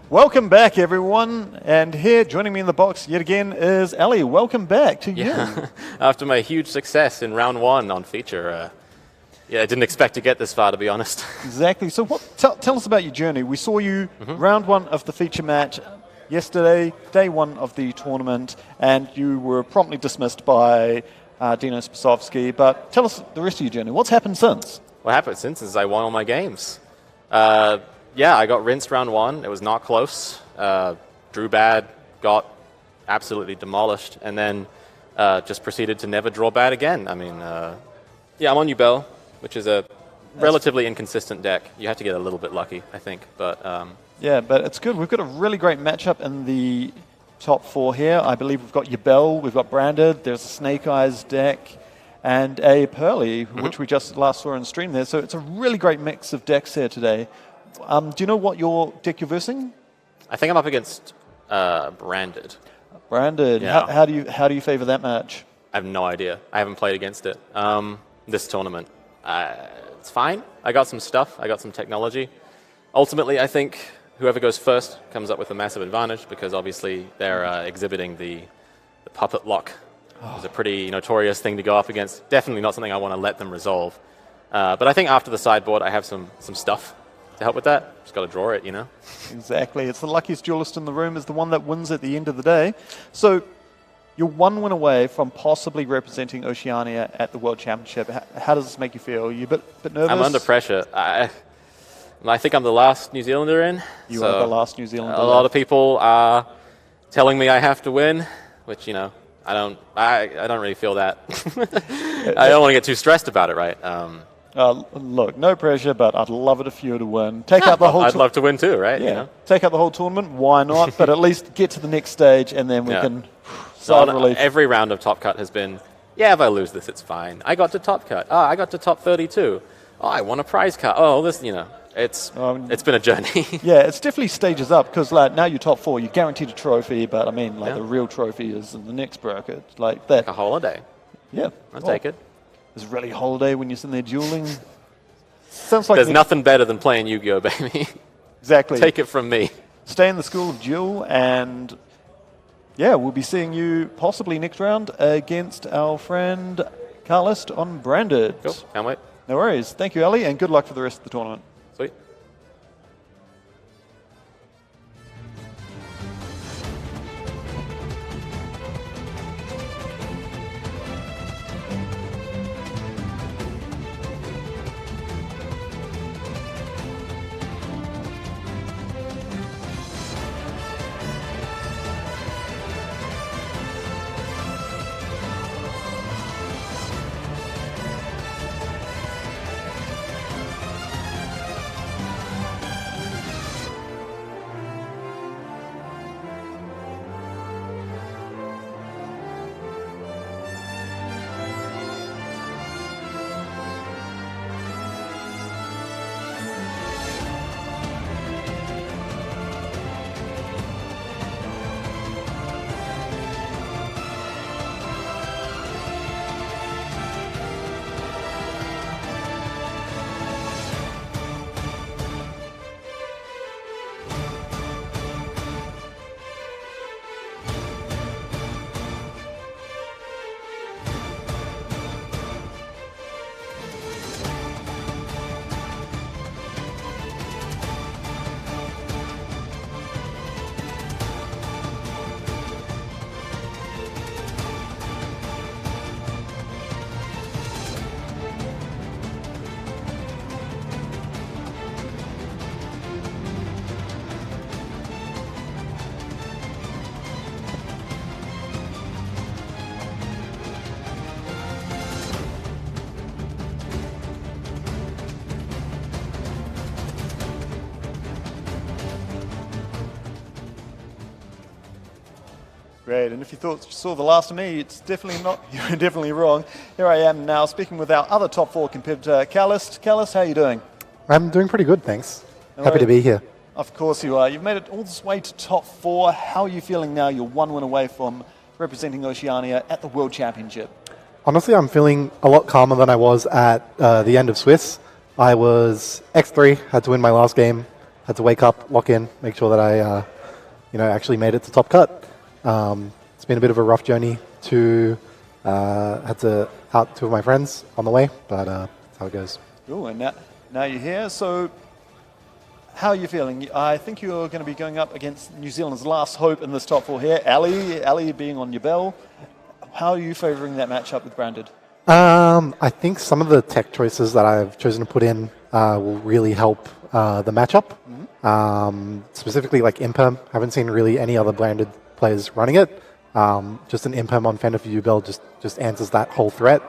Welcome back, everyone. And here, joining me in the box yet again, is Ali. Welcome back to you. After my huge success in round 1 on feature, yeah, I didn't expect to get this far, to be honest. Exactly. So tell us about your journey. We saw you round 1 of the feature match yesterday, day 1 of the tournament, and you were promptly dismissed by Dino Spisovsky. But tell us the rest of your journey. What's happened since? What happened since is I won all my games. Yeah, I got rinsed round 1. It was not close. Drew bad, got absolutely demolished, and then just proceeded to never draw bad again. I mean, yeah, I'm on Ubel, which is a relatively inconsistent deck. You have to get a little bit lucky, I think. But yeah, but it's good. We've got a really great matchup in the top 4 here. I believe we've got Ubel, we've got Branded, there's a Snake Eyes deck, and a Pearly, which we just last saw on stream there. So it's a really great mix of decks here today. Do you know what your deck you're versing? I think I'm up against Branded. Branded. Yeah. How do you favor that match? I have no idea. I haven't played against it this tournament. It's fine. I got some stuff. I got some technology. Ultimately, I think whoever goes first comes up with a massive advantage because obviously they're exhibiting the puppet lock. It's a pretty notorious thing to go up against. Definitely not something I want to let them resolve. But I think after the sideboard, I have some stuff to help with that. Just got to draw it, you know? Exactly. It's the luckiest duelist in the room is the one that wins at the end of the day. So you're 1 win away from possibly representing Oceania at the World Championship. How does this make you feel? Are you a bit nervous? I'm under pressure. I think I'm the last New Zealander in. You are the last New Zealander. A lot of people are telling me I have to win, which, you know, I don't really feel that. I don't want to get too stressed about it, right? Look, no pressure, but I'd love it if you were to win. Take out the whole. I'd love to win too, right? Yeah, you know? take out the whole tournament. Why not? But at least get to the next stage, and then we can. So every round of Top Cut has been, yeah, if I lose this, it's fine. I got to Top Cut. Oh, I got to top 32. Oh, I won a prize cut. Oh, this, you know, it's been a journey. Yeah, it's definitely stages up because like now you're top 4, you're guaranteed a trophy. But I mean, like the real trophy is in the next bracket, like that. Like a holiday. Yeah, I'll take it. It's really a holiday when you're sitting there dueling. Sounds like there's nothing better than playing Yu-Gi-Oh, baby. Exactly. Take it from me. Stay in the school of duel, and yeah, we'll be seeing you possibly next round against our friend Carlist on Branded. Cool. Can't wait. No worries. Thank you, Ali, and good luck for the rest of the tournament. Sweet. Great, and if you thought you saw the last of me, it's definitely not. You're definitely wrong. Here I am now speaking with our other top 4 competitor, Callist. Callist, how are you doing? I'm doing pretty good, thanks. Happy to be here. Of course you are. You've made it all this way to top 4. How are you feeling now? You're 1 win away from representing Oceania at the World Championship. Honestly, I'm feeling a lot calmer than I was at the end of Swiss. I was X3, had to win my last game, had to wake up, lock in, make sure that I actually made it to top cut. It's been a bit of a rough journey to had to out 2 of my friends on the way, but that's how it goes. Cool, and now you're here. So, how are you feeling? I think you're going to be going up against New Zealand's last hope in this top 4 here, Ali being on your bell. How are you favouring that matchup with Branded? I think some of the tech choices that I've chosen to put in will really help the matchup. Specifically like Imperm. Haven't seen really any other Branded players running it. Just an Imperm on Fender for Ubel just answers that whole threat.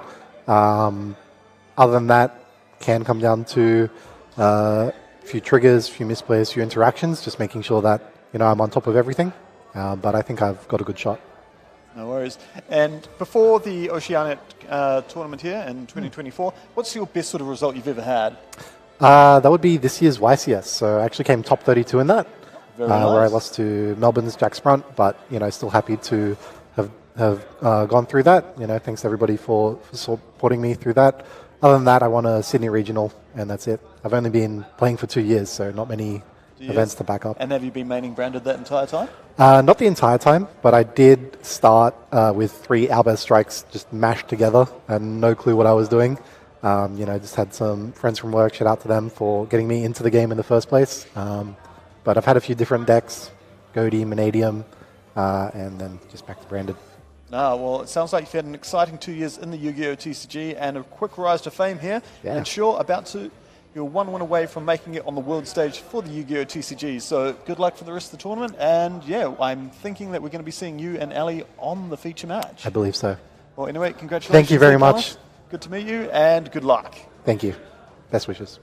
Other than that, can come down to a few triggers, few misplays, few interactions, just making sure that I'm on top of everything. But I think I've got a good shot. No worries. And before the Oceanic tournament here in 2024, what's your best sort of result you've ever had? That would be this year's YCS. So I actually came top 32 in that, Very nice. where I lost to Melbourne's Jack Sprunt, but still happy to have gone through that. Thanks everybody for supporting me through that. Other than that, I won a Sydney Regional, and that's it. I've only been playing for 2 years, so not many events to back up. And have you been maining Branded that entire time? Not the entire time, but I did start with 3 Albert strikes just mashed together and no clue what I was doing. Just had some friends from work, shout out to them for getting me into the game in the first place. But I've had a few different decks, Goaty, Manadium, and then just back to Branded. Well, it sounds like you've had an exciting 2 years in the Yu-Gi-Oh! TCG and a quick rise to fame here. Yeah. And sure, you're 1 win away from making it on the world stage for the Yu-Gi-Oh! TCG. So good luck for the rest of the tournament. And yeah, I'm thinking that we're going to be seeing you and Ali on the feature match. I believe so. Well, anyway, congratulations. Thank you very much. Good to meet you and good luck. Thank you. Best wishes.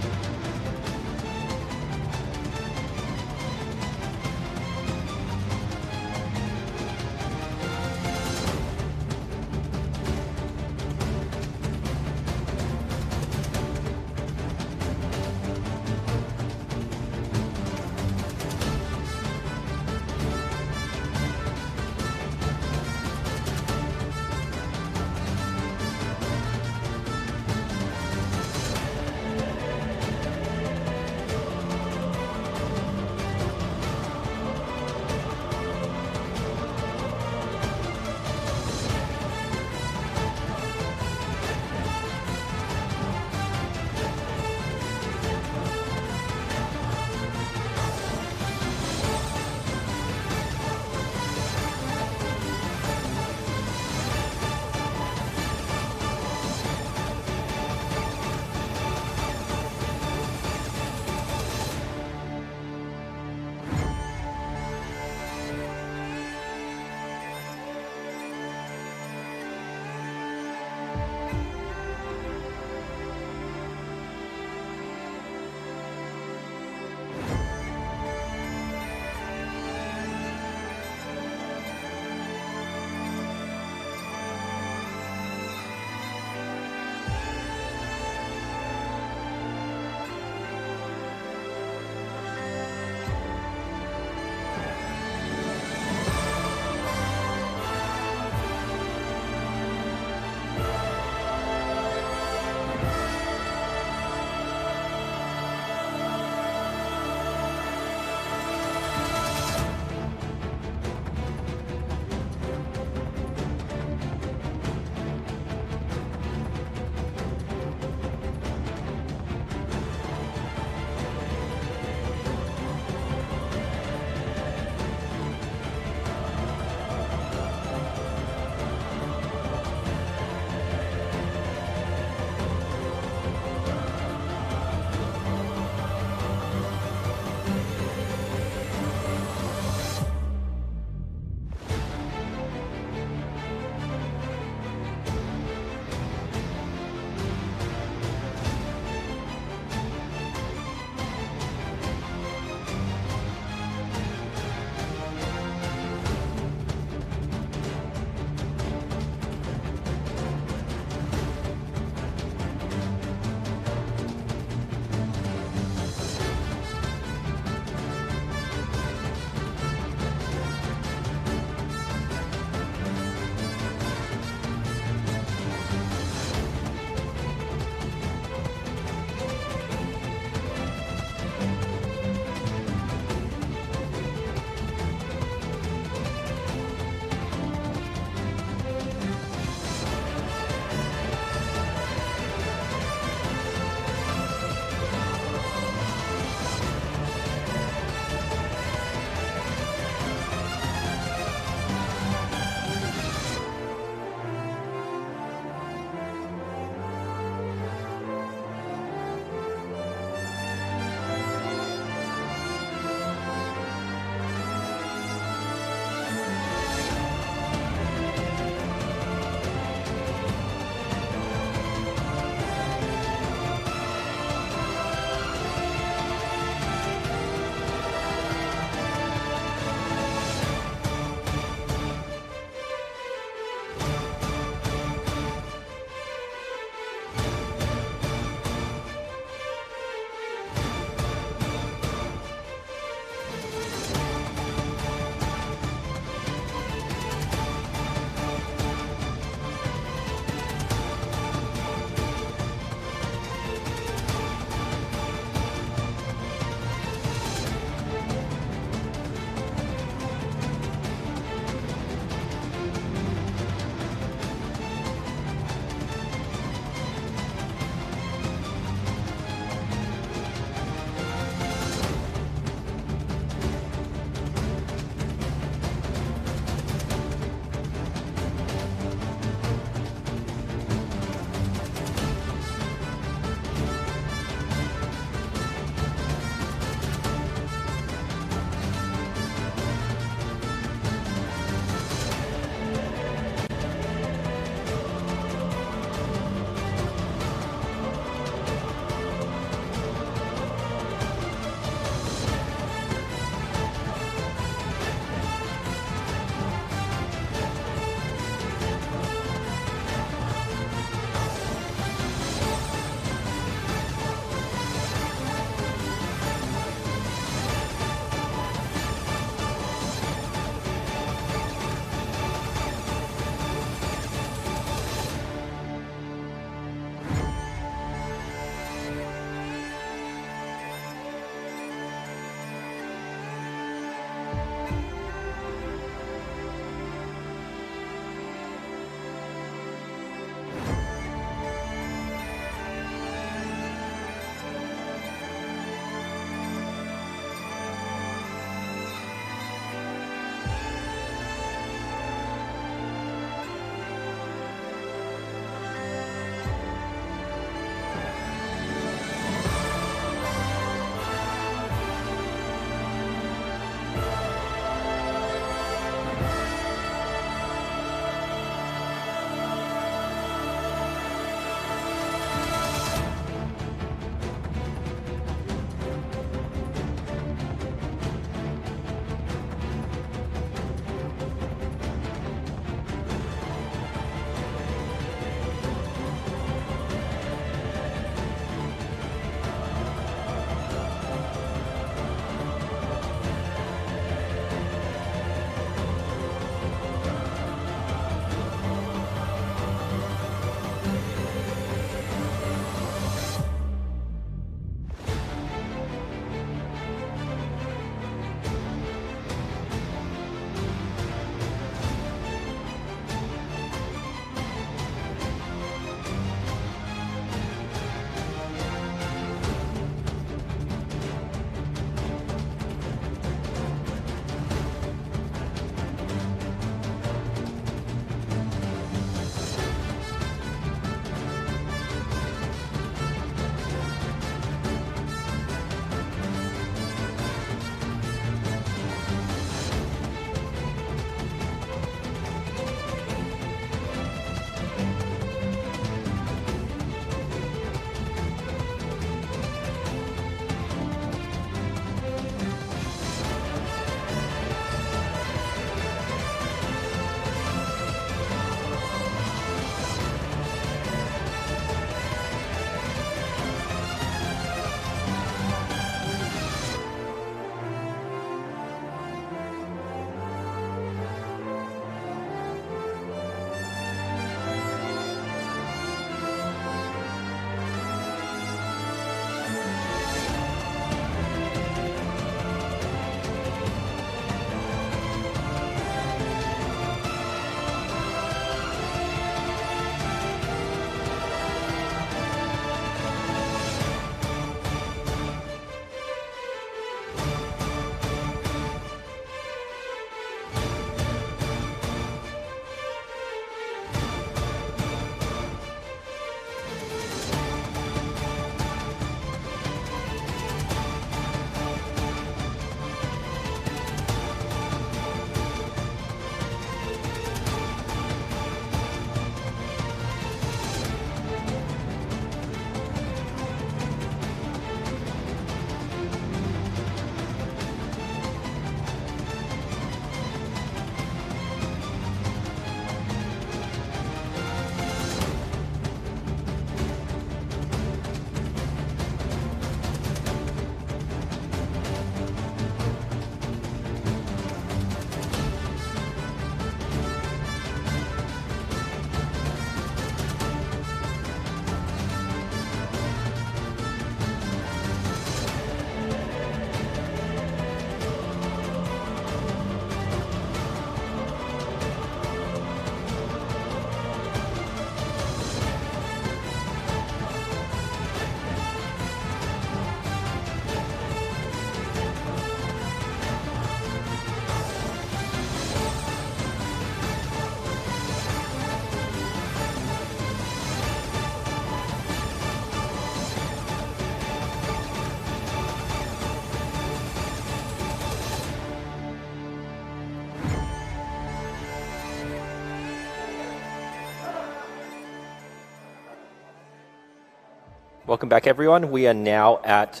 welcome back everyone. We are now at,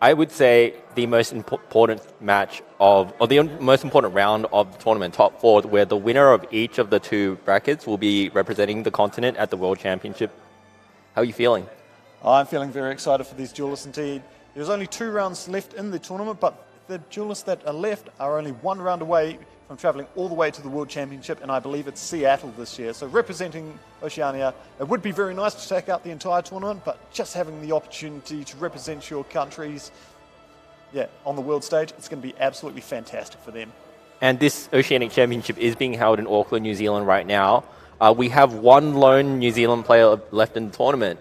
I would say, the most important match or the most important round of the tournament, top 4, where the winner of each of the 2 brackets will be representing the continent at the World Championship. How are you feeling? I'm feeling very excited for these duelists indeed. There's only 2 rounds left in the tournament, but the duelists that are left are only 1 round away from travelling all the way to the World Championship, and I believe it's Seattle this year. So representing Oceania, it would be very nice to take out the entire tournament, but just having the opportunity to represent your countries, on the world stage, it's going to be absolutely fantastic for them. And this Oceanic Championship is being held in Auckland, New Zealand right now. We have 1 lone New Zealand player left in the tournament.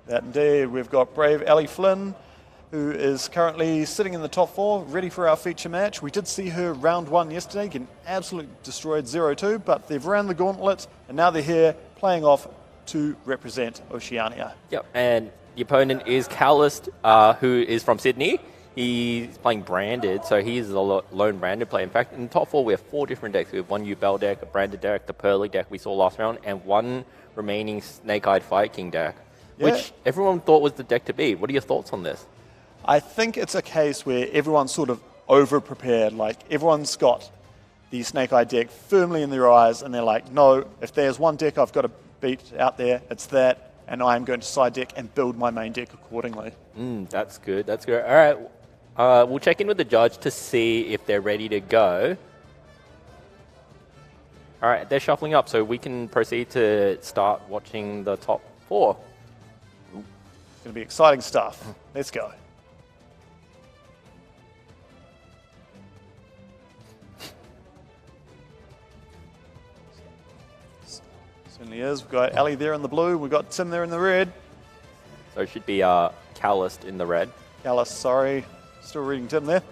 That indeed. We've got brave Ellie Flynn, who is currently sitting in the top 4, ready for our feature match. We did see her round 1 yesterday, getting absolutely destroyed 0-2, but they've ran the gauntlet, and now they're here playing off to represent Oceania. Yep, and the opponent is Calist, who is from Sydney. He's playing branded, so he's a lone branded player. In fact, in the top 4, we have 4 different decks. We have 1 Ubel deck, a branded deck, the Pearly deck we saw last round, and 1 remaining Snake-Eyed Fire King deck, which everyone thought was the deck to beat. What are your thoughts on this? I think it's a case where everyone's sort of over-prepared. Like, everyone's got the Snake-Eye deck firmly in their eyes, and they're like, no, if there's one deck I've got to beat out there, it's that, and I'm going to side deck and build my main deck accordingly. That's good, that's good. All right, we'll check in with the judge to see if they're ready to go. All right, they're shuffling up, so we can proceed to start watching the top 4. It's going to be exciting stuff. Let's go. Certainly is. We've got Ali there in the blue. We've got Tim there in the red. So it should be Calist in the red. Calist, sorry. Still reading Tim there.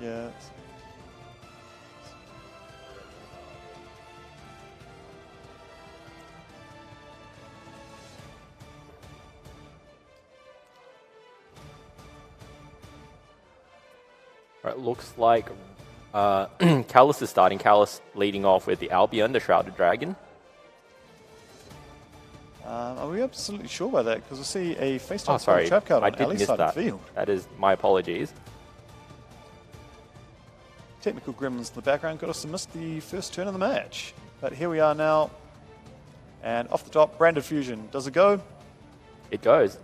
Yeah. All right, looks like Calist is starting. Calist leading off with the Albion, the Shrouded Dragon. Are we absolutely sure about that? Because we see a face-time sorry, trap card I on did Ali's miss side that. of the field. That is my apologies. Technical gremlins in the background got us to miss the first turn of the match. But here we are now. And off the top, Branded Fusion. Does it go? It goes.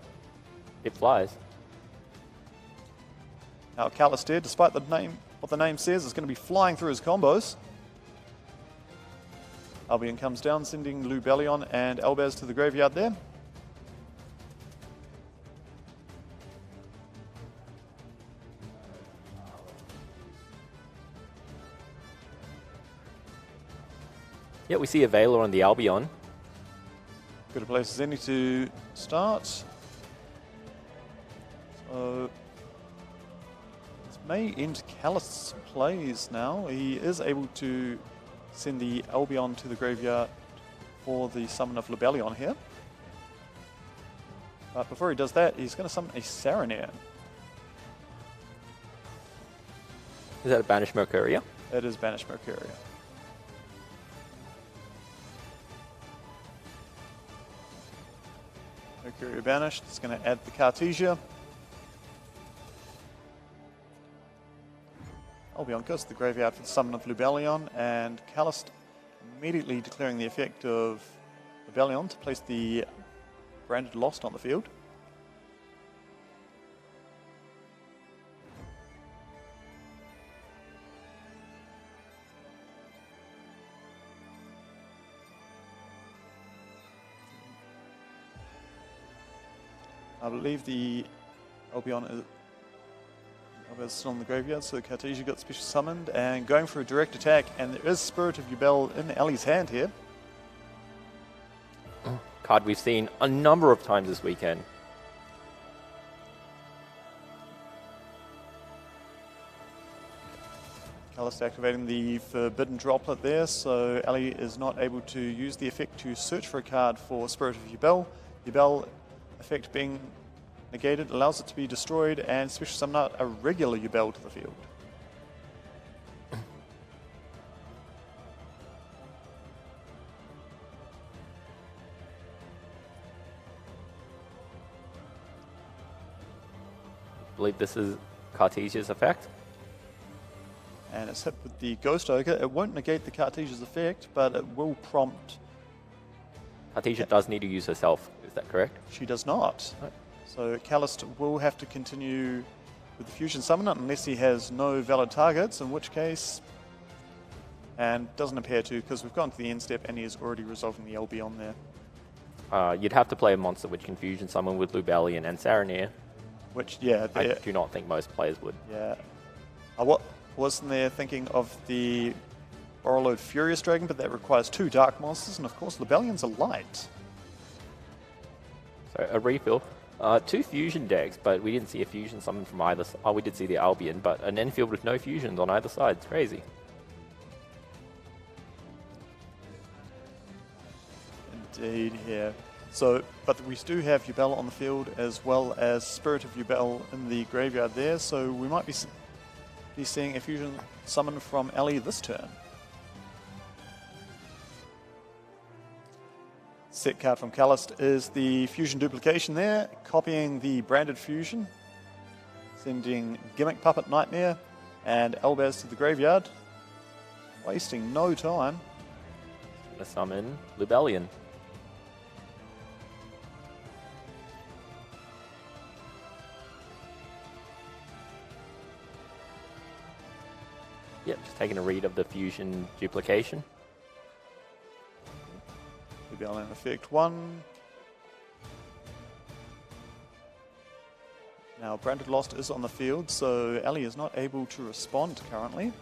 It flies. Now Calist here, despite the name, what the name says, is going to be flying through his combos. Albion comes down, sending Lubellion and Elbaz to the graveyard there. Yeah, we see a Veiler on the Albion. Good a place as any to start. So this may end Calist's plays now. He is able to send the Albion to the graveyard for the summon of Lubellion here. But before he does that, he's going to summon a Saronir. Is that a Banished Mercuria? It is Banished Mercuria. Mercuria banished. It's going to add the Cartesia. Albion goes to the graveyard for the summon of Lubellion, and Calist immediately declaring the effect of Lubellion to place the branded Lost on the field. I believe the Albion is still in the graveyard, so Cartesia got special summoned and going for a direct attack, and there is Spirit of Ubel in Ellie's hand here. Card we've seen a number of times this weekend. Callist activating the Forbidden Droplet there, so Ali is not able to use the effect to search for a card for Spirit of Yubel. Yubel effect being negated allows it to be destroyed and special summon out a regular Yubel to the field. I believe this is Cartesia's effect. And it's hit with the Ghost Ogre. It won't negate the Cartesia's effect, but it will prompt... Cartesia does need to use herself, is that correct? She does not. Right. So Callist will have to continue with the Fusion Summon unless he has no valid targets, in which case... And doesn't appear to, because we've gone to the end step and he is already resolving the LB on there. You'd have to play a monster which can Fusion Summon with Lubellion and Saranir. Which, yeah... I do not think most players would. Yeah. What wasn't there thinking of the Borreload Furious Dragon, but that requires 2 Dark Monsters, and of course Lubellion's a light. So a refill. 2 fusion decks, but we didn't see a fusion summon from either side. Oh, we did see the Albion, but an infield with no fusions on either side. It's crazy. Indeed, yeah. So, but we do have Yubel on the field as well as Spirit of Yubel in the graveyard there, so we might be seeing a fusion summon from Ali this turn. Set card from Callist is the fusion duplication there, copying the branded fusion, sending Gimmick Puppet Nightmare and Elbaz to the graveyard, wasting no time. Gonna summon Lubellion. Yep, just taking a read of the fusion duplication. Lubellion effect 1. Now Branded Lost is on the field, so Ali is not able to respond currently.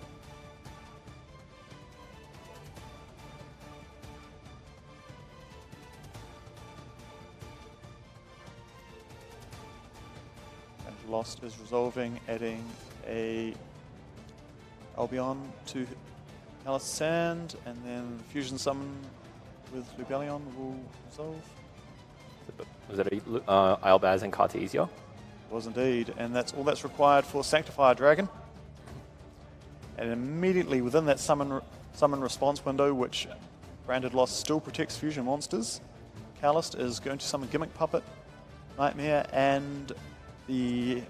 Branded Lost is resolving, adding a Albion to Callist's hand, and then Fusion Summon with Lubellion will resolve. Was it Albaz and Cartesia? Was indeed, and that's all that's required for Sanctifier Dragon. And immediately within that summon response window, which Branded Lost still protects fusion monsters, Callist is going to summon Gimmick Puppet, Nightmare, and the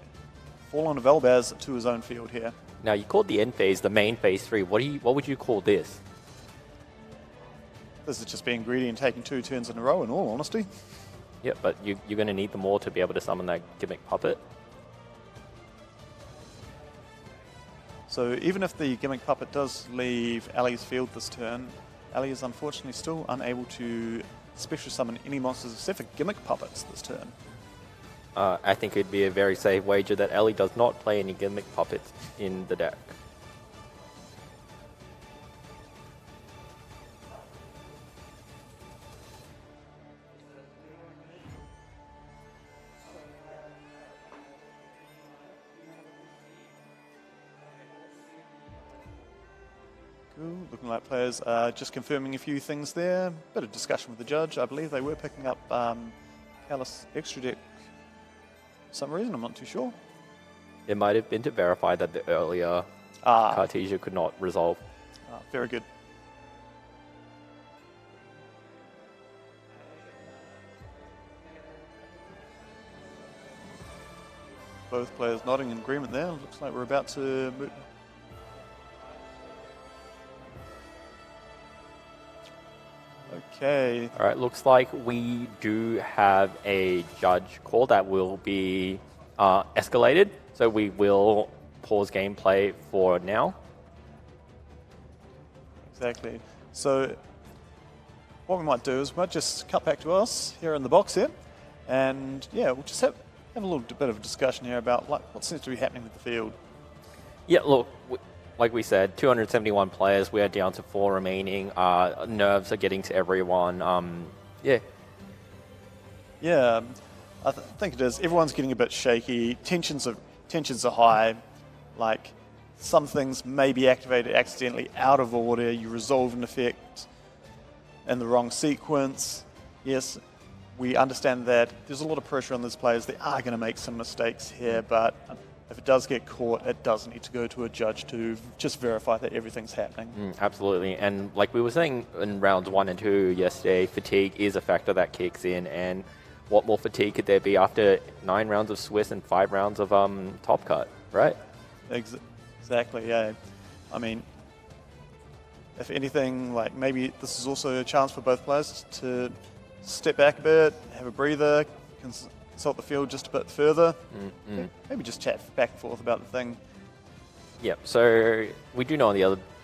Fallen of Elbaz to his own field here. Now, you called the end phase the main phase 3. What would you call this? This is just being greedy and taking 2 turns in a row, in all honesty. Yeah, but you're going to need them all to be able to summon that Gimmick Puppet. So even if the Gimmick Puppet does leave Ali's field this turn, Ali is unfortunately still unable to special summon any monsters except for Gimmick Puppets this turn. I think it'd be a very safe wager that Ellie does not play any Gimmick Puppets in the deck. Cool. Looking like players are just confirming a few things there. Bit of discussion with the judge. I believe they were picking up Callus extra deck for some reason. I'm not too sure. It might have been to verify that the earlier Cartesia could not resolve. Very good. Both players nodding in agreement there. Looks like we're about to move. Okay. All right, looks like we do have a judge call that will be escalated. So we will pause gameplay for now. Exactly. So what we might do is we might just cut back to us here in the box here. And yeah, we'll just have a little bit of a discussion here about what seems to be happening with the field. Yeah, look, like we said, 271 players. We are down to 4 remaining. Nerves are getting to everyone. Yeah. Yeah, I think it is. Everyone's getting a bit shaky. Tensions are high. Like, some things may be activated accidentally out of order. You resolve an effect in the wrong sequence. Yes, we understand that there's a lot of pressure on these players. They are going to make some mistakes here, but if it does get caught, it does need to go to a judge to just verify that everything's happening. Absolutely. And like we were saying in rounds 1 and 2 yesterday, fatigue is a factor that kicks in. And what more fatigue could there be after 9 rounds of Swiss and 5 rounds of Top Cut, right? Exactly, yeah. I mean, if anything, like maybe this is also a chance for both players to step back a bit, have a breather, consult the field just a bit further. Maybe just chat back and forth about the thing. Yep. So we do know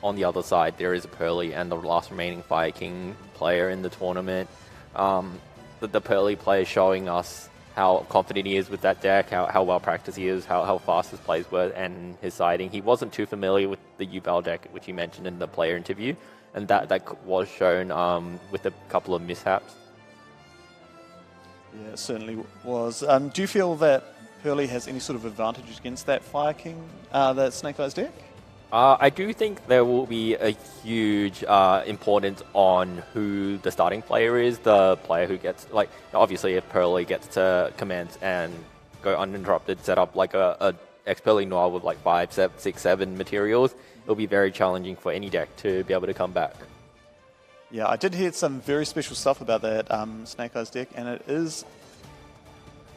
on the other side there is a Pearly and the last remaining Fire King player in the tournament. The Pearly player showing us how confident he is with that deck, how well practiced he is, how fast his plays were, and his siding. He wasn't too familiar with the Ubel deck, which he mentioned in the player interview, and that was shown with a couple of mishaps. Yeah, it certainly was. Do you feel that Pearly has any sort of advantage against that Fire King, that Snake Eyes deck? I do think there will be a huge importance on who the starting player is, the player who gets, like, obviously if Pearly gets to commence and go uninterrupted, set up like a X-Pearly Noir with like 5, 6, 7 materials, it'll be very challenging for any deck to be able to come back. Yeah, I did hear some very special stuff about that Snake Eyes deck, and it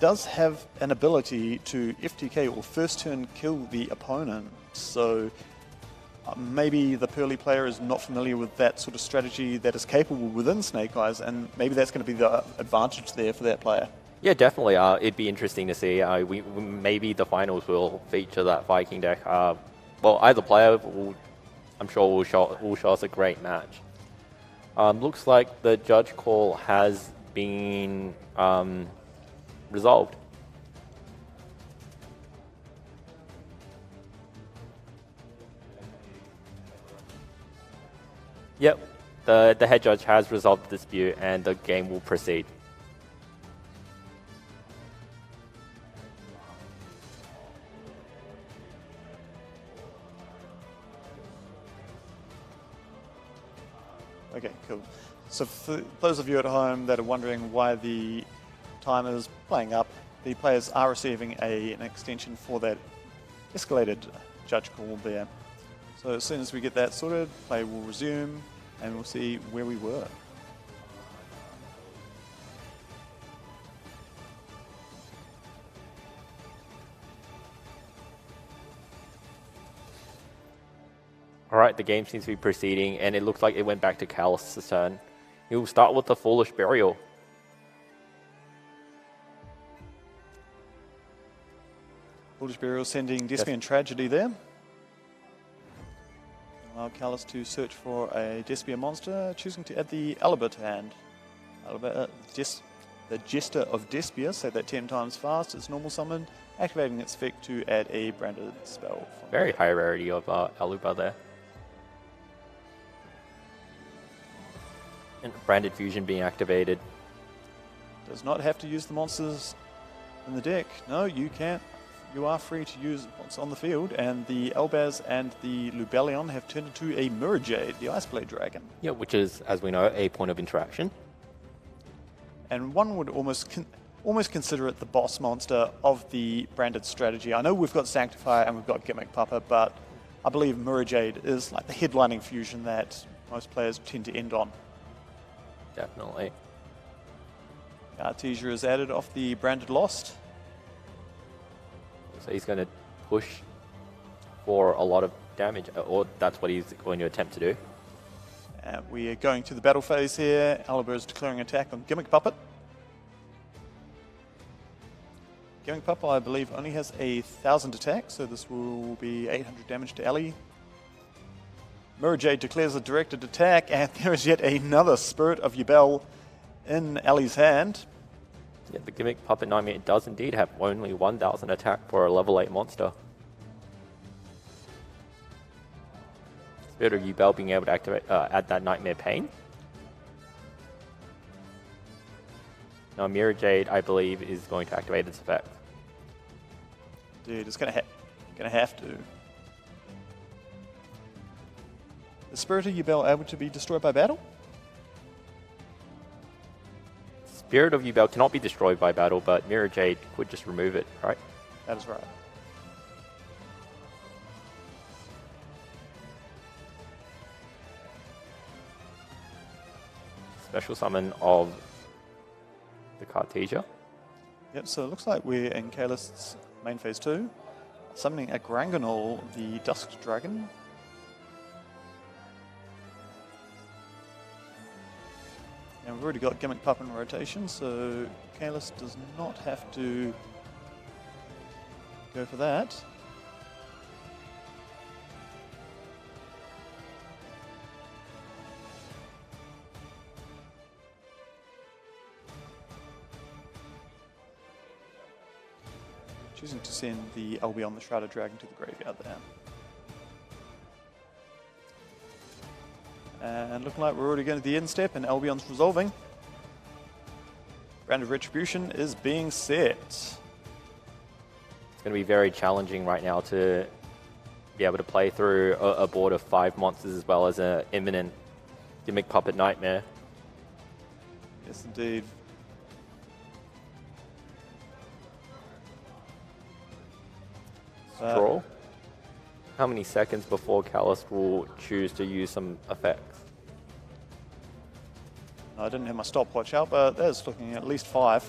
does have an ability to FTK or first turn kill the opponent. So maybe the Pearly player is not familiar with that sort of strategy that is capable within Snake Eyes, and maybe that's going to be the advantage there for that player. Yeah, definitely. It'd be interesting to see. Maybe the finals will feature that Viking deck. Well, either player, I'm sure will show us a great match. Looks like the judge call has been resolved. Yep, the head judge has resolved the dispute and the game will proceed. Okay, cool. So for those of you at home that are wondering why the timer is playing up, the players are receiving an extension for that escalated judge call there. So as soon as we get that sorted, play will resume and we'll see where we were. Alright, the game seems to be proceeding and it looks like it went back to Callus' turn. He will start with the Foolish Burial. Foolish Burial sending Despian Tragedy there. Allow Callus to search for a Despian monster, choosing to add the Alibert hand. The Jester of Despia, say that 10 times fast, it's normal summon, activating its effect to add a branded spell. Very high rarity of Aluba there. And branded fusion being activated. Does not have to use the monsters in the deck. No, you can't. You are free to use what's on the field, and the Elbaz and the Lubellion have turned into a Mirajade, the Iceblade Dragon. Yeah, which is, as we know, a point of interaction. And one would almost consider it the boss monster of the branded strategy. I know we've got Sanctifier and we've got Gimmick Pupper, but I believe Mirajade is like the headlining fusion that most players tend to end on. Definitely. Artesia is added off the branded Lost. So he's going to push for a lot of damage, or that's what he's going to attempt to do. We are going to the battle phase here. Alibur is declaring attack on Gimmick Puppet. Gimmick Puppet, I believe, only has 1,000 attack, so this will be 800 damage to Ali. Mirajade declares a directed attack, and there is yet another Spirit of Yubel in Ali's hand. Yeah, the Gimmick Puppet Nightmare does indeed have only 1,000 attack for a level 8 monster. Spirit of Yubel being able to activate, add that Nightmare Pain. Now Mirajade, I believe, is going to activate its effect. Dude, it's gonna have to. Is Spirit of Yubel able to be destroyed by battle? Spirit of Yubel cannot be destroyed by battle, but Mirror Jade could just remove it, right? That is right. Special summon of the Cartesia. Yep, so it looks like we're in Kaelist's main phase 2. Summoning a Granganol, the Dusk Dragon. And we've already got Gimmick Pup in rotation, so Kaelist does not have to go for that. Choosing to send the Albion the Shrouded Dragon to the graveyard there. And looking like we're already going to the end step and Albion's resolving. Brand of Retribution is being set. It's going to be very challenging right now to be able to play through a board of 5 monsters as well as an imminent Gimmick Puppet Nightmare. Yes, indeed. Draw. How many seconds before Kaelist will choose to use some effects? I didn't have my stopwatch out, but that's looking at least 5.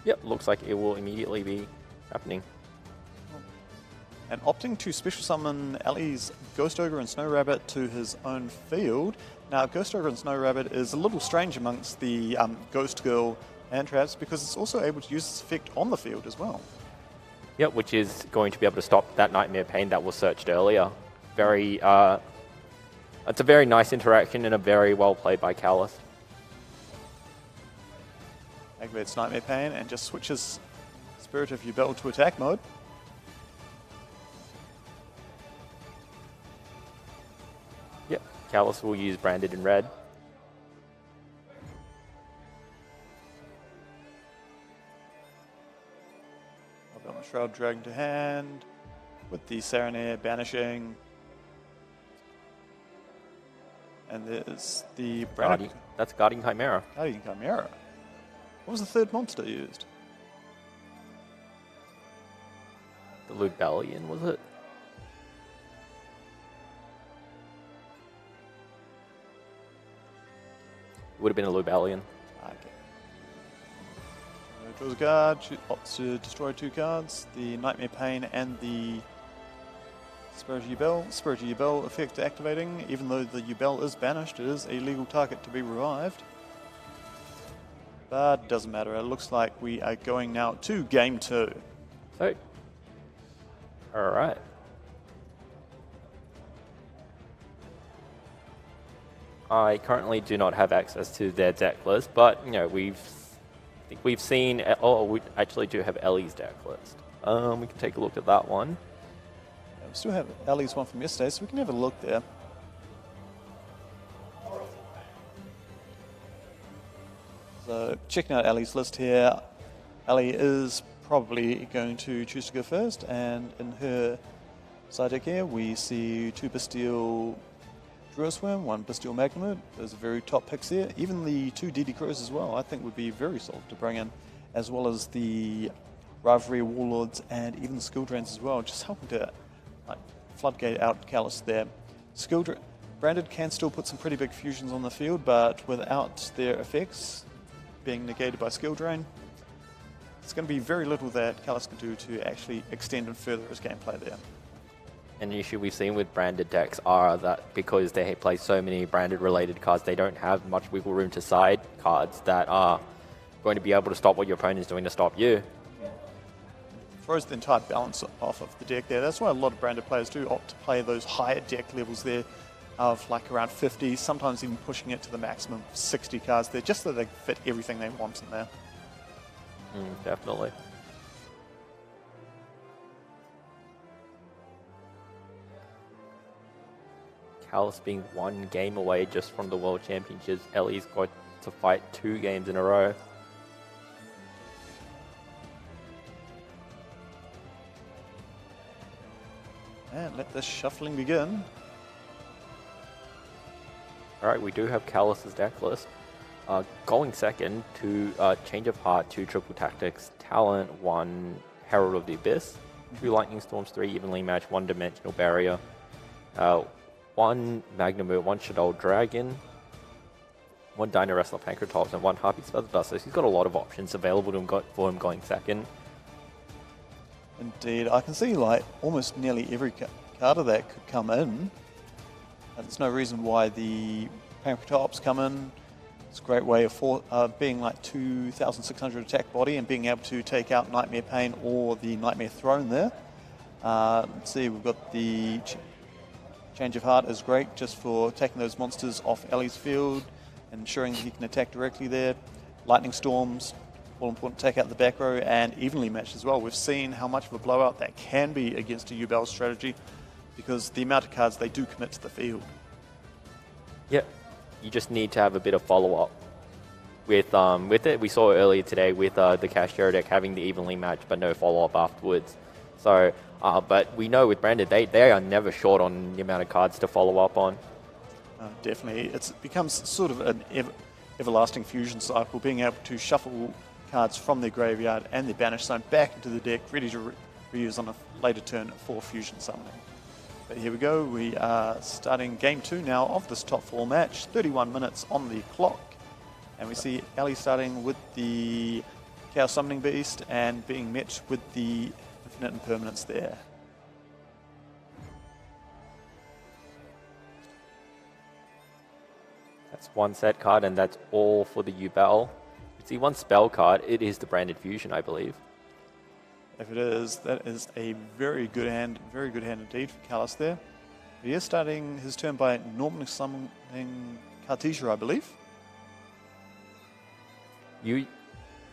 Yep, looks like it will immediately be happening. And opting to special summon Ali's Ghost Ogre and Snow Rabbit to his own field. Now, Ghost Ogre and Snow Rabbit is a little strange amongst the Ghost Girl hand traps because it's also able to use this effect on the field as well. Yep, which is going to be able to stop that Nightmare Pain that was searched earlier. Very, it's a very nice interaction and a very well played by Kaelist. Activates Nightmare Pain and just switches Spirit of Yubel to attack mode. Yep, Kaelist will use Branded in red. I've got my Shroud Dragon to hand with the Serenair banishing. And there's the Guardian. That's Guardian Chimera. Guardian Chimera. What was the third monster used? The Lubellion, was it? Would have been a Lubellion. Okay. Draws a card, opts to destroy 2 cards, the Nightmare Pain and the Spirit of Yubel. Spirit of Yubel effect activating. Even though the Yubel is banished, it is a legal target to be revived. But it doesn't matter. It looks like we are going now to game 2. So, alright. I currently do not have access to their deck list, but you know we've seen. Oh, we actually do have Ellie's deck list. We can take a look at that one. Yeah, we still have Ellie's one from yesterday, so we can have a look there. So checking out Ellie's list here, Ellie is probably going to choose to go first, and in her side deck here we see 2 Bastille Druisworm, 1 Bastille Magnamud. Those are very top picks there. Even the 2 DD Crows as well, I think would be very solid to bring in, as well as the Rivalry Warlords and even the Skill Drains as well, just helping to like floodgate out Kaelist there. Branded can still put some pretty big fusions on the field, but without their effects being negated by Skill Drain, it's going to be very little that Kaelist can do to actually extend and further his gameplay there. An issue we've seen with branded decks are that because they play so many branded related cards, they don't have much wiggle room to side cards that are going to be able to stop what your opponent is doing to stop you. Throws the entire balance off of the deck there. That's why a lot of branded players do opt to play those higher deck levels there of like around 50, sometimes even pushing it to the maximum of 60 cards there, just so they fit everything they want in there. Definitely. Kaelist being 1 game away just from the World Championships. Ellie's got to fight 2 games in a row. And let the shuffling begin. Alright, we do have Callus's deck list. Going second to Change of Heart, 2 Triple Tactics, Talent, 1 Herald of the Abyss, 2 Lightning Storms, 3 Evenly Matched, 1 Dimensional Barrier, 1 Magnamur, 1 Shadow Dragon, 1 Dino Wrestler Pancratops, and 1 Harpy's Feather Dust. So he's got a lot of options available to him for him going second. Indeed, I can see like almost nearly every card of that could come in. And there's no reason why the Pancratops come in. It's a great way of being like 2,600 attack body and being able to take out Nightmare Pain or the Nightmare Throne there. Let's see, we've got the Change of Heart is great just for taking those monsters off Ellie's field and ensuring he can attack directly there. Lightning Storms, all important to take out the back row, and evenly matched as well. We've seen how much of a blowout that can be against a Yubel strategy because the amount of cards they do commit to the field. Yep. You just need to have a bit of follow-up with it. We saw earlier today with the Cashier deck having the evenly matched but no follow-up afterwards. So, but we know with Branded, they are never short on the amount of cards to follow up on. Definitely. It becomes sort of an everlasting fusion cycle, being able to shuffle cards from their graveyard and their banished zone back into the deck, ready to reuse on a later turn for fusion summoning. But here we go, we are starting game 2 now of this top 4 match, 31 minutes on the clock. And we see Ellie starting with the Chaos Summoning Beast and being met with the Infinite Impermanence there. That's 1 set card, and that's all for the Yubel. You see 1 spell card, it is the Branded Fusion, I believe. If it is, that is a very good hand indeed for Callus there. He is starting his turn by normally summoning Cartesia, I believe. You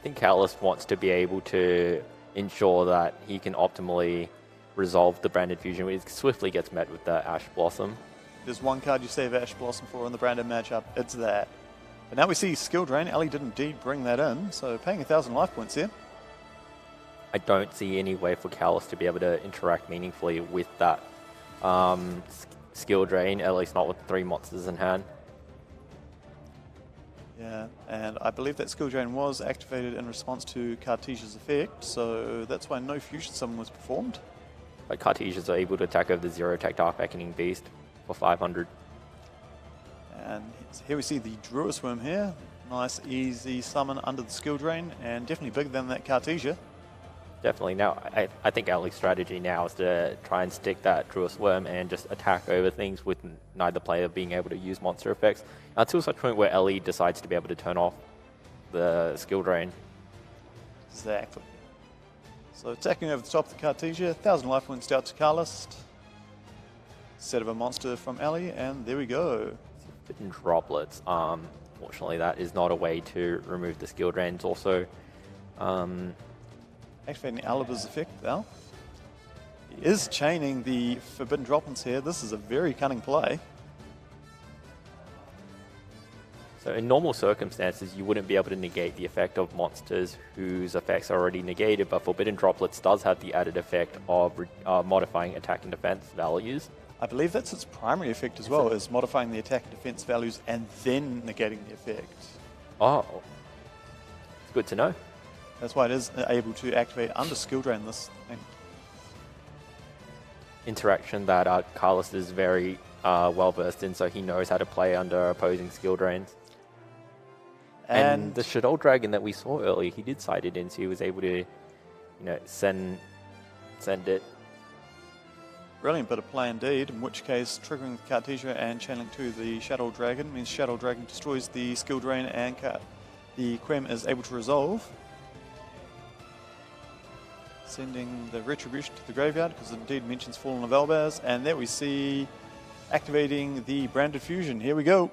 think Callus wants to be able to ensure that he can optimally resolve the Branded Fusion. It swiftly gets met with the Ash Blossom. There's 1 card you save Ash Blossom for in the Branded matchup, it's that. But now we see Skill Drain. Ellie did indeed bring that in, so paying 1,000 life points here. I don't see any way for Callus to be able to interact meaningfully with that skill drain, at least not with 3 monsters in hand. Yeah, and I believe that Skill Drain was activated in response to Cartesia's effect, so that's why no fusion summon was performed. But Cartesians are able to attack over the 0 attack Dark Beckoning Beast for 500. And here we see the Druid's Worm here. Nice, easy summon under the Skill Drain, and definitely bigger than that Cartesia. Definitely. Now, I think Ellie's strategy now is to try and stick that Druid's Worm and just attack over things with neither player being able to use monster effects until such point where Ellie decides to be able to turn off the Skill Drain. Exactly. So attacking over the top of the Cartesia, 1,000 life points out to Carlist. Set of a monster from Ellie, and there we go. Forbidden Droplets. Fortunately, that is not a way to remove the Skill Drains. Also, activating Aliba's effect now. He is chaining the Forbidden Droplets here. This is a very cunning play. So in normal circumstances, you wouldn't be able to negate the effect of monsters whose effects are already negated, but Forbidden Droplets does have the added effect of modifying attack and defense values. I believe that's its primary effect as well, is modifying the attack and defense values and then negating the effect. Oh, it's good to know. That's why it is able to activate under Skill Drain this thing. Interaction that Carlos is very well versed in, so he knows how to play under opposing Skill Drains. And the Shadow Dragon that we saw earlier, he did side it in, so he was able to, send it. Brilliant bit of play indeed, in which case triggering the Cartesia and channeling to the Shadow Dragon means Shadow Dragon destroys the Skill Drain and the Quem is able to resolve. Sending the Retribution to the graveyard, because it indeed mentions Fallen of Elbaz, and there we see activating the Branded Fusion. Here we go.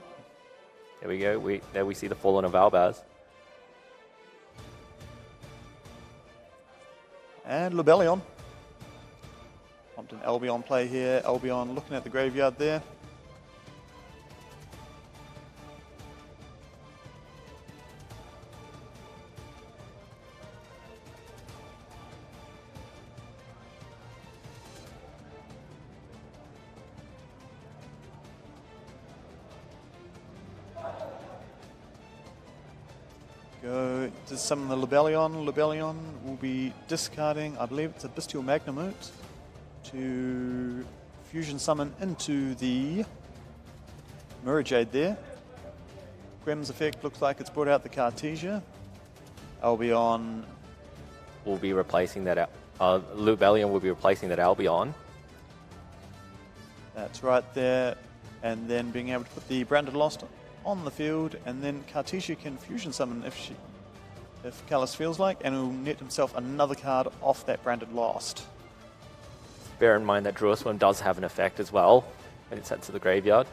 There we go. There we see the Fallen of Albaz. And Lubellion. Pumped an Albion play here. Albion looking at the graveyard there. Go to summon the Libellion. Libellion will be discarding, I believe it's a Bestial Magnamute, to fusion summon into the Mirror Jade there. Grimm's effect looks like it's brought out the Cartesia. Albion will be replacing that. Libellion will be replacing that Albion. That's right there. And then being able to put the Branded Lost on the field, and then Cartesia can fusion summon if Callus feels like, and he'll net himself another card off that Branded Lost. Bear in mind that Draw Swim does have an effect as well when it's sent to the graveyard.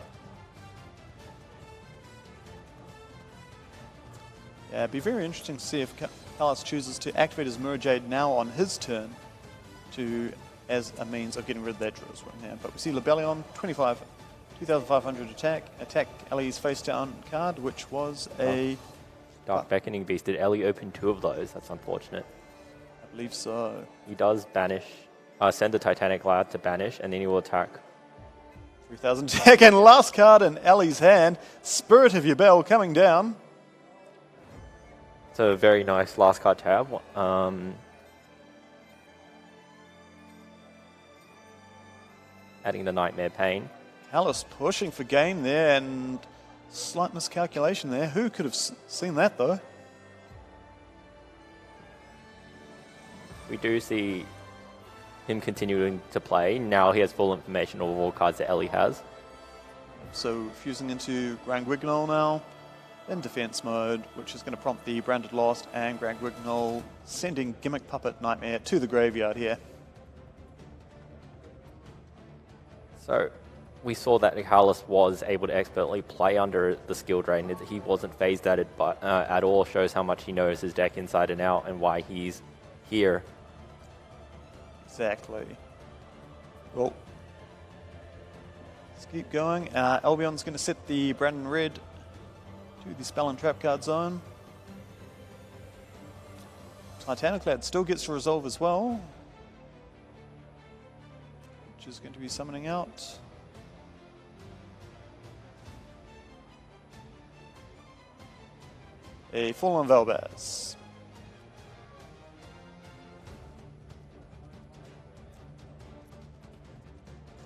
Yeah, it'd be very interesting to see if Callus chooses to activate his Mirror Jade now on his turn as a means of getting rid of that Draw Swim now. But we see Libellion, 2,500 attack Ellie's face down card, which was a Dark Beckoning Beast. Did Ellie open 2 of those? That's unfortunate. I believe so. He does banish, send the Titanic Lad to banish, and then he will attack. 3,000 attack, and last card in Ellie's hand, Spirit of Yubel coming down. So a very nice last card tab. Adding the Nightmare Pain. Callus pushing for game there, and slight miscalculation there. Who could have seen that though? We do see him continuing to play. Now he has full information of all cards that Ellie has. So fusing into Grand Guignol now in defense mode, which is going to prompt the Branded Lost and Grand Guignol sending Gimmick Puppet Nightmare to the graveyard here. So we saw that Callus was able to expertly play under the skill drain. He wasn't phased at it at all. Shows how much he knows his deck inside and out and why he's here. Exactly. Well, let's keep going. Albion's going to set the Brandon Red to the Spell and Trap card zone. Titanic Lad still gets to resolve as well, which is going to be summoning out a Fallen Velbaz.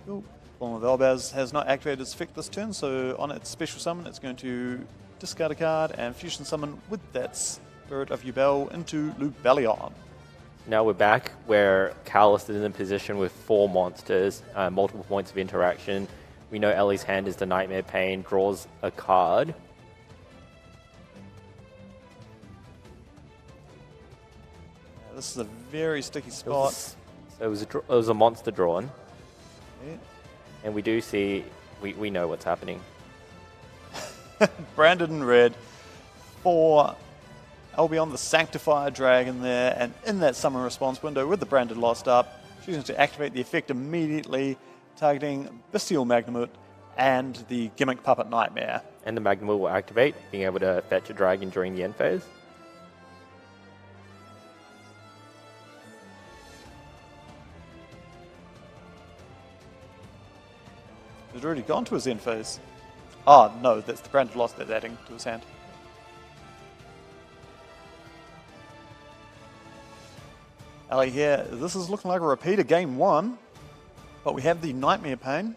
Cool. Fallen Velbaz has not activated its effect this turn, so on its special summon it's going to discard a card and fusion summon with that Spirit of Yubel into Libellion. Now we're back where Callus is in a position with 4 monsters, multiple points of interaction. We know Ellie's hand is the Nightmare Pain, draws a card. This is a very sticky spot. So it was a monster drawn. Yeah. And we do see, we know what's happening. Branded in red for Albion the Sanctifier Dragon there, and in that summon response window with the Branded Lost up, choosing to activate the effect immediately, targeting Bestial Magnamute and the Gimmick Puppet Nightmare. And the Magnamute will activate, being able to fetch a dragon during the end phase. It's already gone to his end phase. Oh, no, that's the Branded Lost that's adding to his hand. Ali here, this is looking like a repeat of game 1, but we have the Nightmare Pain.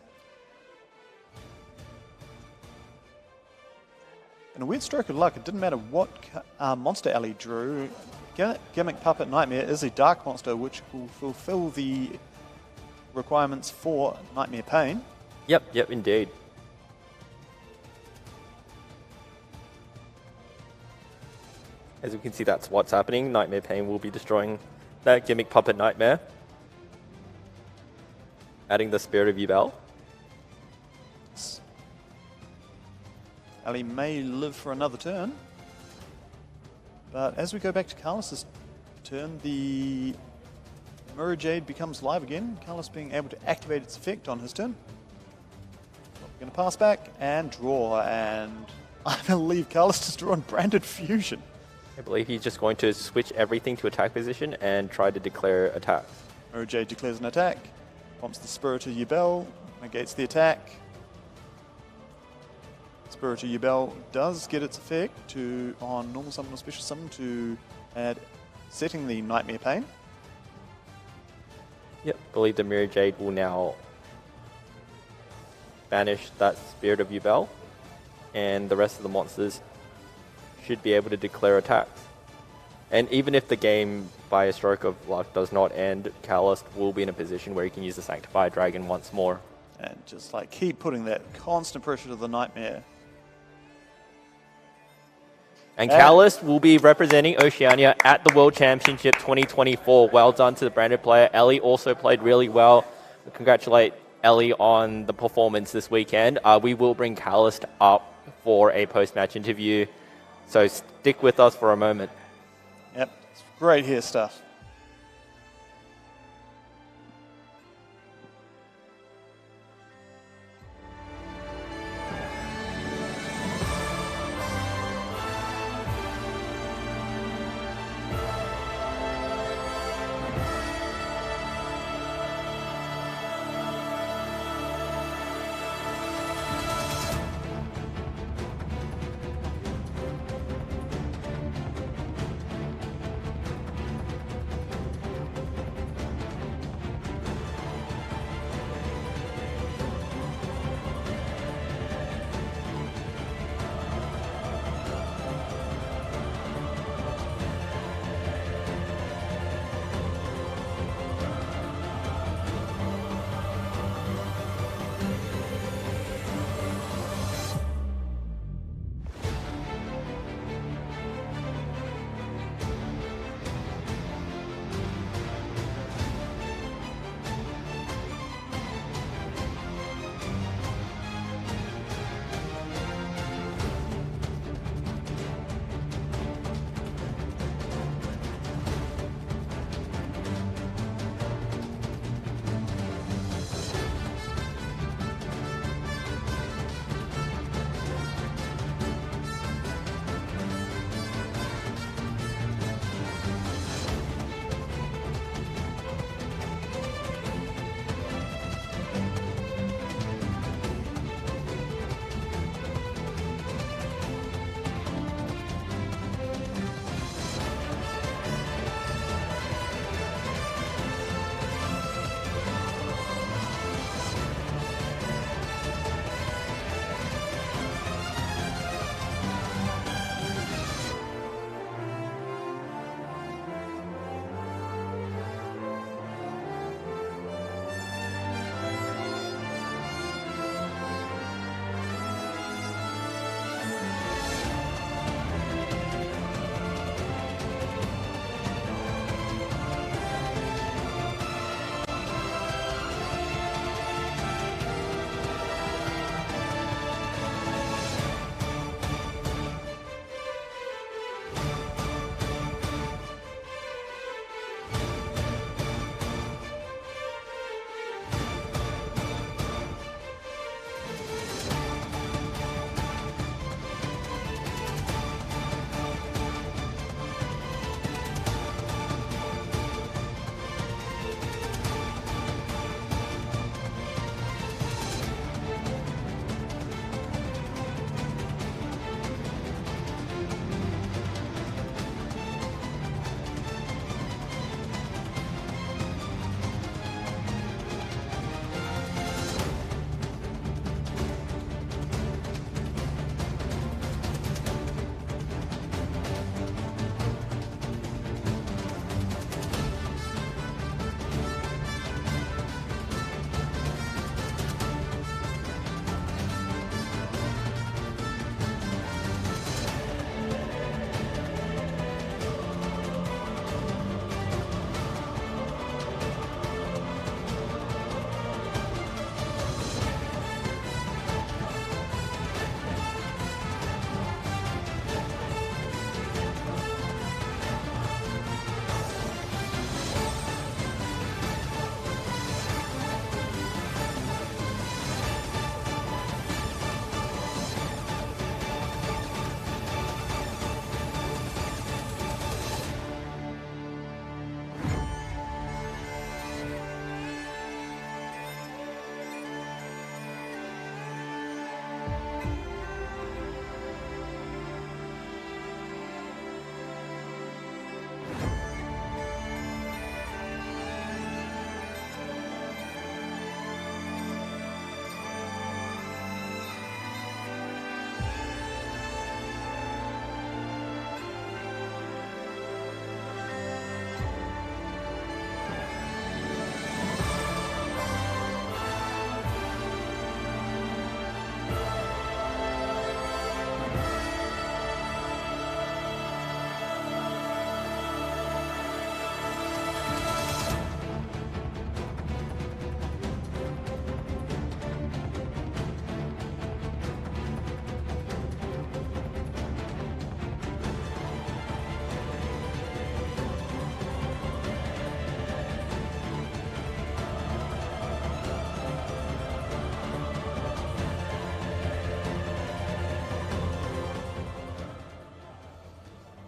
In a weird stroke of luck, it didn't matter what monster Ali drew. Gimmick Puppet Nightmare is a dark monster which will fulfill the requirements for Nightmare Pain. Yep, indeed. As we can see, that's what's happening. Nightmare Pain will be destroying that Gimmick Puppet Nightmare. Adding the Spirit of Yubel. Ali may live for another turn. But as we go back to Carlos' turn, the Mirror Jade becomes live again. Carlos being able to activate its effect on his turn. We're going to pass back and draw, and I believe Carlos has drawn Branded Fusion. I believe he's just going to switch everything to attack position and try to declare attacks. Mirror Jade declares an attack, prompts the Spirit of Yubel, negates the attack. Spirit of Yubel does get its effect on normal summon or special summon to add setting the Nightmare Pain. Yep, believe the Mirror Jade will now banish that Spirit of Yubel, and the rest of the monsters should be able to declare attacks. And even if the game, by a stroke of luck, does not end, Callist will be in a position where he can use the Sanctified Dragon once more. And just like keep putting that constant pressure to the Nightmare. And Callist will be representing Oceania at the World Championship 2024. Well done to the branded player. Ellie also played really well. We congratulate Ellie on the performance this weekend. We will bring Callist up for a post-match interview, so stick with us for a moment. Yep, it's great hair stuff.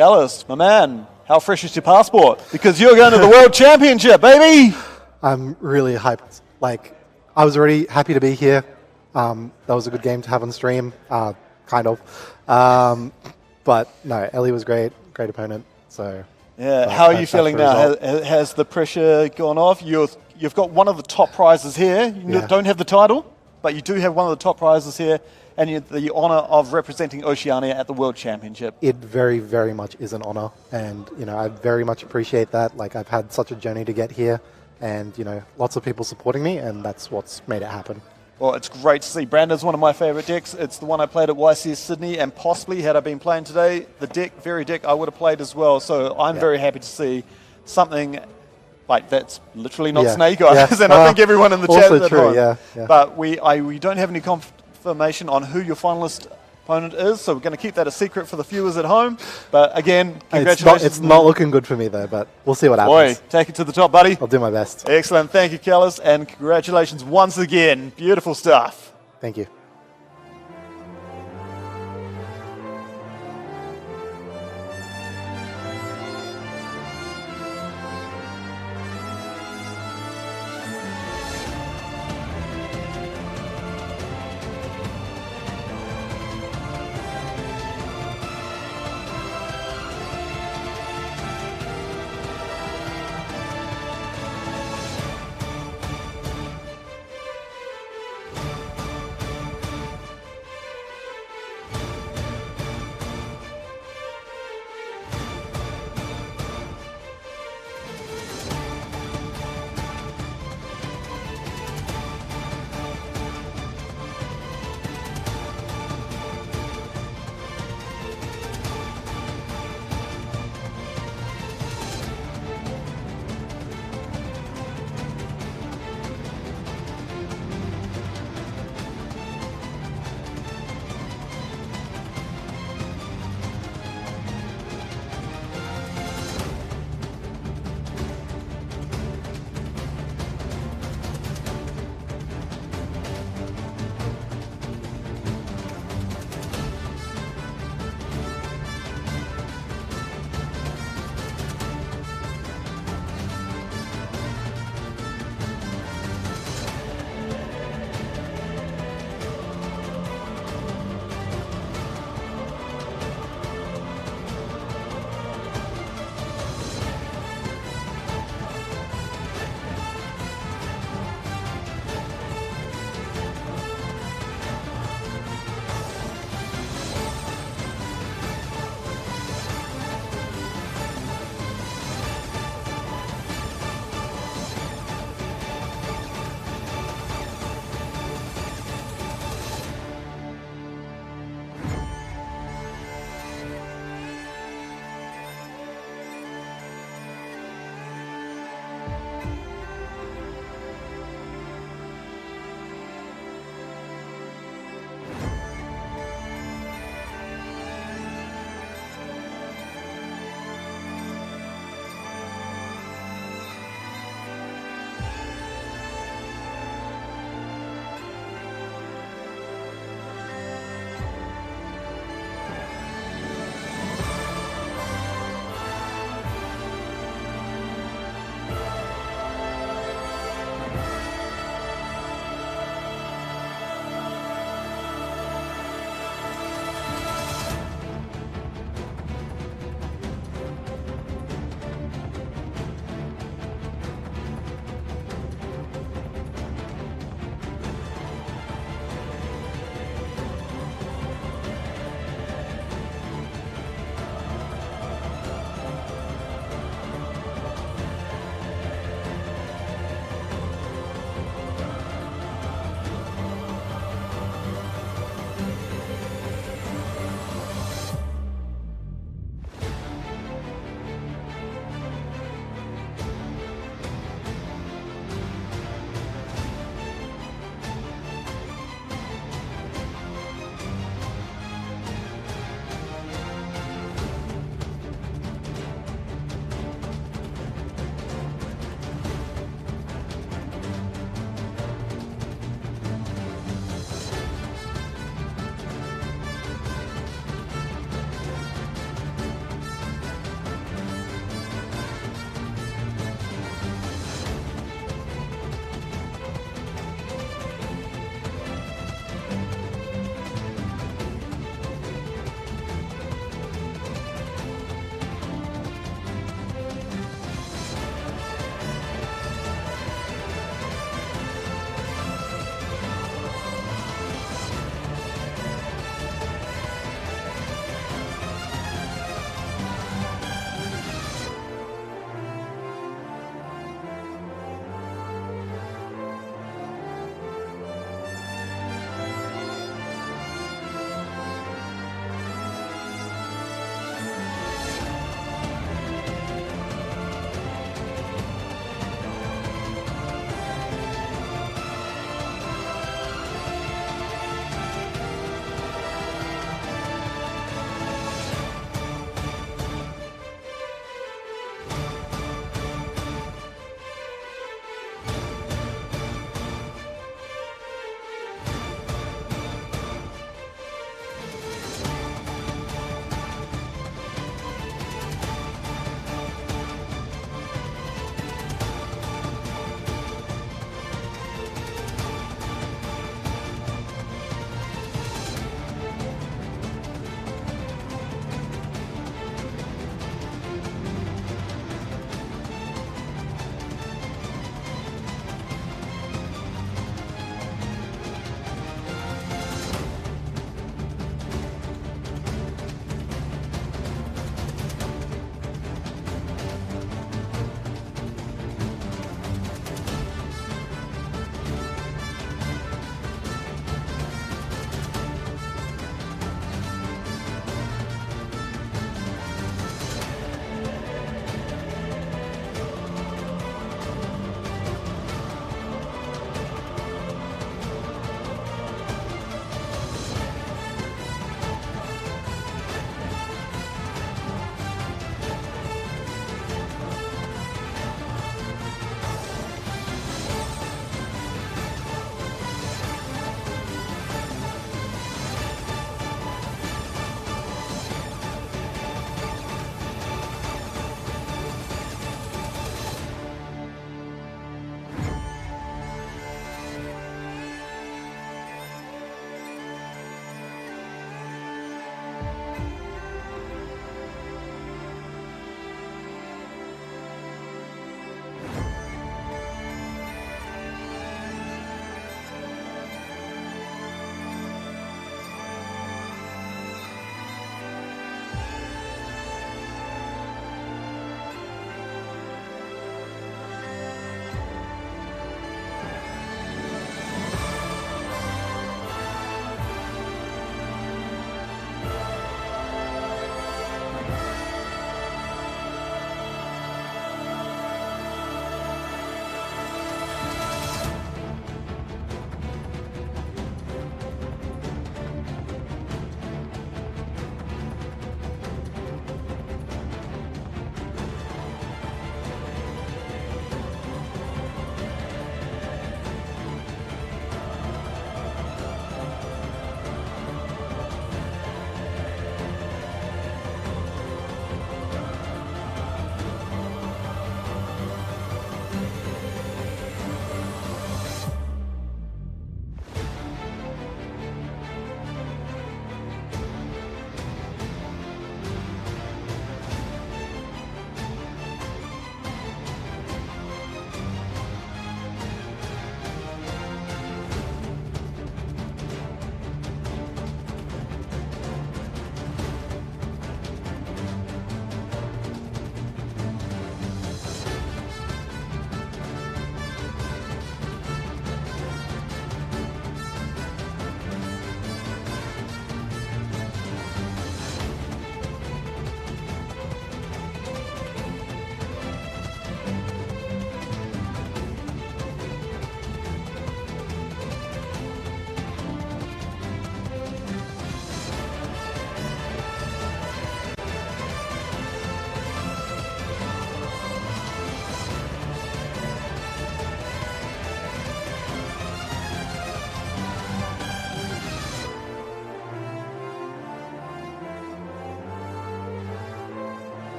Gallus, my man, how fresh is your passport? Because you're going to the World Championship, baby! I'm really hyped. Like, I was already happy to be here. That was a good game to have on stream, kind of. But no, Ellie was great opponent. So yeah, how are you feeling now? Has the pressure gone off? You've got one of the top prizes here. You don't have the title, but you do have one of the top prizes here, and you the honour of representing Oceania at the World Championship. It very, very much is an honour, and I very much appreciate that. Like, I've had such a journey to get here, and lots of people supporting me, and that's what's made it happen. Well, it's great to see. Branda's one of my favourite decks. It's the one I played at YCS Sydney, and possibly, had I been playing today, the very deck I would have played as well. So I'm very happy to see something like that's literally not Snake Eyes, and I think everyone in the chat is true, But we don't have any confirmation on who your finalist opponent is, so we're going to keep that a secret for the viewers at home. But again, congratulations. It's not looking good for me though, but we'll see what happens. Boy, take it to the top, buddy. I'll do my best. Excellent. Thank you, Callis, and congratulations once again. Beautiful stuff. Thank you.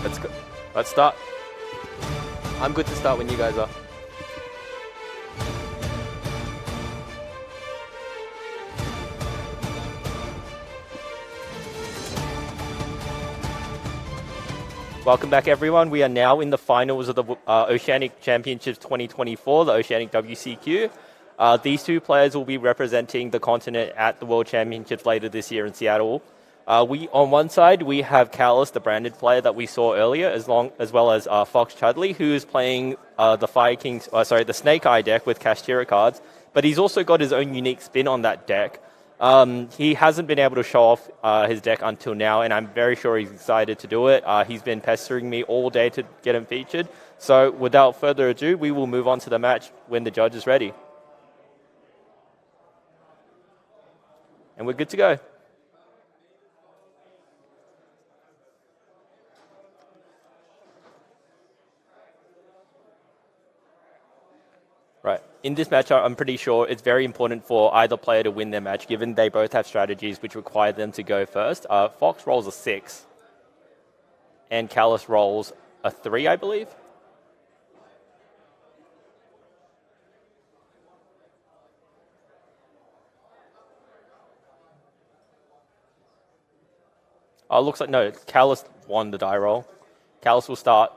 Let's go. Let's start. I'm good to start when you guys are. Welcome back, everyone. We are now in the finals of the Oceanic Championships 2024, the Oceanic WCQ. These two players will be representing the continent at the World Championships later this year in Seattle. On one side, we have Callus, the branded player that we saw earlier, as well as Fox Chudley, who is playing the Snake Eye deck with Kashtira cards. But he's also got his own unique spin on that deck. He hasn't been able to show off his deck until now, and I'm very sure he's excited to do it. He's been pestering me all day to get him featured. So without further ado, we will move on to the match when the judge is ready. And we're good to go. Right. In this match, I'm pretty sure it's very important for either player to win their match, given they both have strategies which require them to go first. Fox rolls a 6, and Callus rolls a 3, I believe. Looks like, no, Callus won the die roll. Callus will start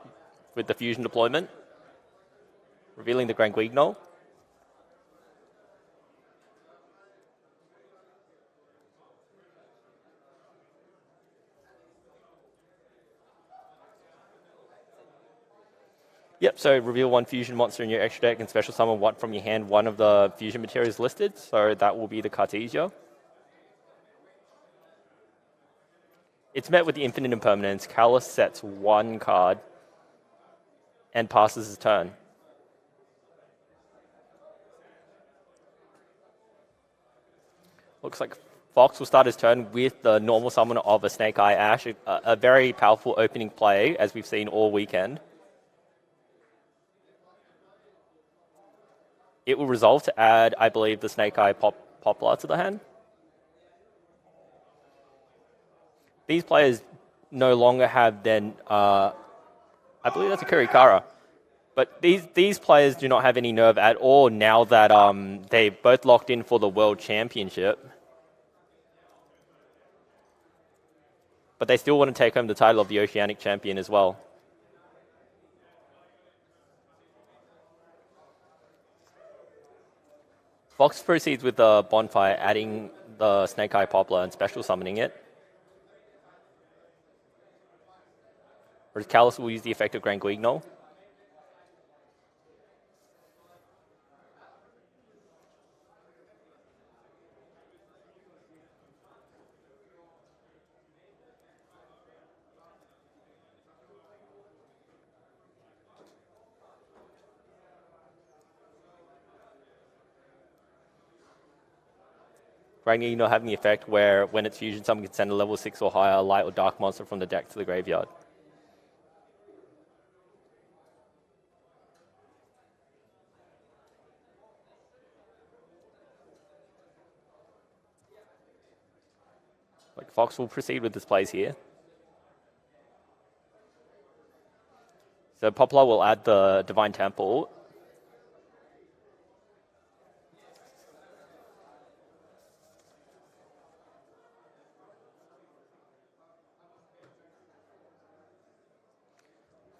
with the fusion deployment, revealing the Grand Guignol. Yep, so reveal one fusion monster in your extra deck and special summon one from your hand, one of the fusion materials listed. So that will be the Cartesia. It's met with the Infinite Impermanence. Callus sets one card and passes his turn. Looks like Fox will start his turn with the normal summon of a Snake Eye Ash, a very powerful opening play, as we've seen all weekend. It will resolve to add, I believe, the Snake Eye Poplar to the hand. These players no longer have then, I believe that's a Kurikara. But these players do not have any nerve at all now that they both locked in for the World Championship. But they still want to take home the title of the Oceanic Champion as well. Fox proceeds with the Bonfire, adding the Snake Eye Poplar and special summoning it. Whereas Callus will use the effect of Grand Guignol. Grand Guignol having the effect where when it's fusion, someone can send a level 6 or higher light or dark monster from the deck to the graveyard. Like Fox will proceed with this plays here. So Poplar will add the Divine Temple.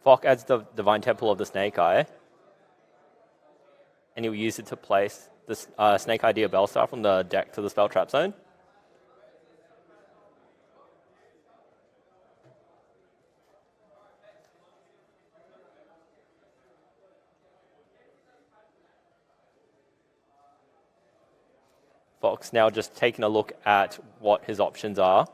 Fox adds the Divine Temple of the Snake Eye. And he'll use it to place the Snake Eye Bellstar from the deck to the Spell Trap Zone. Fox now just taking a look at what his options are.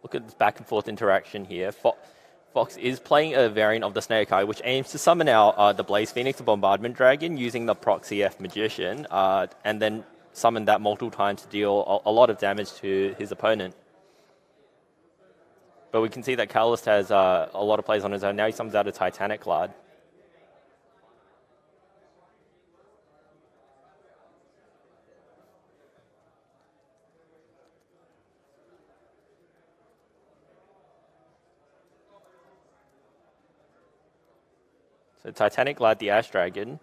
Look at this back and forth interaction here. Fox is playing a variant of the Snake Eye, which aims to summon out the Blaze Phoenix, the Bombardment Dragon, using the Proxy F Magician, and then summon that multiple times to deal a lot of damage to his opponent. But we can see that Catalyst has a lot of plays on his own. Now he summons out a Titanic Cloud. So Titanic Glad the Ash Dragon,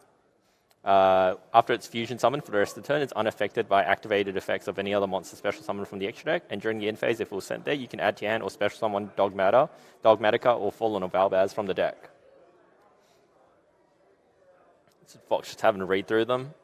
after its fusion summon for the rest of the turn, it's unaffected by activated effects of any other monster special summon from the extra deck. And during the end phase, if it was sent there, you can add to your hand or special summon Dogmatica, or Fallen or Balbaz from the deck. So Fox just having to read through them.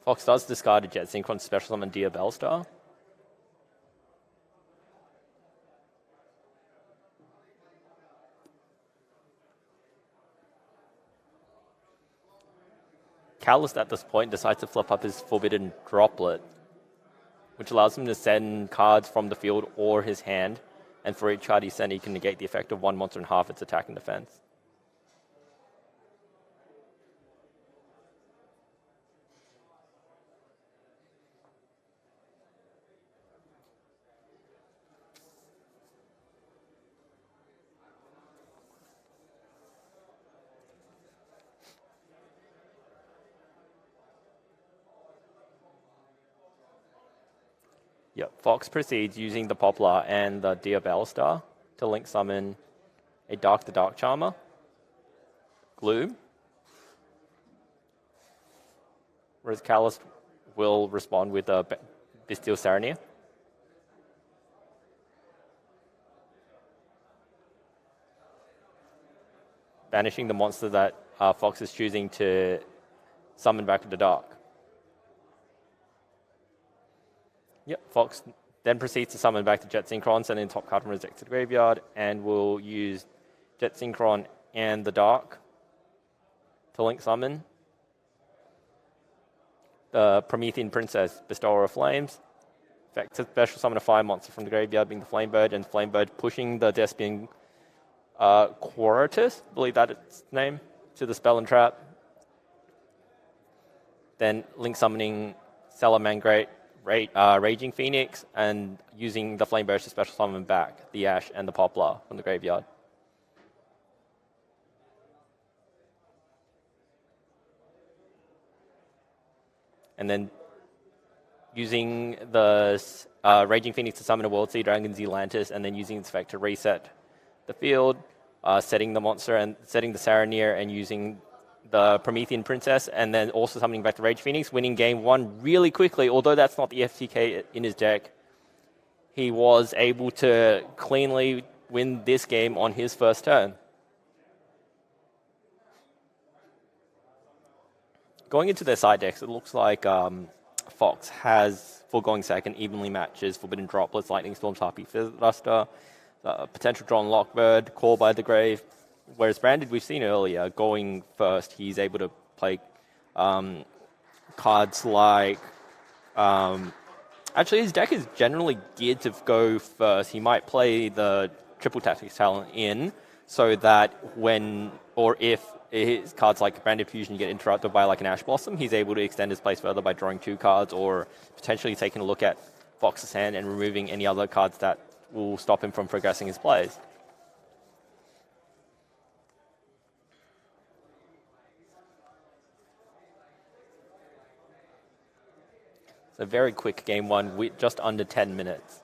Fox does discard a Jet Synchron special summon Dear Bellstar. Catalyst at this point decides to flip up his Forbidden Droplet, which allows him to send cards from the field or his hand, and for each card he sends, he can negate the effect of one monster and half its attack and defense. Yep, Fox proceeds using the Poplar and the Dear Bellstar to link summon a Dark the Dark Charmer, Gloom, whereas Catalyst will respond with a Bestial Saronir. Banishing the monster that Fox is choosing to summon back to the dark. Yep, Fox then proceeds to summon back the Jet Synchron, sending the top card from his deck to the graveyard, and will use Jet Synchron and the Dark to link summon the Promethean Princess, Bestower of Flames. Effect to special summon a fire monster from the graveyard, being the Flamebird, and Flamebird pushing the Despian Quoritus, I believe that's its name, to the spell and trap. Then link summoning Salamangreat, Raging Phoenix, and using the Flame Burst to special summon back the Ash and the Poplar from the graveyard. And then using the Raging Phoenix to summon a World Sea Dragon Zealantis, and then using its effect to reset the field, setting the monster and setting the Saronir, and using the Promethean Princess, and then also summoning back the Rage Phoenix, winning game one really quickly. Although that's not the FTK in his deck, he was able to cleanly win this game on his first turn. Going into their side decks, it looks like Fox has Foregoing Second, evenly matches Forbidden Droplets, Lightning Storm, Harpy Thruster, potential Drawn Lockbird, Call by the Grave. Whereas Branded, we've seen earlier, going first, he's able to play cards like... actually, his deck is generally geared to go first. He might play the Triple Tactics Talent in, so that when, or if his cards like Branded Fusion get interrupted by like an Ash Blossom, he's able to extend his plays further by drawing 2 cards, or potentially taking a look at Fox's hand and removing any other cards that will stop him from progressing his plays. A very quick game one, with just under 10 minutes.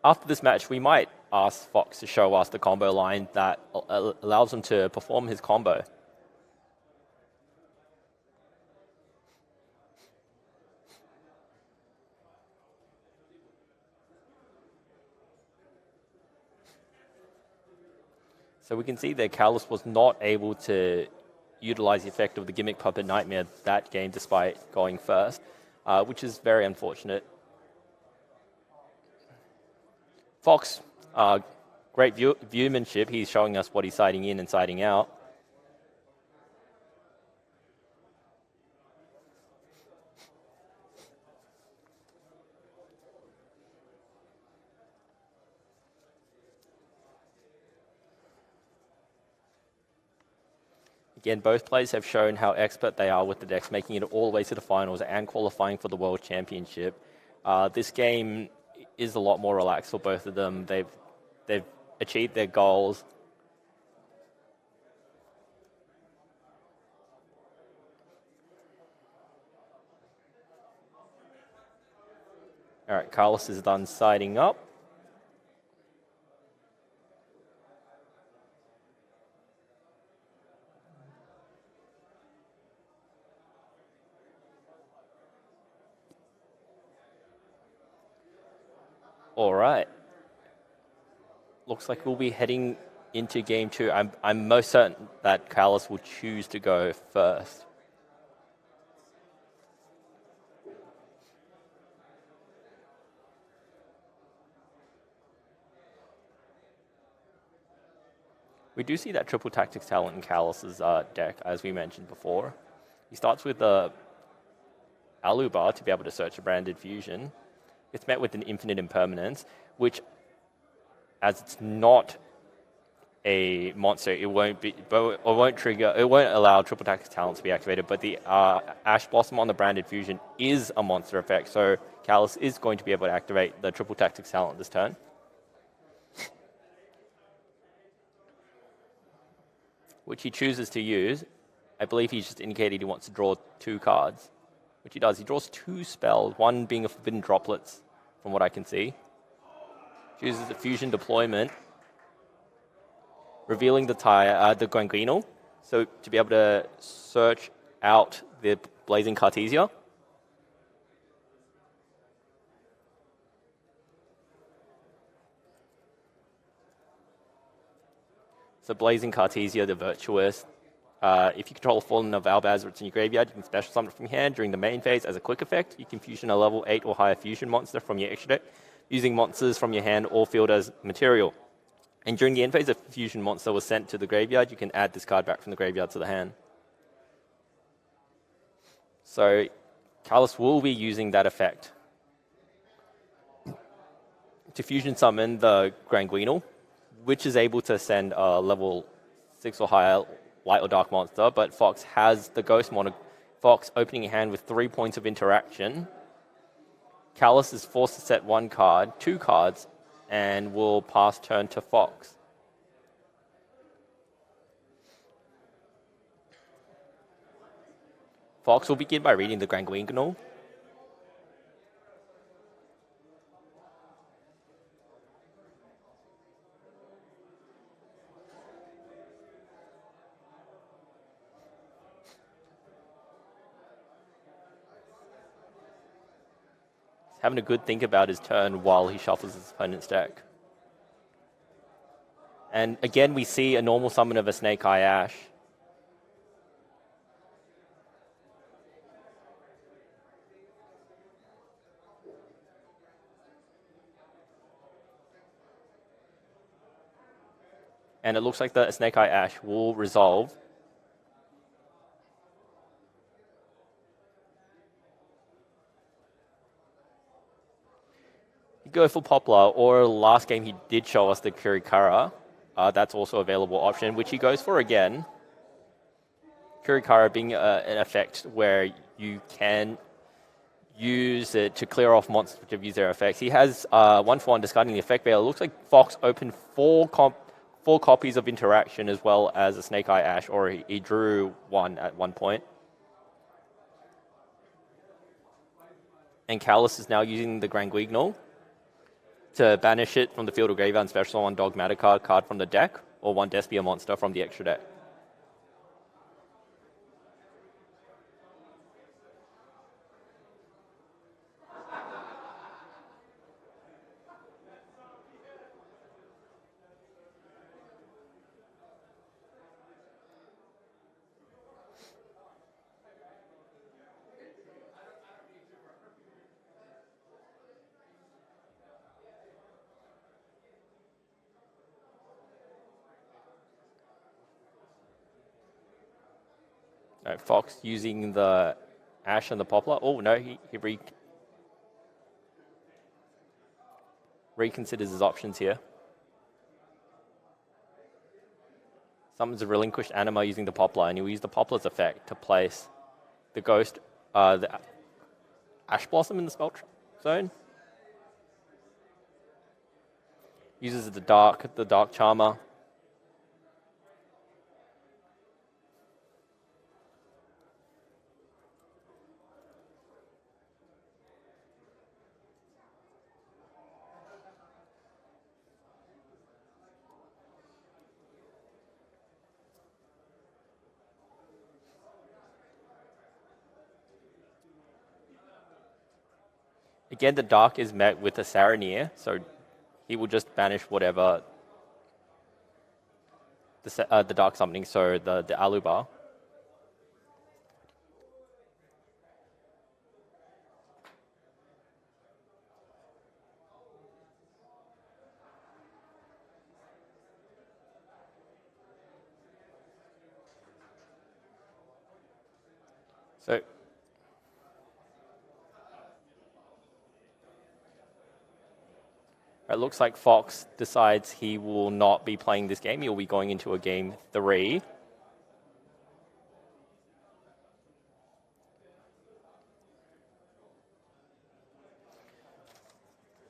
After this match, we might ask Fox to show us the combo line that allows him to perform his combo. So we can see that Catalyst was not able to utilize the effect of the Gimmick Puppet Nightmare that game despite going first, which is very unfortunate. Fox, great viewmanship. He's showing us what he's siding in and siding out. Again, both players have shown how expert they are with the decks, making it all the way to the finals and qualifying for the World Championship. This game is a lot more relaxed for both of them. They've achieved their goals. All right, Carlos is done siding up. All right. Looks like we'll be heading into game 2. I'm most certain that Carlos will choose to go first. We do see that triple tactics talent in Carlos's deck, as we mentioned before. He starts with the Alubar to be able to search a branded fusion. It's met with an infinite impermanence, which, as it's not a monster, it won't trigger. It won't allow triple tactics talent to be activated. But the Ash Blossom on the branded fusion is a monster effect, so Carlos is going to be able to activate the triple tactics talent this turn. Which he chooses to use. I believe he's just indicated he wants to draw 2 cards, which he does. He draws 2 spells, one being a Forbidden Droplets, from what I can see. Chooses a Fusion Deployment, revealing the Gangrel, so to be able to search out the Blazing Cartesia. So Blazing Cartesia, the Virtuous. If you control a Fallen of Albaz or it's in your graveyard, you can special summon it from your hand during the main phase as a quick effect. You can fusion a level 8 or higher fusion monster from your extra deck, using monsters from your hand or field as material. And during the end phase, if a fusion monster was sent to the graveyard, you can add this card back from the graveyard to the hand. So Carlos will be using that effect to fusion summon the Gangrel, which is able to send a level 6 or higher light or dark monster, but Fox has the Ghost Mono. Fox opening your hand with 3 points of interaction. Carlos is forced to set 2 cards, and will pass turn to Fox. Fox will begin by reading the Gangrel. Having a good think about his turn while he shuffles his opponent's deck. And again, we see a normal summon of a Snake Eye Ash. And it looks like the Snake Eye Ash will resolve. Go for Poplar, or last game he did show us the Kurikara. That's also an available option, which he goes for again. Kurikara being an effect where you can use it to clear off monsters which have used their effects. He has 1/1 discarding the effect veil. It looks like Fox opened four copies of interaction as well as a Snake Eye Ash, or he drew 1 at one point. And Carlos is now using the Gangrel to banish it from the field or graveyard and special one Dogmatic card from the deck, or 1 Despia monster from the extra deck. Right, Fox using the Ash and the Poplar. Oh no, he reconsiders his options here. summons a relinquished anima using the Poplar, and he'll use the Poplar's effect to place the Ghost, the Ash Blossom in the spell zone. Uses the Dark Charmer. Again, the Dark is met with a Saranir, so he will just banish whatever the Dark summoning, so the Alubar. So it looks like Fox decides he will not be playing this game. He'll be going into a game 3.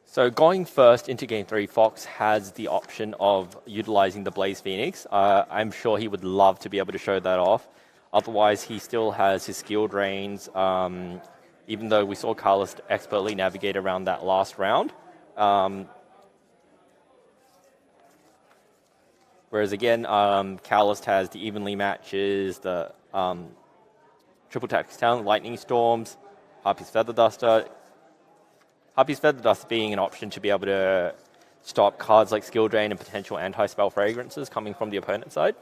So going first into game 3, Fox has the option of utilizing the Blaze Phoenix. I'm sure he would love to be able to show that off. Otherwise, he still has his skill drains, even though we saw Carlos expertly navigate around that last round. Whereas again, Calist has the evenly matches, the triple tactics talent, lightning storms, Harpy's Feather Duster. Harpy's Feather Duster being an option to be able to stop cards like skill drain and potential anti-spell fragrances coming from the opponent's side.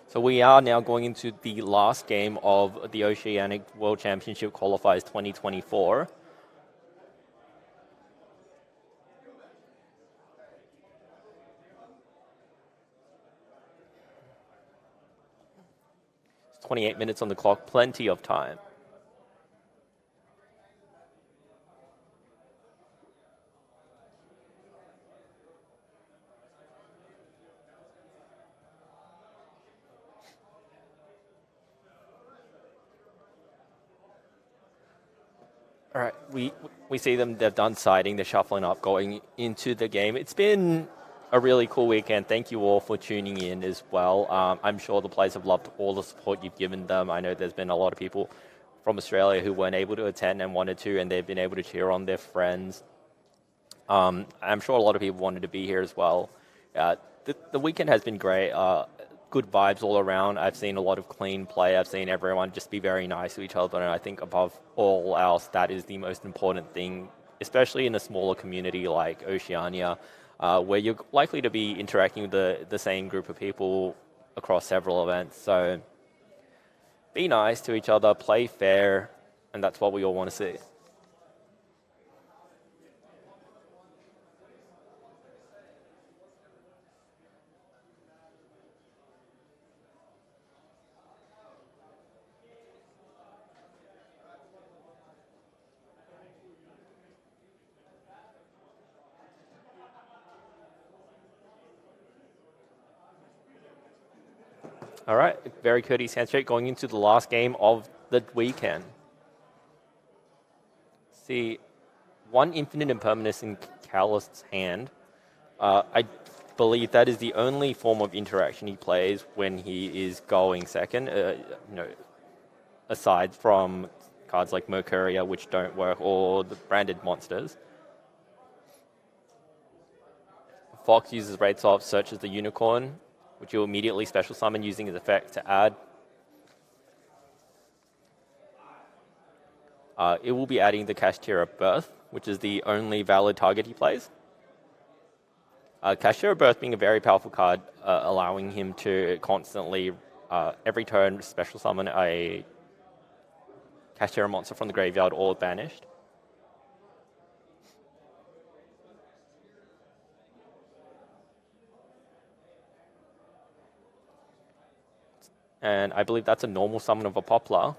So we are now going into the last game of the Oceanic World Championship Qualifiers 2024. It's 28 minutes on the clock, plenty of time. All right, we see them, they've done siding, they're shuffling up, going into the game. It's been a really cool weekend. Thank you all for tuning in as well. I'm sure the players have loved all the support you've given them. I know there's been a lot of people from Australia who weren't able to attend and wanted to, and they've been able to cheer on their friends. I'm sure a lot of people wanted to be here as well. The weekend has been great. Good vibes all around. I've seen a lot of clean play. I've seen everyone just be very nice to each other, and I think above all else, that is the most important thing, especially in a smaller community like Oceania, where you're likely to be interacting with the same group of people across several events. So be nice to each other, play fair, and that's what we all want to see. All right, very courteous handshake going into the last game of the weekend. See, one Infinite Impermanence in Calist's hand. I believe that is the only form of interaction he plays when he is going second, aside from cards like Mercuria, which don't work, or the branded monsters. Fox uses Raidsoft, searches the Unicorn, which you'll immediately special summon using his effect to add. It will be adding the Kashtira Birth, which is the only valid target he plays. Kashtira Birth being a very powerful card, allowing him to constantly, every turn, special summon a Kashtira monster from the graveyard or banished. And I believe that's a normal summon of a Poplar.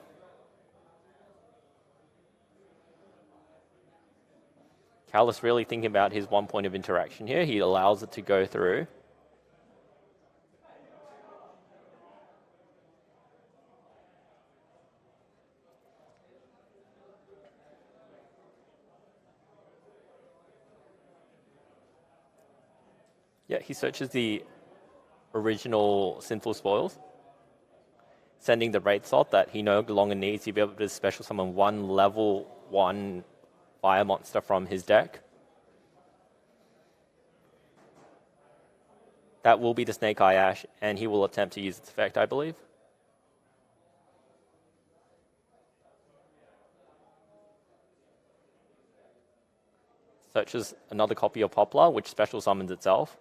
Callus really thinking about his 1 point of interaction here. He allows it to go through. Yeah, he searches the original Sinful Spoils, sending the Wraith Slot that he no longer needs to be able to special summon one level 1 fire monster from his deck. That will be the Snake Eye Ash, and he will attempt to use its effect, I believe. Searches another copy of Poplar, which special summons itself.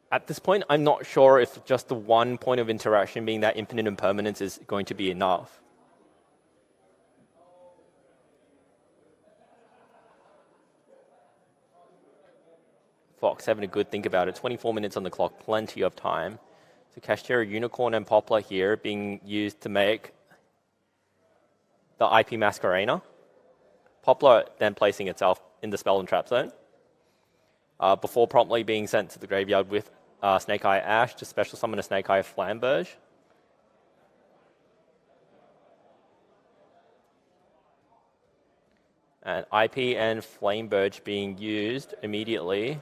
At this point, I'm not sure if just the 1 point of interaction being that Infinite Impermanence is going to be enough. Fox having a good think about it. 24 minutes on the clock, plenty of time. So Kashtira, Unicorn, and Poplar here being used to make the IP Masquerena. Poplar then placing itself in the Spell and Trap zone. Before promptly being sent to the graveyard with Snake Eye Ash to special summon a Snake Eye Flamberge. And IP and Flamberge being used immediately.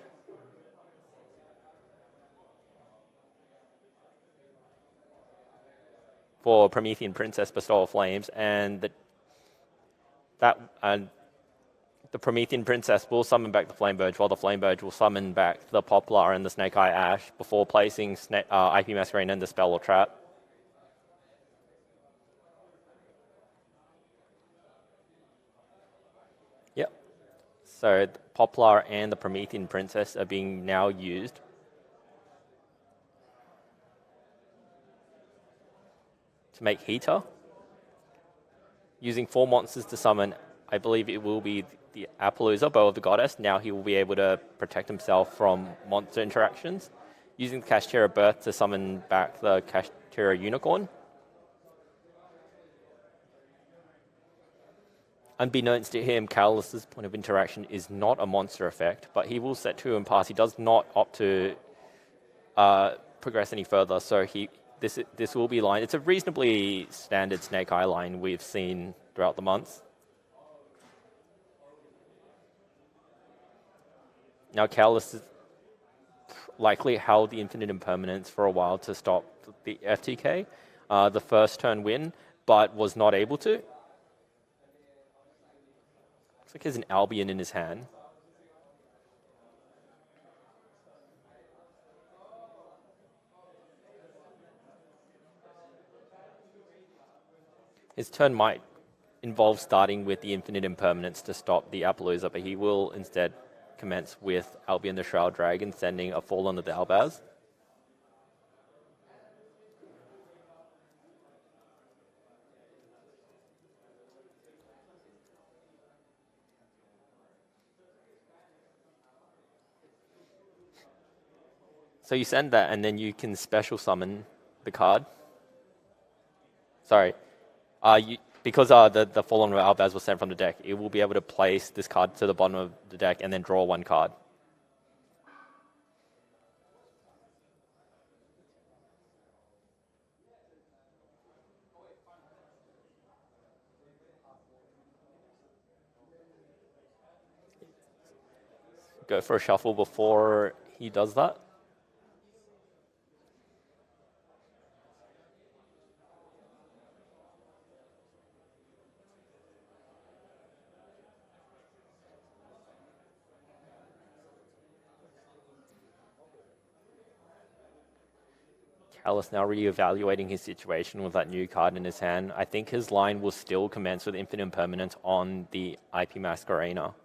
For Promethean Princess Bestow of Flames, and the Promethean Princess will summon back the Flamberge, while the Flamberge will summon back the Poplar and the Snake Eye Ash before placing IP Masquerade and the Spell or Trap. Yep. So the Poplar and the Promethean Princess are being now used. To make Heater. Using 4 monsters to summon, I believe it will be the Appaloosa, Bow of the Goddess. Now he will be able to protect himself from monster interactions. Using the Kashtira Birth to summon back the Kashtira Unicorn. Unbeknownst to him, Callus's point of interaction is not a monster effect, but he will set 2 and pass. He does not opt to progress any further, so this will be line. It's a reasonably standard Snake Eye line we've seen throughout the months. Now Callus is likely held the Infinite Impermanence for a while to stop the FTK, the first turn win, but was not able to. Looks like he has an Albion in his hand. His turn might involve starting with the Infinite Impermanence to stop the Appaloosa, but he will instead commence with Albion the Shroud Dragon, sending a Fall on the Albaz. So you send that, and then you can special summon the card. Sorry. Because the Fallen Albaz was sent from the deck, it will be able to place this card to the bottom of the deck and then draw 1 card. Go for a shuffle before he does that. Callus now re-evaluating his situation with that new card in his hand. I think his line will still commence with Infinite Impermanence on the IP Masquerena.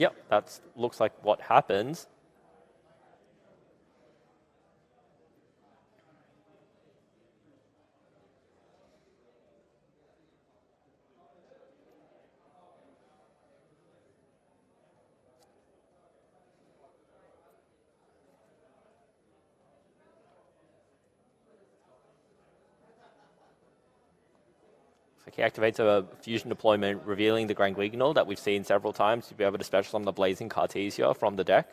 Yep, that looks like what happens. He activates a fusion deployment, revealing the Grand Guignol that we've seen several times to be able to special summon the Blazing Cartesia from the deck.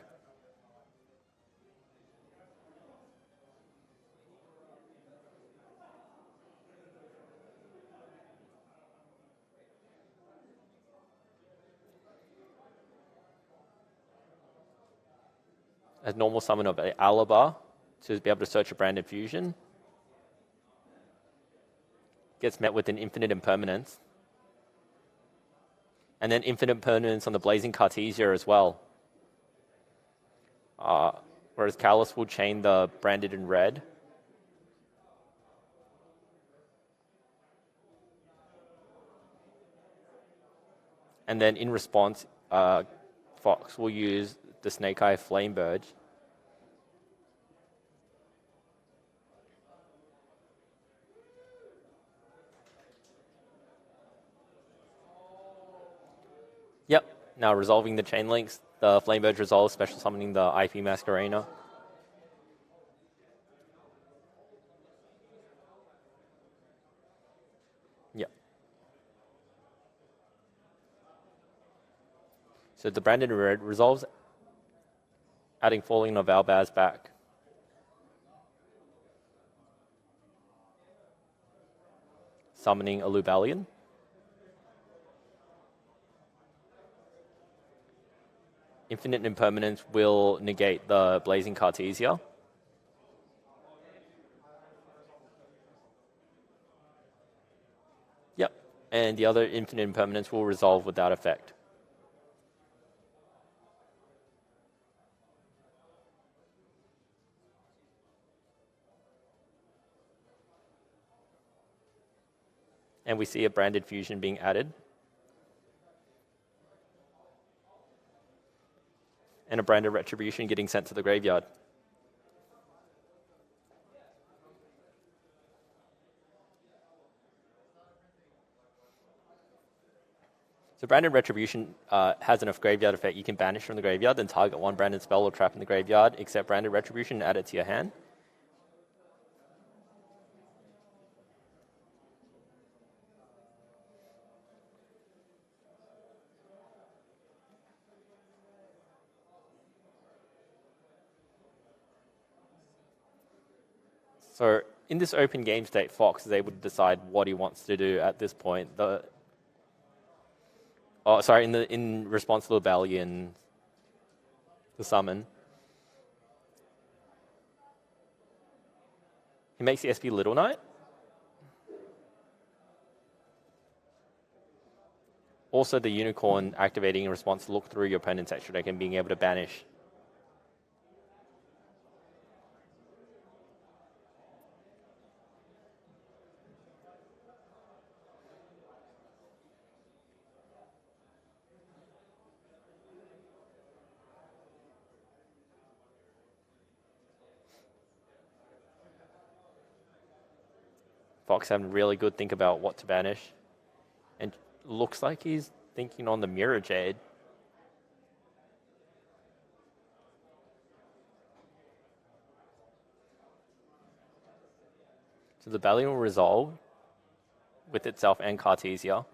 A normal summon of Alabar to be able to search a Branded Fusion. Gets met with an Infinite Impermanence. And then Infinite Impermanence on the Blazing Cartesia as well. Whereas Callus will chain the Branded in red. And then in response, Fox will use the Snake Eye Flamebird. Yep, now resolving the chain links, the Flamebird resolves, special summoning the IP Masquerena. Yep. So the Branded Red resolves, adding Falling of Albaz back. Summoning a Lubalian. Infinite Impermanence will negate the Blazing Cartesia. Yep, and the other Infinite Impermanence will resolve without effect. And we see a Branded Fusion being added. And a Branded Retribution getting sent to the graveyard. So Branded Retribution has enough graveyard effect. You can banish from the graveyard, then target one branded spell or trap in the graveyard, except Branded Retribution, and add it to your hand. So in this open game state, Fox is able to decide what he wants to do at this point. In response to Rebellion, the summon, he makes the SP Little Knight. Also, the Unicorn activating in response to look through your opponent's extra deck and being able to banish. Fox having a really good think about what to banish. And looks like he's thinking on the Mirror Jade. So the Balian will resolve with itself and Cartesia.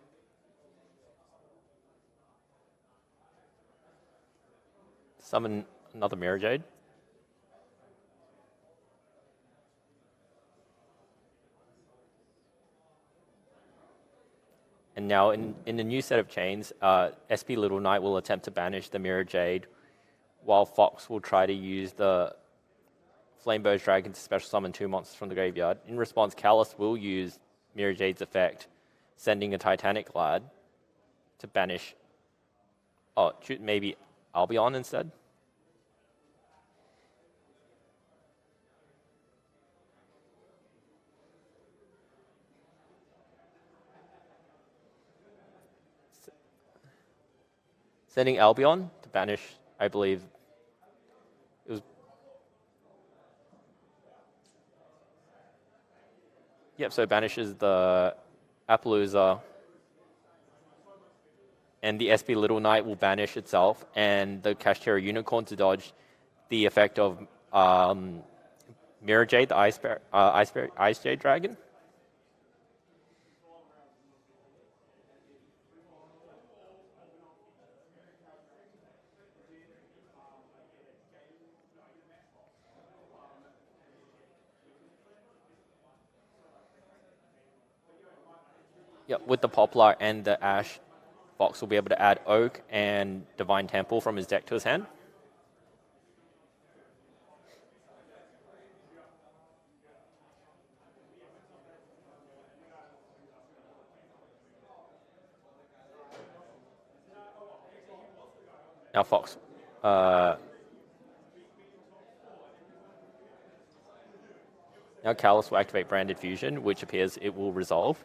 Summon another Mirror Jade. And now in the new set of chains, SP Little Knight will attempt to banish the Mirror Jade, while Fox will try to use the Flamebird Dragon to special summon 2 monsters from the graveyard. In response, Callus will use Mirror Jade's effect, sending a Titanic Lad to banish, maybe Albion instead. Sending Albion to banish, I believe. It was. Yep, so it banishes the Appaloosa, and the SP Little Knight will banish itself, and the Kashtira Unicorn to dodge the effect of Mirror Jade, the Ice Jade Dragon. Yep, with the Poplar and the Ash, Fox will be able to add Oak and Divine Temple from his deck to his hand. Now Fox. Now Callus will activate Branded Fusion, which appears it will resolve.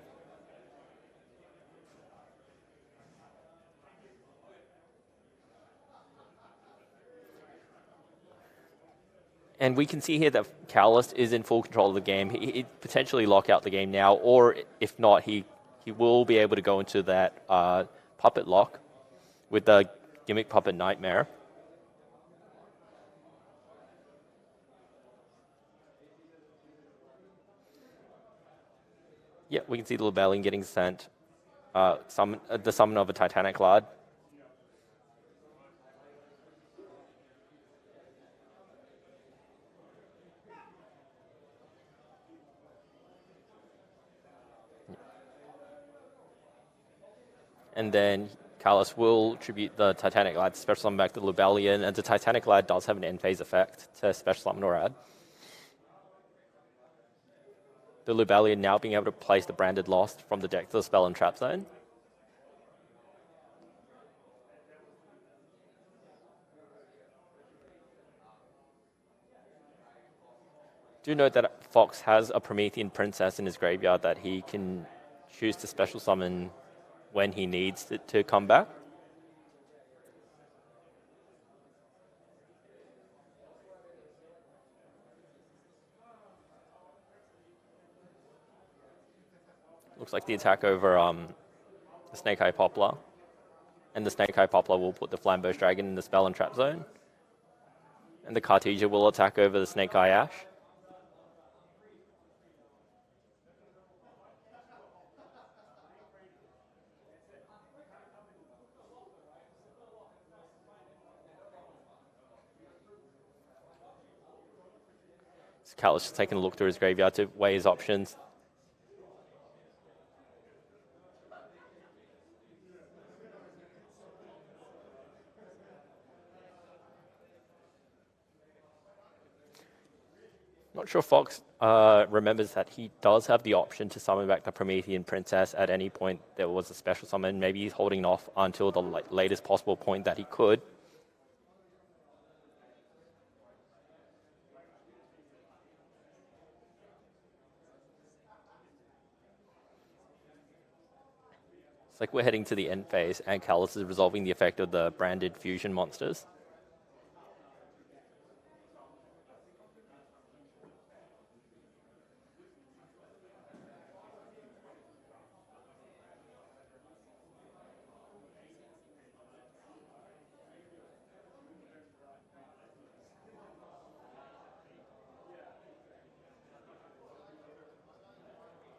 And we can see here that Callus is in full control of the game. He'd potentially lock out the game now, or if not, he will be able to go into that Puppet lock with the Gimmick Puppet Nightmare. Yeah, we can see the Libellion getting sent. The summon of a Titanic Lard. And then Callus will tribute the Titanic Lad to special summon back the Libellion, and the Titanic Lad does have an end phase effect to special summon or add. The Libellion now being able to place the Branded Lost from the deck to the Spell and Trap Zone. Do note that Fox has a Promethean Princess in his graveyard that he can choose to special summon when he needs it to come back. Looks like the attack over the Snake Eye Poplar. And the Snake Eye Poplar will put the Flambeau Dragon in the Spell and Trap Zone. And the Cartesia will attack over the Snake Eye Ash. So Callus just taking a look through his graveyard to weigh his options. Not sure Fox remembers that he does have the option to summon back the Promethean Princess at any point there was a special summon. Maybe he's holding off until the latest possible point that he could. It's like we're heading to the end phase, and Callus is resolving the effect of the Branded Fusion monsters.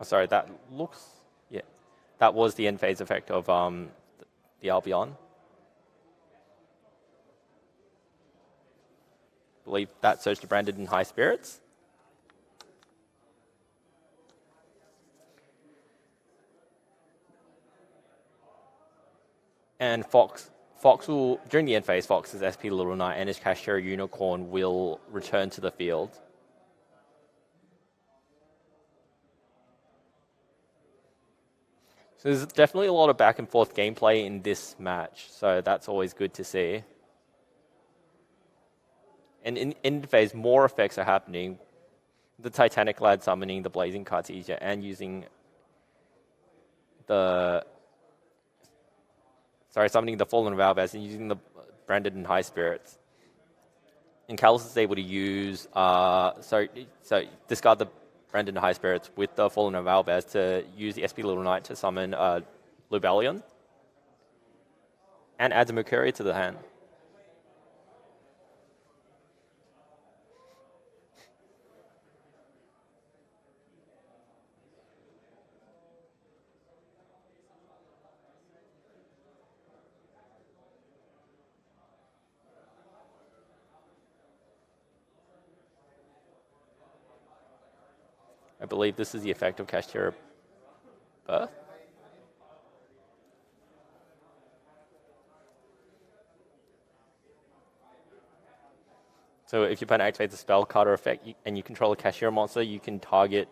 Oh, sorry, that looks... Yeah, that was the end phase effect of the Albion. I believe that surge to Branded in High Spirits. And Fox will, during the end phase, Fox's SP Little Knight and his Kashtira Unicorn will return to the field. So there's definitely a lot of back and forth gameplay in this match, so that's always good to see. And in end phase, more effects are happening. The Titanic Lad summoning the Blazing Cartesia and using the... Sorry, summoning the Fallen Valvez and using the Branded and High Spirits. And Callus is able to use, so discard the Branded and High Spirits with the Fallen of Albaz to use the SP Little Knight to summon Lubellion. And adds a Mercury to the hand. I believe this is the effect of Kashtira Birth. So if your opponent activates a spell card or effect and you control a Kashtira monster, you can target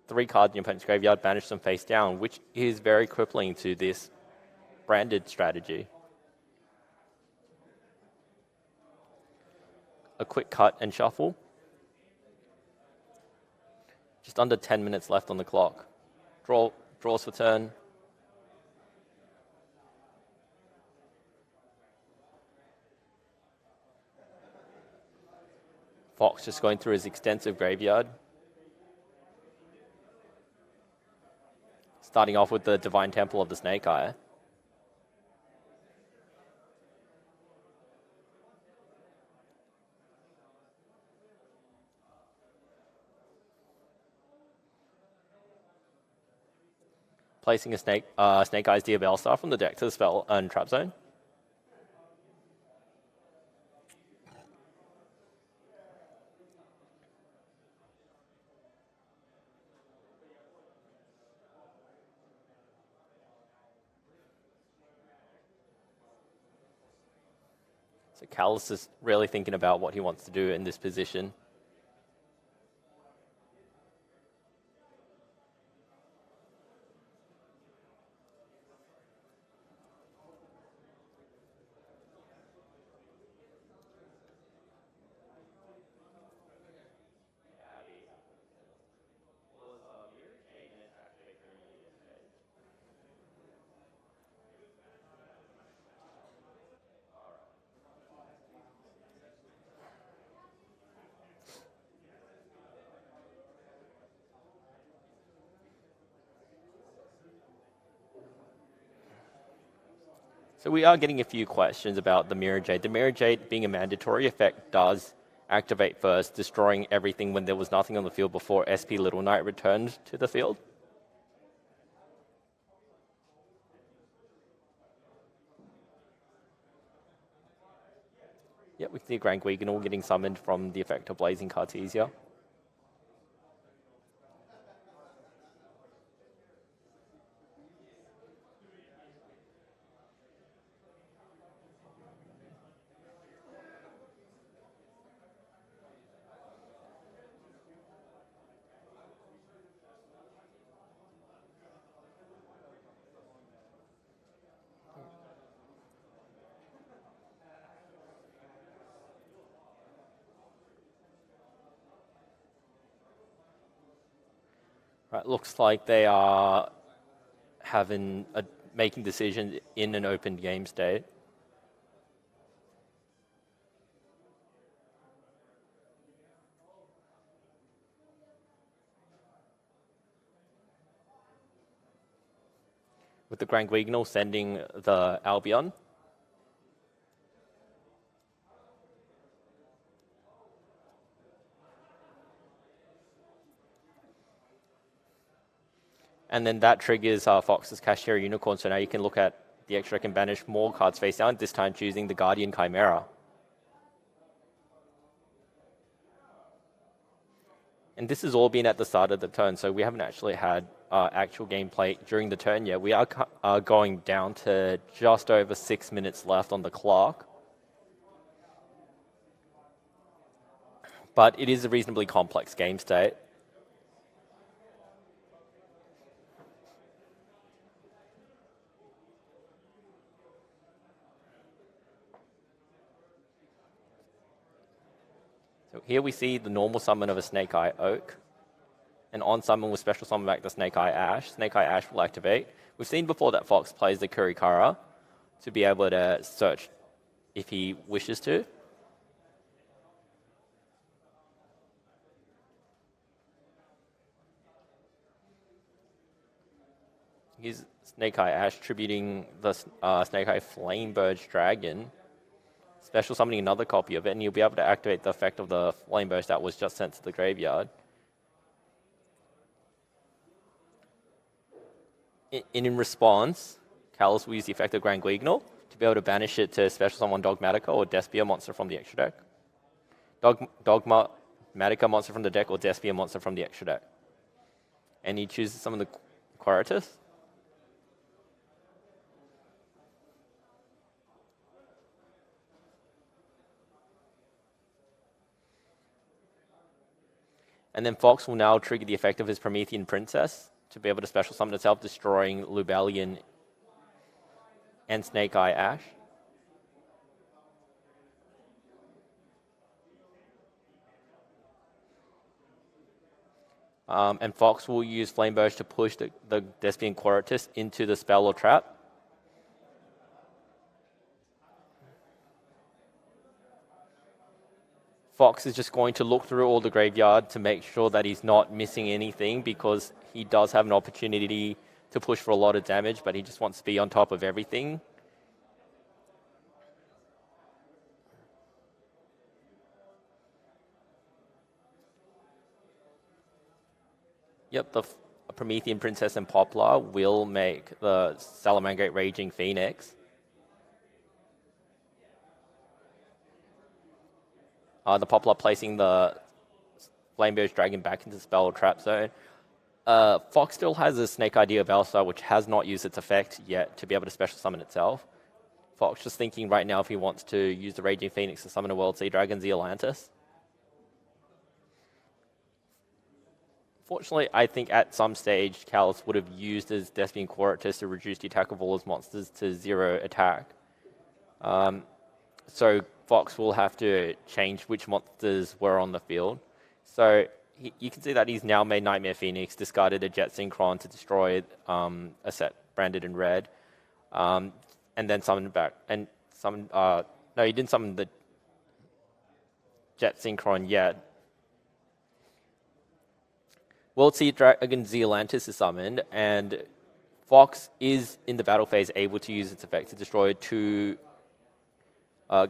3 cards in your opponent's graveyard, banish them face down, which is very crippling to this branded strategy. A quick cut and shuffle. Just under 10 minutes left on the clock. Draws for turn. Fox just going through his extensive graveyard. Starting off with the Divine Temple of the Snake Eye. Placing a Snake Eye's Diabell Star from the deck to the spell and trap zone. So Callus is really thinking about what he wants to do in this position. So we are getting a few questions about the Mirror Jade. The Mirror Jade, being a mandatory effect, does activate first, destroying everything when there was nothing on the field before SP Little Knight returned to the field. Yep, we can see Grand Guignol getting summoned from the effect of Blazing Cartesia. Right, looks like they are making decisions in an open game state. With the Grand Guignol sending the Albion. And then that triggers Fox's Kashtira Unicorn, so now you can look at the extra and banish more cards face down, this time choosing the Guardian Chimera. And this has all been at the start of the turn, so we haven't actually had actual gameplay during the turn yet. We are going down to just over 6 minutes left on the clock. But it is a reasonably complex game state. So here we see the normal summon of a Snake Eye Oak. And on summon with special summon back the Snake Eye Ash. Snake Eye Ash will activate. We've seen before that Fox plays the Kurikara to be able to search if he wishes to. Here's Snake Eye Ash tributing the Snake Eye Flameburst Dragon, special summoning another copy of it, and you'll be able to activate the effect of the Flameburst that was just sent to the graveyard. In response, Callus will use the effect of Grand Guignol to be able to banish it to special summon Dogmatica or Despia monster from the extra deck. Dogmatica monster from the deck or Despia monster from the extra deck. And he chooses some of the Quaritus. And then Fox will now trigger the effect of his Promethean Princess to be able to special summon itself, destroying Lubellion and Snake Eye Ash. And Fox will use Flameburst to push the Despian Quaritus into the spell or trap. Fox is just going to look through all the graveyard to make sure that he's not missing anything, because he does have an opportunity to push for a lot of damage, but he just wants to be on top of everything. Yep, the Promethean Princess and Poplar will make the Salamangreat Raging Phoenix. The Poplar placing the Flameburst Dragon back into the spell or trap zone. Fox still has a Snake Idea of Elsa, which has not used its effect yet to be able to special summon itself. Fox just thinking right now if he wants to use the Raging Phoenix to summon a World Sea Dragon, Zealantis. Fortunately, I think at some stage, Callus would have used his Despian Quaritus to reduce the attack of all his monsters to 0 attack. So Fox will have to change which monsters were on the field. So you can see that he's now made Nightmare Phoenix, discarded a Jet Synchron to destroy a set branded in red, and then summoned back. And summoned, no, he didn't summon the Jet Synchron yet. World Sea Dragon Zealantis is summoned, and Fox is in the battle phase able to use its effect to destroy 2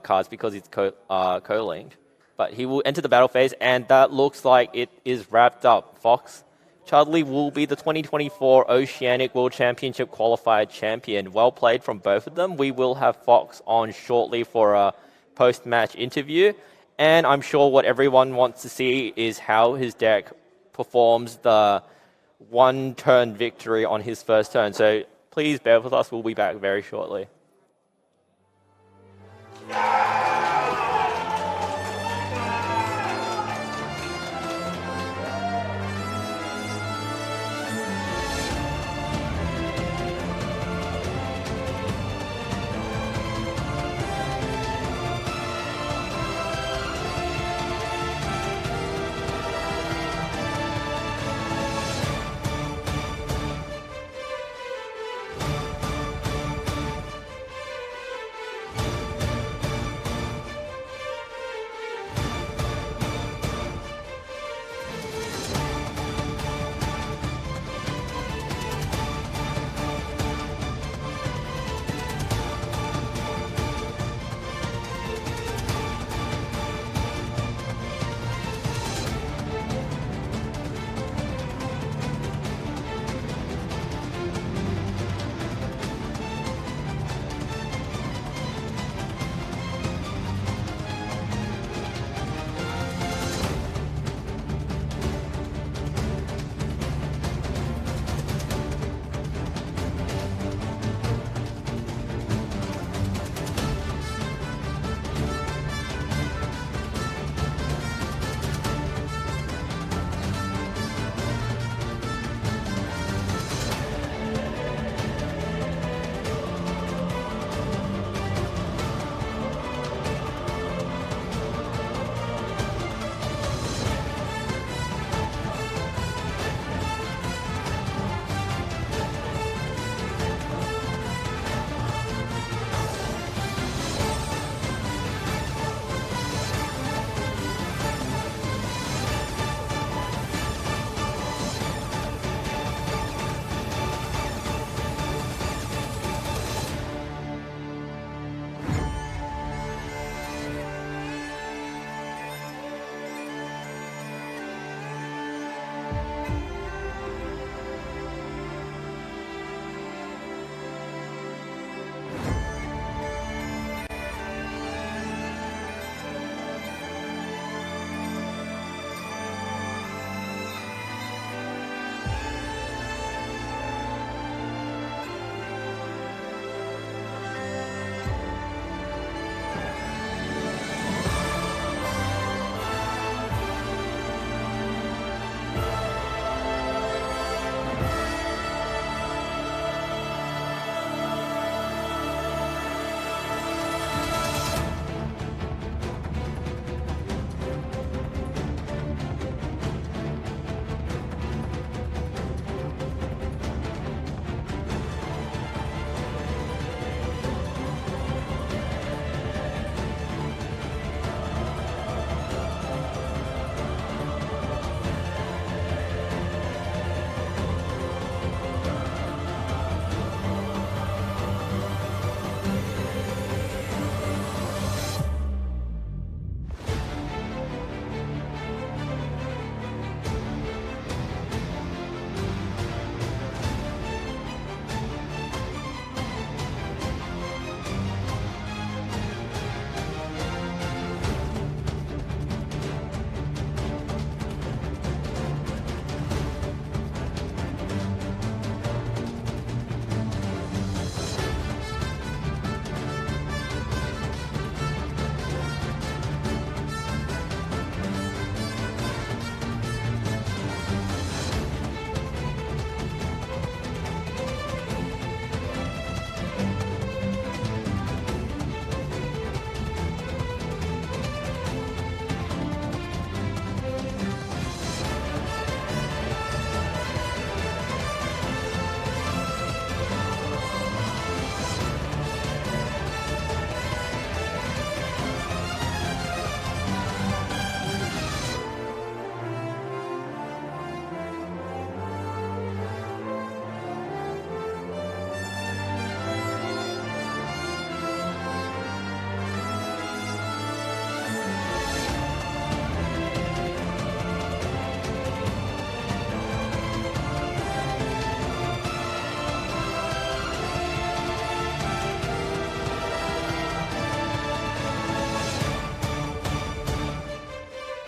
cards because it's co-linked. But he will enter the battle phase, and that looks like it is wrapped up. Fox Chudley will be the 2024 Oceanic World Championship Qualifier champion. Well played from both of them. We will have Fox on shortly for a post-match interview, and I'm sure what everyone wants to see is how his deck performs the 1-turn victory on his first turn. So please bear with us. We'll be back very shortly.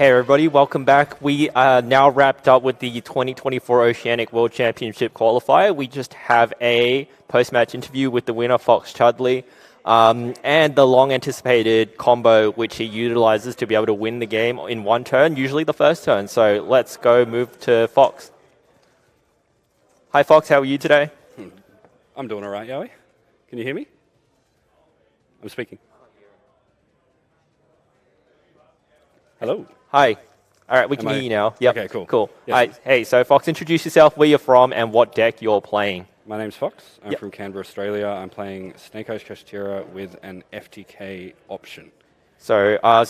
Hey everybody, welcome back. We are now wrapped up with the 2024 Oceanic World Championship qualifier. We just have a post-match interview with the winner, Fox Chudley, and the long-anticipated combo which he utilizes to be able to win the game in one turn, usually the first turn. So let's go move to Fox. Hi Fox, how are you today? I'm doing all right, Yowie. Can you hear me? I'm speaking. Hello. Hi. All right, we can hear you now. Yep. Okay, cool. Cool. Yes. All right, hey, so Fox, introduce yourself, where you're from, and what deck you're playing. My name's Fox. I'm from Canberra, Australia. I'm playing Snake Eyes Kashtira with an FTK option. So, I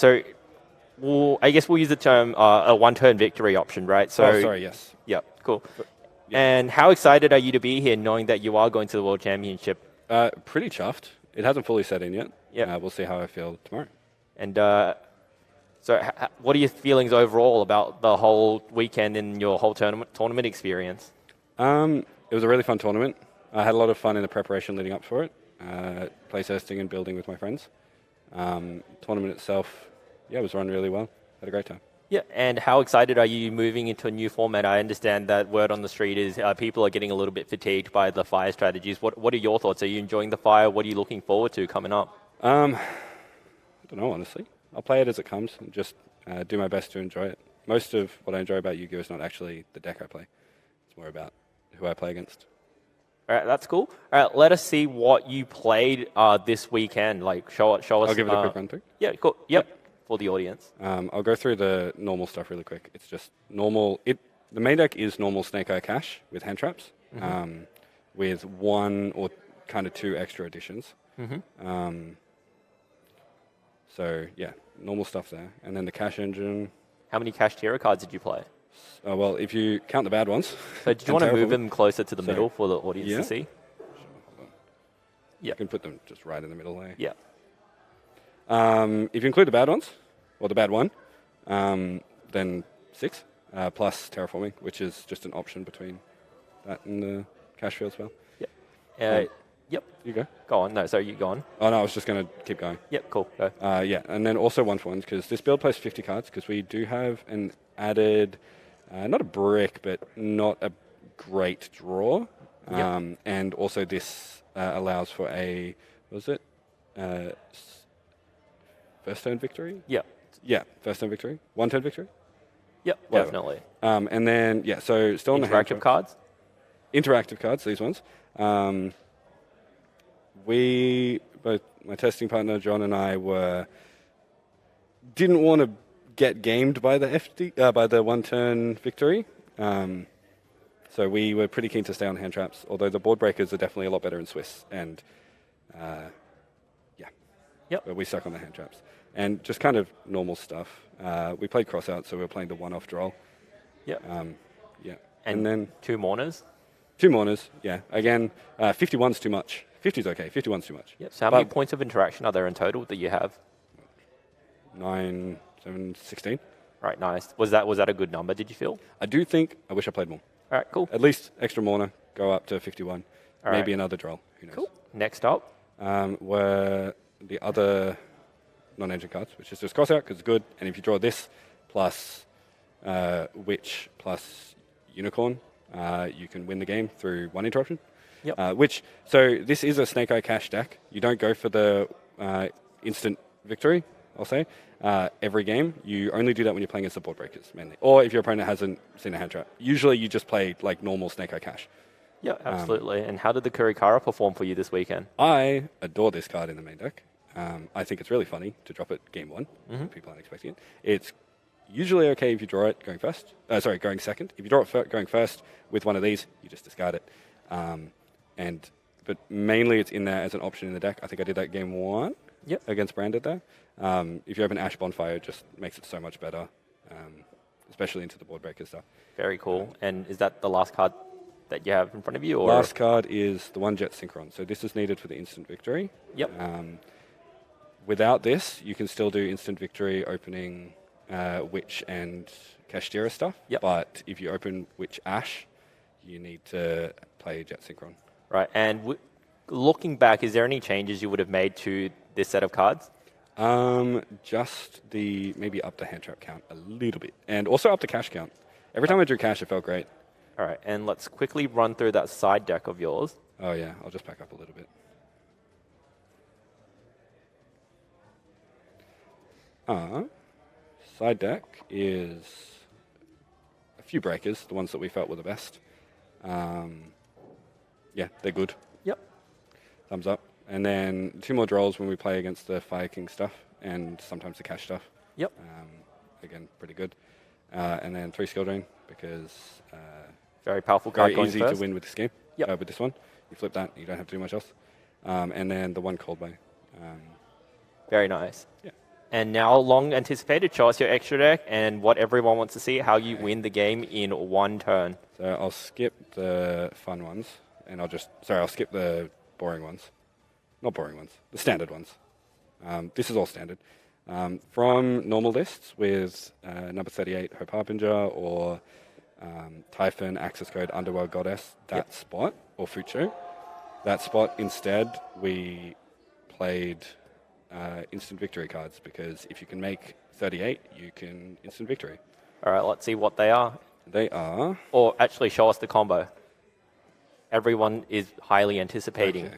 guess we'll use the term a one-turn victory option, right? So, Oh, sorry, yes. Yep, cool. And how excited are you to be here, knowing that you are going to the World Championship? Pretty chuffed. It hasn't fully set in yet. Yeah. We'll see how I feel tomorrow. And so, what are your feelings overall about the whole weekend and your whole tournament experience? It was a really fun tournament. I had a lot of fun in the preparation leading up for it, playtesting and building with my friends. Tournament itself, yeah, it was run really well. Had a great time. Yeah, and how excited are you moving into a new format? I understand that word on the street is people are getting a little bit fatigued by the fire strategies. What are your thoughts? Are you enjoying the fire? What are you looking forward to coming up? I don't know, honestly. I'll play it as it comes and just do my best to enjoy it. Most of what I enjoy about Yu-Gi-Oh! Is not actually the deck I play. It's more about who I play against. All right, that's cool. All right, let us see what you played this weekend. Like, show us. I'll give it a quick run through. Yeah, cool. Yep, for the audience. I'll go through the normal stuff really quick. It's just normal. The main deck is normal Snake Eye Cash with hand traps, with one or kind of two extra additions. So yeah, normal stuff there. And then the cash engine. How many Kashtira cards did you play? Well, if you count the bad ones. So do you want to move them closer to the middle for the audience to see? Yeah. You can put them just right in the middle there. Yeah. If you include the bad ones, or the bad one, then 6, plus terraforming, which is just an option between that and the cash field spell. Yeah. Yep. You go. Go on. No, so you go on. Oh, no, I was just going to keep going. Yep, cool. Go. Yeah, and then also 1-for-1s, because this build plays 50 cards, because we do have an added, not a brick, but not a great draw. And also this allows for a, what was it? First turn victory? Yeah. Yeah, first turn victory. 1-turn victory? Yep, Whatever. definitely. And then, yeah, so still on the hand interactive cards? Interactive cards, these ones. Both my testing partner John and I didn't want to get gamed by the by the 1-turn victory. So we were pretty keen to stay on hand traps, although the board breakers are definitely a lot better in Swiss. And but we stuck on the hand traps. And just kind of normal stuff. We played crossout, so we were playing the one-off draw. Yeah. And then 2 mourners? 2 mourners, yeah. Again, 51's too much. 50's okay, 51's too much. Yep. So how many points of interaction are there in total that you have? 9, 7, 16. Right, nice. Was that a good number, did you feel? I do think I wish I played more. All right, cool. At least extra mourner, go up to 51. All Maybe right. another draw, who knows. Cool. Next up? Were the other non-engine cards, which is just crossout, because it's good. And if you draw this, plus Witch, plus Unicorn, you can win the game through 1 interruption. Yep. So this is a Snake Eye Cash deck. You don't go for the instant victory, I'll say. Every game, you only do that when you're playing against the board breakers, mainly. Or if your opponent hasn't seen a hand trap. Usually you just play like normal Snake Eye Cash. Yeah, absolutely. And how did the Kurikara perform for you this weekend? I adore this card in the main deck. I think it's really funny to drop it game 1. People aren't expecting it. It's usually okay if you draw it going first. Going second. If you draw it going first with one of these, you just discard it. But mainly it's in there as an option in the deck. I think I did that game 1 against Branded there. If you have an Ash Bonfire, it just makes it so much better, especially into the board breaker stuff. Very cool. And is that the last card that you have in front of you? Or? Last card is the 1 Jet Synchron. So this is needed for the instant victory. Yep. Without this, you can still do instant victory opening Witch and Kashtira stuff. Yep. But if you open Witch Ash, you need to play Jet Synchron. Right. And looking back, is there any changes you would have made to this set of cards? Just maybe up the hand trap count a little bit, and also up the cash count. Every time I drew cash, it felt great. All right, and let's quickly run through that side deck of yours. Oh yeah, I'll just back up a little bit. Side deck is a few breakers, the ones that we felt were the best. Yeah, they're good. Yep. Thumbs up. And then 2 more draws when we play against the Fire King stuff and sometimes the cash stuff. Yep. Again, pretty good. And then 3 skill drain because very powerful card very going easy first. to win with this game. Yep. With this one, you flip that, you don't have to do much else. And then the 1 cold bay. Very nice. Yeah. And now, long anticipated, show us your extra deck and what everyone wants to see, how you win the game in 1 turn. So I'll skip the fun ones, and I'll skip the boring ones. Not boring ones, the standard ones. This is all standard. From normal lists with number 38, Hope Harbinger, or Typhon, Access Code, Underworld Goddess, that spot, or Fucho, that spot, instead, we played instant victory cards, because if you can make 38, you can instant victory. All right, let's see what they are. They are... Or actually, show us the combo. Everyone is highly anticipating. Okay.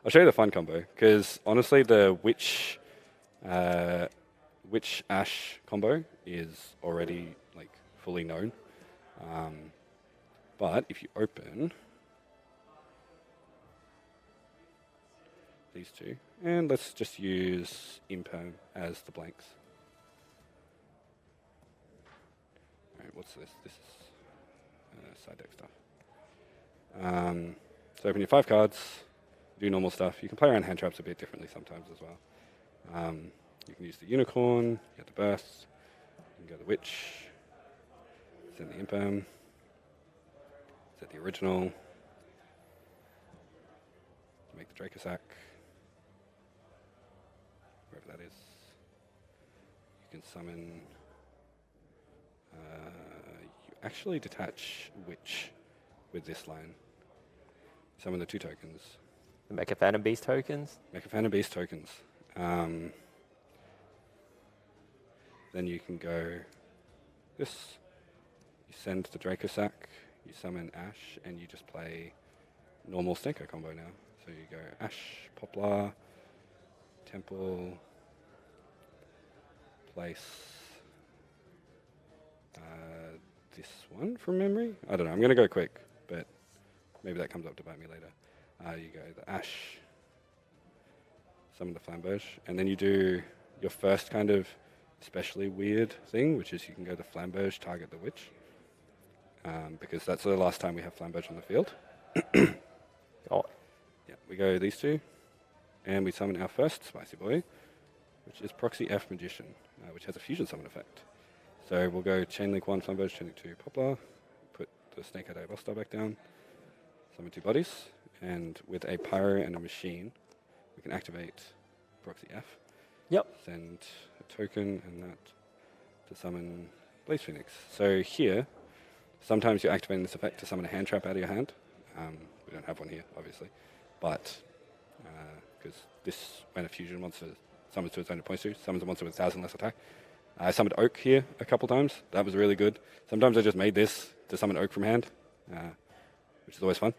I'll show you the fun combo, because honestly, the Witch Ash combo is already fully known. But if you open these two, and let's just use Imperm as the blanks. All right, what's this? This is side deck stuff. So open your 5 cards. Do normal stuff. You can play around hand traps a bit differently sometimes as well. You can use the Unicorn, get the Burst, you can go the Witch, send the Imperm, set the original, make the Dracosac, wherever that is. You can summon, you actually detach Witch with this line. Summon the 2 tokens. The Mecha Phantom Beast tokens? Mecha Phantom Beast tokens. Then you can go this. You send the Dracosac, you summon Ash, and you just play normal Sneko combo now. So you go Ash, Poplar, Temple, place this one from memory. I don't know, I'm going to go quick, but maybe that comes up to bite me later. You go the Ash, summon the Flamberge, and then you do your first kind of especially weird thing, which is you can go the Flamberge, target the Witch, because that's the last time we have Flamberge on the field. Oh. Yeah, we go these 2, and we summon our first Spicy Boy, which is Proxy F Magician, which has a fusion summon effect. So we'll go Chainlink 1, Flamberge, Chainlink 2, Poplar, put the Snake Eye Boss Star back down, summon 2 bodies, and with a Pyro and a Machine, we can activate Proxy F. Yep. Send a token and that to summon Blaze Phoenix. So here, sometimes you're activating this effect to summon a hand trap out of your hand. We don't have one here, obviously, but because this, when a fusion monster summons to its own points to, summons a monster with 1,000 less attack. I summoned Oak here a couple times. That was really good. Sometimes I just made this to summon Oak from hand, which is always fun.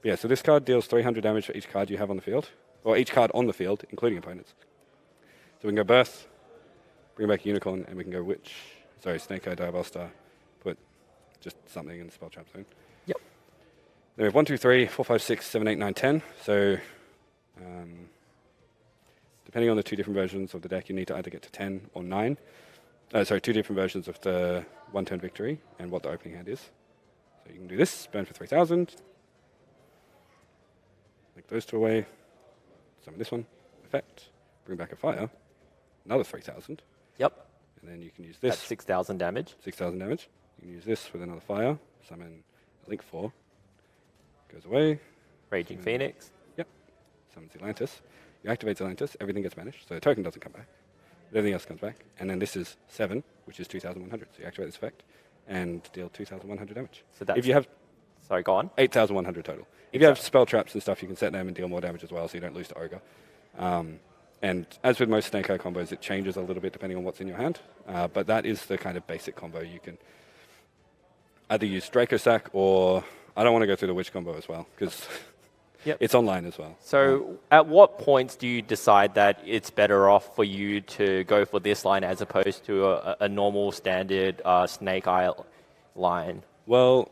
Yeah, so this card deals 300 damage for each card you have on the field, or each card on the field, including opponents. So we can go Birth, bring back Unicorn, and we can go Witch. Sorry, Snake Eye, Diabell Star. Put just something in the spell trap zone. Yep. Then we have 1, 2, 3, 4, 5, 6, 7, 8, 9, 10. So depending on the 2 different versions of the deck, you need to either get to 10 or 9. Sorry, 2 different versions of the 1-turn victory and what the opening hand is. So you can do this, burn for 3,000. Make those 2 away. Summon this one. Effect. Bring back a fire. Another 3,000. Yep. And then you can use this. That's 6,000 damage. 6,000 damage. You can use this with another fire. Summon a Link 4. Goes away. Raging Phoenix. Yep. Summons Atlantis. You activate Atlantis. Everything gets banished. So the token doesn't come back. Everything else comes back. And then this is 7, which is 2,100. So you activate this effect and deal 2,100 damage. So that's... If you have... Sorry, go on. 8,100 total. If you have spell traps and stuff, you can set them and deal more damage as well, so you don't lose to Ogre. And as with most Snake Eye combos, it changes a little bit depending on what's in your hand. But that is the kind of basic combo. You can either use Draco Sack or I don't want to go through the Witch combo as well because it's online as well. So at what points do you decide that it's better off for you to go for this line as opposed to a normal standard Snake Eye line? Well,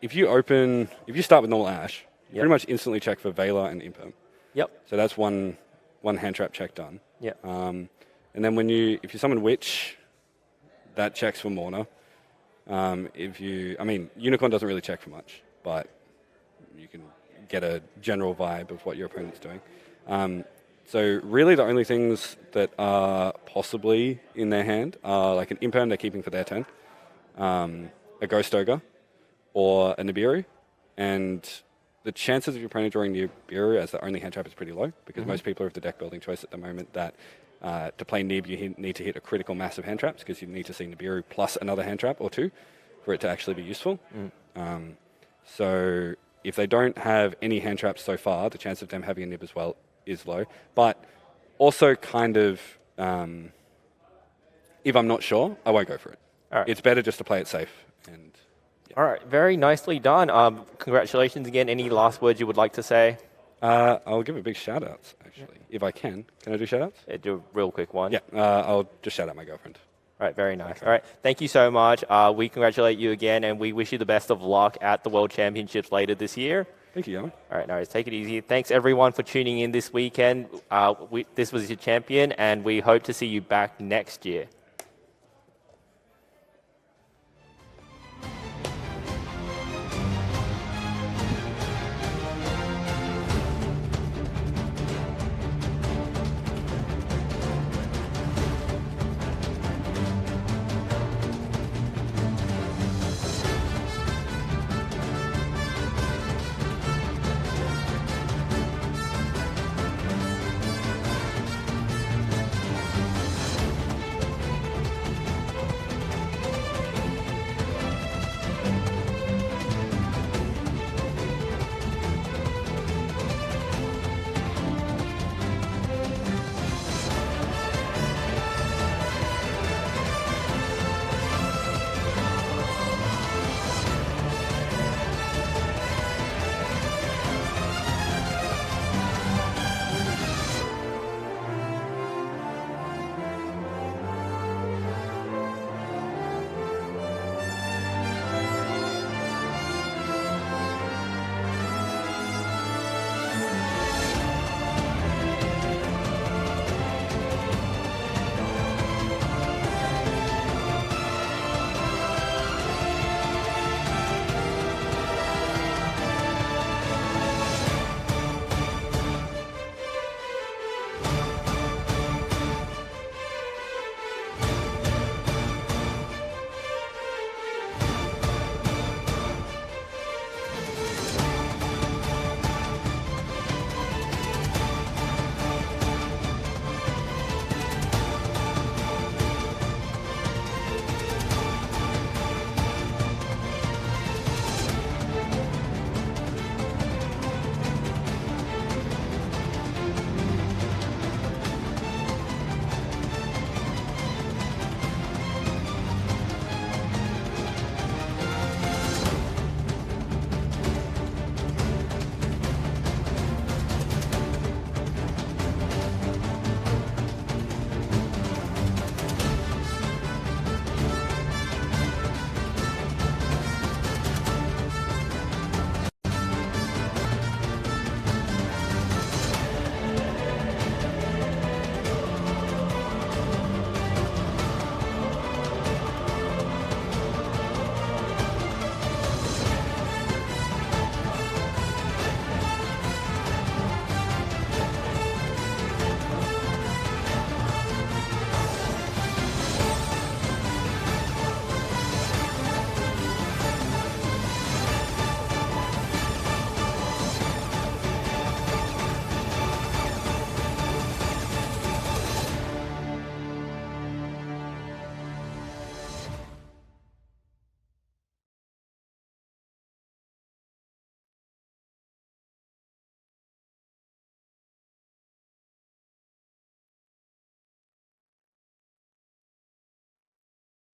if you start with normal Ash, you pretty much instantly check for Veiler and Imperm. Yep. So that's one hand trap check done. Yeah. And then if you summon Witch, that checks for Morna. Unicorn doesn't really check for much, but you can get a general vibe of what your opponent's doing. So really the only things that are possibly in their hand are like an Imperm they're keeping for their turn, a Ghost Ogre, or a Nibiru. And the chances of your opponent drawing Nibiru as the only hand trap is pretty low because most people are of the deck building choice at the moment that to play Nib you need to hit a critical massive hand traps because you need to see Nibiru plus another hand trap or two for it to actually be useful. So if they don't have any hand traps so far, the chance of them having a Nib as well is low. But also kind of, if I'm not sure, I won't go for it. All right. It's better just to play it safe. And All right, very nicely done. Congratulations again. Any last words you would like to say? I'll give a big shout out, actually, if I can. Can I do shout outs? Yeah, do a real quick one. Yeah, I'll just shout out my girlfriend. All right, very nice. All right, thank you so much. We congratulate you again, and we wish you the best of luck at the World Championships later this year. Thank you, Yama. All right, no worries. Take it easy. Thanks, everyone, for tuning in this weekend. This was your champion, and we hope to see you back next year.